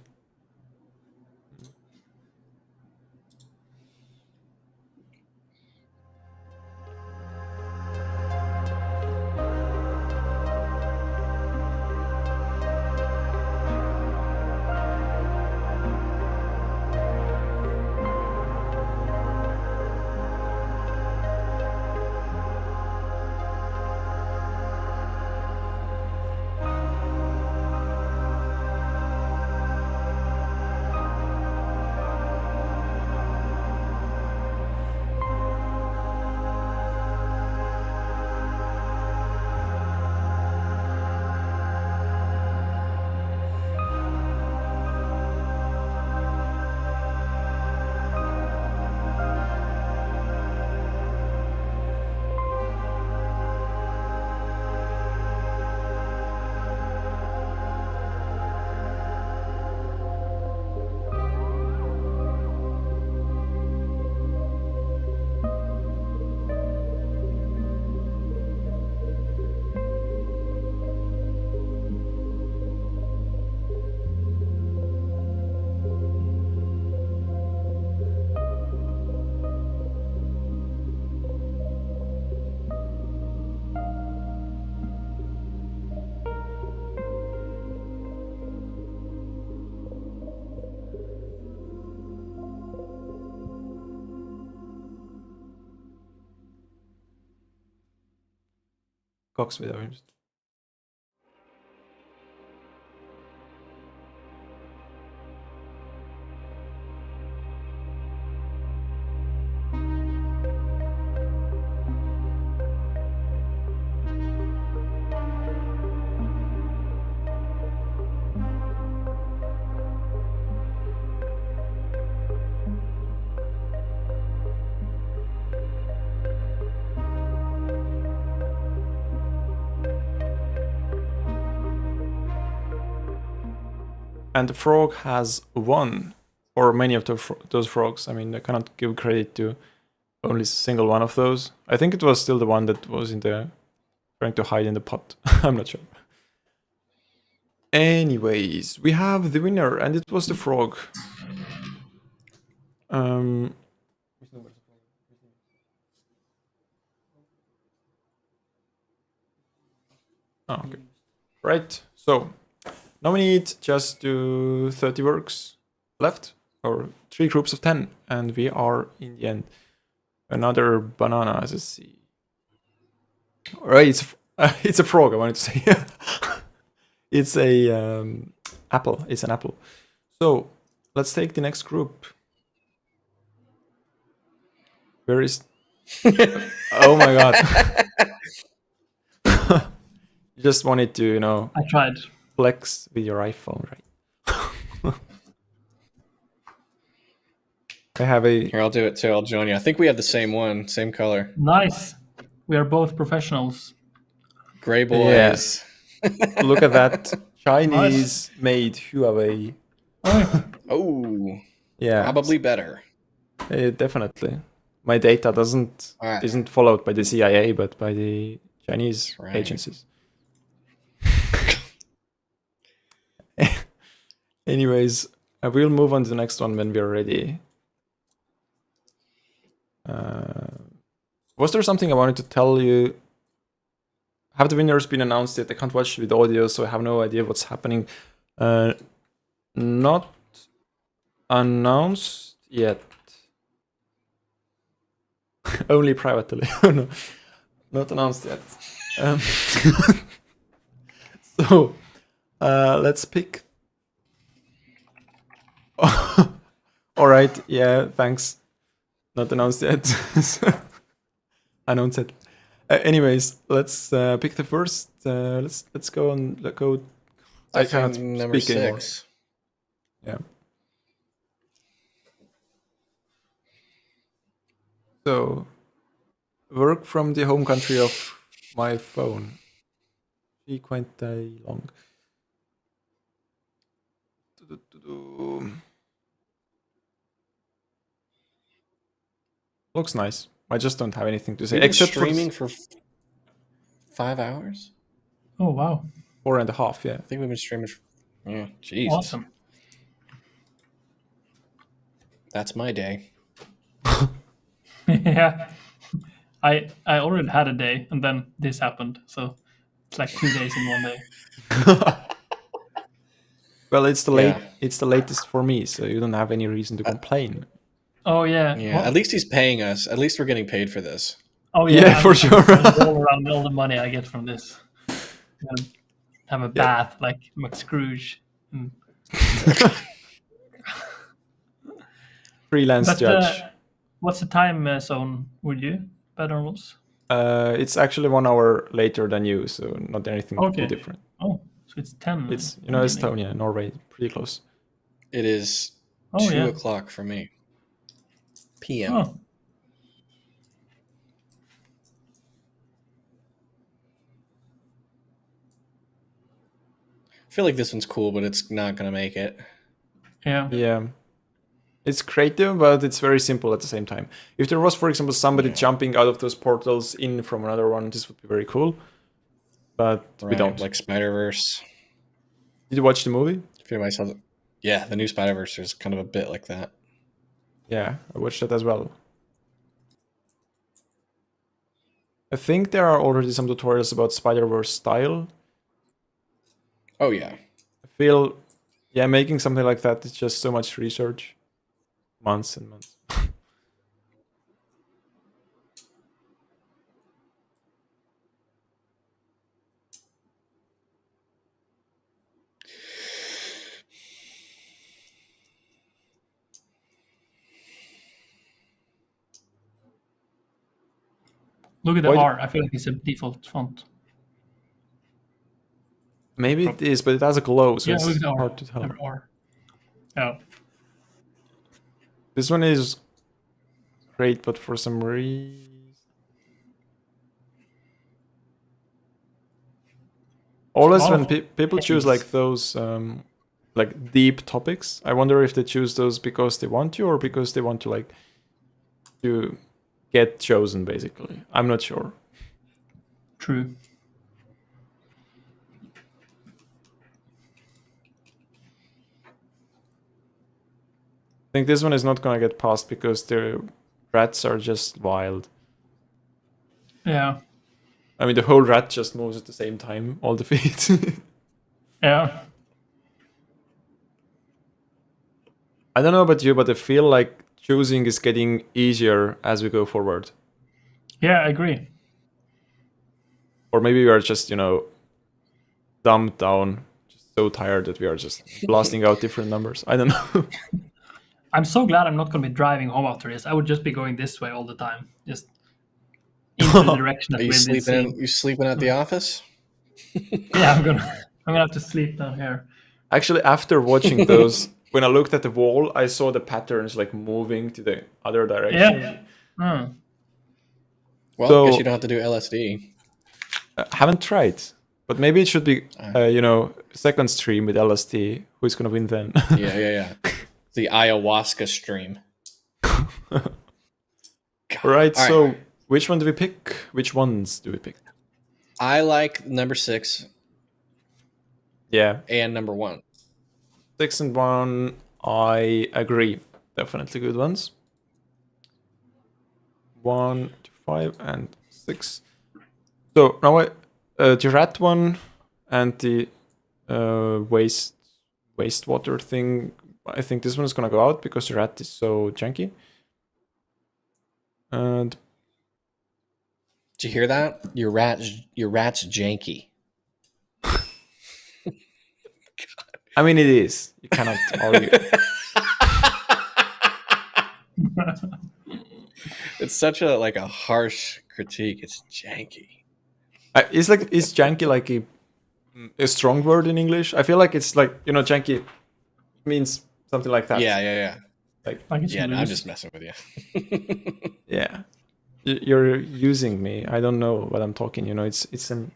Cox video. And the frog has won, or many of those frogs. I mean, I cannot give credit to only a single one of those. I think it was still the one that was in the trying to hide in the pot. I'm not sure. Anyways, we have the winner, and it was the frog. Oh, okay. Right. So now we need just do 30 works left, or 3 groups of 10, and we are in the end. Another banana as a C. Right, it's a frog. I wanted to say. It's a apple. It's an apple. So let's take the next group. Where is? Oh my god! You just wanted to, I tried. Flex with your iPhone, right? I have a. Here, I'll do it too. I'll join you. I think we have the same one, same color. Nice. We are both professionals. Gray boys. Yes. Look at that Chinese-made Huawei. Oh. Yeah. Probably better. Definitely. My data isn't followed by the CIA, but by the Chinese agencies. Anyways, I will move on to the next one when we're ready. Was there something I wanted to tell you? Have the winners been announced yet? I can't watch with audio, so I have no idea what's happening. Not announced yet. Only privately. No, not announced yet. So, let's pick. All right. Yeah. Thanks. Not announced yet. Announced it. Anyways, let's pick the first. Let's go on. Let's go. I can't number speak anymore. 6. Yeah. So, work from the home country of my phone. Quite long. Looks nice. I just don't have anything to say. Except streaming for 5 hours? Oh, wow. 4.5, yeah. I think we've been streaming for... Yeah, Jesus. Awesome. That's my day. Yeah. I already had a day, and then this happened. So it's like 2 days in one day. Well, it's the latest for me, so you don't have any reason to complain. Oh yeah. Yeah. At least he's paying us. At least we're getting paid for this. Oh yeah. Yeah, for sure. All around all the money I get from this. Have a bath like McScrooge. Freelance judge. What's the time zone with you, Better Rules? It's actually 1 hour later than you, so not anything too different. Oh, so it's 10. It's Estonia, Norway, pretty close. It is 2 o'clock for me. PM. Oh. I feel like this one's cool, but it's not gonna make it. Yeah. Yeah. It's creative, but it's very simple at the same time. If there was, for example, somebody jumping out of those portals in from another one, this would be very cool. But we don't. Like Spider-Verse. Did you watch the movie? Yeah, the new Spider-Verse is kind of a bit like that. Yeah, I watched that as well. I think there are already some tutorials about Spider-Verse style. Oh, yeah. I feel, making something like that is just so much research. Months and months. Look at the Why R. I feel like it's a default font. Maybe it is, but it has a glow, so Yeah, look it's at the R. hard to tell. The R. Oh. This one is great, but for some reason... Always when people choose like those like deep topics, I wonder if they choose those because they want to or because they want to like to get chosen, basically. I'm not sure. True. I think this one is not gonna get passed because the rats are just wild. Yeah. I mean, the whole rat just moves at the same time, all the feet. Yeah. I don't know about you, but I feel like choosing is getting easier as we go forward. Yeah, I agree. Or maybe we are just, you know, dumbed down, just so tired that we are just blasting out different numbers. I don't know. I'm so glad I'm not going to be driving home after this. I would just be going this way all the time, just into the direction that Are you we've been sleeping? seeing. You sleeping at the office? Yeah, I'm gonna have to sleep down here. Actually, after watching those, when I looked at the wall, I saw the patterns like moving to the other direction. Yeah. Hmm. Well, So- guess you don't have to do LSD. I haven't tried, but maybe it should be, you know, second stream with LSD. Who's gonna win then? Yeah. The ayahuasca stream. All right. So which one do we pick? Which ones do we pick? I like number 6 Yeah, and number 1. 6 and 1. I agree. Definitely good ones. 1 to 5 and 6. So now the rat one and the wastewater thing. I think this one is gonna go out because the rat is so janky. And Did you hear that? Your rat's janky. I mean, it is. You cannot argue. It's such a harsh critique. It's janky. Is janky like a strong word in English? I feel like it's like, you know, janky means something like that. Yeah. Like Yeah, no, I'm just messing with you. Yeah, you're using me. I don't know what I'm talking. You know, it's an.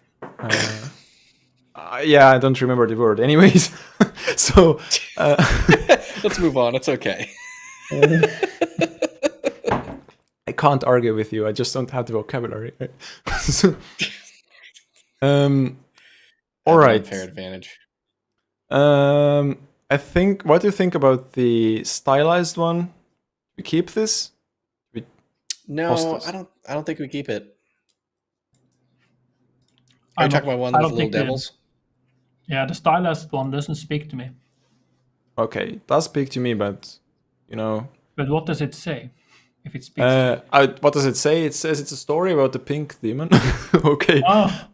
Yeah, I don't remember the word. Anyways, so Let's move on. It's okay. I can't argue with you. I just don't have the vocabulary. Right? So, all right. Fair advantage. I think. What do you think about the stylized one? We keep this? No, I don't think we keep it. Are you talking about one with little devils? Yeah, the stylized one doesn't speak to me. Okay, it does speak to me, but you know. But what does it say? If it speaks to you? What does it say? It says it's a story about the pink demon. Okay. Oh.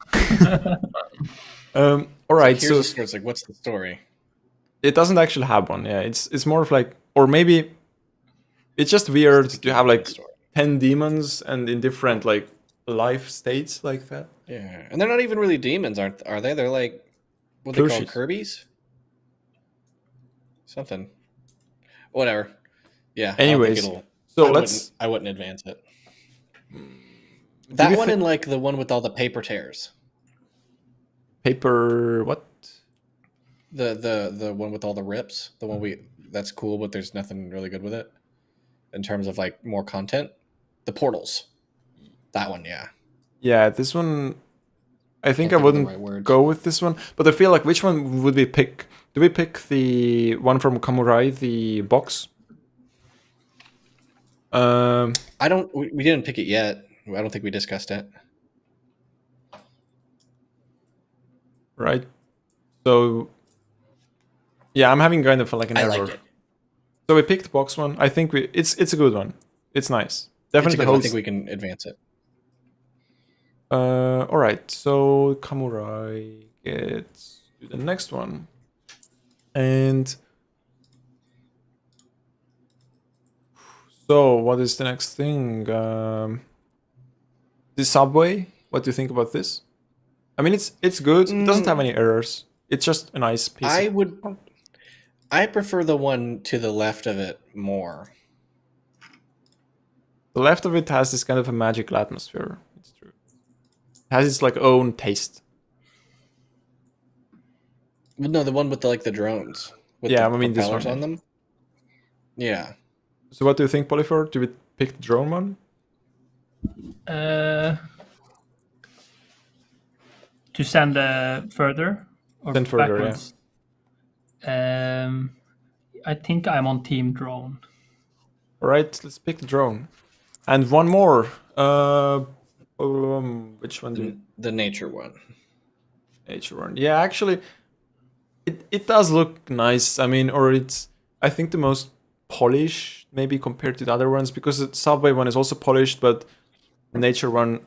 All right. So it's like, what's the story? It doesn't actually have one. Yeah, it's more of like, or maybe it's just weird to have like 10 demons and in different like life states like that. Yeah, and they're not even really demons, are they? They're like what they call Kirby's. Something. Whatever. Yeah. Anyways, I wouldn't advance it. That one and like the one with all the paper tears. Paper what? The one with all the rips. The one that's cool, but there's nothing really good with it in terms of like more content. The portals. That one, yeah. Yeah, this one. I think I wouldn't go with this one, but I feel like which one would we pick? Do we pick the one from Kamurai, the box? We didn't pick it yet. I don't think we discussed it. Right. So yeah, I'm having kind of like an error. I like it. So we picked the box one. I think it's a good one. It's nice. Definitely holds. I think we can advance it. All right. So Kamurai gets to the next one, and so what is the next thing? The subway. What do you think about this? I mean, it's good. It doesn't have any errors. It's just a nice piece. I prefer the one to the left of it more. The left of it has this kind of a magical atmosphere. It's true. It has its like own taste. Well, no, the one with the drones. With Yeah, the I mean this propellers one. on them. Yeah. So what do you think, Polyfjord? Do we pick the drone one? To send further or Send further, backwards? Yeah. I think I'm on team drone. All right, let's pick the drone. And one more. Which one do we... The nature one. Nature one. Yeah, actually, it does look nice. I mean, or it's, I think, the most polished maybe compared to the other ones, because the subway one is also polished, but nature one,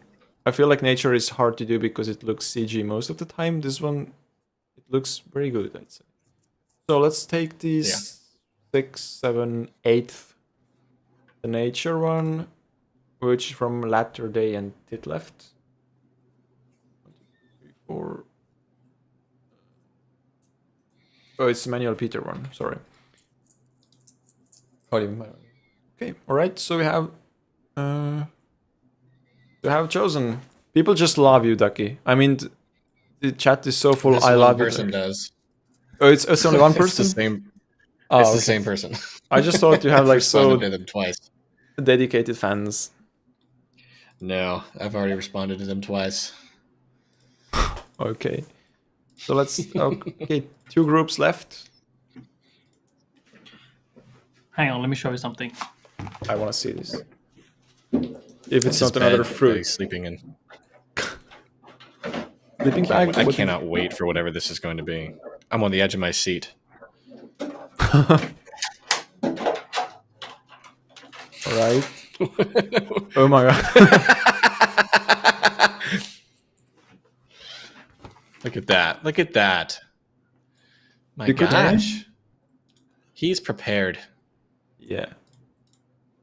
I feel like nature is hard to do because it looks CG most of the time. This one, it looks very good, I'd say. So let's take these 6, 7, 8. The nature one, which from latter day and tit left. 1, 2, 3, 4. Oh, it's Manuel Peter one. Sorry. Okay. All right. So we have chosen. People just love you, Ducky. I mean, the chat is so full. This I one love person it. does. Oh, it's only one person. It's the same. Oh, it's okay. the same person. I just thought you have like so responded to them twice. Dedicated fans. No, I've already responded to them twice. Okay. So let's. Okay, 2 groups left. Hang on, let me show you something. I want to see this. If it's This not is another bed that fruit. he's sleeping in. Sleeping bag. I cannot wait for whatever this is going to be. I'm on the edge of my seat. All right. Oh my god. Look at that. Look at that. My You could- gosh. He's prepared. Yeah.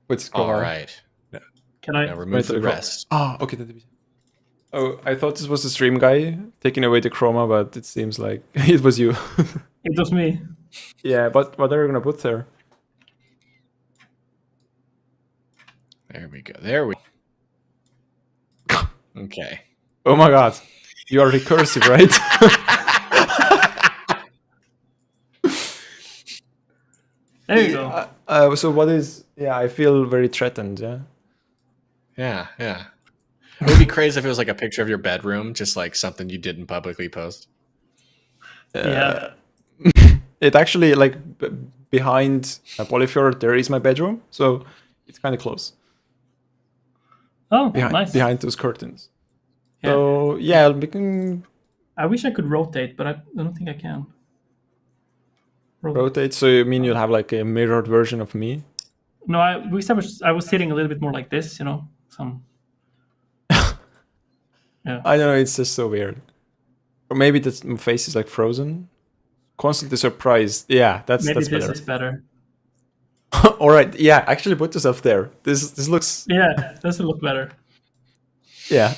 What's All right. Can I? Now remove the rest. Oh, okay. Oh, I thought this was the stream guy taking away the chroma, but it seems like it was you. It was me. Yeah, but what are you gonna put there? There we go. There we Okay. Oh my god. You are recursive, right? There you go. So what is... Yeah, I feel very threatened, yeah? Yeah, yeah. It would be crazy if it was like a picture of your bedroom, just like something you didn't publicly post. Yeah. It actually, like, behind Polyfjord, there is my bedroom, so it's kind of close. Oh, Behind, nice. behind those curtains. Yeah. So, yeah, we can I wish I could rotate, but I don't think I can. rotate. So you mean you'll have like a mirrored version of me? No, I was sitting a little bit more like this, you know. Yeah. I don't know, it's just so weird. Or maybe that my face is like frozen. Constantly surprised. Yeah, that's Maybe this better. is better. All right, yeah, actually put yourself there. This looks... Yeah, does it look better? Yeah.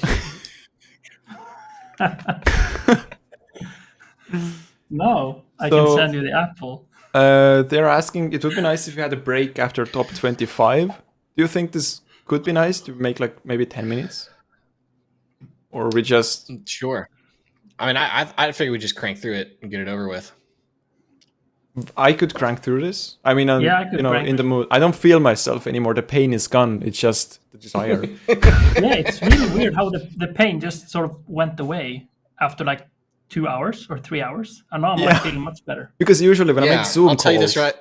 No, I can send you the apple. They're asking, it would be nice if you had a break after top 25. Do you think this could be nice to make like maybe 10 minutes? Or we just... Sure. I mean, I figure we just crank through it and get it over with. I could crank through this. I mean, Yeah, I could crank. in the mood. I don't feel myself anymore. The pain is gone. It's just the desire. Yeah, it's really weird how the pain just sort of went away after like 2 hours or 3 hours. And now I'm like feeling much better. Because usually when I make Zoom I'll calls... tell you this right.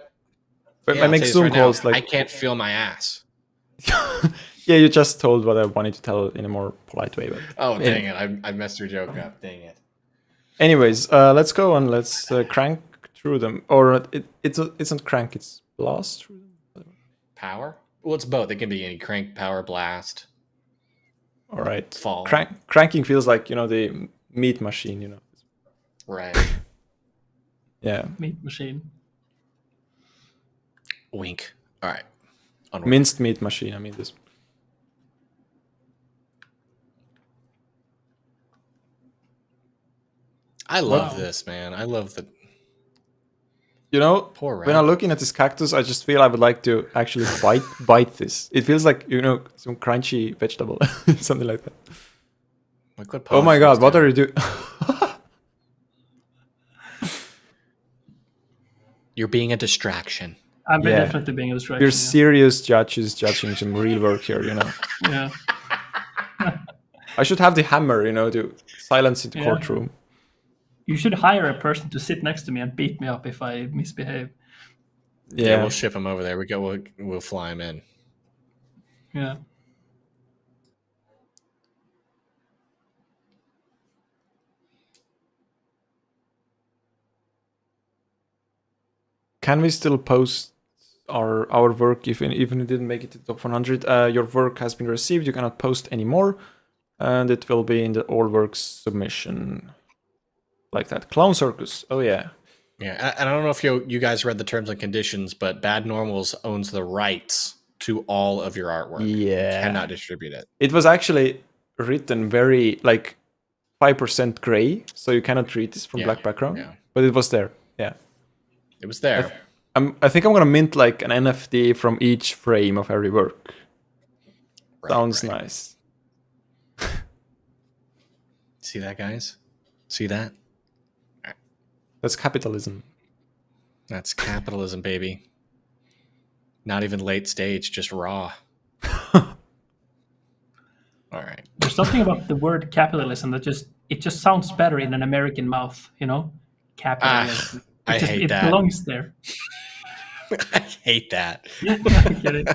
When Yeah, I I'll make tell you this Zoom right now, calls, like... I can't feel my ass. Yeah, you just told what I wanted to tell in a more polite way. But Oh, dang it. I messed your joke up. Dang it. anyways, let's go and let's crank through them. Or it's not crank, it's blast through them. Power? Well, it's both. It can be any crank, power, blast. All right. Fall. Cranking feels like, the meat machine, Right. Yeah. Meat machine. Wink. All right. Onward. Minced meat machine, I mean this. I love Wow. this, man. I love the You know, poor when I'm rabbit. looking at this cactus, I just feel I would like to actually bite this. It feels like, you know, some crunchy vegetable, something like that. Look what Oh my Polyfjord's god, what doing. are you doing? You're being a distraction. I'm Yeah. definitely being a distraction. We're Yeah. serious judges judging some real work here, you know. Yeah. I should have the hammer, you know, to silence the Yeah. courtroom. You should hire a person to sit next to me and beat me up if I misbehave. Yeah, we'll ship him over there. We'll fly him in. Yeah. Can we still post our work even if it didn't make it to the top 100? Your work has been received. You cannot post anymore, and it will be in the all works submission, like that. Clown Circus. Oh yeah. Yeah, and I don't know if you guys read the terms and conditions, but Bad Normals owns the rights to all of your artwork. Yeah. You cannot distribute it. It was actually written very like 5% gray, so you cannot read this from black background. Yeah. But it was there. Yeah. It was there. I think I'm gonna mint like an NFT from each frame of every work. Sounds nice. See that, guys? See that? That's capitalism. That's capitalism, baby. Not even late stage, just raw. All right. There's something about the word capitalism that just sounds better in an American mouth, you know? Capitalism. I hate that. It belongs there. I hate that. I get it.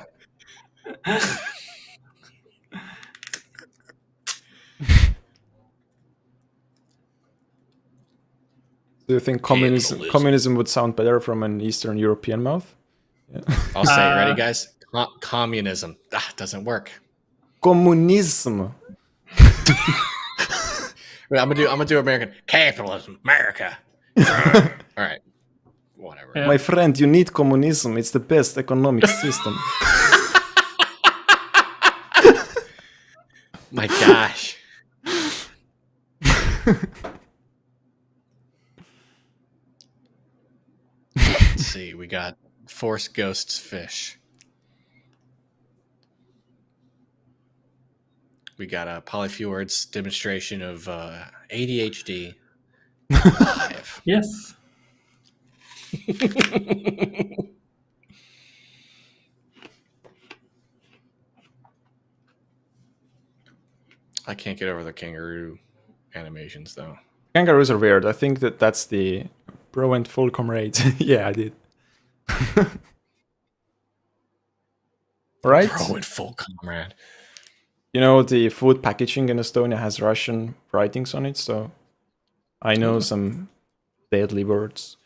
Do you think communism would sound better from an Eastern European mouth? Yeah. I'll say it. Ready, guys? Communism. Doesn't work. Communism. I'm gonna do American capitalism. America. All right. Whatever. Yeah. My friend, you need communism. It's the best economic system. My gosh. Let's see. We got Force Ghosts Fish. We got a Polyfjord's demonstration of ADHD. Yes. I can't get over the kangaroo animations, though. Kangaroos are weird. I think that's the bro and full comrades. Yeah, I did. Right? Bro and full comrade. You know, the food packaging in Estonia has Russian writings on it, so I know some deadly words.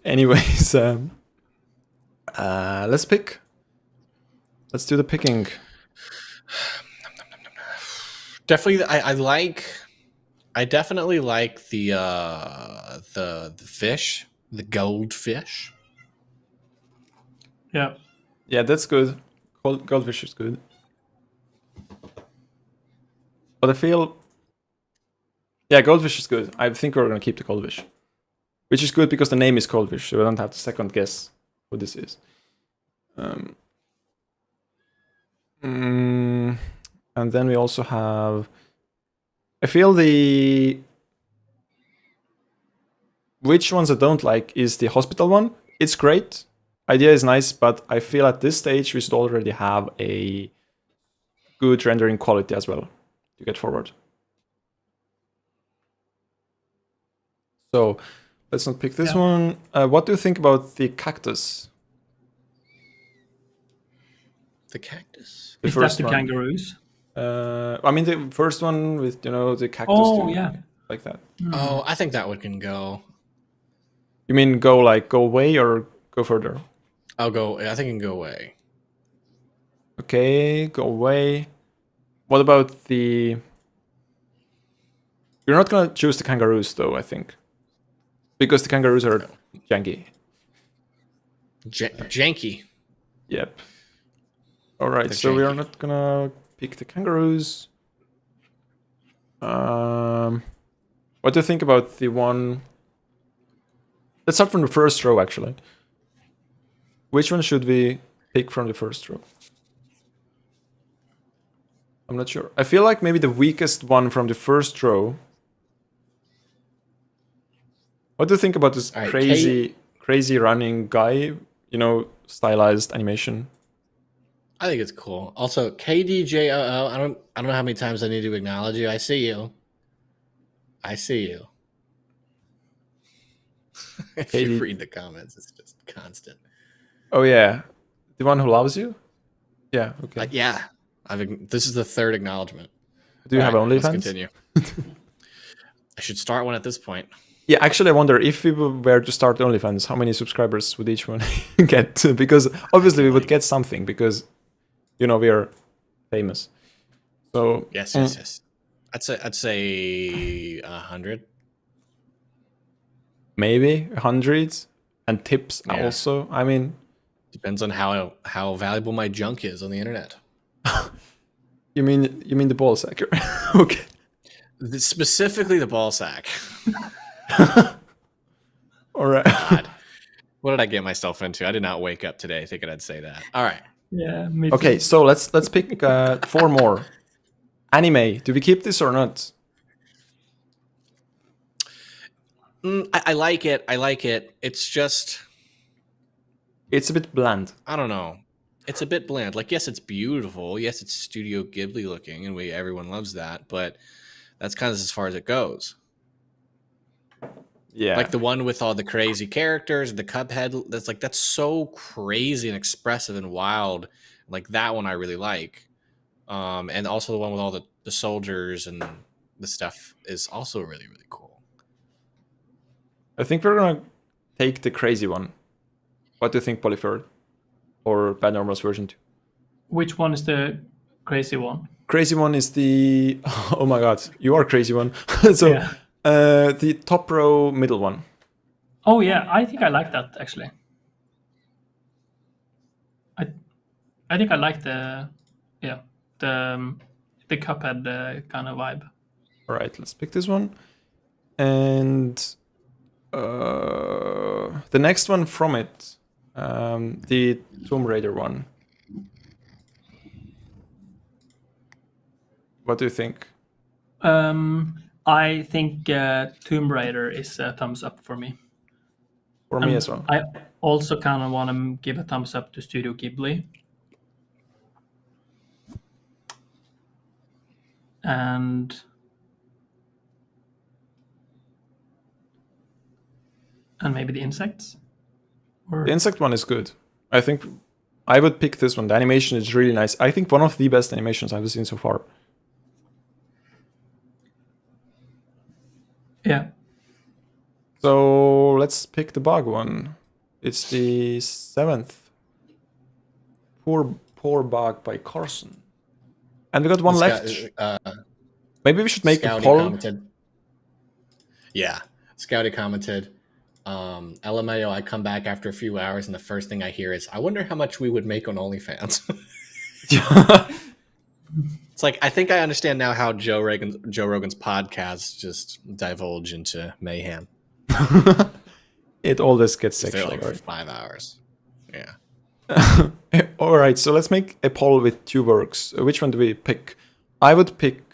Anyways, let's pick. Let's do the picking. Definitely, I definitely like the fish, the goldfish. Yeah. Yeah, that's good. Goldfish is good. But I feel... Yeah, goldfish is good. I think we're going to keep the goldfish. Which is good because the name is goldfish, so I don't have to second guess who this is. And then we also have... I feel the... Which ones I don't like is the hospital one. It's great. Idea is nice, but I feel at this stage we should already have a good rendering quality as well to get forward. So let's not pick this one. What do you think about the cactus? The cactus? The Is first that the one. kangaroos? I mean the first one with, you know, the cactus. Oh, yeah. Like that. Oh, I think that one can go. You mean go away or go further? I'll go. I think it can go away. Okay, go away. What about the... You're not gonna choose the kangaroos though, I think. Because the kangaroos are janky. Janky. Yep. Alright, so we are not gonna pick the kangaroos. What do you think about the one? Let's start from the first row, actually. Which one should we pick from the first row? I'm not sure. I feel like maybe the weakest one from the first row. What do you think about this All right, crazy running guy? You know, stylized animation. I think it's cool. Also, KDJOO. I don't know how many times I need to acknowledge you. I see you. I see you. If you read the comments, it's just constant. Oh yeah, the one who loves you. Yeah. Okay. Yeah. This is the third acknowledgement. Do you have OnlyFans? Let's continue. I should start one at this point. Yeah, actually, I wonder if we were to start OnlyFans, how many subscribers would each one get? Because obviously we would get something because, you know, we are famous. So yes. I'd say 100. Maybe 100, and tips also. I mean, depends on how valuable my junk is on the internet. You mean the ball sack? Okay. Specifically the ball sack. All right. God. What did I get myself into? I did not wake up today thinking I'd say that. All right. Yeah. Me Okay, too. so let's pick 4 more. Anime. Do we keep this or not? I like it. It's just... It's a bit bland. I don't know. It's a bit bland. Like, yes, it's beautiful. Yes, it's Studio Ghibli looking, and everyone loves that. But that's kind of as far as it goes. Yeah. Like the one with all the crazy characters, the Cuphead. That's so crazy and expressive and wild. Like that one I really like. And also the one with all the soldiers and the stuff is also really, really cool. I think we're gonna take the crazy one. What do you think, Polyfjord? Or Bad Normal's version 2? Which one is the crazy one? Crazy one is the... Oh my god, you are crazy one. So, Yeah. The top row middle one. Oh yeah, I think I like that actually. I think I like the Cuphead kind of vibe. All right, let's pick this one. And the next one from it, the Tomb Raider one. What do you think? I think Tomb Raider is a thumbs up for me. For me as well. I also kind of want to give a thumbs up to Studio Ghibli. And maybe the insects. The insect one is good. I think I would pick this one. The animation is really nice. I think one of the best animations I've seen so far. Yeah. So let's pick the bug one. It's the 7th. Poor Bug by Carson. And we got one left. Maybe we should make a poll. Commented. Yeah. Scouty commented, LMAO, I come back after a few hours and the first thing I hear is, I wonder how much we would make on OnlyFans. It's like, I think I understand now how Joe Rogan's podcasts just divulge into mayhem. It always gets sexual. Like right? 5 hours. Yeah. All right, so let's make a poll with 2 works. Which one do we pick? I would pick...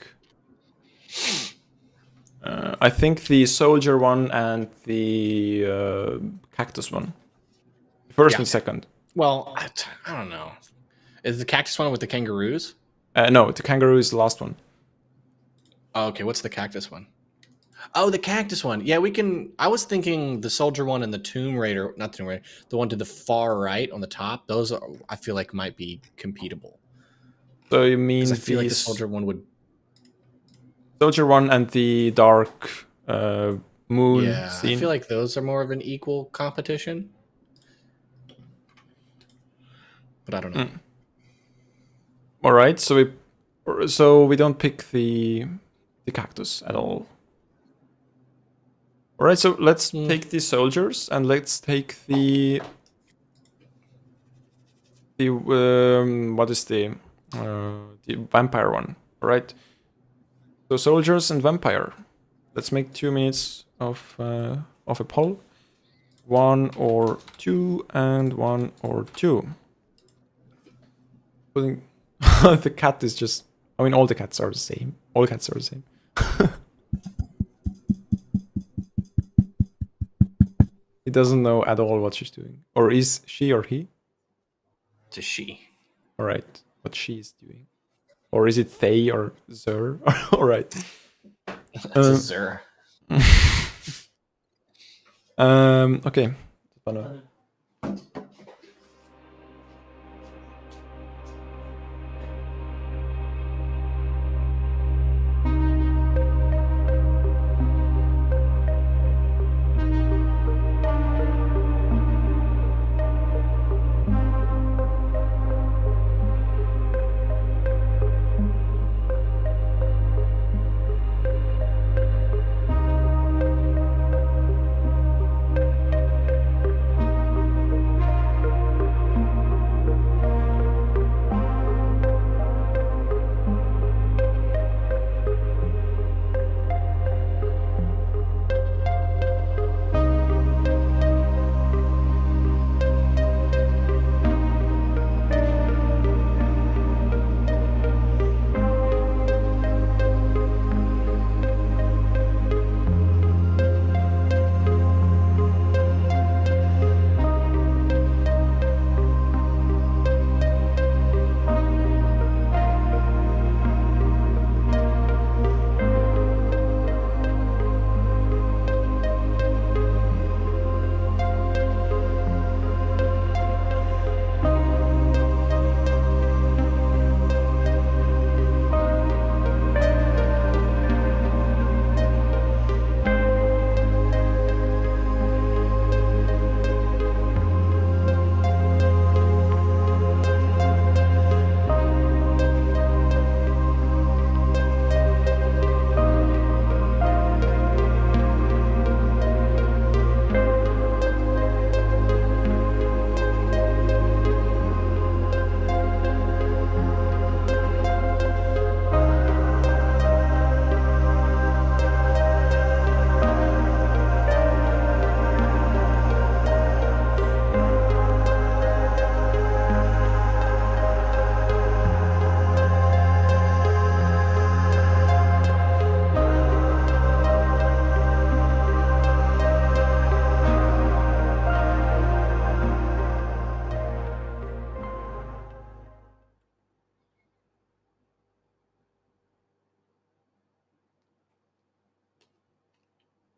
I think the soldier one and the cactus one. First and second. Well, I don't know. Is the cactus one with the kangaroos? No, the kangaroo is the last one. Oh, okay, what's the cactus one? Oh, the cactus one. Yeah, we can... I was thinking the soldier one and the Tomb Raider... Not Tomb Raider. The one to the far right on the top. Those, I feel like, might be competable. So you mean... I feel like the soldier one would... Soldier one and the dark moon scene. I feel like those are more of an equal competition. But I don't know. All right, so we don't pick the cactus at all. All right, so let's take the soldiers and let's take the what is the vampire one? All right. So soldiers and vampire. let's make 2 minutes of a poll. 1 or 2 and 1 or 2. The cat is just... I mean, all the cats are the same. All cats are the same. He doesn't know at all what she's doing. Or is she or he? It's a she. Alright, what she is doing. Or is it they or zer? Alright. That's a zer. Okay.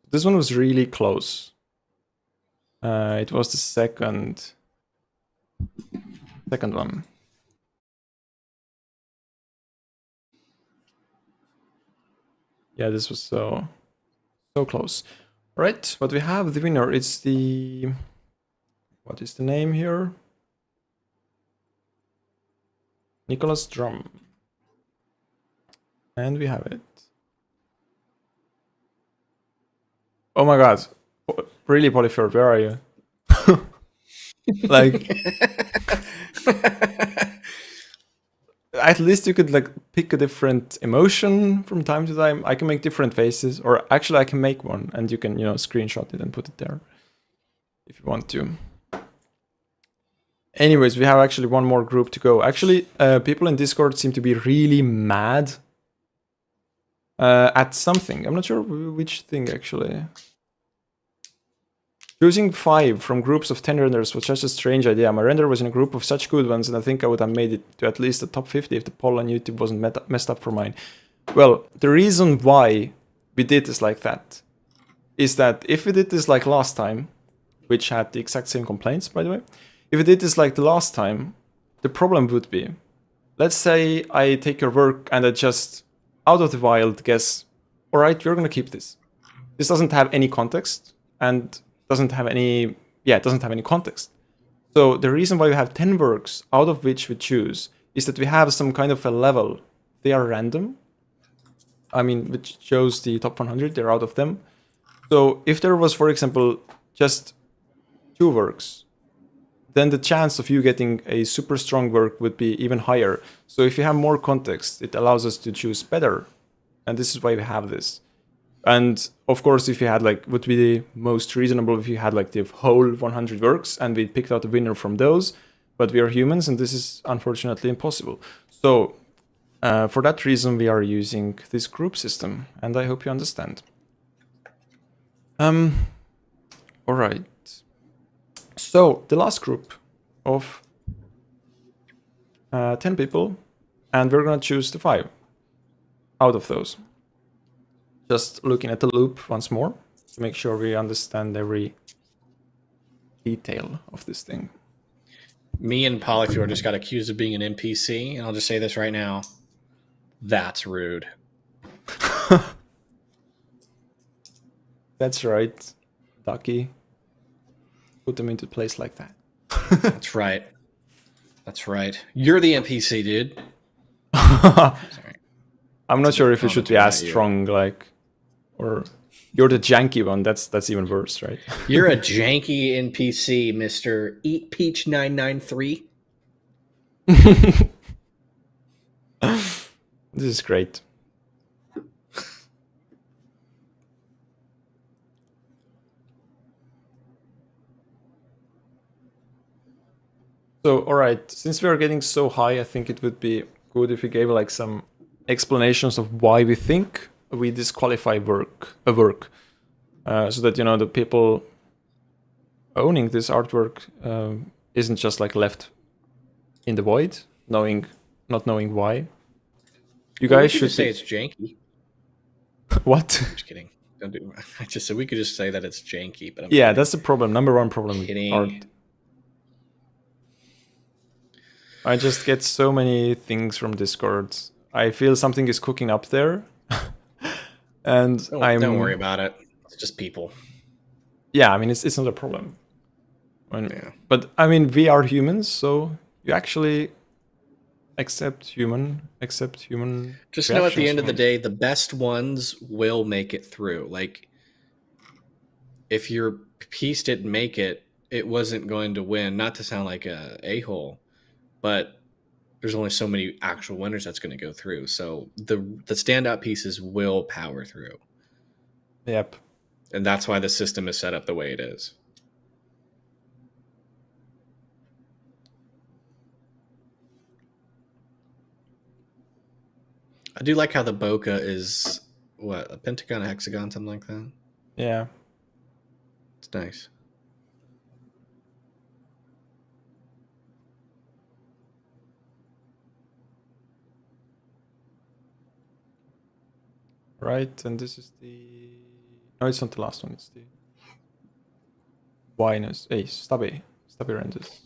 This one was really close. It was the second one. Yeah, this was so close. All right, what we have, the winner, it's the... What is the name here? Nicholas Drum. And we have it. Oh my god. Really, Polyfjord, where are you? Like... At least you could like pick a different emotion from time to time. I can make different faces, or actually I can make one and you can, you know, screenshot it and put it there if you want to. Anyways, we have actually one more group to go. Actually, people in Discord seem to be really mad at something. I'm not sure which thing actually. Choosing 5 from groups of 10 renders was such a strange idea. My render was in a group of such good ones, and I think I would have made it to at least the top 50 if the poll on YouTube wasn't messed up for mine. Well, the reason why we did this like that is that if we did this like last time, which had the exact same complaints, by the way, if we did this like the last time, the problem would be, let's say I take your work and I just, out of the wild, guess, all right, you're going to keep this. This doesn't have any context, and doesn't have any context. So the reason why we have 10 works out of which we choose is that we have some kind of a level. They are random. I mean, which shows the top 100, they're out of them. So if there was, for example, just 2 works, then the chance of you getting a super strong work would be even higher. So if you have more context, it allows us to choose better. And this is why we have this. And of course, if you had like, would be the most reasonable if you had like the whole 100 works and we picked out a winner from those. But we are humans, and this is unfortunately impossible. So for that reason, we are using this group system, and I hope you understand. All right. So the last group of 10 people, and we're gonna choose the 5 out of those. Just looking at the loop once more to make sure we understand every detail of this thing. Me and Polyfjord just got accused of being an NPC, and I'll just say this right now. That's rude. That's right, Ducky. Put them into place like that. That's right. That's right. You're the NPC, dude. Sorry. I'm not sure if it should be as strong, like, or you're the janky one. That's even worse, right? You're a janky NPC, Mr. Eat Peach 993. This is great. So, all right, since we are getting so high, I think it would be good if we gave like some explanations of why we think we disqualify a work, so that, you know, the people owning this artwork isn't just like left in the void, not knowing why. You guys should say it's janky. What? I'm just kidding. Don't do. I just said we could just say that it's janky, but yeah, that's the problem. Number one problem. Kidding. Art. I just get so many things from Discord. I feel something is cooking up there, and don't worry about it. It's just people. Yeah, I mean it's not a problem. Yeah. But I mean we are humans, so you actually accept human. Just know at the end of the day, the best ones will make it through. Like, if your piece didn't make it, it wasn't going to win. Not to sound like a hole, but there's only so many actual winners that's going to go through. So the standout pieces will power through. Yep. And that's why the system is set up the way it is. I do like how the bokeh is, what, a pentagon, a hexagon, something like that? Yeah. It's nice. Right, and this is the... No, it's not the last one, it's the... Winus. Hey, stubby renders.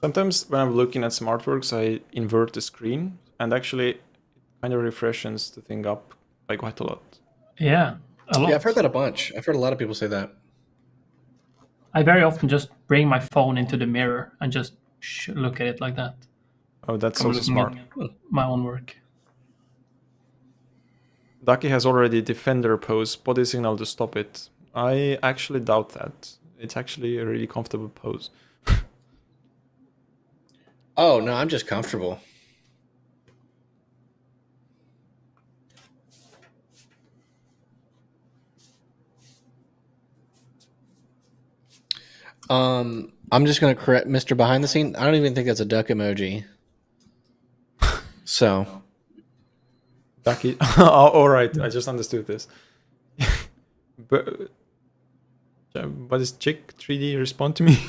Sometimes when I'm looking at some artworks, I invert the screen, and actually it kind of refreshes the thing up by quite a lot. Yeah, a lot. Yeah, I've heard that a bunch. I've heard a lot of people say that. I very often just bring my phone into the mirror and just look at it like that. Oh, that's also smart. My own work. Ducky has already defender pose, body signal to stop it. I actually doubt that. It's actually a really comfortable pose. Oh, no, I'm just comfortable. I'm just going to correct Mr. Behind the Scene. I don't even think that's a duck emoji. So. Ducky. Oh, all right. I just understood this. But does Chick3D respond to me?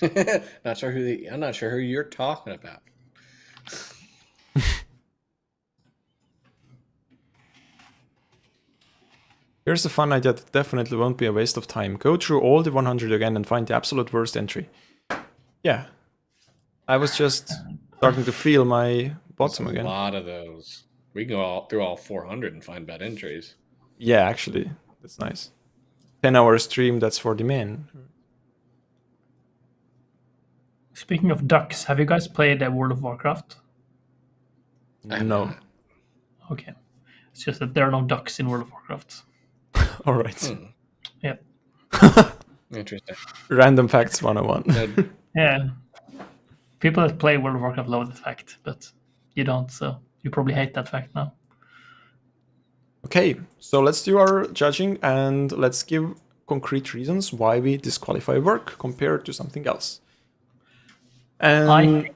I'm not sure who you're talking about. Here's a fun idea that definitely won't be a waste of time. Go through all the 100 again and find the absolute worst entry. Yeah. I was just starting to feel my bottom There's a again. lot of those. We can go through all 400 and find bad entries. Yeah, actually, that's nice. 10-hour stream, that's for the men. Speaking of ducks, have you guys played World of Warcraft? I have No. not. Okay. It's just that there are no ducks in World of Warcraft. All right. Yeah. Interesting. Random facts 101. Yeah. People that play World of Warcraft love that fact, but you don't, so you probably hate that fact now. Okay, so let's do our judging and let's give concrete reasons why we disqualify work compared to something else. And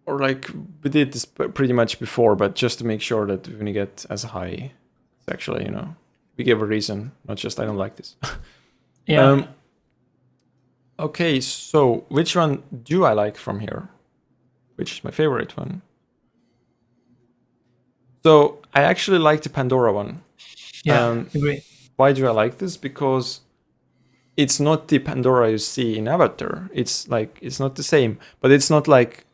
or like we did this pretty much before, but just to make sure that when you get as high, it's actually, we give a reason, not just I don't like this. Yeah. Okay, so which one do I like from here? Which is my favorite one? So I actually like the Pandora one. Yeah, agree. Why do I like this? Because it's not the Pandora you see in Avatar. It's not the same, but it's not like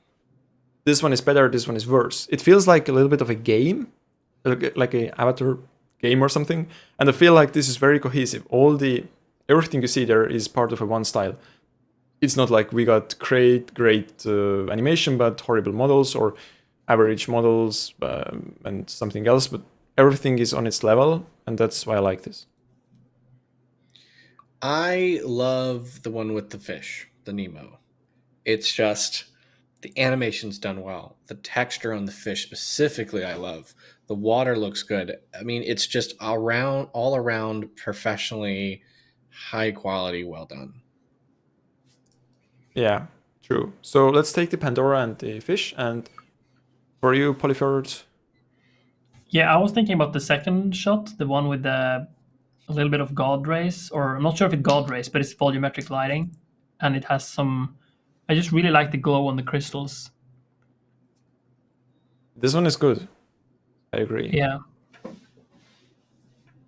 this one is better, this one is worse. It feels like a little bit of a game, like a Avatar game or something. And I feel like this is very cohesive. Everything you see there is part of a one style. It's not like we got great animation, but horrible models or average models and something else. But everything is on its level, and that's why I like this. I love the one with the fish, the Nemo. It's just the animation's done well. The texture on the fish specifically, I love. The water looks good. I mean, it's just all around professionally high quality, well done. Yeah, true. So let's take the Pandora and the fish. And for you, Polyfjord? Yeah, I was thinking about the second shot, the one with a little bit of God rays, or I'm not sure if it's God rays, but it's volumetric lighting, and it has some. I just really like the glow on the crystals. This one is good. I agree. Yeah.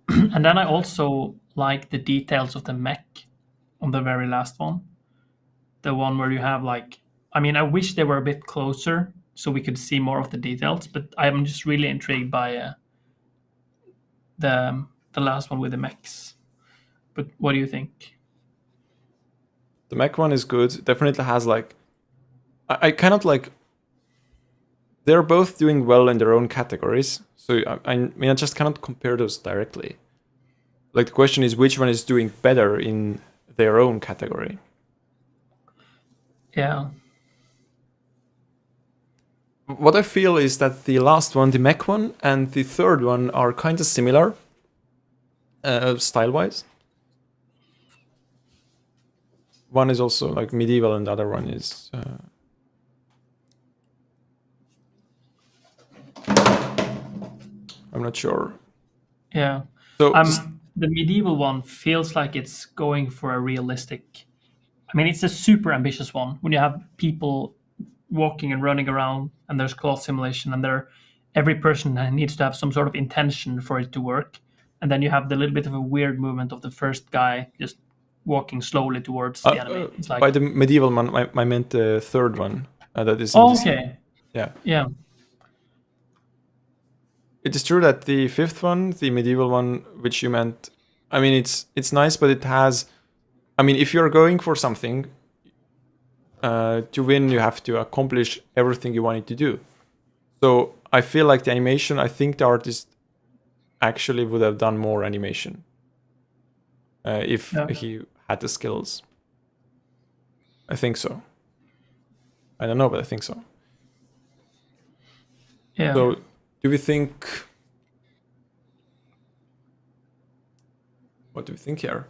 And then I also like the details of the mech on the very last one. The one where you have I wish they were a bit closer so we could see more of the details, but I'm just really intrigued by the last one with the mechs. But what do you think? The mech one is good. It definitely has I cannot they're both doing well in their own categories. So I just cannot compare those directly. Like the question is which one is doing better in their own category. Yeah. What I feel is that the last one, the mech one, and the third one are kind of similar, style-wise. One is also like medieval, and the other one is. I'm not sure. Yeah. So the medieval one feels like it's going for a realistic. I mean, it's a super ambitious one when you have people walking and running around, and there's cloth simulation, and every person needs to have some sort of intention for it to work. And then you have the little bit of a weird movement of the first guy just walking slowly towards the enemy. It's by the medieval one, I meant the third one. That is. Okay. Yeah. Yeah. It is true that the fifth one, the medieval one, which you meant, I mean, it's nice, but it has. I mean, if you're going for something, to win, you have to accomplish everything you wanted to do. So I feel like the animation, I think the artist actually would have done more animation if he had the skills. I think so. I don't know, but I think so. Yeah. So do we think... What do we think here?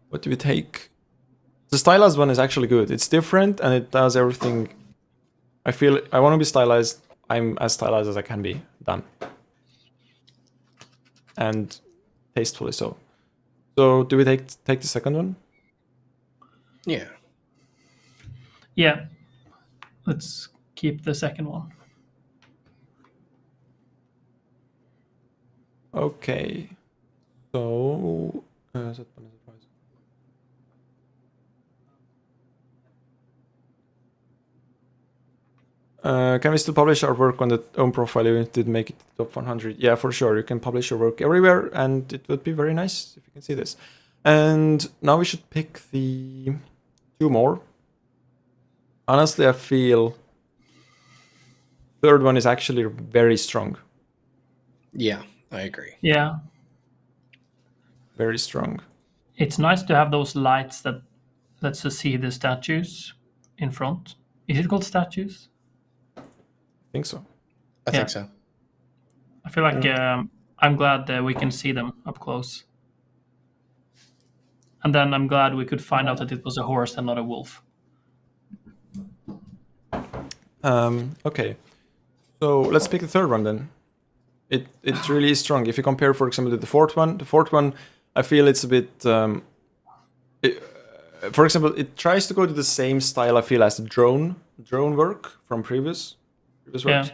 What do we take? The stylized one is actually good. It's different and it does everything. I feel I want to be stylized. I'm as stylized as I can be. Done. And tastefully so. So do we take the second one? Yeah. Yeah. Let's keep the second one. Okay. So can we still publish our work on the own profile even if it did make it top 100? Yeah, for sure. You can publish your work everywhere, and it would be very nice if you can see this. And now we should pick the 2 more. Honestly, I feel third one is actually very strong. Yeah, I agree. Yeah. Very strong. It's nice to have those lights that lets us see the statues in front. Is it called statues? I think so. I think so. I feel like I'm glad that we can see them up close. And then I'm glad we could find out that it was a horse and not a wolf. Okay. So let's pick the third one then. It really is strong. If you compare, for example, to the fourth one, I feel it's a bit. For example, it tries to go to the same style, I feel, as the drone work from previous works,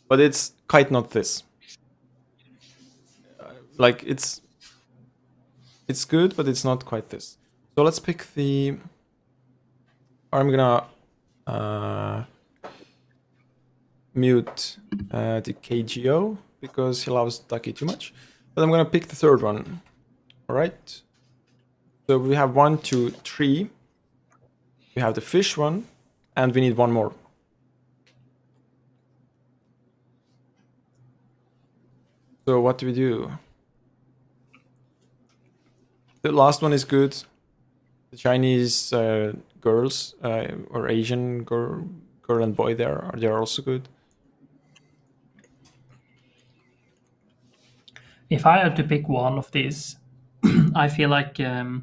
but it's quite not this. Like it's good, but it's not quite this. So let's pick the. I'm gonna mute the KGO because he loves Ducky too much. But I'm gonna pick the third one. All right. So we have 1, 2, 3. We have the fish one, and we need one more. So what do we do? The last one is good. The Chinese girls or Asian girl and boy they're also good. If I had to pick one of these, I feel like it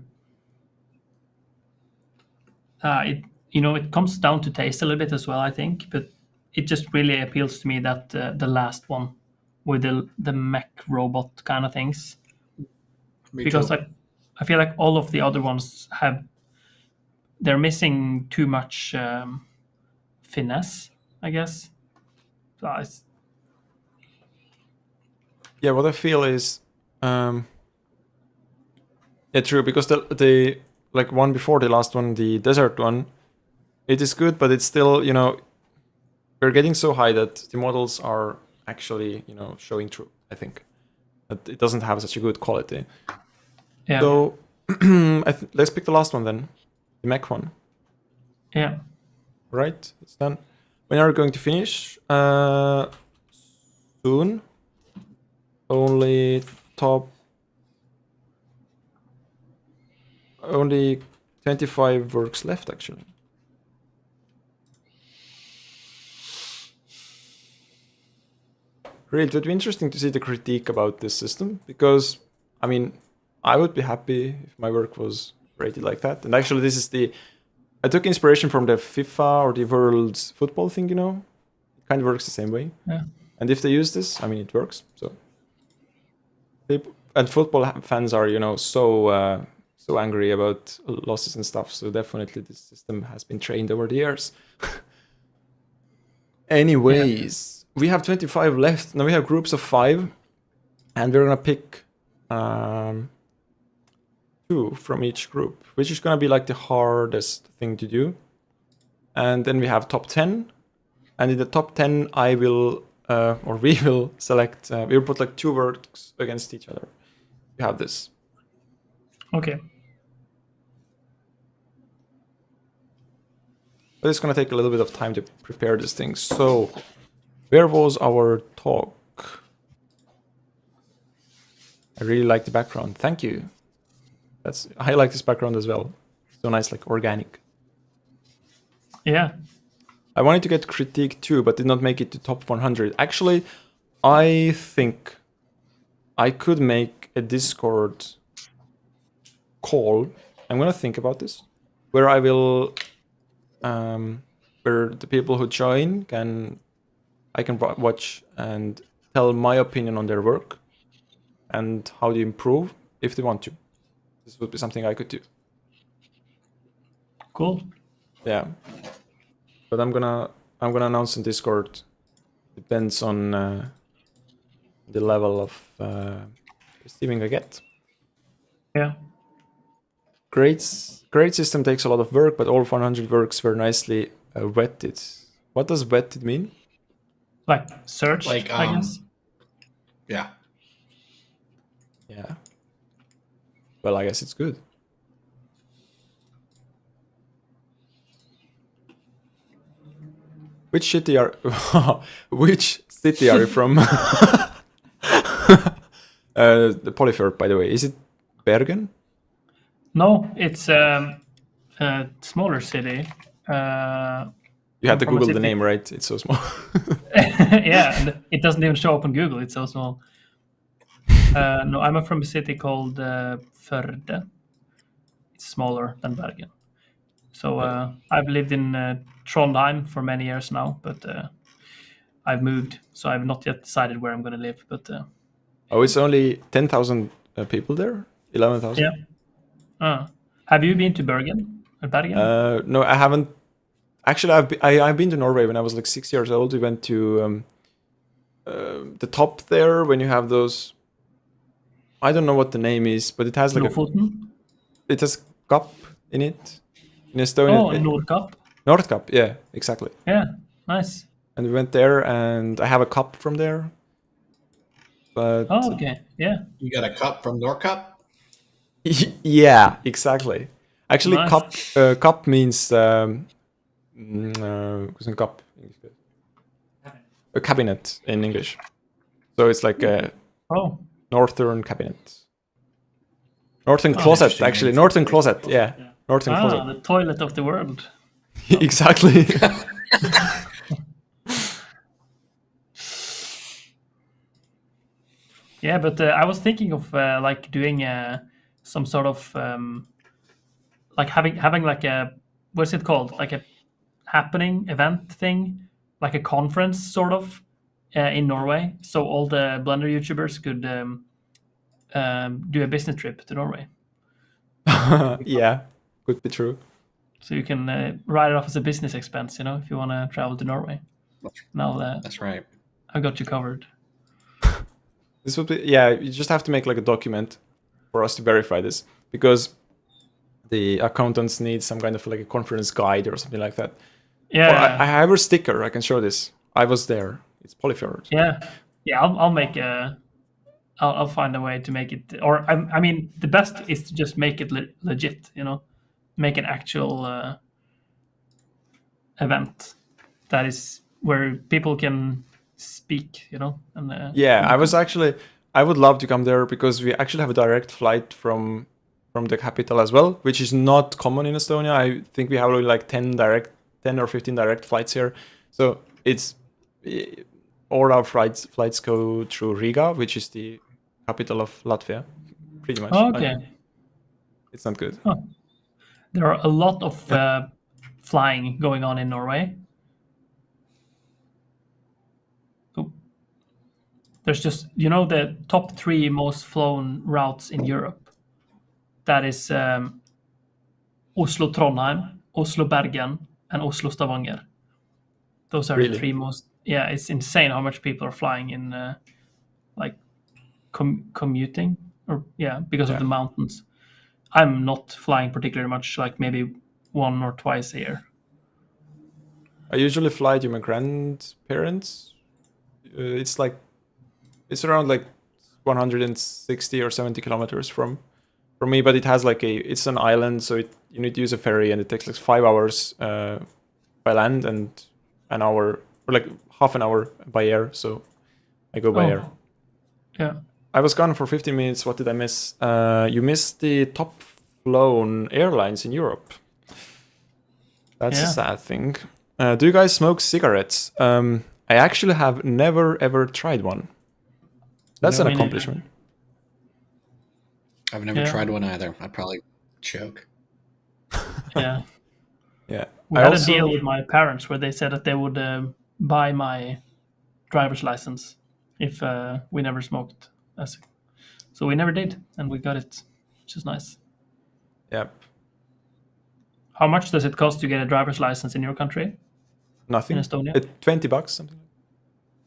comes down to taste a little bit as well, I think, but it just really appeals to me that the last one with the mech robot kind of things. Me Because too. I feel like all of the other ones they're missing too much finesse, I guess. So Yeah, what I feel is yeah, true, because the like one before the last one, the desert one, it is good, but it's still, we're getting so high that the models are actually, showing through, I think. But it doesn't have such a good quality. yeah. So let's pick the last one then. The mech one. Yeah. Right, it's done. When are we going to finish? Soon. Only 25 works left, actually. Really, it would be interesting to see the critique about this system, because, I mean, I would be happy if my work was rated like that. And actually, I took inspiration from the FIFA or the World Football thing, It kind of works the same way. Yeah. And if they use this, I mean, it works. So, and football fans are, so angry about losses and stuff. So definitely, this system has been trained over the years. Anyways. We have 25 left. Now we have groups of 5, and we're gonna pick 2 from each group, which is gonna be like the hardest thing to do. And then we have top 10, and in the top 10, I will or we will select. We will put like 2 works against each other. We have this. Okay. But it's gonna take a little bit of time to prepare this thing. So. Where was our talk? I really like the background. Thank you. I like this background as well. So nice, like organic. Yeah. I wanted to get critique too, but did not make it to top 100. Actually, I think I could make a Discord call. I'm gonna think about this, where I will, where the people who join I can watch and tell my opinion on their work and how to improve if they want to. This would be something I could do. Cool. Yeah, but I'm gonna announce in Discord. Depends on the level of receiving a get. Yeah. Grade system takes a lot of work, but all 100 works were nicely vetted. What does vetted mean? Like searched, Like, I guess. Yeah. Yeah. Well, I guess it's good. Which city are you from? The Polyfjord, by the way. Is it Bergen? No, it's a smaller city. You had to from a Google the city- name, right? It's so small. Yeah, and it doesn't even show up on Google. It's so small. No, I'm from a city called Førde. It's smaller than Bergen. So I've lived in Trondheim for many years now, but I've moved, so I've not yet decided where I'm going to live. But Oh, it's only 10,000 people there? 11,000? yeah. Have you been to Bergen? Bergen? No, I haven't. Actually, I've been to Norway when I was like 6 years old. We went to the top there when you have those. I don't know what the name is, but it has like Lofoten? it has cup in it. In Estonia. Oh, Nordkapp. Nordkapp, yeah, exactly. Yeah, nice. And we went there, and I have a cup from there. But Oh, okay. Yeah. You got a cup from Norcup? yeah, exactly. Actually, Nice. cup means cup. A cabinet in English. So it's like a Oh, northern cabinet. Northern closet, interesting. actually. Northern closet, yeah. Northern closet. the toilet of the world. Exactly. Yeah, but I was thinking of like doing some sort of like having like a what's it called? Like a happening event thing, like a conference sort of in Norway. So all the Blender YouTubers could do a business trip to Norway. Yeah, could be true. So you can write it off as a business expense, you know, if you want to travel to Norway. Now That's right. I got you covered. This would be, yeah, you just have to make like a document for us to verify this, because the accountants need some kind of like a conference guide or something like that. Yeah, Or I have a sticker, I can show this. I was there. It's Polyfjord. yeah. I'll make a. I'll find a way to make it. Or I mean, the best is to just make it legit. You know, make an actual event that is where people can speak. You know, and Yeah, I would love to come there, because we actually have a direct flight from the capital as well, which is not common in Estonia. I think we have only like 10 or 15 direct flights here. So it's all our flights go through Riga, which is the capital of Latvia, pretty much. Oh, okay. It's not good. There are a lot of flying going on in Norway. Oh. There's just, you know, the top 3 most flown routes in Europe. That is Oslo-Trondheim, Oslo-Bergen, and Oslo-Stavanger. Those are Really? the 3 most. Yeah, it's insane how much people are flying in, like, commuting, or because of the mountains. I'm not flying particularly much, like maybe 1 or twice a year. I usually fly to my grandparents. It's around like 160 or 70 kilometers from me, but it has like it's an island, so you need to use a ferry, and it takes like 5 hours by land and an hour or like half an hour by air. So I go by air. Yeah. I was gone for 15 minutes. What did I miss? You missed the top flown airlines in Europe. That's a sad thing. Do you guys smoke cigarettes? I actually have never ever tried one. That's an accomplishment. I've never tried one either. I'd probably choke. Yeah. Yeah. We had a deal with my parents where they said that they would buy my driver's license if we never smoked. So we never did, and we got it, which is nice. Yep. How much does it cost to get a driver's license in your country? Nothing. In Estonia? $20 something.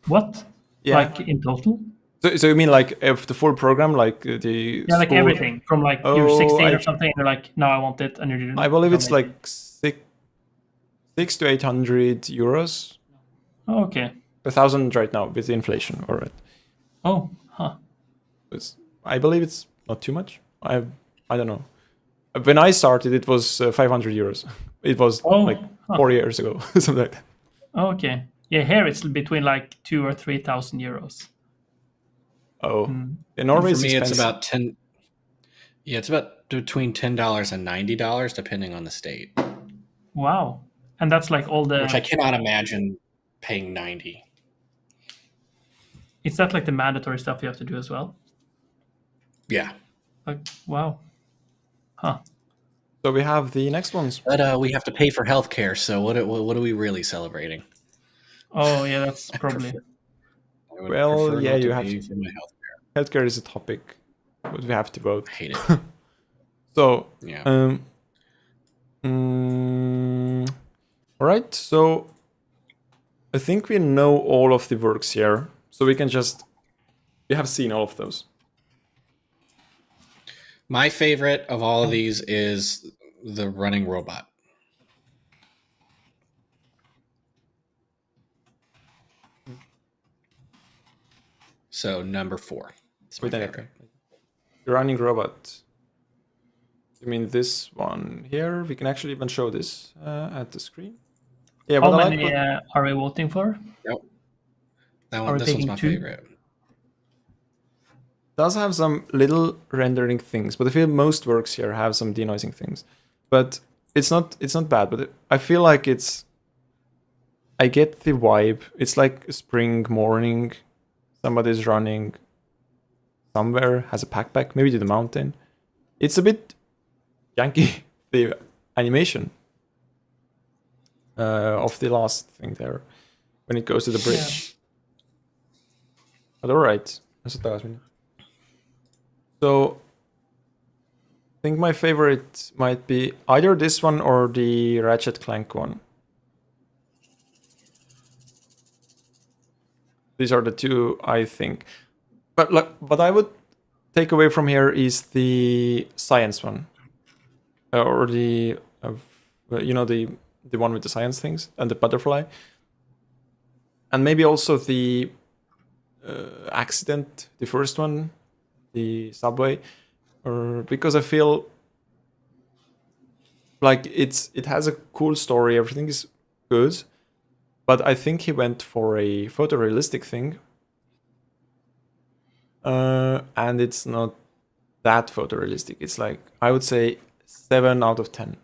What? Yeah. Like in total? So you mean like if the full program, like the Yeah, like school? everything from like you're Oh, 16 or something, and you're like, no, I want it, and you're. I believe it's maybe. like 600 to 800 euros. Oh, okay. 1,000 right now with the inflation. All right. Oh, huh. I believe it's not too much. I don't know. When I started, it was 500 euros. It was like 4 years ago, something like that. Oh, okay. Yeah, here it's between like 2,000 or 3,000 euros. Oh, in Norway, For me, expensive. it's about 10. Yeah, it's about between $10 and $90, depending on the state. Wow, and that's like all the. Which I cannot imagine paying 90. Is that like the mandatory stuff you have to do as well? Yeah. Like, wow. Huh. So we have the next ones. But we have to pay for healthcare. So what are we really celebrating? Oh yeah, that's probably. Well, yeah, you have pay for my healthcare. Healthcare is a topic, but we have to vote. I hate it. So, Yeah. All right. So I think we know all of the works here, so we have seen all of those. My favorite of all of these is the running robot. So number 4. It's my favorite. The running robot. You mean this one here? We can actually even show this at the screen. Yeah. How many are we voting for? Yep. This one's my favorite. Does have some little rendering things, but I feel most works here have some denoising things. But it's not bad. But I feel like I get the vibe. It's like a spring morning. Somebody's running somewhere, has a backpack, maybe to the mountain. It's a bit janky, the animation of the last thing there when it goes to the bridge. Yeah. But all right. So I think my favorite might be either this one or the Ratchet Clank one. These are the two, I think. But what I would take away from here is the science one, or the one with the science things and the butterfly, and maybe also the accident, the first one, the subway, or because I feel like it has a cool story, everything is good. But I think he went for a photorealistic thing. And it's not that photorealistic. It's like, I would say 7 out of 10.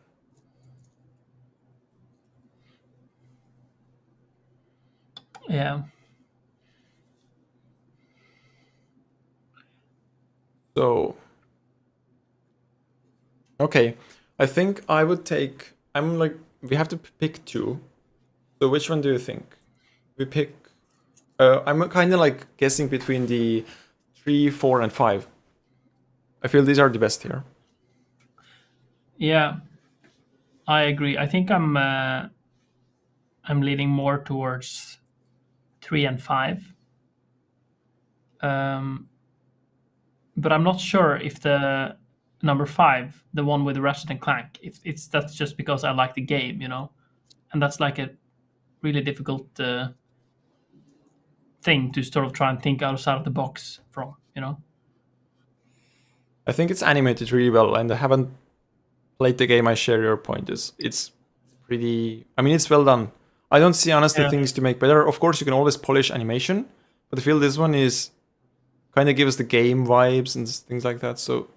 Yeah. So, okay. I think I would take, we have to pick 2. So which one do you think? We pick, I'm kind of like guessing between the 3, 4, and 5. I feel these are the best here. Yeah, I agree. I think I'm leaning more towards 3 and 5. But I'm not sure if the number 5, the one with the Ratchet and Clank, if that's just because I like the game, and that's like a really difficult thing to sort of try and think outside of the box from, I think it's animated really well, and I haven't played the game. I share your point. It's pretty. I mean, it's well done. I don't see honestly things to make better. Of course, you can always polish animation, but I feel this one is kind of gives the game vibes and things like that. So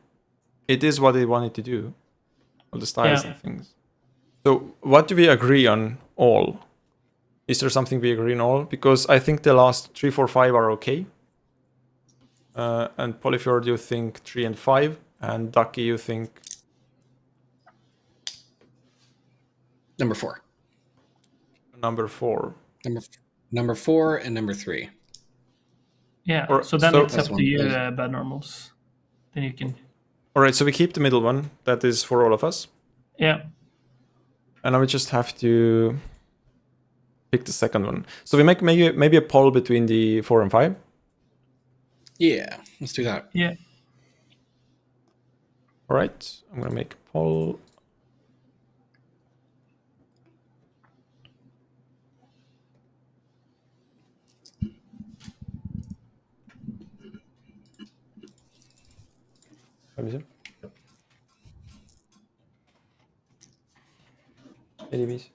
it is what they wanted to do, all the styles and things. So what do we agree on all? Is there something we agree on all? Because I think the last 3, 4, 5 are okay. And Polyfjord, you think 3 and 5, and Ducky, you think number 4. Number 4. Number 4 and number 3. Yeah. So then it's up to you, Bad Normals. Then you can. All right. So we keep the middle one. That is for all of us. Yeah. And I would just have to pick the second one. So we make maybe a poll between the 4 and 5. Yeah, let's do that. Yeah. All right, I'm gonna make a poll. Vad blir det? Är det vis?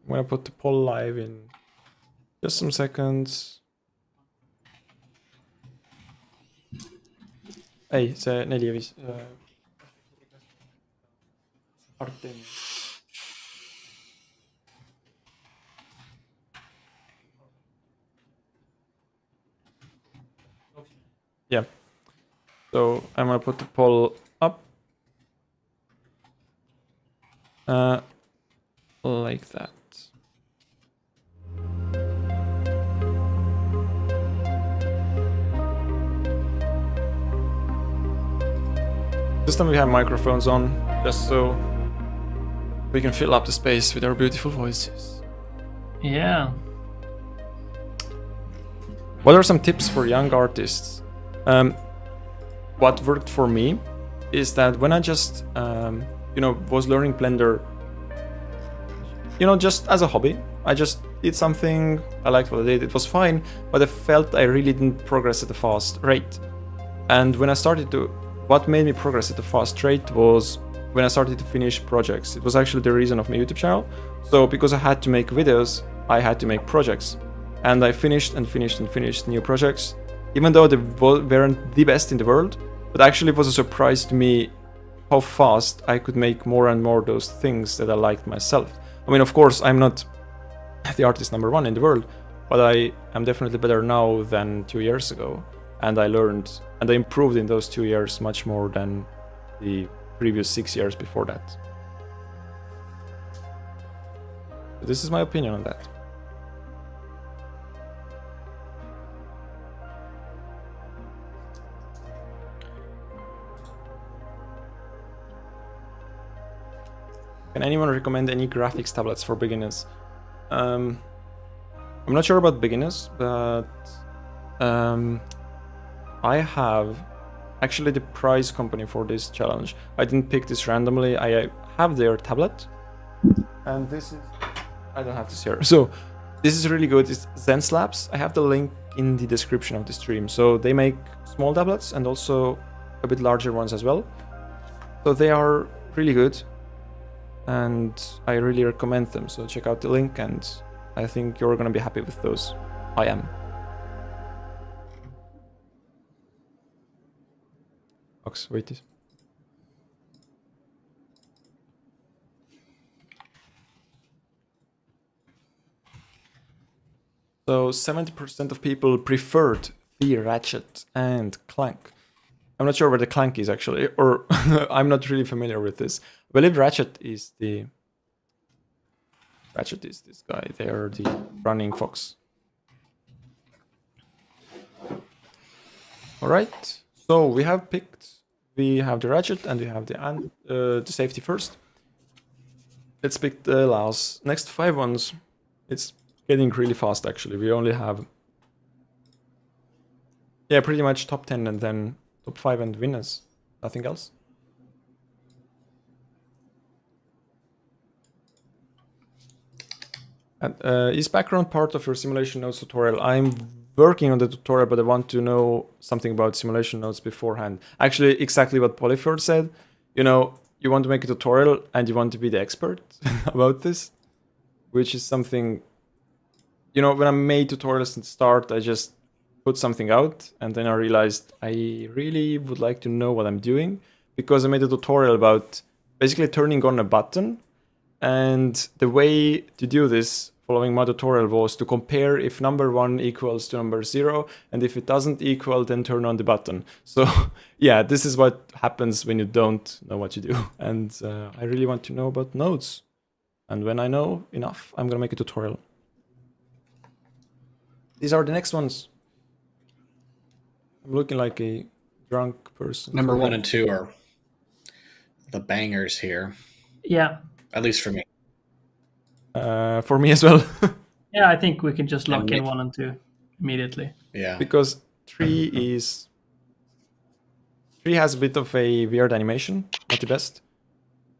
I'm gonna put the poll live in just some seconds. Ei, see 4-5. Artemi. Yeah. So I'm gonna put the poll up. Like that. This time we have microphones on, just so we can fill up the space with our beautiful voices. Yeah. What are some tips for young artists? What worked for me is that when I just, was learning Blender, just as a hobby, I just did something, I liked what I did, it was fine, but I felt I really didn't progress at a fast rate. And when I what made me progress at a fast rate was when I started to finish projects. It was actually the reason of my YouTube channel. So because I had to make videos, I had to make projects. And I finished new projects, even though they weren't the best in the world. But actually it was a surprise to me how fast I could make more and more those things that I liked myself. I mean, of course, I'm not the artist #1 in the world, but I am definitely better now than 2 years ago. And I learned and I improved in those 2 years much more than the previous 6 years before that. So this is my opinion on that. Can anyone recommend any graphics tablets for beginners? I'm not sure about beginners, but I have actually the prize company for this challenge. I didn't pick this randomly. I have their tablet, and this is, I don't have this here. So this is really good. It's Zen Labs. I have the link in the description of the stream. So they make small tablets and also a bit larger ones as well. So they are really good, and I really recommend them. So check out the link, and I think you're gonna be happy with those. I am. Ox, wait. So 70% of people preferred the Ratchet and Clank. I'm not sure where the Clank is actually, or I'm not really familiar with this. I believe Ratchet is this guy. They are the running fox. All right. So we have the Ratchet and we have the safety first. Let's pick the next 5 ones. It's getting really fast actually. We only have, pretty much top 10 and then top 5 and winners. Nothing else. And is background part of your simulation nodes tutorial? I'm working on the tutorial, but I want to know something about simulation nodes beforehand. Actually, exactly what Polyfjord said. You want to make a tutorial and you want to be the expert about this, which is something, when I made tutorials at the start, I just put something out and then I realized I really would like to know what I'm doing, because I made a tutorial about basically turning on a button, and the way to do this following my tutorial was to compare if number 1 equals to number 0, and if it doesn't equal, then turn on the button. So yeah, this is what happens when you don't know what you do. And I really want to know about nodes. And when I know enough, I'm gonna make a tutorial. These are the next ones. I'm looking like a drunk person. Number 1 and 2 are the bangers here. Yeah. At least for me. For me as well. Yeah, I think we can just lock And in 1 and 2 immediately. Yeah. Because 3 has a bit of a weird animation, not the best.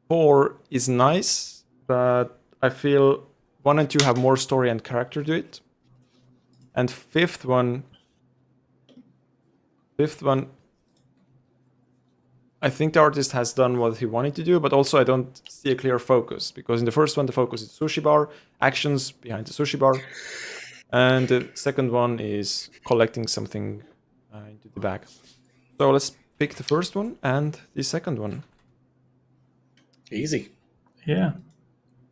4 is nice, but I feel 1 and 2 have more story and character to it. And fifth one, I think the artist has done what he wanted to do, but also I don't see a clear focus, because in the first one the focus is sushi bar, actions behind the sushi bar, and the second one is collecting something into the bag. So let's pick the first one and the second one. Easy. Yeah.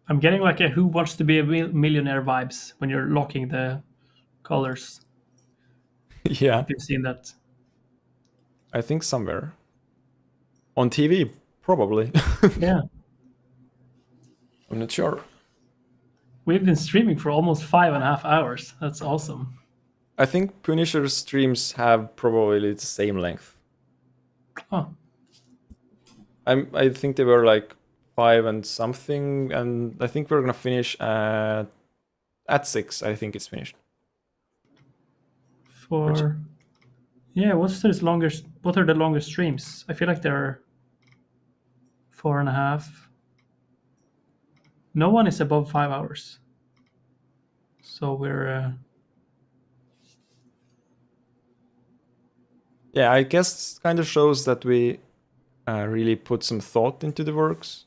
I'm getting like a Who Wants to Be a Millionaire vibes when you're locking the colors. Yeah, You've seen that. I think somewhere. On TV, probably. Yeah. I'm not sure. We've been streaming for almost 5.5 hours. That's awesome. I think Punisher's streams have probably the same length. Oh. I think they were like 5 and something, and I think we're gonna finish at 6. I think it's finished. Yeah, what are the longest streams? I feel like they're 4.5. No one is above 5 hours. So we're Yeah, I guess kind of shows that we really put some thought into the works.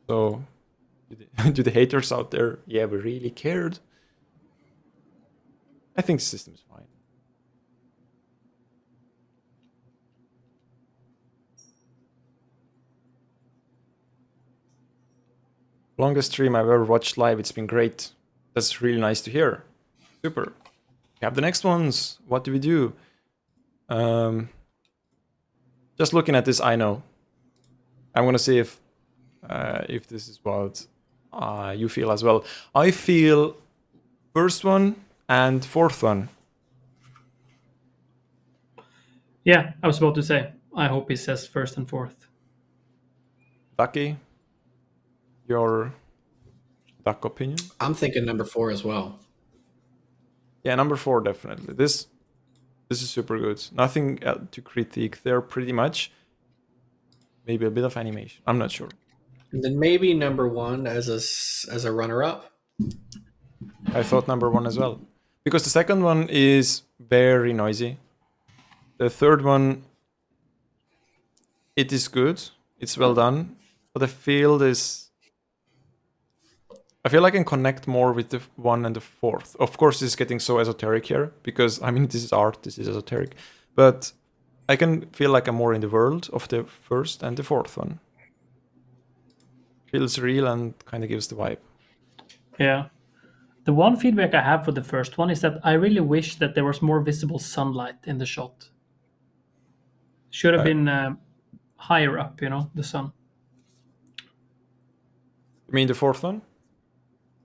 So, to the haters out there, yeah, we really cared. I think the system is fine. Longest stream I've ever watched live. It's been great. That's really nice to hear. Super. We have the next ones. What do we do? Just looking at this, I know. I'm gonna see if this is what you feel as well. I feel first one and fourth one. Yeah, I was about to say. I hope he says first and fourth. Ducky, your duck opinion? I'm thinking number 4 as well. Yeah, number 4 definitely. This is super good. Nothing to critique there, pretty much. Maybe a bit of animation. I'm not sure. And then maybe number 1 as a runner-up. I thought number 1 as well, because the second one is very noisy. The third one, it is good. It's well done, but I feel I can connect more with the 1 and the 4th. Of course, it's getting so esoteric here, because, I mean, this is art, this is esoteric. But I can feel like I'm more in the world of the first and the 4th one. Feels real and kind of gives the vibe. Yeah. The one feedback I have for the first one is that I really wish that there was more visible sunlight in the shot. Should have been higher up, the sun. You mean the 4th one?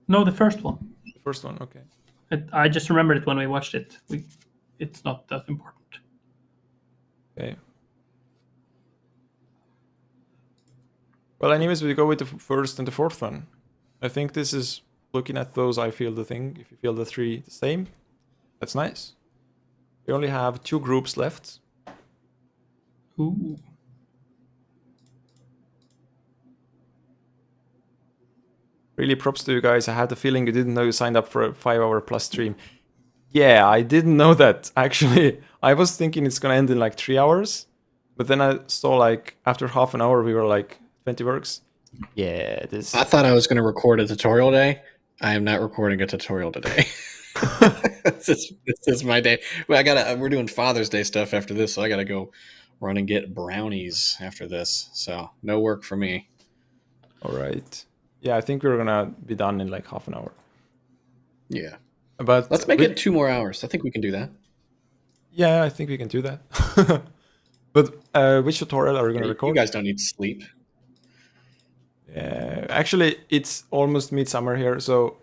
No, the first one. The first one, okay. I just remembered it when we watched it. It's not that important. Okay. Well, anyways, we go with the first and the 4th one. I think this is, looking at those, I feel the thing. If you feel the 3 the same, that's nice. We only have 2 groups left. Ooh. Really props to you guys. I had the feeling you didn't know you signed up for a 5-hour+ stream. Yeah, I didn't know that, actually. I was thinking it's gonna end in like 3 hours, but then I saw like after half an hour we were like 20 works. Yeah, this. I thought I was going to record a tutorial day. I am not recording a tutorial today. this is my day. Well, we're doing Father's Day stuff after this, so I gotta go run and get brownies after this. So no work for me. All right. Yeah, I think we're gonna be done in like half an hour. Yeah. But let's make it 2 more hours. I think we can do that. Yeah, I think we can do that. But which tutorial are we going to record? You guys don't need sleep. Yeah, actually, it's almost midsummer here, so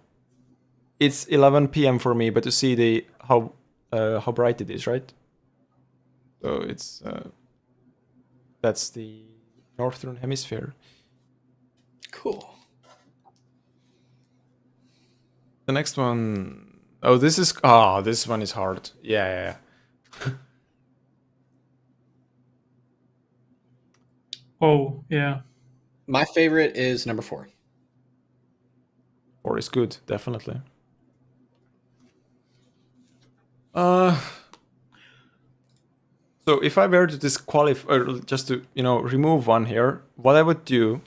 it's 11 p.m. for me. But to see how bright it is, right? So it's that's the Northern Hemisphere. Cool. The next one. Oh, this one is hard. Yeah. Oh, yeah. My favorite is number 4. 4 is good, definitely. So if I were to disqualify, or just to remove one here, what I would do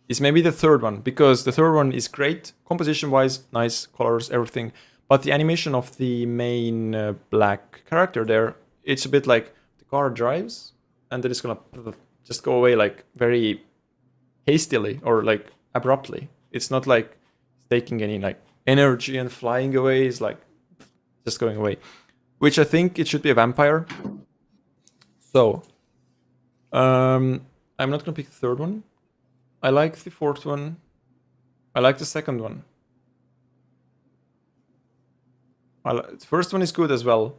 is maybe the third one, because the third one is great composition-wise, nice colors, everything. But the animation of the main black character there, it's a bit like the car drives, and then it's gonna just go away like very hastily or like abruptly. It's not like taking any like energy and flying away. It's like just going away, which I think it should be a vampire. So I'm not gonna pick the third one. I like the fourth one. I like the second one. The first one is good as well.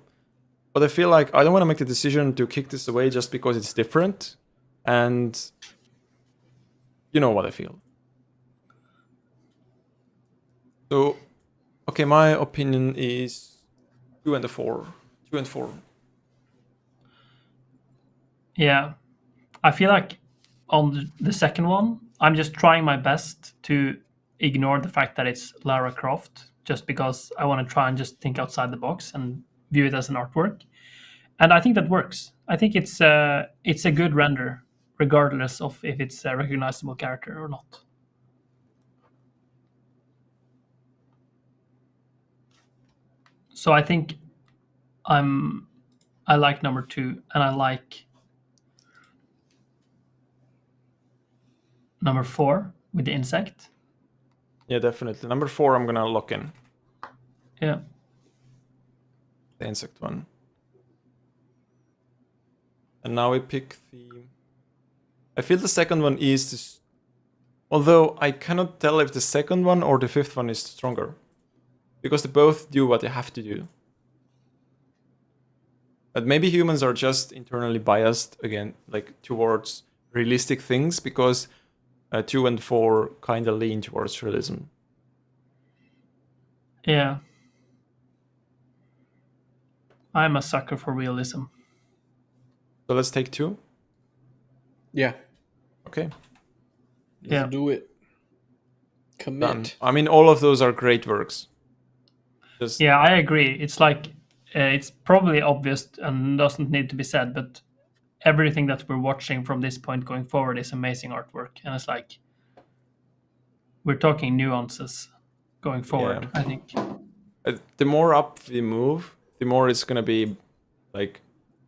But I feel like I don't want to make the decision to kick this away just because it's different. And you know what I feel. So, okay, my opinion is 2 and 4. 2 and 4. Yeah. I feel like on the second one, I'm just trying my best to ignore the fact that it's Lara Croft, just because I want to try and just think outside the box and view it as an artwork. And I think that works. I think it's a good render, regardless of if it's a recognizable character or not. So I think I like number 2, and I like number 4 with the insect. Yeah, definitely. Number 4, I'm gonna lock in. Yeah. The insect one. And now we pick the... I feel the second one is... This... Although I cannot tell if the second one or the fifth one is stronger. Because they both do what they have to do. But maybe humans are just internally biased, again, like towards realistic things, because 2 and 4 kind of lean towards realism. Yeah. I'm a sucker for realism. So let's take 2? Yeah. Okay. Let's do it. Commit. Done. I mean, all of those are great works. Yeah, I agree. It's like, it's probably obvious and doesn't need to be said, but everything that we're watching from this point going forward is amazing artwork. And it's like, we're talking nuances going forward, I think. The more up we move, the more it's going to be like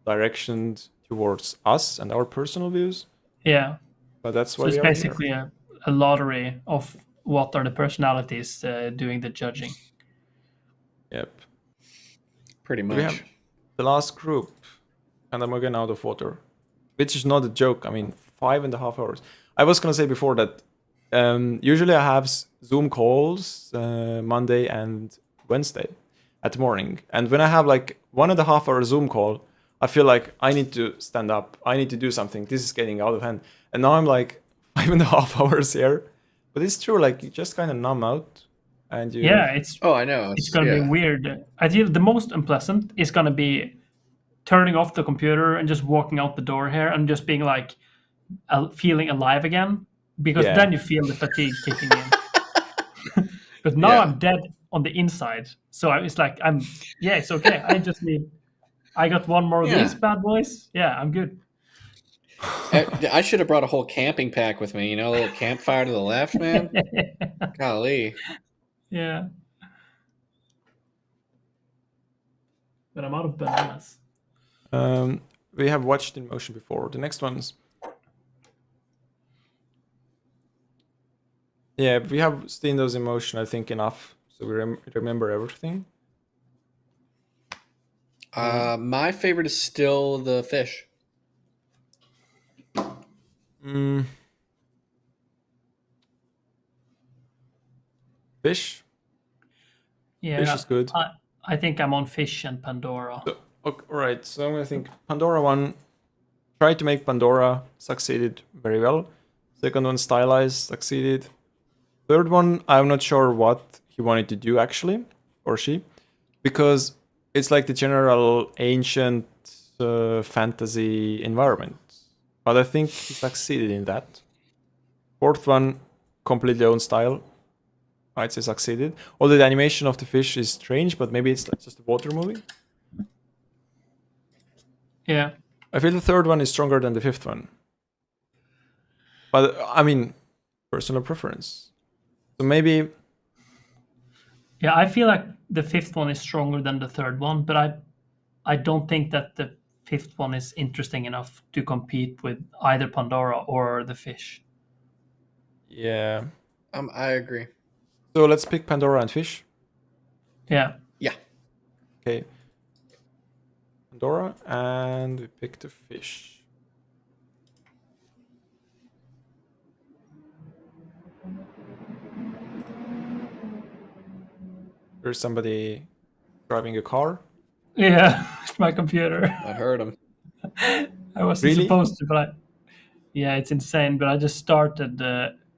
directioned towards us and our personal views. Yeah. But that's why so it's basically a lottery of what are the personalities doing the judging. Yep. Pretty much. We have the last group, and I'm again out of water, which is not a joke. I mean, 5.5 hours. I was going to say before that usually I have Zoom calls Monday and Wednesday at the morning. And when I have like 1.5 hour Zoom call, I feel like I need to stand up. I need to do something. This is getting out of hand. And now I'm like 5.5 hours here. But it's true, like you just kind of numb out. And you... Yeah, it's... Oh, I know. It's going to be weird. I feel the most unpleasant is going to be turning off the computer and just walking out the door here and just being like feeling alive again. Because then you feel the fatigue kicking in. But now I'm dead on the inside. So it's like, it's okay. I got one more of these bad boys. Yeah, I'm good. I should have brought a whole camping pack with me, a little campfire to the left, man. Golly. Yeah. But I'm out of bananas. We have watched in motion before. The next ones... Yeah, we have seen those in motion, I think, enough. So we remember everything. My favorite is still the fish. Fish? Yeah. Fish is good. I think I'm on fish and Pandora. So, all right, so I'm going to think Pandora 1, tried to make Pandora, succeeded very well. Second one, stylized, succeeded. Third one, I'm not sure what he wanted to do actually, or she, because it's like the general ancient fantasy environment. But I think he succeeded in that. Fourth one, completely own style. I'd say succeeded. Although the animation of the fish is strange, but maybe it's like just a water movie. Yeah. I feel the third one is stronger than the fifth one. But I mean, personal preference. So maybe. Yeah, I feel like the fifth one is stronger than the third one, but I don't think that the fifth one is interesting enough to compete with either Pandora or the fish. Yeah. I agree. So let's pick Pandora and fish. Yeah. Yeah. Okay. Pandora, and we pick the fish. There's somebody driving a car. Yeah, it's my computer. I heard him. I wasn't Really? supposed to, but yeah, it's insane. But I just started.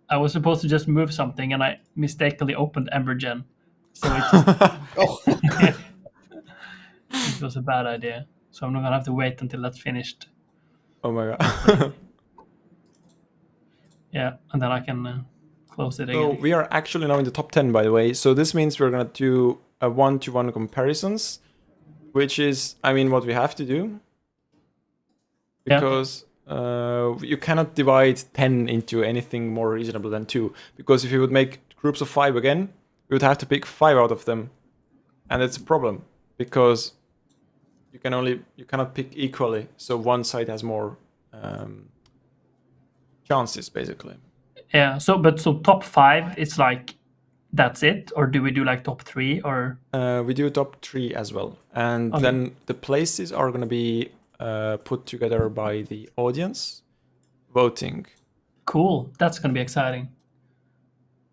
I was supposed to just move something, and I mistakenly opened Embergen. So it just, it was a bad idea. So I'm not gonna have to wait until that's finished. Oh my god. Yeah, and then I can close it So again. we are actually now in the top 10, by the way. So this means we're going to do a 1-to-1 comparisons, which is, I mean, what we have to do. Because you cannot divide 10 into anything more reasonable than 2. Because if you would make groups of 5 again, we would have to pick 5 out of them. And it's a problem, because you cannot pick equally. So one side has more chances, basically. Yeah. So top 5, it's like that's it, or do we do like top 3 or? We do top 3 as well, and then the places are going to be put together by the audience voting. Cool. That's going to be exciting.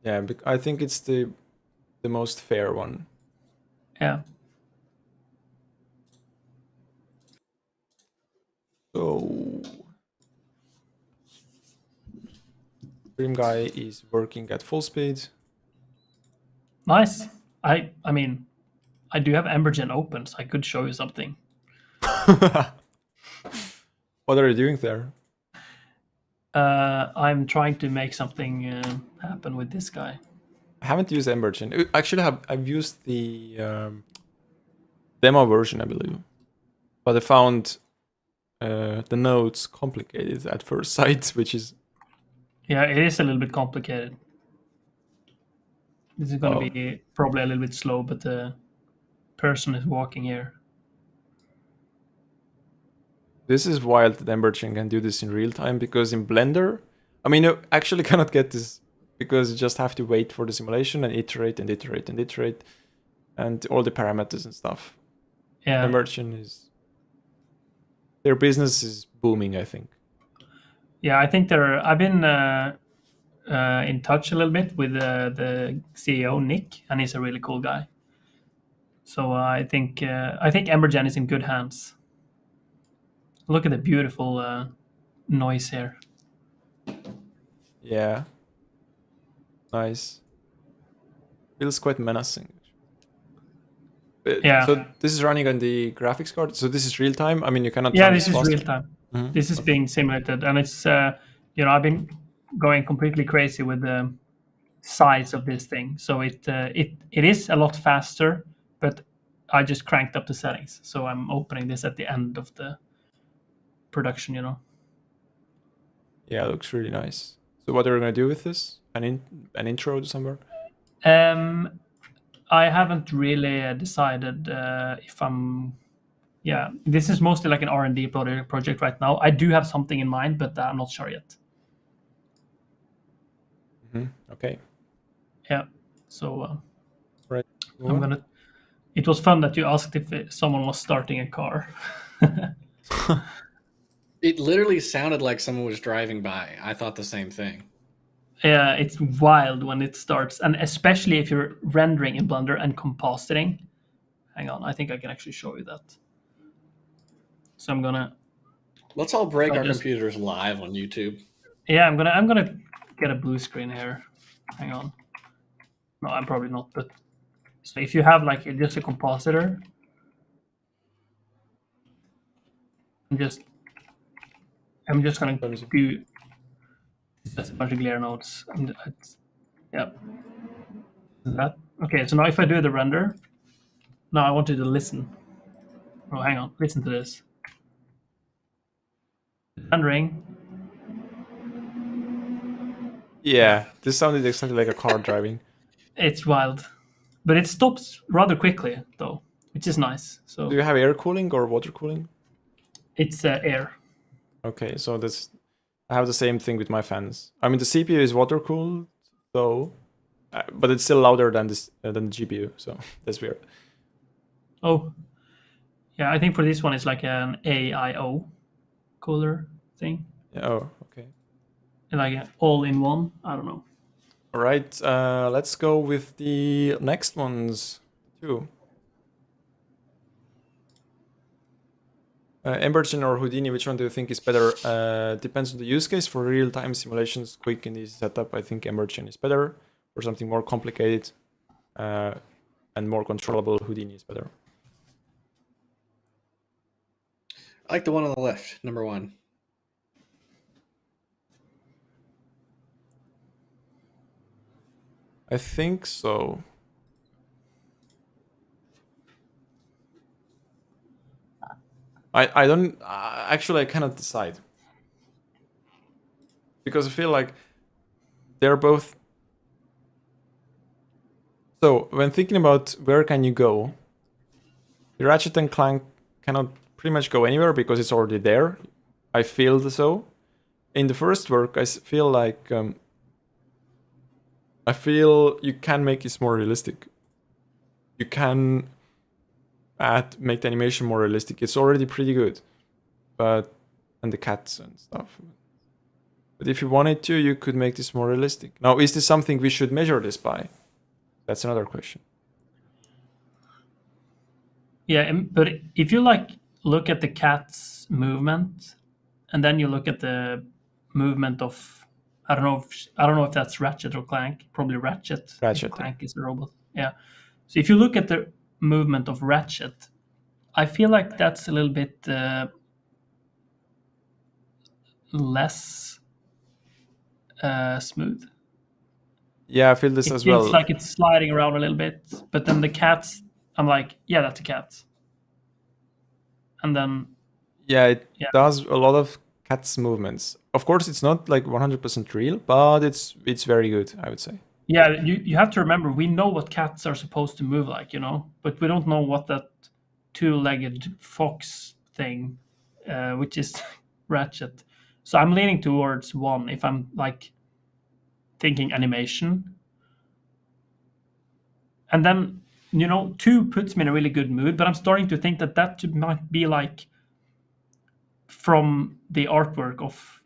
Yeah, I think it's the most fair one. Yeah. So Dream Guy is working at full speed. Nice. I mean, I do have Embergen open, so I could show you something. What are you doing there? I'm trying to make something happen with this guy. I haven't used Embergen. Actually, I've used the demo version, I believe, but I found the nodes complicated at first sight, which is. Yeah, it is a little bit complicated. This is going to be probably a little bit slow, but the person is walking here. This is wild that Embergen can do this in real time, because in Blender, I mean, you actually cannot get this, because you just have to wait for the simulation and iterate and iterate and iterate, and all the parameters and stuff. Yeah. Embergen is. Their business is booming, I think. Yeah, I think I've been in touch a little bit with the CEO Nick, and he's a really cool guy. So I think Embergen is in good hands. Look at the beautiful noise here. Yeah. Nice. Feels quite menacing. Yeah. So this is running on the graphics card. So this is real time. I mean, you cannot. Yeah, this is real time. Mm-hmm. This is being simulated, and it's I've been going completely crazy with the size of this thing. So it is a lot faster, but I just cranked up the settings. So I'm opening this at the end of the production. Yeah, it looks really nice. So what are you gonna do with this? An intro to somewhere? I haven't really decided if I'm. Yeah, this is mostly like an R&D project right now. I do have something in mind, but I'm not sure yet. Okay. Yeah. So. Right. I'm gonna. It was fun that you asked if someone was starting a car. It literally sounded like someone was driving by. I thought the same thing. Yeah, it's wild when it starts, and especially if you're rendering in Blender and compositing. Hang on, I think I can actually show you that. So I'm gonna Let's all break I our just- computers live on YouTube. Yeah, I'm gonna get a blue screen here. Hang on. No, I'm probably not. But so if you have like just a compositor, I'm just gonna Let me see. do just a bunch of glare nodes. Yeah. That okay. So now if I do the render, now I want you to listen. Oh, hang on. Listen to this. Rendering. Yeah, this sounded exactly like a car driving. It's wild, but it stops rather quickly though, which is nice. So Do you have air cooling or water cooling? it's air. Okay, so that's I have the same thing with my fans. I mean, the CPU is water cooled, though, but it's still louder than the GPU. So that's weird. Oh, yeah. I think for this one it's like an AIO cooler thing, Yeah, oh, okay. like an all-in-one. I don't know. All right, let's go with the next ones too. Embergen or Houdini, which one do you think is better? Depends on the use case. For real-time simulations, quick and easy setup, I think Embergen is better. For something more complicated and more controllable, Houdini is better. I like the one on the left, number 1. I think so. I don't actually I cannot decide because I feel like they're both. So when thinking about where can you go, the Ratchet and Clank cannot pretty much go anywhere because it's already there. I feel so. In the first work, I feel like I feel you can make this more realistic. You can make the animation more realistic. It's already pretty good, and the cats and stuff. But if you wanted to, you could make this more realistic. Now, is this something we should measure this by? That's another question. Yeah, but if you like look at the cat's movement, and then you look at the movement of I don't know if that's Ratchet or Clank. Probably Ratchet. Ratchet, Clank is a robot. Yeah. So if you look at the movement of Ratchet, I feel like that's a little bit less smooth. Yeah, I feel this It as feels well. like it's sliding around a little bit, but then the cats, I'm like, yeah, that's a cat. And then Yeah, it Yeah. does a lot of cat's movements. Of course, it's not like 100% real, but it's very good, I would say. yeah, you have to remember we know what cats are supposed to move like, but we don't know what that two-legged fox thing, which is Ratchet. So I'm leaning towards one if I'm like thinking animation. And then, two puts me in a really good mood, but I'm starting to think that might be like from the artwork of,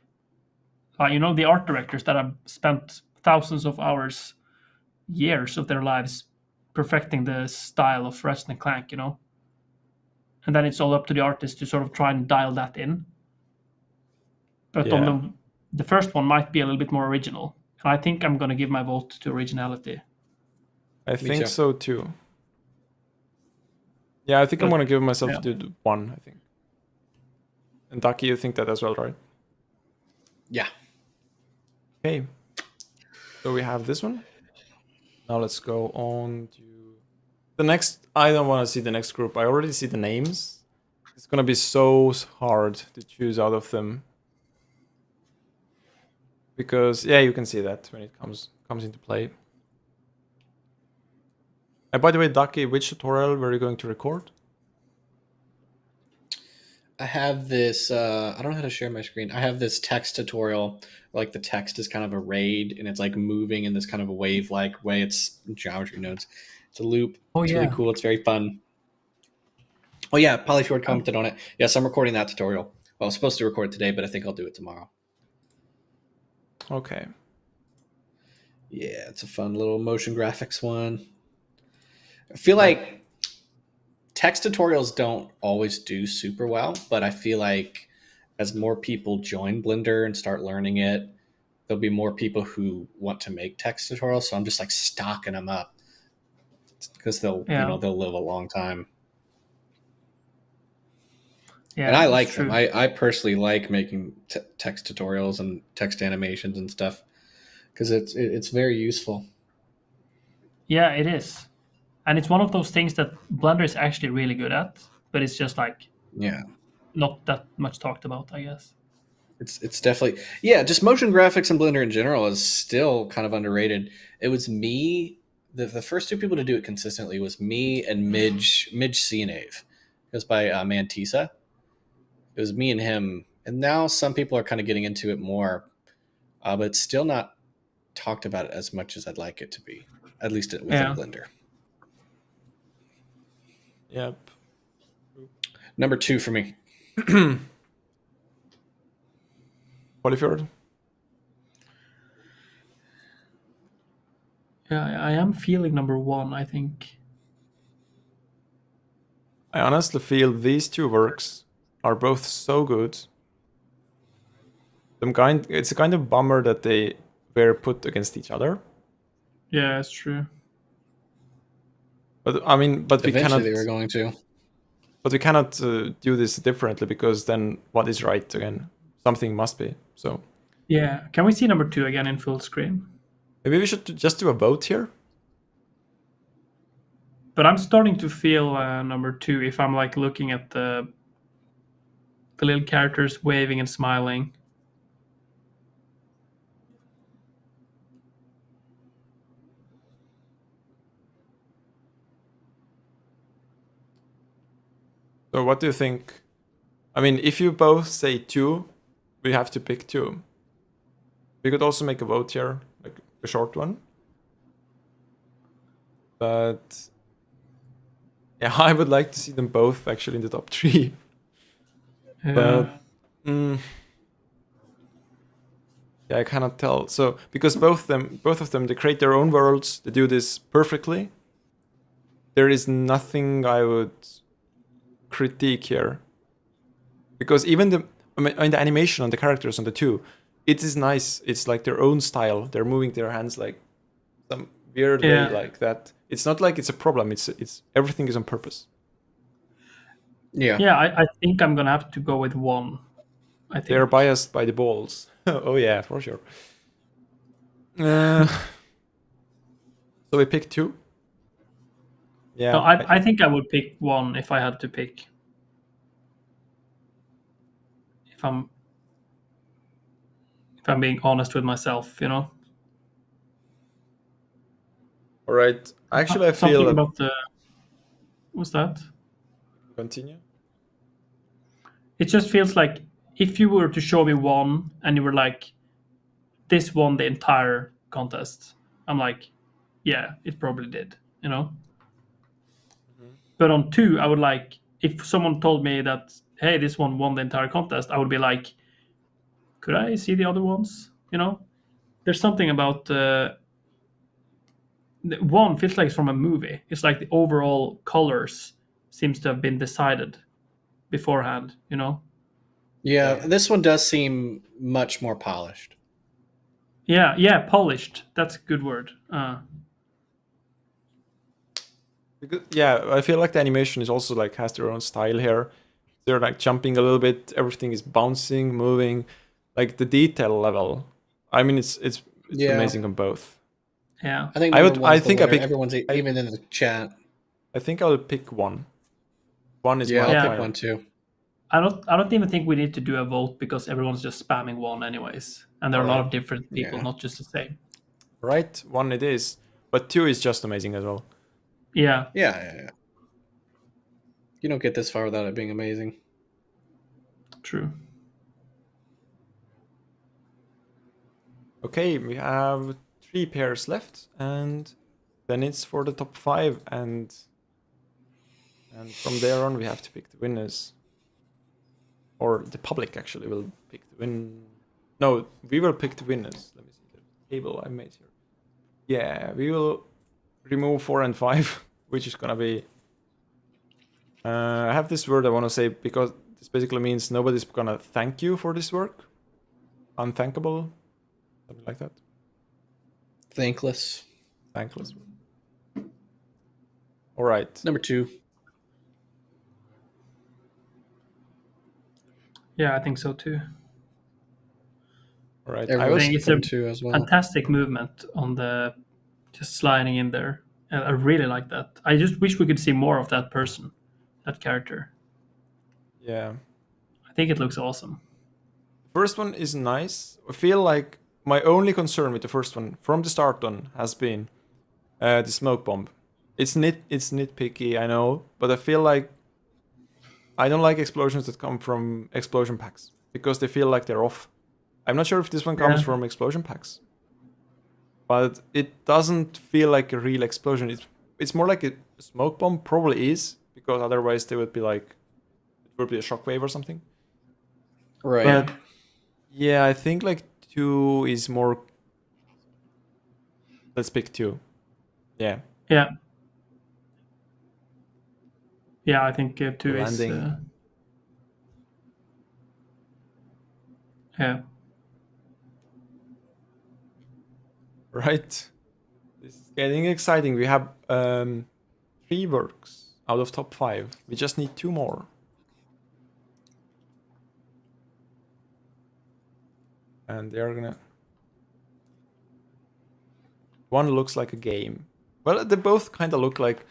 the art directors that have spent thousands of hours, years of their lives perfecting the style of Ratchet and Clank, And then it's all up to the artist to sort of try and dial that in. But Yeah. on the first one might be a little bit more original. And I think I'm going to give my vote to originality. I think too. so too. Yeah, I think I'm But- gonna give myself yeah. to one, I think. And Ducky, you think that as well, right? Yeah. Okay. So we have this one. Now let's go on to the next. I don't want to see the next group. I already see the names. It's gonna be so hard to choose out of them. Because yeah, you can see that when it comes into play. And by the way, Ducky, which tutorial were you going to record? I have this, I don't know how to share my screen. I have this text tutorial, like the text is kind of arrayed and it's like moving in this kind of a wave-like way. It's geometry nodes. It's a loop. Oh, It's yeah. really cool. It's very fun. Oh yeah, Polyfjord commented on it. Yes, I'm recording that tutorial. Well, I was supposed to record it today, but I think I'll do it tomorrow. Okay. Yeah, it's a fun little motion graphics one. I feel like text tutorials don't always do super well, but I feel like as more people join Blender and start learning it, there'll be more people who want to make text tutorials. So I'm just like stocking them up because they'll live a long time. Yeah, and I that's like true. them. I personally like making text tutorials and text animations and stuff because it's very useful. Yeah, it is. And it's one of those things that Blender is actually really good at, but it's just like Yeah, not that much talked about, I guess. it's definitely, yeah. Just motion graphics and Blender in general is still kind of underrated. It was me. The first two people to do it consistently was me and Midge Cianave. It was by Mantisa. It was me and him, and now some people are kind of getting into it more, but it's still not talked about it as much as I'd like it to be, at least within Yeah. Blender. Yep. Number 2 for me. Polyfjord. Yeah, I am feeling number 1, I think. I honestly feel these two works are both so good. It's a kind of bummer that they were put against each other. Yeah, it's true. But I mean, Eventually they were going to. But we cannot do this differently because then what is right again? Something must be. So Yeah, can we see number 2 again in full screen? maybe we should just do a vote here. But I'm starting to feel number 2 if I'm like looking at the little characters waving and smiling. So what do you think? I mean, if you both say 2, we have to pick 2. We could also make a vote here, like a short one. But yeah, I would like to see them both actually in the top 3. But yeah, I cannot tell. So because both of them, they create their own worlds. They do this perfectly. There is nothing I would critique here. Because even the animation on the characters on the 2, it is nice. It's like their own style. They're moving their hands like some weird way like that. It's not like it's a problem. It's everything is on purpose. Yeah. Yeah, I think I'm gonna have to go with 1. I think They're biased by the balls. Oh yeah, for sure. So we pick 2. Yeah. No, I think I would pick 1 if I had to pick. If I'm being honest with myself, you know. All right. Actually, I something feel about the. What's that? Continue. It just feels like if you were to show me 1 and you were like, this won the entire contest, I'm like, yeah, it probably did, you know. But on 2, I would like, if someone told me that, hey, this one won the entire contest, I would be like, could I see the other ones? You know, there's something about 1 feels like it's from a movie. It's like the overall colors seems to have been decided beforehand, you know. Yeah, this one does seem much more polished. Yeah, polished. That's a good word. Because, yeah, I feel like the animation is also like has their own style here. They're like jumping a little bit. Everything is bouncing, moving, like the detail level. I mean, it's amazing on both. Yeah, I think I think I pick. Everyone's even in the chat. I think I'll pick 1. 1 is Yeah, my I'll pick 1 too. I don't even think we need to do a vote because everyone's just spamming 1 anyways, and there are a lot of different people, not just the same. Right, 1 it is, but 2 is just amazing as well. Yeah. You don't get this far without it being amazing. True. Okay, we have 3 pairs left, and then it's for the top 5, and from there on we have to pick the winners. Or the public actually will pick the win. No, we will pick the winners. Let me see the table I made here. Yeah, we will remove 4 and 5, which is gonna be. I have this word I want to say because this basically means nobody's gonna thank you for this work. Unthankable, something like that. Thankless. Thankless. All right. Number 2. Yeah, I think so too. All right. I think it's a 2 as well. fantastic movement on the just sliding in there. I really like that. I just wish we could see more of that person, that character. Yeah. I think it looks awesome. First one is nice. I feel like my only concern with the first one from the start on has been the smoke bomb. It's nitpicky, I know, but I feel like I don't like explosions that come from explosion packs because they feel like they're off. I'm not sure if this one comes from explosion packs, but it doesn't feel like a real explosion. It's more like a smoke bomb, probably is, because otherwise they would be like, it would be a shockwave or something. Right. But yeah, I think like 2 is more. Let's pick 2. Yeah. Yeah. Yeah, I think 2 is. Landing. Yeah. Right. This is getting exciting. We have 3 works out of top 5. We just need 2 more. And they're gonna. One looks like a game. Well, they both kind of look like.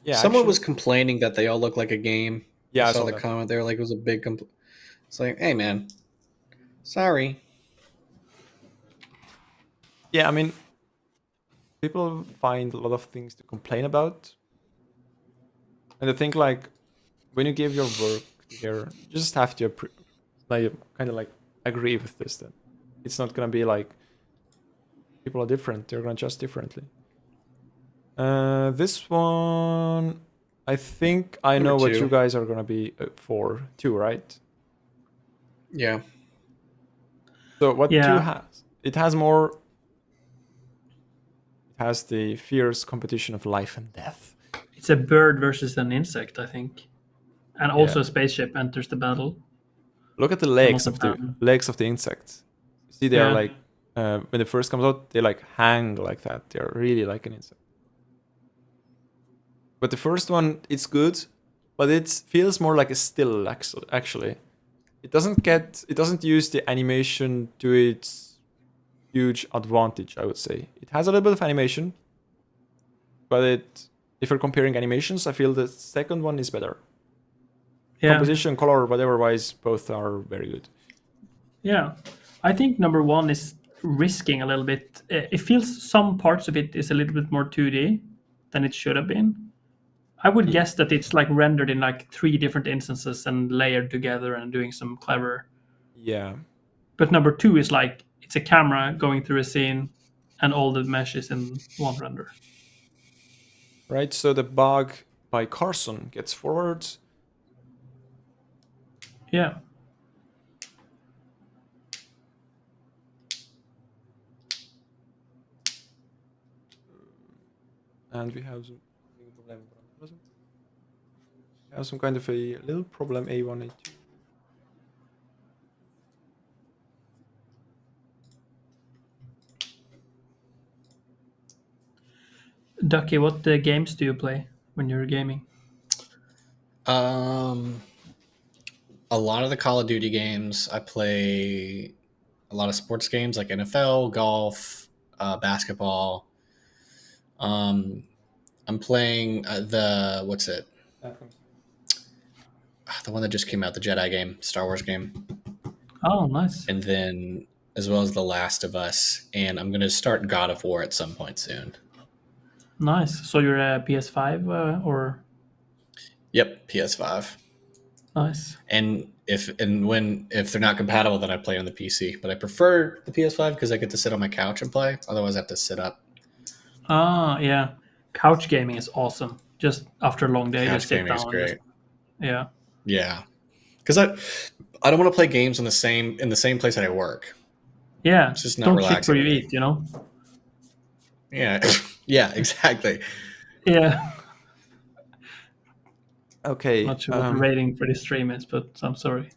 Yeah. Someone was complaining that they all look like a game. Yeah, I saw the comment. They were like, it was a big complaint. It's like, hey, man, sorry. Yeah, I mean, people find a lot of things to complain about. And I think, like, when you give your work here, you just have to kind of like agree with this. Then it's not gonna be like people are different; they're gonna judge differently. This one, I think I know what you guys are gonna be for 2, right? Yeah. So what 2 has? It has more. It has the fierce competition of life and death. It's a bird versus an insect, I think, and also a spaceship enters the battle. Look at the legs of the insects. You see, they are like when it first comes out, they like hang like that. They're really like an insect. But the first one, it's good, but it feels more like a still. Actually, it doesn't use the animation to its huge advantage. I would say it has a little bit of animation, but if you're comparing animations, I feel the second one is better. Composition, color, whatever wise, both are very good. Yeah, I think number 1 is risking a little bit. It feels some parts of it is a little bit more 2D than it should have been. I would guess that it's like rendered in like 3 different instances and layered together and doing some clever. Yeah. But number 2 is like it's a camera going through a scene, and all the mesh is in one render. Right. So the bug by Carson gets forward. Yeah. And we have some kind of a little problem A1, A2. Ducky, what games do you play when you're gaming? A lot of the Call of Duty games. I play a lot of sports games like NFL, golf, basketball. I'm playing the one that just came out, the Jedi game, Star Wars game. Oh, nice. And then as well as The Last of Us, and I'm going to start God of War at some point soon. Nice. So you're a PS5 or? Yep, PS5. Nice. And if they're not compatible, then I play on the PC. But I prefer the PS5 because I get to sit on my couch and play. Otherwise, I have to sit up. Ah, yeah. Couch gaming is awesome. Just after a long day, Couch just sit gaming down. is great. Yeah. Yeah. Because I don't want to play games in the same place that I work. Yeah. It's just not don't relaxing. Shit where you eat, you know? Yeah. Yeah, exactly. Yeah. Okay. Not sure what the rating for this stream is, but I'm sorry.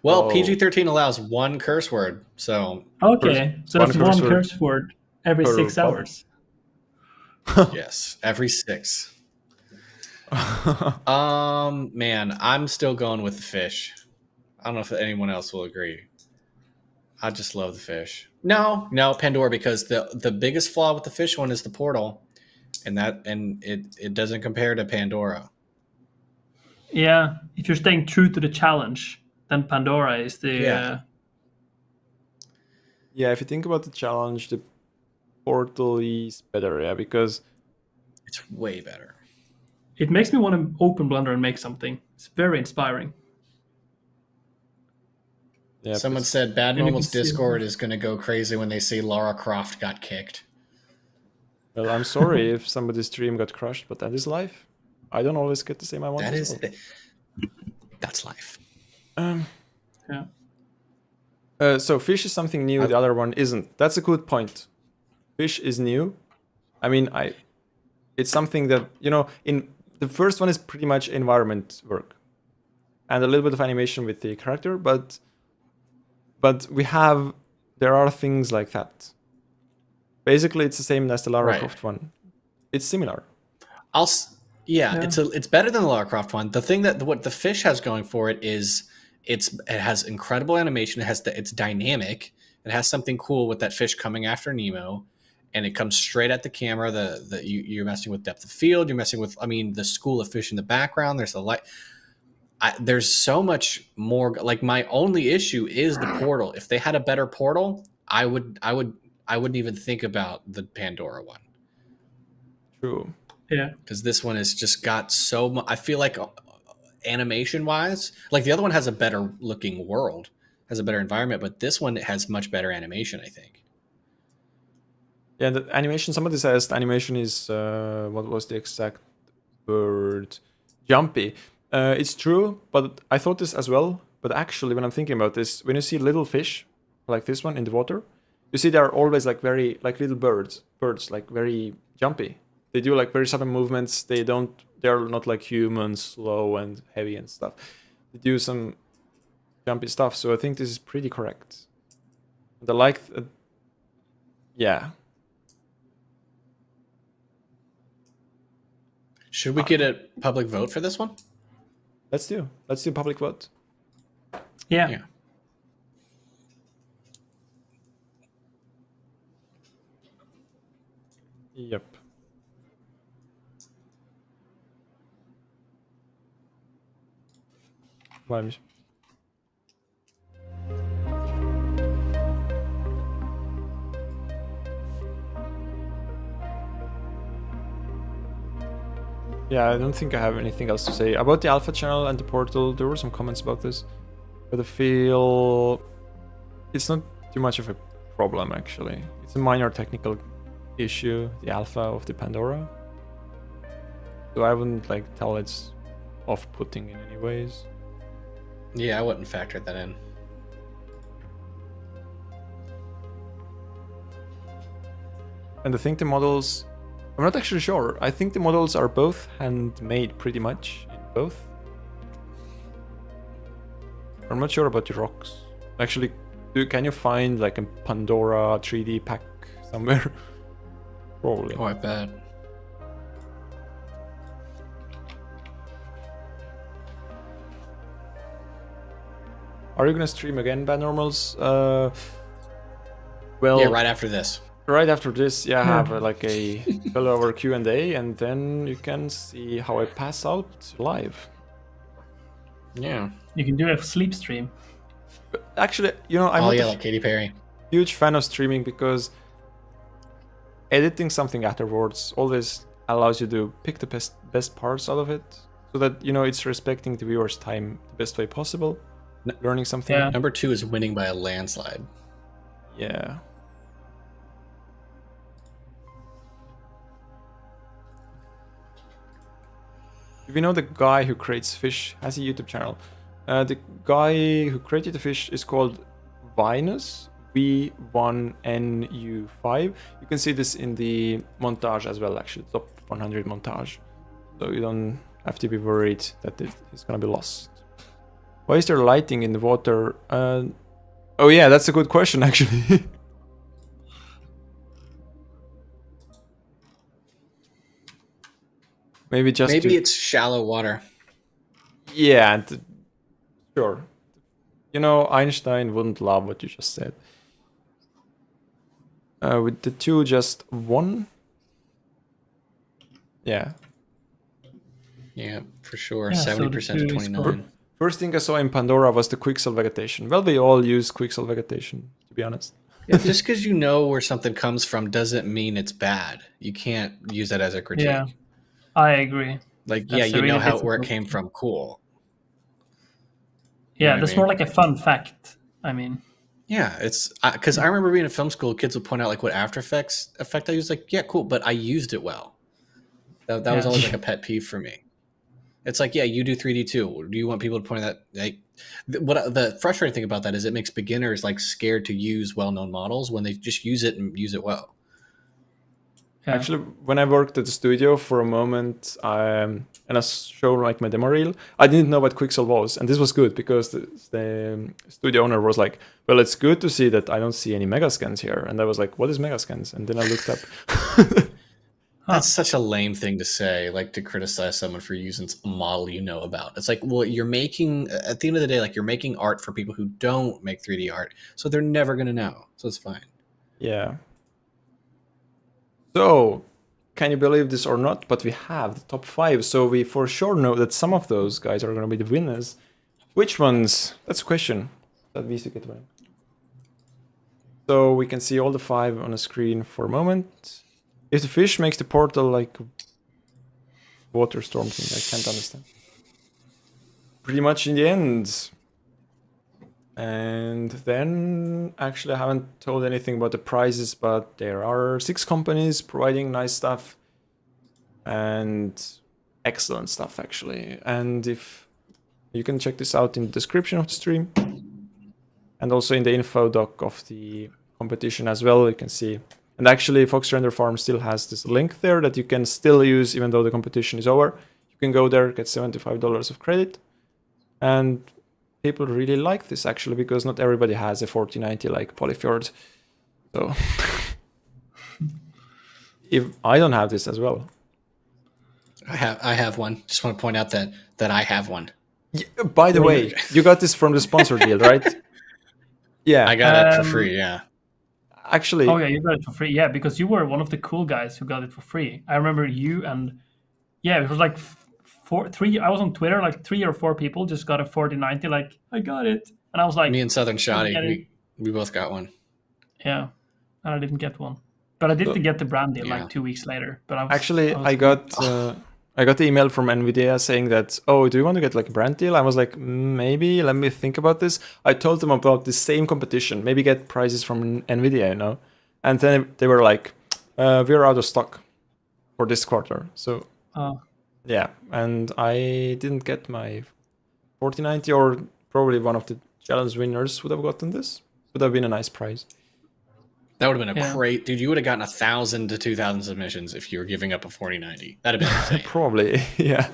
Well, PG-13 allows one curse word, so okay, so that's one curse word every 6 hours. Yes, every 6. Man, I'm still going with the fish. I don't know if anyone else will agree. I just love the fish. No, Pandora, because the biggest flaw with the fish one is the portal, and it doesn't compare to Pandora. Yeah, if you're staying true to the challenge, then Pandora is the. Yeah, if you think about the challenge, the portal is better. Yeah, because it's way better. It makes me want to open Blender and make something. It's very inspiring. Yeah, someone said Bad Normal's Discord is going to go crazy when they see Lara Croft got kicked. Well, I'm sorry if somebody's stream got crushed, but that is life. I don't always get the same I want. That's life. Yeah. So fish is something new. The other one isn't. That's a good point. Fish is new. I mean, it's something that, in the first one is pretty much environment work and a little bit of animation with the character, but there are things like that. Basically, it's the same as the Lara Croft one. It's similar. It's better than the Lara Croft one. The thing that what the fish has going for it is it has incredible animation. It's dynamic. It has something cool with that fish coming after Nemo, and it comes straight at the camera. You're messing with depth of field. You're messing with the school of fish in the background. There's the light. There's so much more. Like, my only issue is the portal. If they had a better portal, I wouldn't even think about the Pandora one. True. Yeah. Because this one has just got so much. I feel like animation wise, like the other one has a better looking world, has a better environment, but this one has much better animation, I think. Yeah, the animation, somebody says the animation is, what was the exact word? Jumpy. It's true, but I thought this as well. But actually, when I'm thinking about this, when you see little fish, like this one in the water, you see they're always like little birds, like very jumpy. They do like very sudden movements. They're not like humans, slow and heavy and stuff. They do some jumpy stuff. So I think this is pretty correct. Yeah. Should we get a public vote for this one? Let's do public vote. Yeah. Yep. Yeah, I don't think I have anything else to say about the alpha channel and the portal. There were some comments about this, but I feel it's not too much of a problem, actually. It's a minor technical issue, the alpha of the Pandora. So I wouldn't tell it's off-putting in any ways. Yeah, I wouldn't factor that in. And I think the models, I'm not actually sure. I think the models are both handmade pretty much in both. I'm not sure about the rocks. Actually, can you find a Pandora 3D pack somewhere? Probably. Oh, I bet. Are you gonna stream again, Bad Normals? Well, yeah, right after this. Right after this, yeah, I have a fellow Q&A, and then you can see how I pass out live. Yeah. You can do a sleep stream. But actually, I'm like Katy Perry. Huge fan of streaming because editing something afterwards always allows you to pick the best parts out of it, so that it's respecting the viewer's time the best way possible. Learning something. Yeah. Number 2 is winning by a landslide. Yeah. If you know the guy who creates fish, has a YouTube channel. The guy who created the fish is called Vinus, V1NU5. You can see this in the montage as well, actually, top 100 montage. so you don't have to be worried that it's gonna be lost. Why is there lighting in the water? Oh yeah, that's a good question actually. Maybe it's shallow water. Yeah, sure. You know, Einstein wouldn't love what you just said. With the 2 just 1? Yeah. Yeah, for sure. Yeah, so 70% to 29. First thing I saw in Pandora was the quicksell vegetation. Well, we all use quicksell vegetation, to be honest. Yeah, just because you know where something comes from doesn't mean it's bad. You can't use that as a critique. Yeah, I agree. Like, that's you know where it came from. Cool. Yeah, that's more like a fun fact. I mean, yeah, it's because I remember being in film school, kids would point out like what After Effects effect I used. Like, yeah, cool, but I used it well. That was always like a pet peeve for me. It's like, yeah, you do 3D too. Do you want people to point out that? Like, what the frustrating thing about that is it makes beginners like scared to use well-known models when they just use it and use it well. Yeah. Actually, when I worked at the studio for a moment, and I showed like my demo reel, I didn't know what quicksell was, and this was good because the studio owner was like, "Well, it's good to see that I don't see any megascans here," and I was like, "What is megascans?" And then I looked up. That's such a lame thing to say, like to criticize someone for using a model you know about. It's like, well, you're making, at the end of the day, like you're making art for people who don't make 3D art, so they're never going to know. So it's fine. Yeah. So, can you believe this or not? But we have the top 5, so we for sure know that some of those guys are going to be the winners. Which ones? That's a question that we used to get away. So we can see all the 5 on the screen for a moment. If the fish makes the portal like water storm thing, I can't understand. Pretty much in the end. And then, actually I haven't told anything about the prizes, but there are 6 companies providing nice stuff. And excellent stuff actually. And if you can check this out in the description of the stream. And also in the info doc of the competition as well, you can see. And actually, Fox Render Farm still has this link there that you can still use even though the competition is over. You can go there, get $75 of credit. And people really like this actually because not everybody has a 4090 like Polyfjord. So if I don't have this as well. I have one. Just want to point out that I have one. Yeah, by the way, you got this from the sponsor deal, right? Yeah. I got it for free, yeah. Actually, oh yeah, you got it for free. Yeah, because you were one of the cool guys who got it for free. I remember you and it was like 3. I was on Twitter, like 3 or 4 people just got a 4090. Like, I got it, and I was like, me and Southern Shoddy, we both got one. Yeah, and I didn't get one, but I did get the brand deal like 2 weeks later. But I got the email from NVIDIA saying that, oh, do you want to get like a brand deal? I was like, maybe, let me think about this. I told them about the same competition, maybe get prizes from NVIDIA, you know? And then they were like, we're out of stock for this quarter. So, yeah, and I didn't get my 4090, or probably one of the challenge winners would have gotten this. Would have been a nice prize. That would have been a great, dude. You would have gotten 1,000 to 2,000 submissions if you were giving up a 4090. That'd have been insane. Probably, yeah.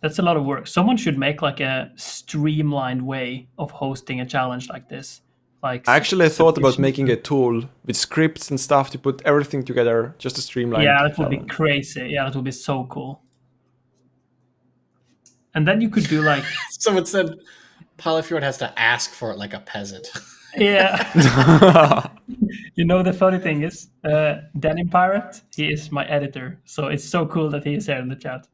That's a lot of work. Someone should make like a streamlined way of hosting a challenge like this. Like, actually, I thought about making a tool with scripts and stuff to put everything together, just to streamline. Yeah, that would be crazy. Yeah, that would be so cool. And then you could do like someone said, Polyfjord has to ask for it like a peasant. Yeah. You know, the funny thing is, Denim Pirate, he is my editor. So it's so cool that he is here in the chat.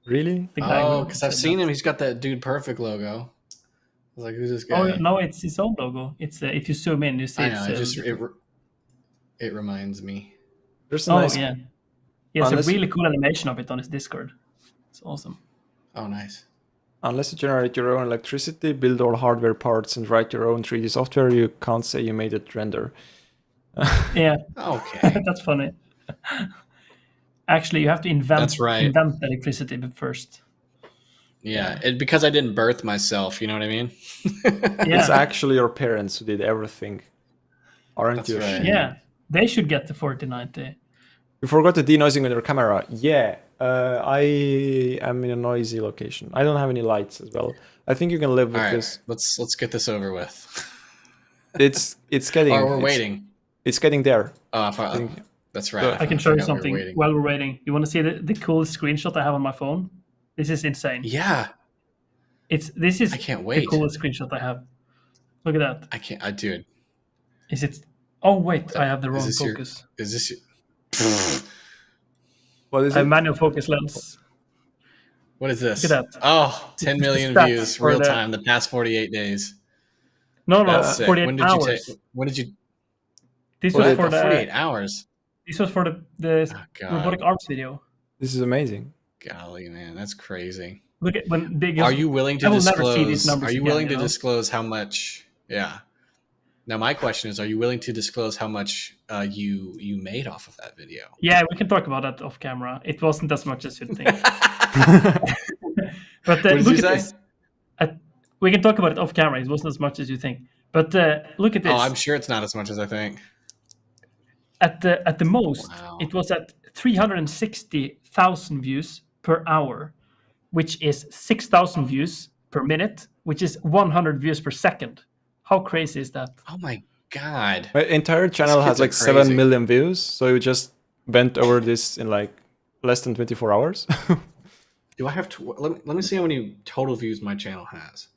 Really? Oh, because I've seen him. He's got that Dude Perfect logo. I was like, who's this guy? Oh, no, it's his own logo. It's if you zoom in, you see it reminds me. There's a nice... yeah. He has a really cool animation of it on his Discord. It's awesome. Oh, nice. Unless you generate your own electricity, build all hardware parts, and write your own 3D software, you can't say you made it render. Yeah. Okay. That's funny. Actually, you have to invent electricity first. Yeah, because I didn't birth myself, you know what I mean? It's actually your parents who did everything. Aren't you? Right. Yeah, they should get the 4090. You forgot the denoising on your camera. Yeah, I am in a noisy location. I don't have any lights as well. I think you can live with this. Let's get this over with. It's getting. Or we're waiting. It's getting there. That's right. I can show you something while we're waiting. You want to see the cool screenshot I have on my phone? This is insane. Yeah. This is I can't wait. The coolest screenshot I have. Look at that. I can't. Dude. Is it? Oh wait, I have the wrong focus. Is this? What is it? A manual focus lens. What is this? Look at that. Oh, 10 million views, real time, the past 48 days. No, 48 hours. When did you? This was for the 48 hours. This was for the robotic arms video. This is amazing. Golly, man, that's crazy. Look at when big. Are you willing to disclose? Never see these numbers are you again, willing to disclose how much? Yeah. Now my question is: are you willing to disclose how much you made off of that video? Yeah, we can talk about that off camera. It wasn't as much as you'd think. But look at this. We can talk about it off camera. It wasn't as much as you think. But look at this. Oh, I'm sure it's not as much as I think. At the most, it was at 360,000 views per hour, which is 6,000 views per minute, which is 100 views per second. How crazy is that? Oh my god! My entire channel has like 7 million views, so you just went over this in like less than 24 hours. Do I have to? Let me see how many total views my channel has.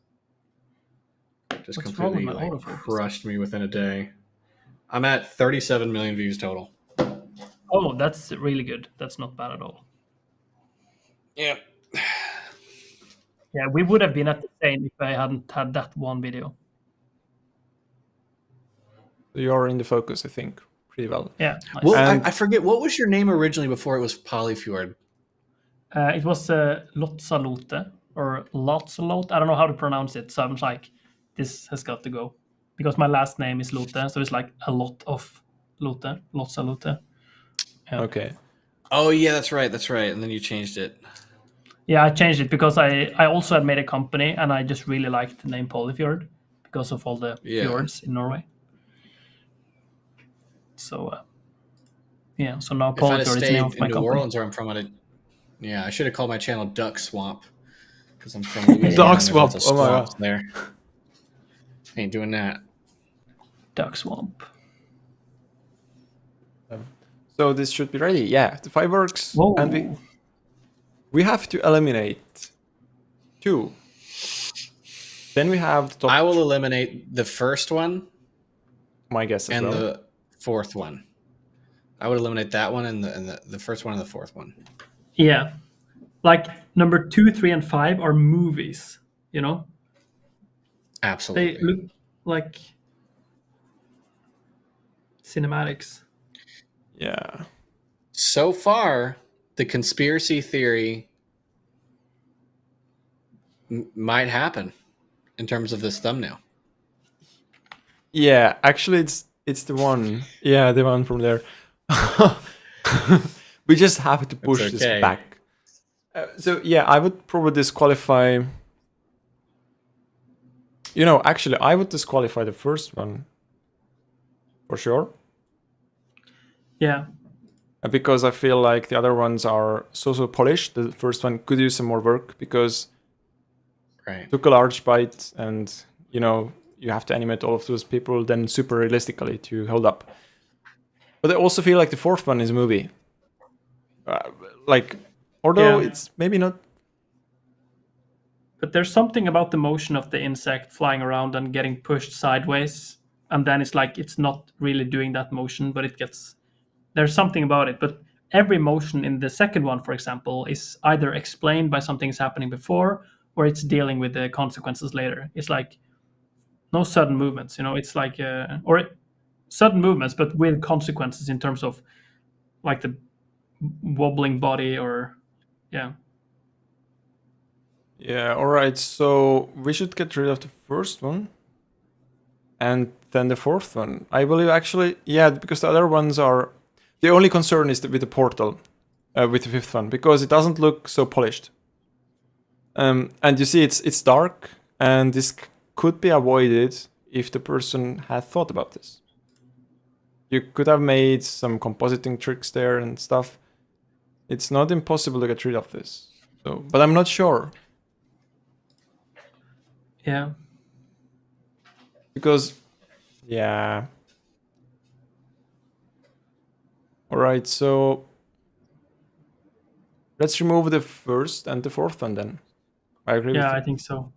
Just completely crushed me within a day. I'm at 37 million views total. Oh, that's really good. That's not bad at all. Yeah. Yeah, we would have been at the same if I hadn't had that one video. You're in the focus, I think, pretty well. Yeah. Nice. Well, I forget, what was your name originally before it was Polyfjord? It was Lotsalote or Lotsalote. I don't know how to pronounce it. So I'm like, this has got to go. Because my last name is Lote, so it's like a lot of Lote, Lotsalote. Yeah. Okay. Oh, yeah, that's right. And then you changed it. Yeah, I changed it because I also had made a company and I just really liked the name Polyfjord because of all the fjords in Norway. So, so now Polyfjord is the name of my company. If I'd have stayed in New Orleans, where I'm from, I should have called my channel Duck Swamp because I'm from Louisiana. Duck Swamp, oh my god. There. Ain't doing that. Duck Swamp. So this should be ready. Yeah, the fireworks. Whoa. And we have to eliminate 2. Then we have the top. I will eliminate the first one. My guess as and well. The fourth one. I would eliminate that one and the first one and the fourth one. Yeah. Like number 2, 3, and 5 are movies, you know? Absolutely. They look like cinematics. Yeah. So far, the conspiracy theory might happen in terms of this thumbnail. Yeah, actually it's the one. Yeah, the one from there. We just have to push this back. So yeah, I would probably disqualify. Actually, I would disqualify the first one for sure. Yeah. Because I feel like the other ones are so polished. The first one could use some more work because it took a large bite, and you have to animate all of those people then super realistically to hold up. But I also feel like the fourth one is a movie. Although it's maybe not. But there's something about the motion of the insect flying around and getting pushed sideways. And then it's like it's not really doing that motion, but there's something about it. But every motion in the second one, for example, is either explained by something that's happening before or it's dealing with the consequences later. It's like no sudden movements, it's like, sudden movements, but with consequences in terms of like the wobbling body or, Yeah, all right. So we should get rid of the first one. And then the fourth one. I believe actually, because the other ones are... The only concern is with the portal, with the fifth one, because it doesn't look so polished. And you see it's dark, and this could be avoided if the person had thought about this. you could have made some compositing tricks there and stuff. It's not impossible to get rid of this. So, but I'm not sure. Yeah. Because, yeah. All right, so let's remove the first and the fourth one then. I agree with Yeah, you. I think so.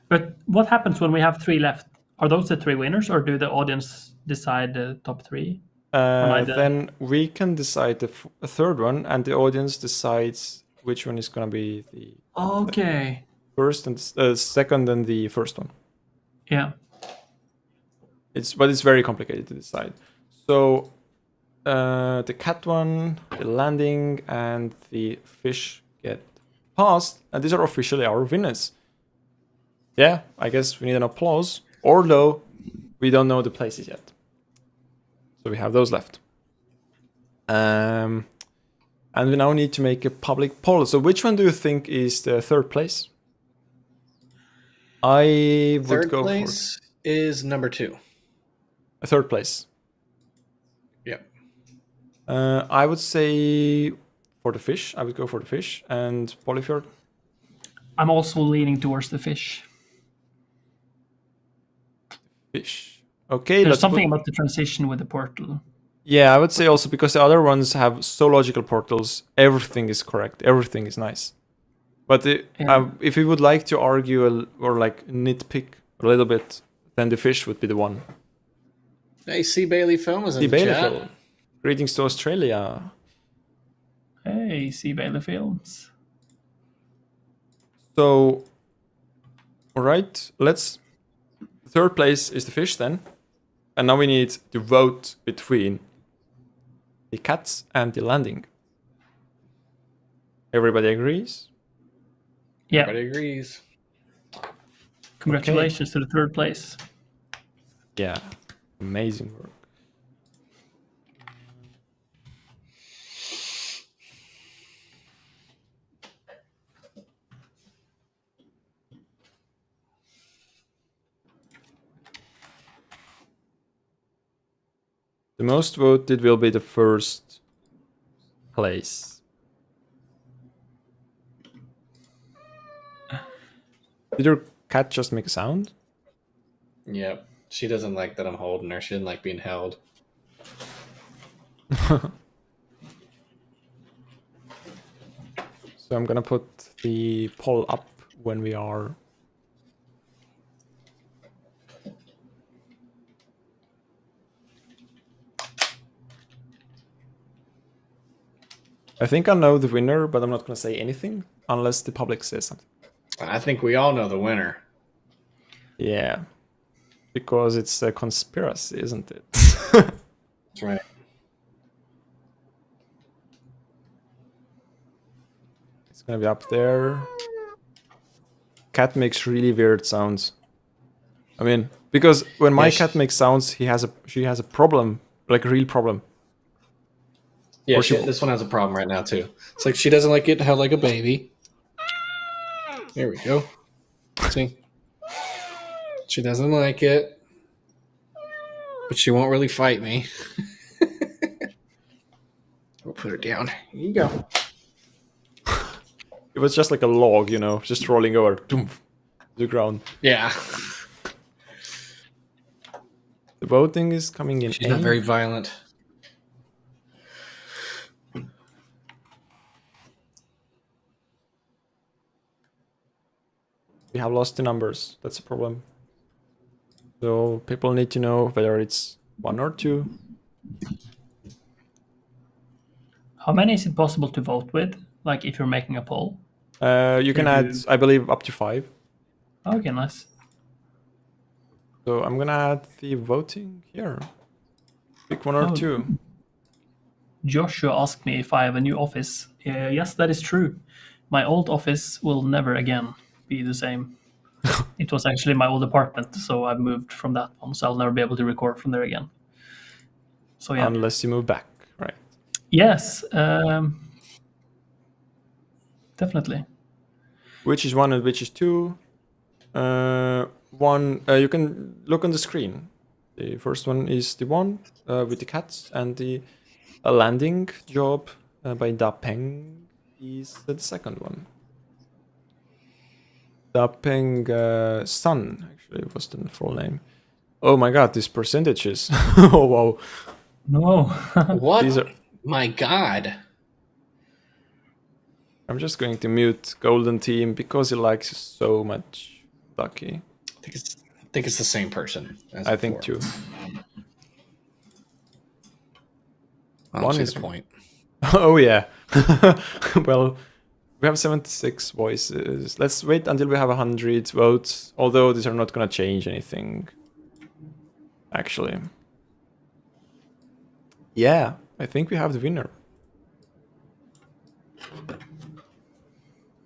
But what happens when we have 3 left? Are those the 3 winners, or do the audience decide the top 3? Then we can decide a third one, and the audience decides which one is going to be the Okay. first and second and the first one. Yeah. But it's very complicated to decide. So the cat one, the landing, and the fish get passed, and these are officially our winners. Yeah, I guess we need an applause. Although we don't know the places yet, so we have those left. And we now need to make a public poll. So which one do you think is the third place? I would Third go place is number 2. A third place. Yep. I would say for the fish. I would go for the fish and Polyfjord. I'm also leaning towards the fish. Fish. Okay, There's something about the transition with the portal. Yeah, I would say also because the other ones have so logical portals, everything is correct, everything is nice. But if we would like to argue or like nitpick a little bit, then the fish would be the one. Hey, C. Bailey Film is in the Bailey chat. Film. Greetings to Australia. Hey, C. Bailey Films. So, all right, third place is the fish then. And now we need to vote between the cats and the landing. Everybody agrees? Yeah. Everybody agrees. Congratulations to the third place. Yeah, amazing work. The most voted will be the first place. Did your cat just make a sound? Yep. She doesn't like that I'm holding her. She doesn't like being held. So I'm gonna put the poll up when we are. I think I know the winner, but I'm not gonna say anything unless the public says something. I think we all know the winner. Yeah, because it's a conspiracy, isn't it? That's right. It's gonna be up there. Cat makes really weird sounds. I mean, because when my cat makes sounds, she has a problem, like a real problem. Yeah, this one has a problem right now too. It's like she doesn't like getting held like a baby. There we go. See? She doesn't like it. But she won't really fight me. We'll put her down. Here you go. It was just like a log, just rolling over to the ground. Yeah. The voting is coming in. She's not very violent. We have lost the numbers. That's a problem. So people need to know whether it's 1 or 2. How many is it possible to vote with? Like if you're making a poll? You can add, I believe, up to 5. Okay, nice. So I'm gonna add the voting here. Pick 1 or 2. Joshua asked me if I have a new office. Yes, that is true. My old office will never again be the same. It was actually my old apartment, so I moved from that one, so I'll never be able to record from there again. So yeah. Unless you move back, right? Yes, definitely. Which is 1 and which is 2? 1. You can look on the screen. The first one is the one with the cats, and the landing job by Da Peng is the second one. Da Peng Sun, actually, was the full name. Oh my god, these percentages. Oh wow. No. What? These are... My god. I'm just going to mute Golden Team because he likes you so much, Ducky. I think it's the same person. I think too. I don't see the point. Oh yeah. Well, we have 76 voices. Let's wait until we have 100 votes, although these are not gonna change anything. Actually. Yeah, I think we have the winner.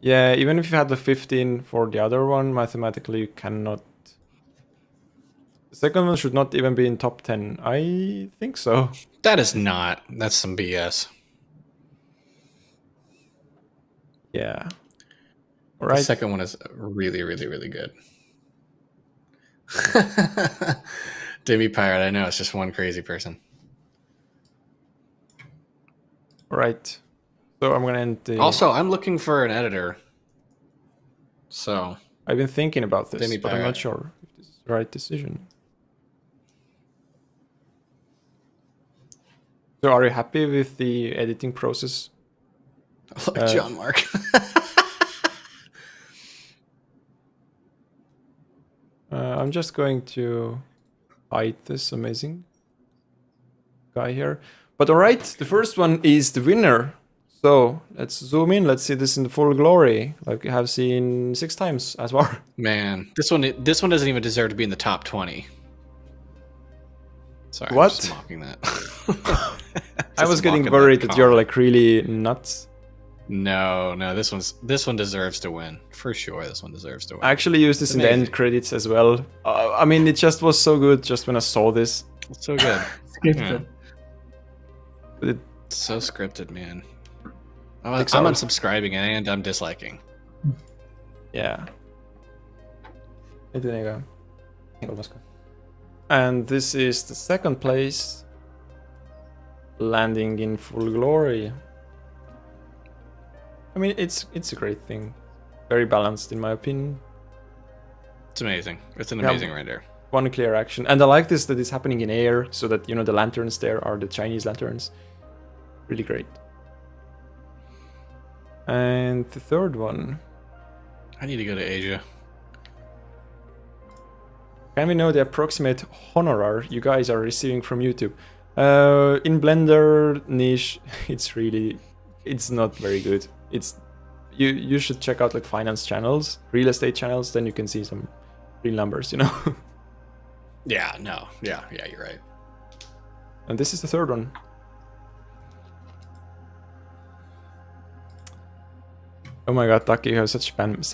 Yeah, even if you had the 15 for the other one, mathematically you cannot. The second one should not even be in top 10. I think so. That is not. That's some BS. Yeah. All right. The second one is really, really, really good. Demi Pirate, I know, it's just one crazy person. All right. So I'm gonna end the... Also, I'm looking for an editor. So I've been thinking about this, Demi but I'm Pirate. not sure if this is the right decision. So are you happy with the editing process? Like John Mark. I'm just going to hide this amazing guy here. But all right, the first one is the winner. So let's zoom in. Let's see this in full glory, like we have seen 6 times as well. Man, this one doesn't even deserve to be in the top 20. Sorry, What? I'm just mocking that. I was Just getting mocking worried that that you're comment. like really nuts. No, this one deserves to win for sure. This one deserves to win. I actually used this It's in the end amazing. credits as well. I mean, it just was so good just when I saw this. It's so good. Scripted. But it, So scripted, man. I'm Takes hours. unsubscribing and I'm disliking. yeah. And this is the second place, landing in full glory. I mean, it's a great thing. Very balanced, in my opinion. It's amazing. It's an Yeah. amazing render. One clear action. And I like this that it's happening in air, so that, you know, the lanterns there are the Chinese lanterns. Really great. And the third one. I need to go to Asia. Can we know the approximate honorar you guys are receiving from YouTube? In Blender niche, it's not very good. You should check out like finance channels, real estate channels, then you can see some real numbers, you know. Yeah, no. Yeah, you're right. And this is the third one. Oh my god, Ducky, you have such spammers.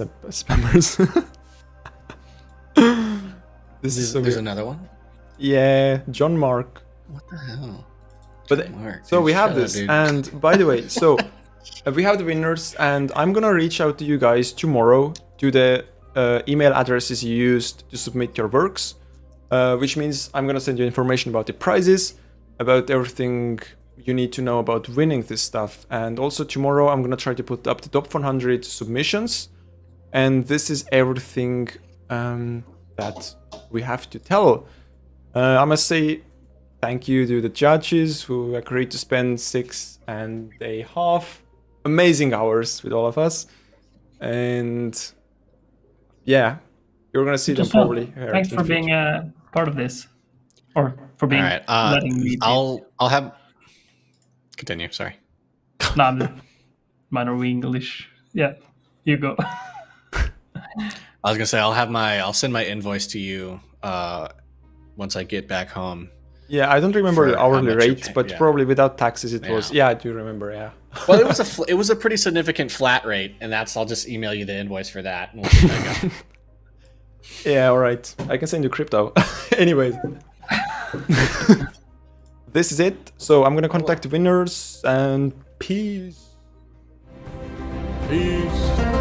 This is so There's weird. another one? Yeah, John Mark. What the hell? But Mark, so dude, we have shut up, this, dude. and by the way, so we have the winners, and I'm gonna reach out to you guys tomorrow to the email addresses you used to submit your works, which means I'm gonna send you information about the prizes, about everything you need to know about winning this stuff, and also tomorrow I'm gonna try to put up the top 100 submissions, and this is everything that we have to tell. I must say thank you to the judges who agreed to spend 6.5 amazing hours with all of us. And yeah, you're gonna see them Just, well, probably here thanks in for the being future. part of this, or for being All right. letting me. I'll have. Continue. Sorry. No, I'm my Norwegian English. Yeah, you go. I was gonna say I'll send my invoice to you once I get back home. Yeah, I don't remember For the how hourly much you're rate, paying, but yeah. probably without taxes it was. Yeah. Yeah, I do remember. Yeah. Well, it was a pretty significant flat rate, and I'll just email you the invoice for that. And we'll get back up. Yeah, all right. I can send you crypto. Anyways. This is it. So I'm gonna contact the winners and peace. Peace.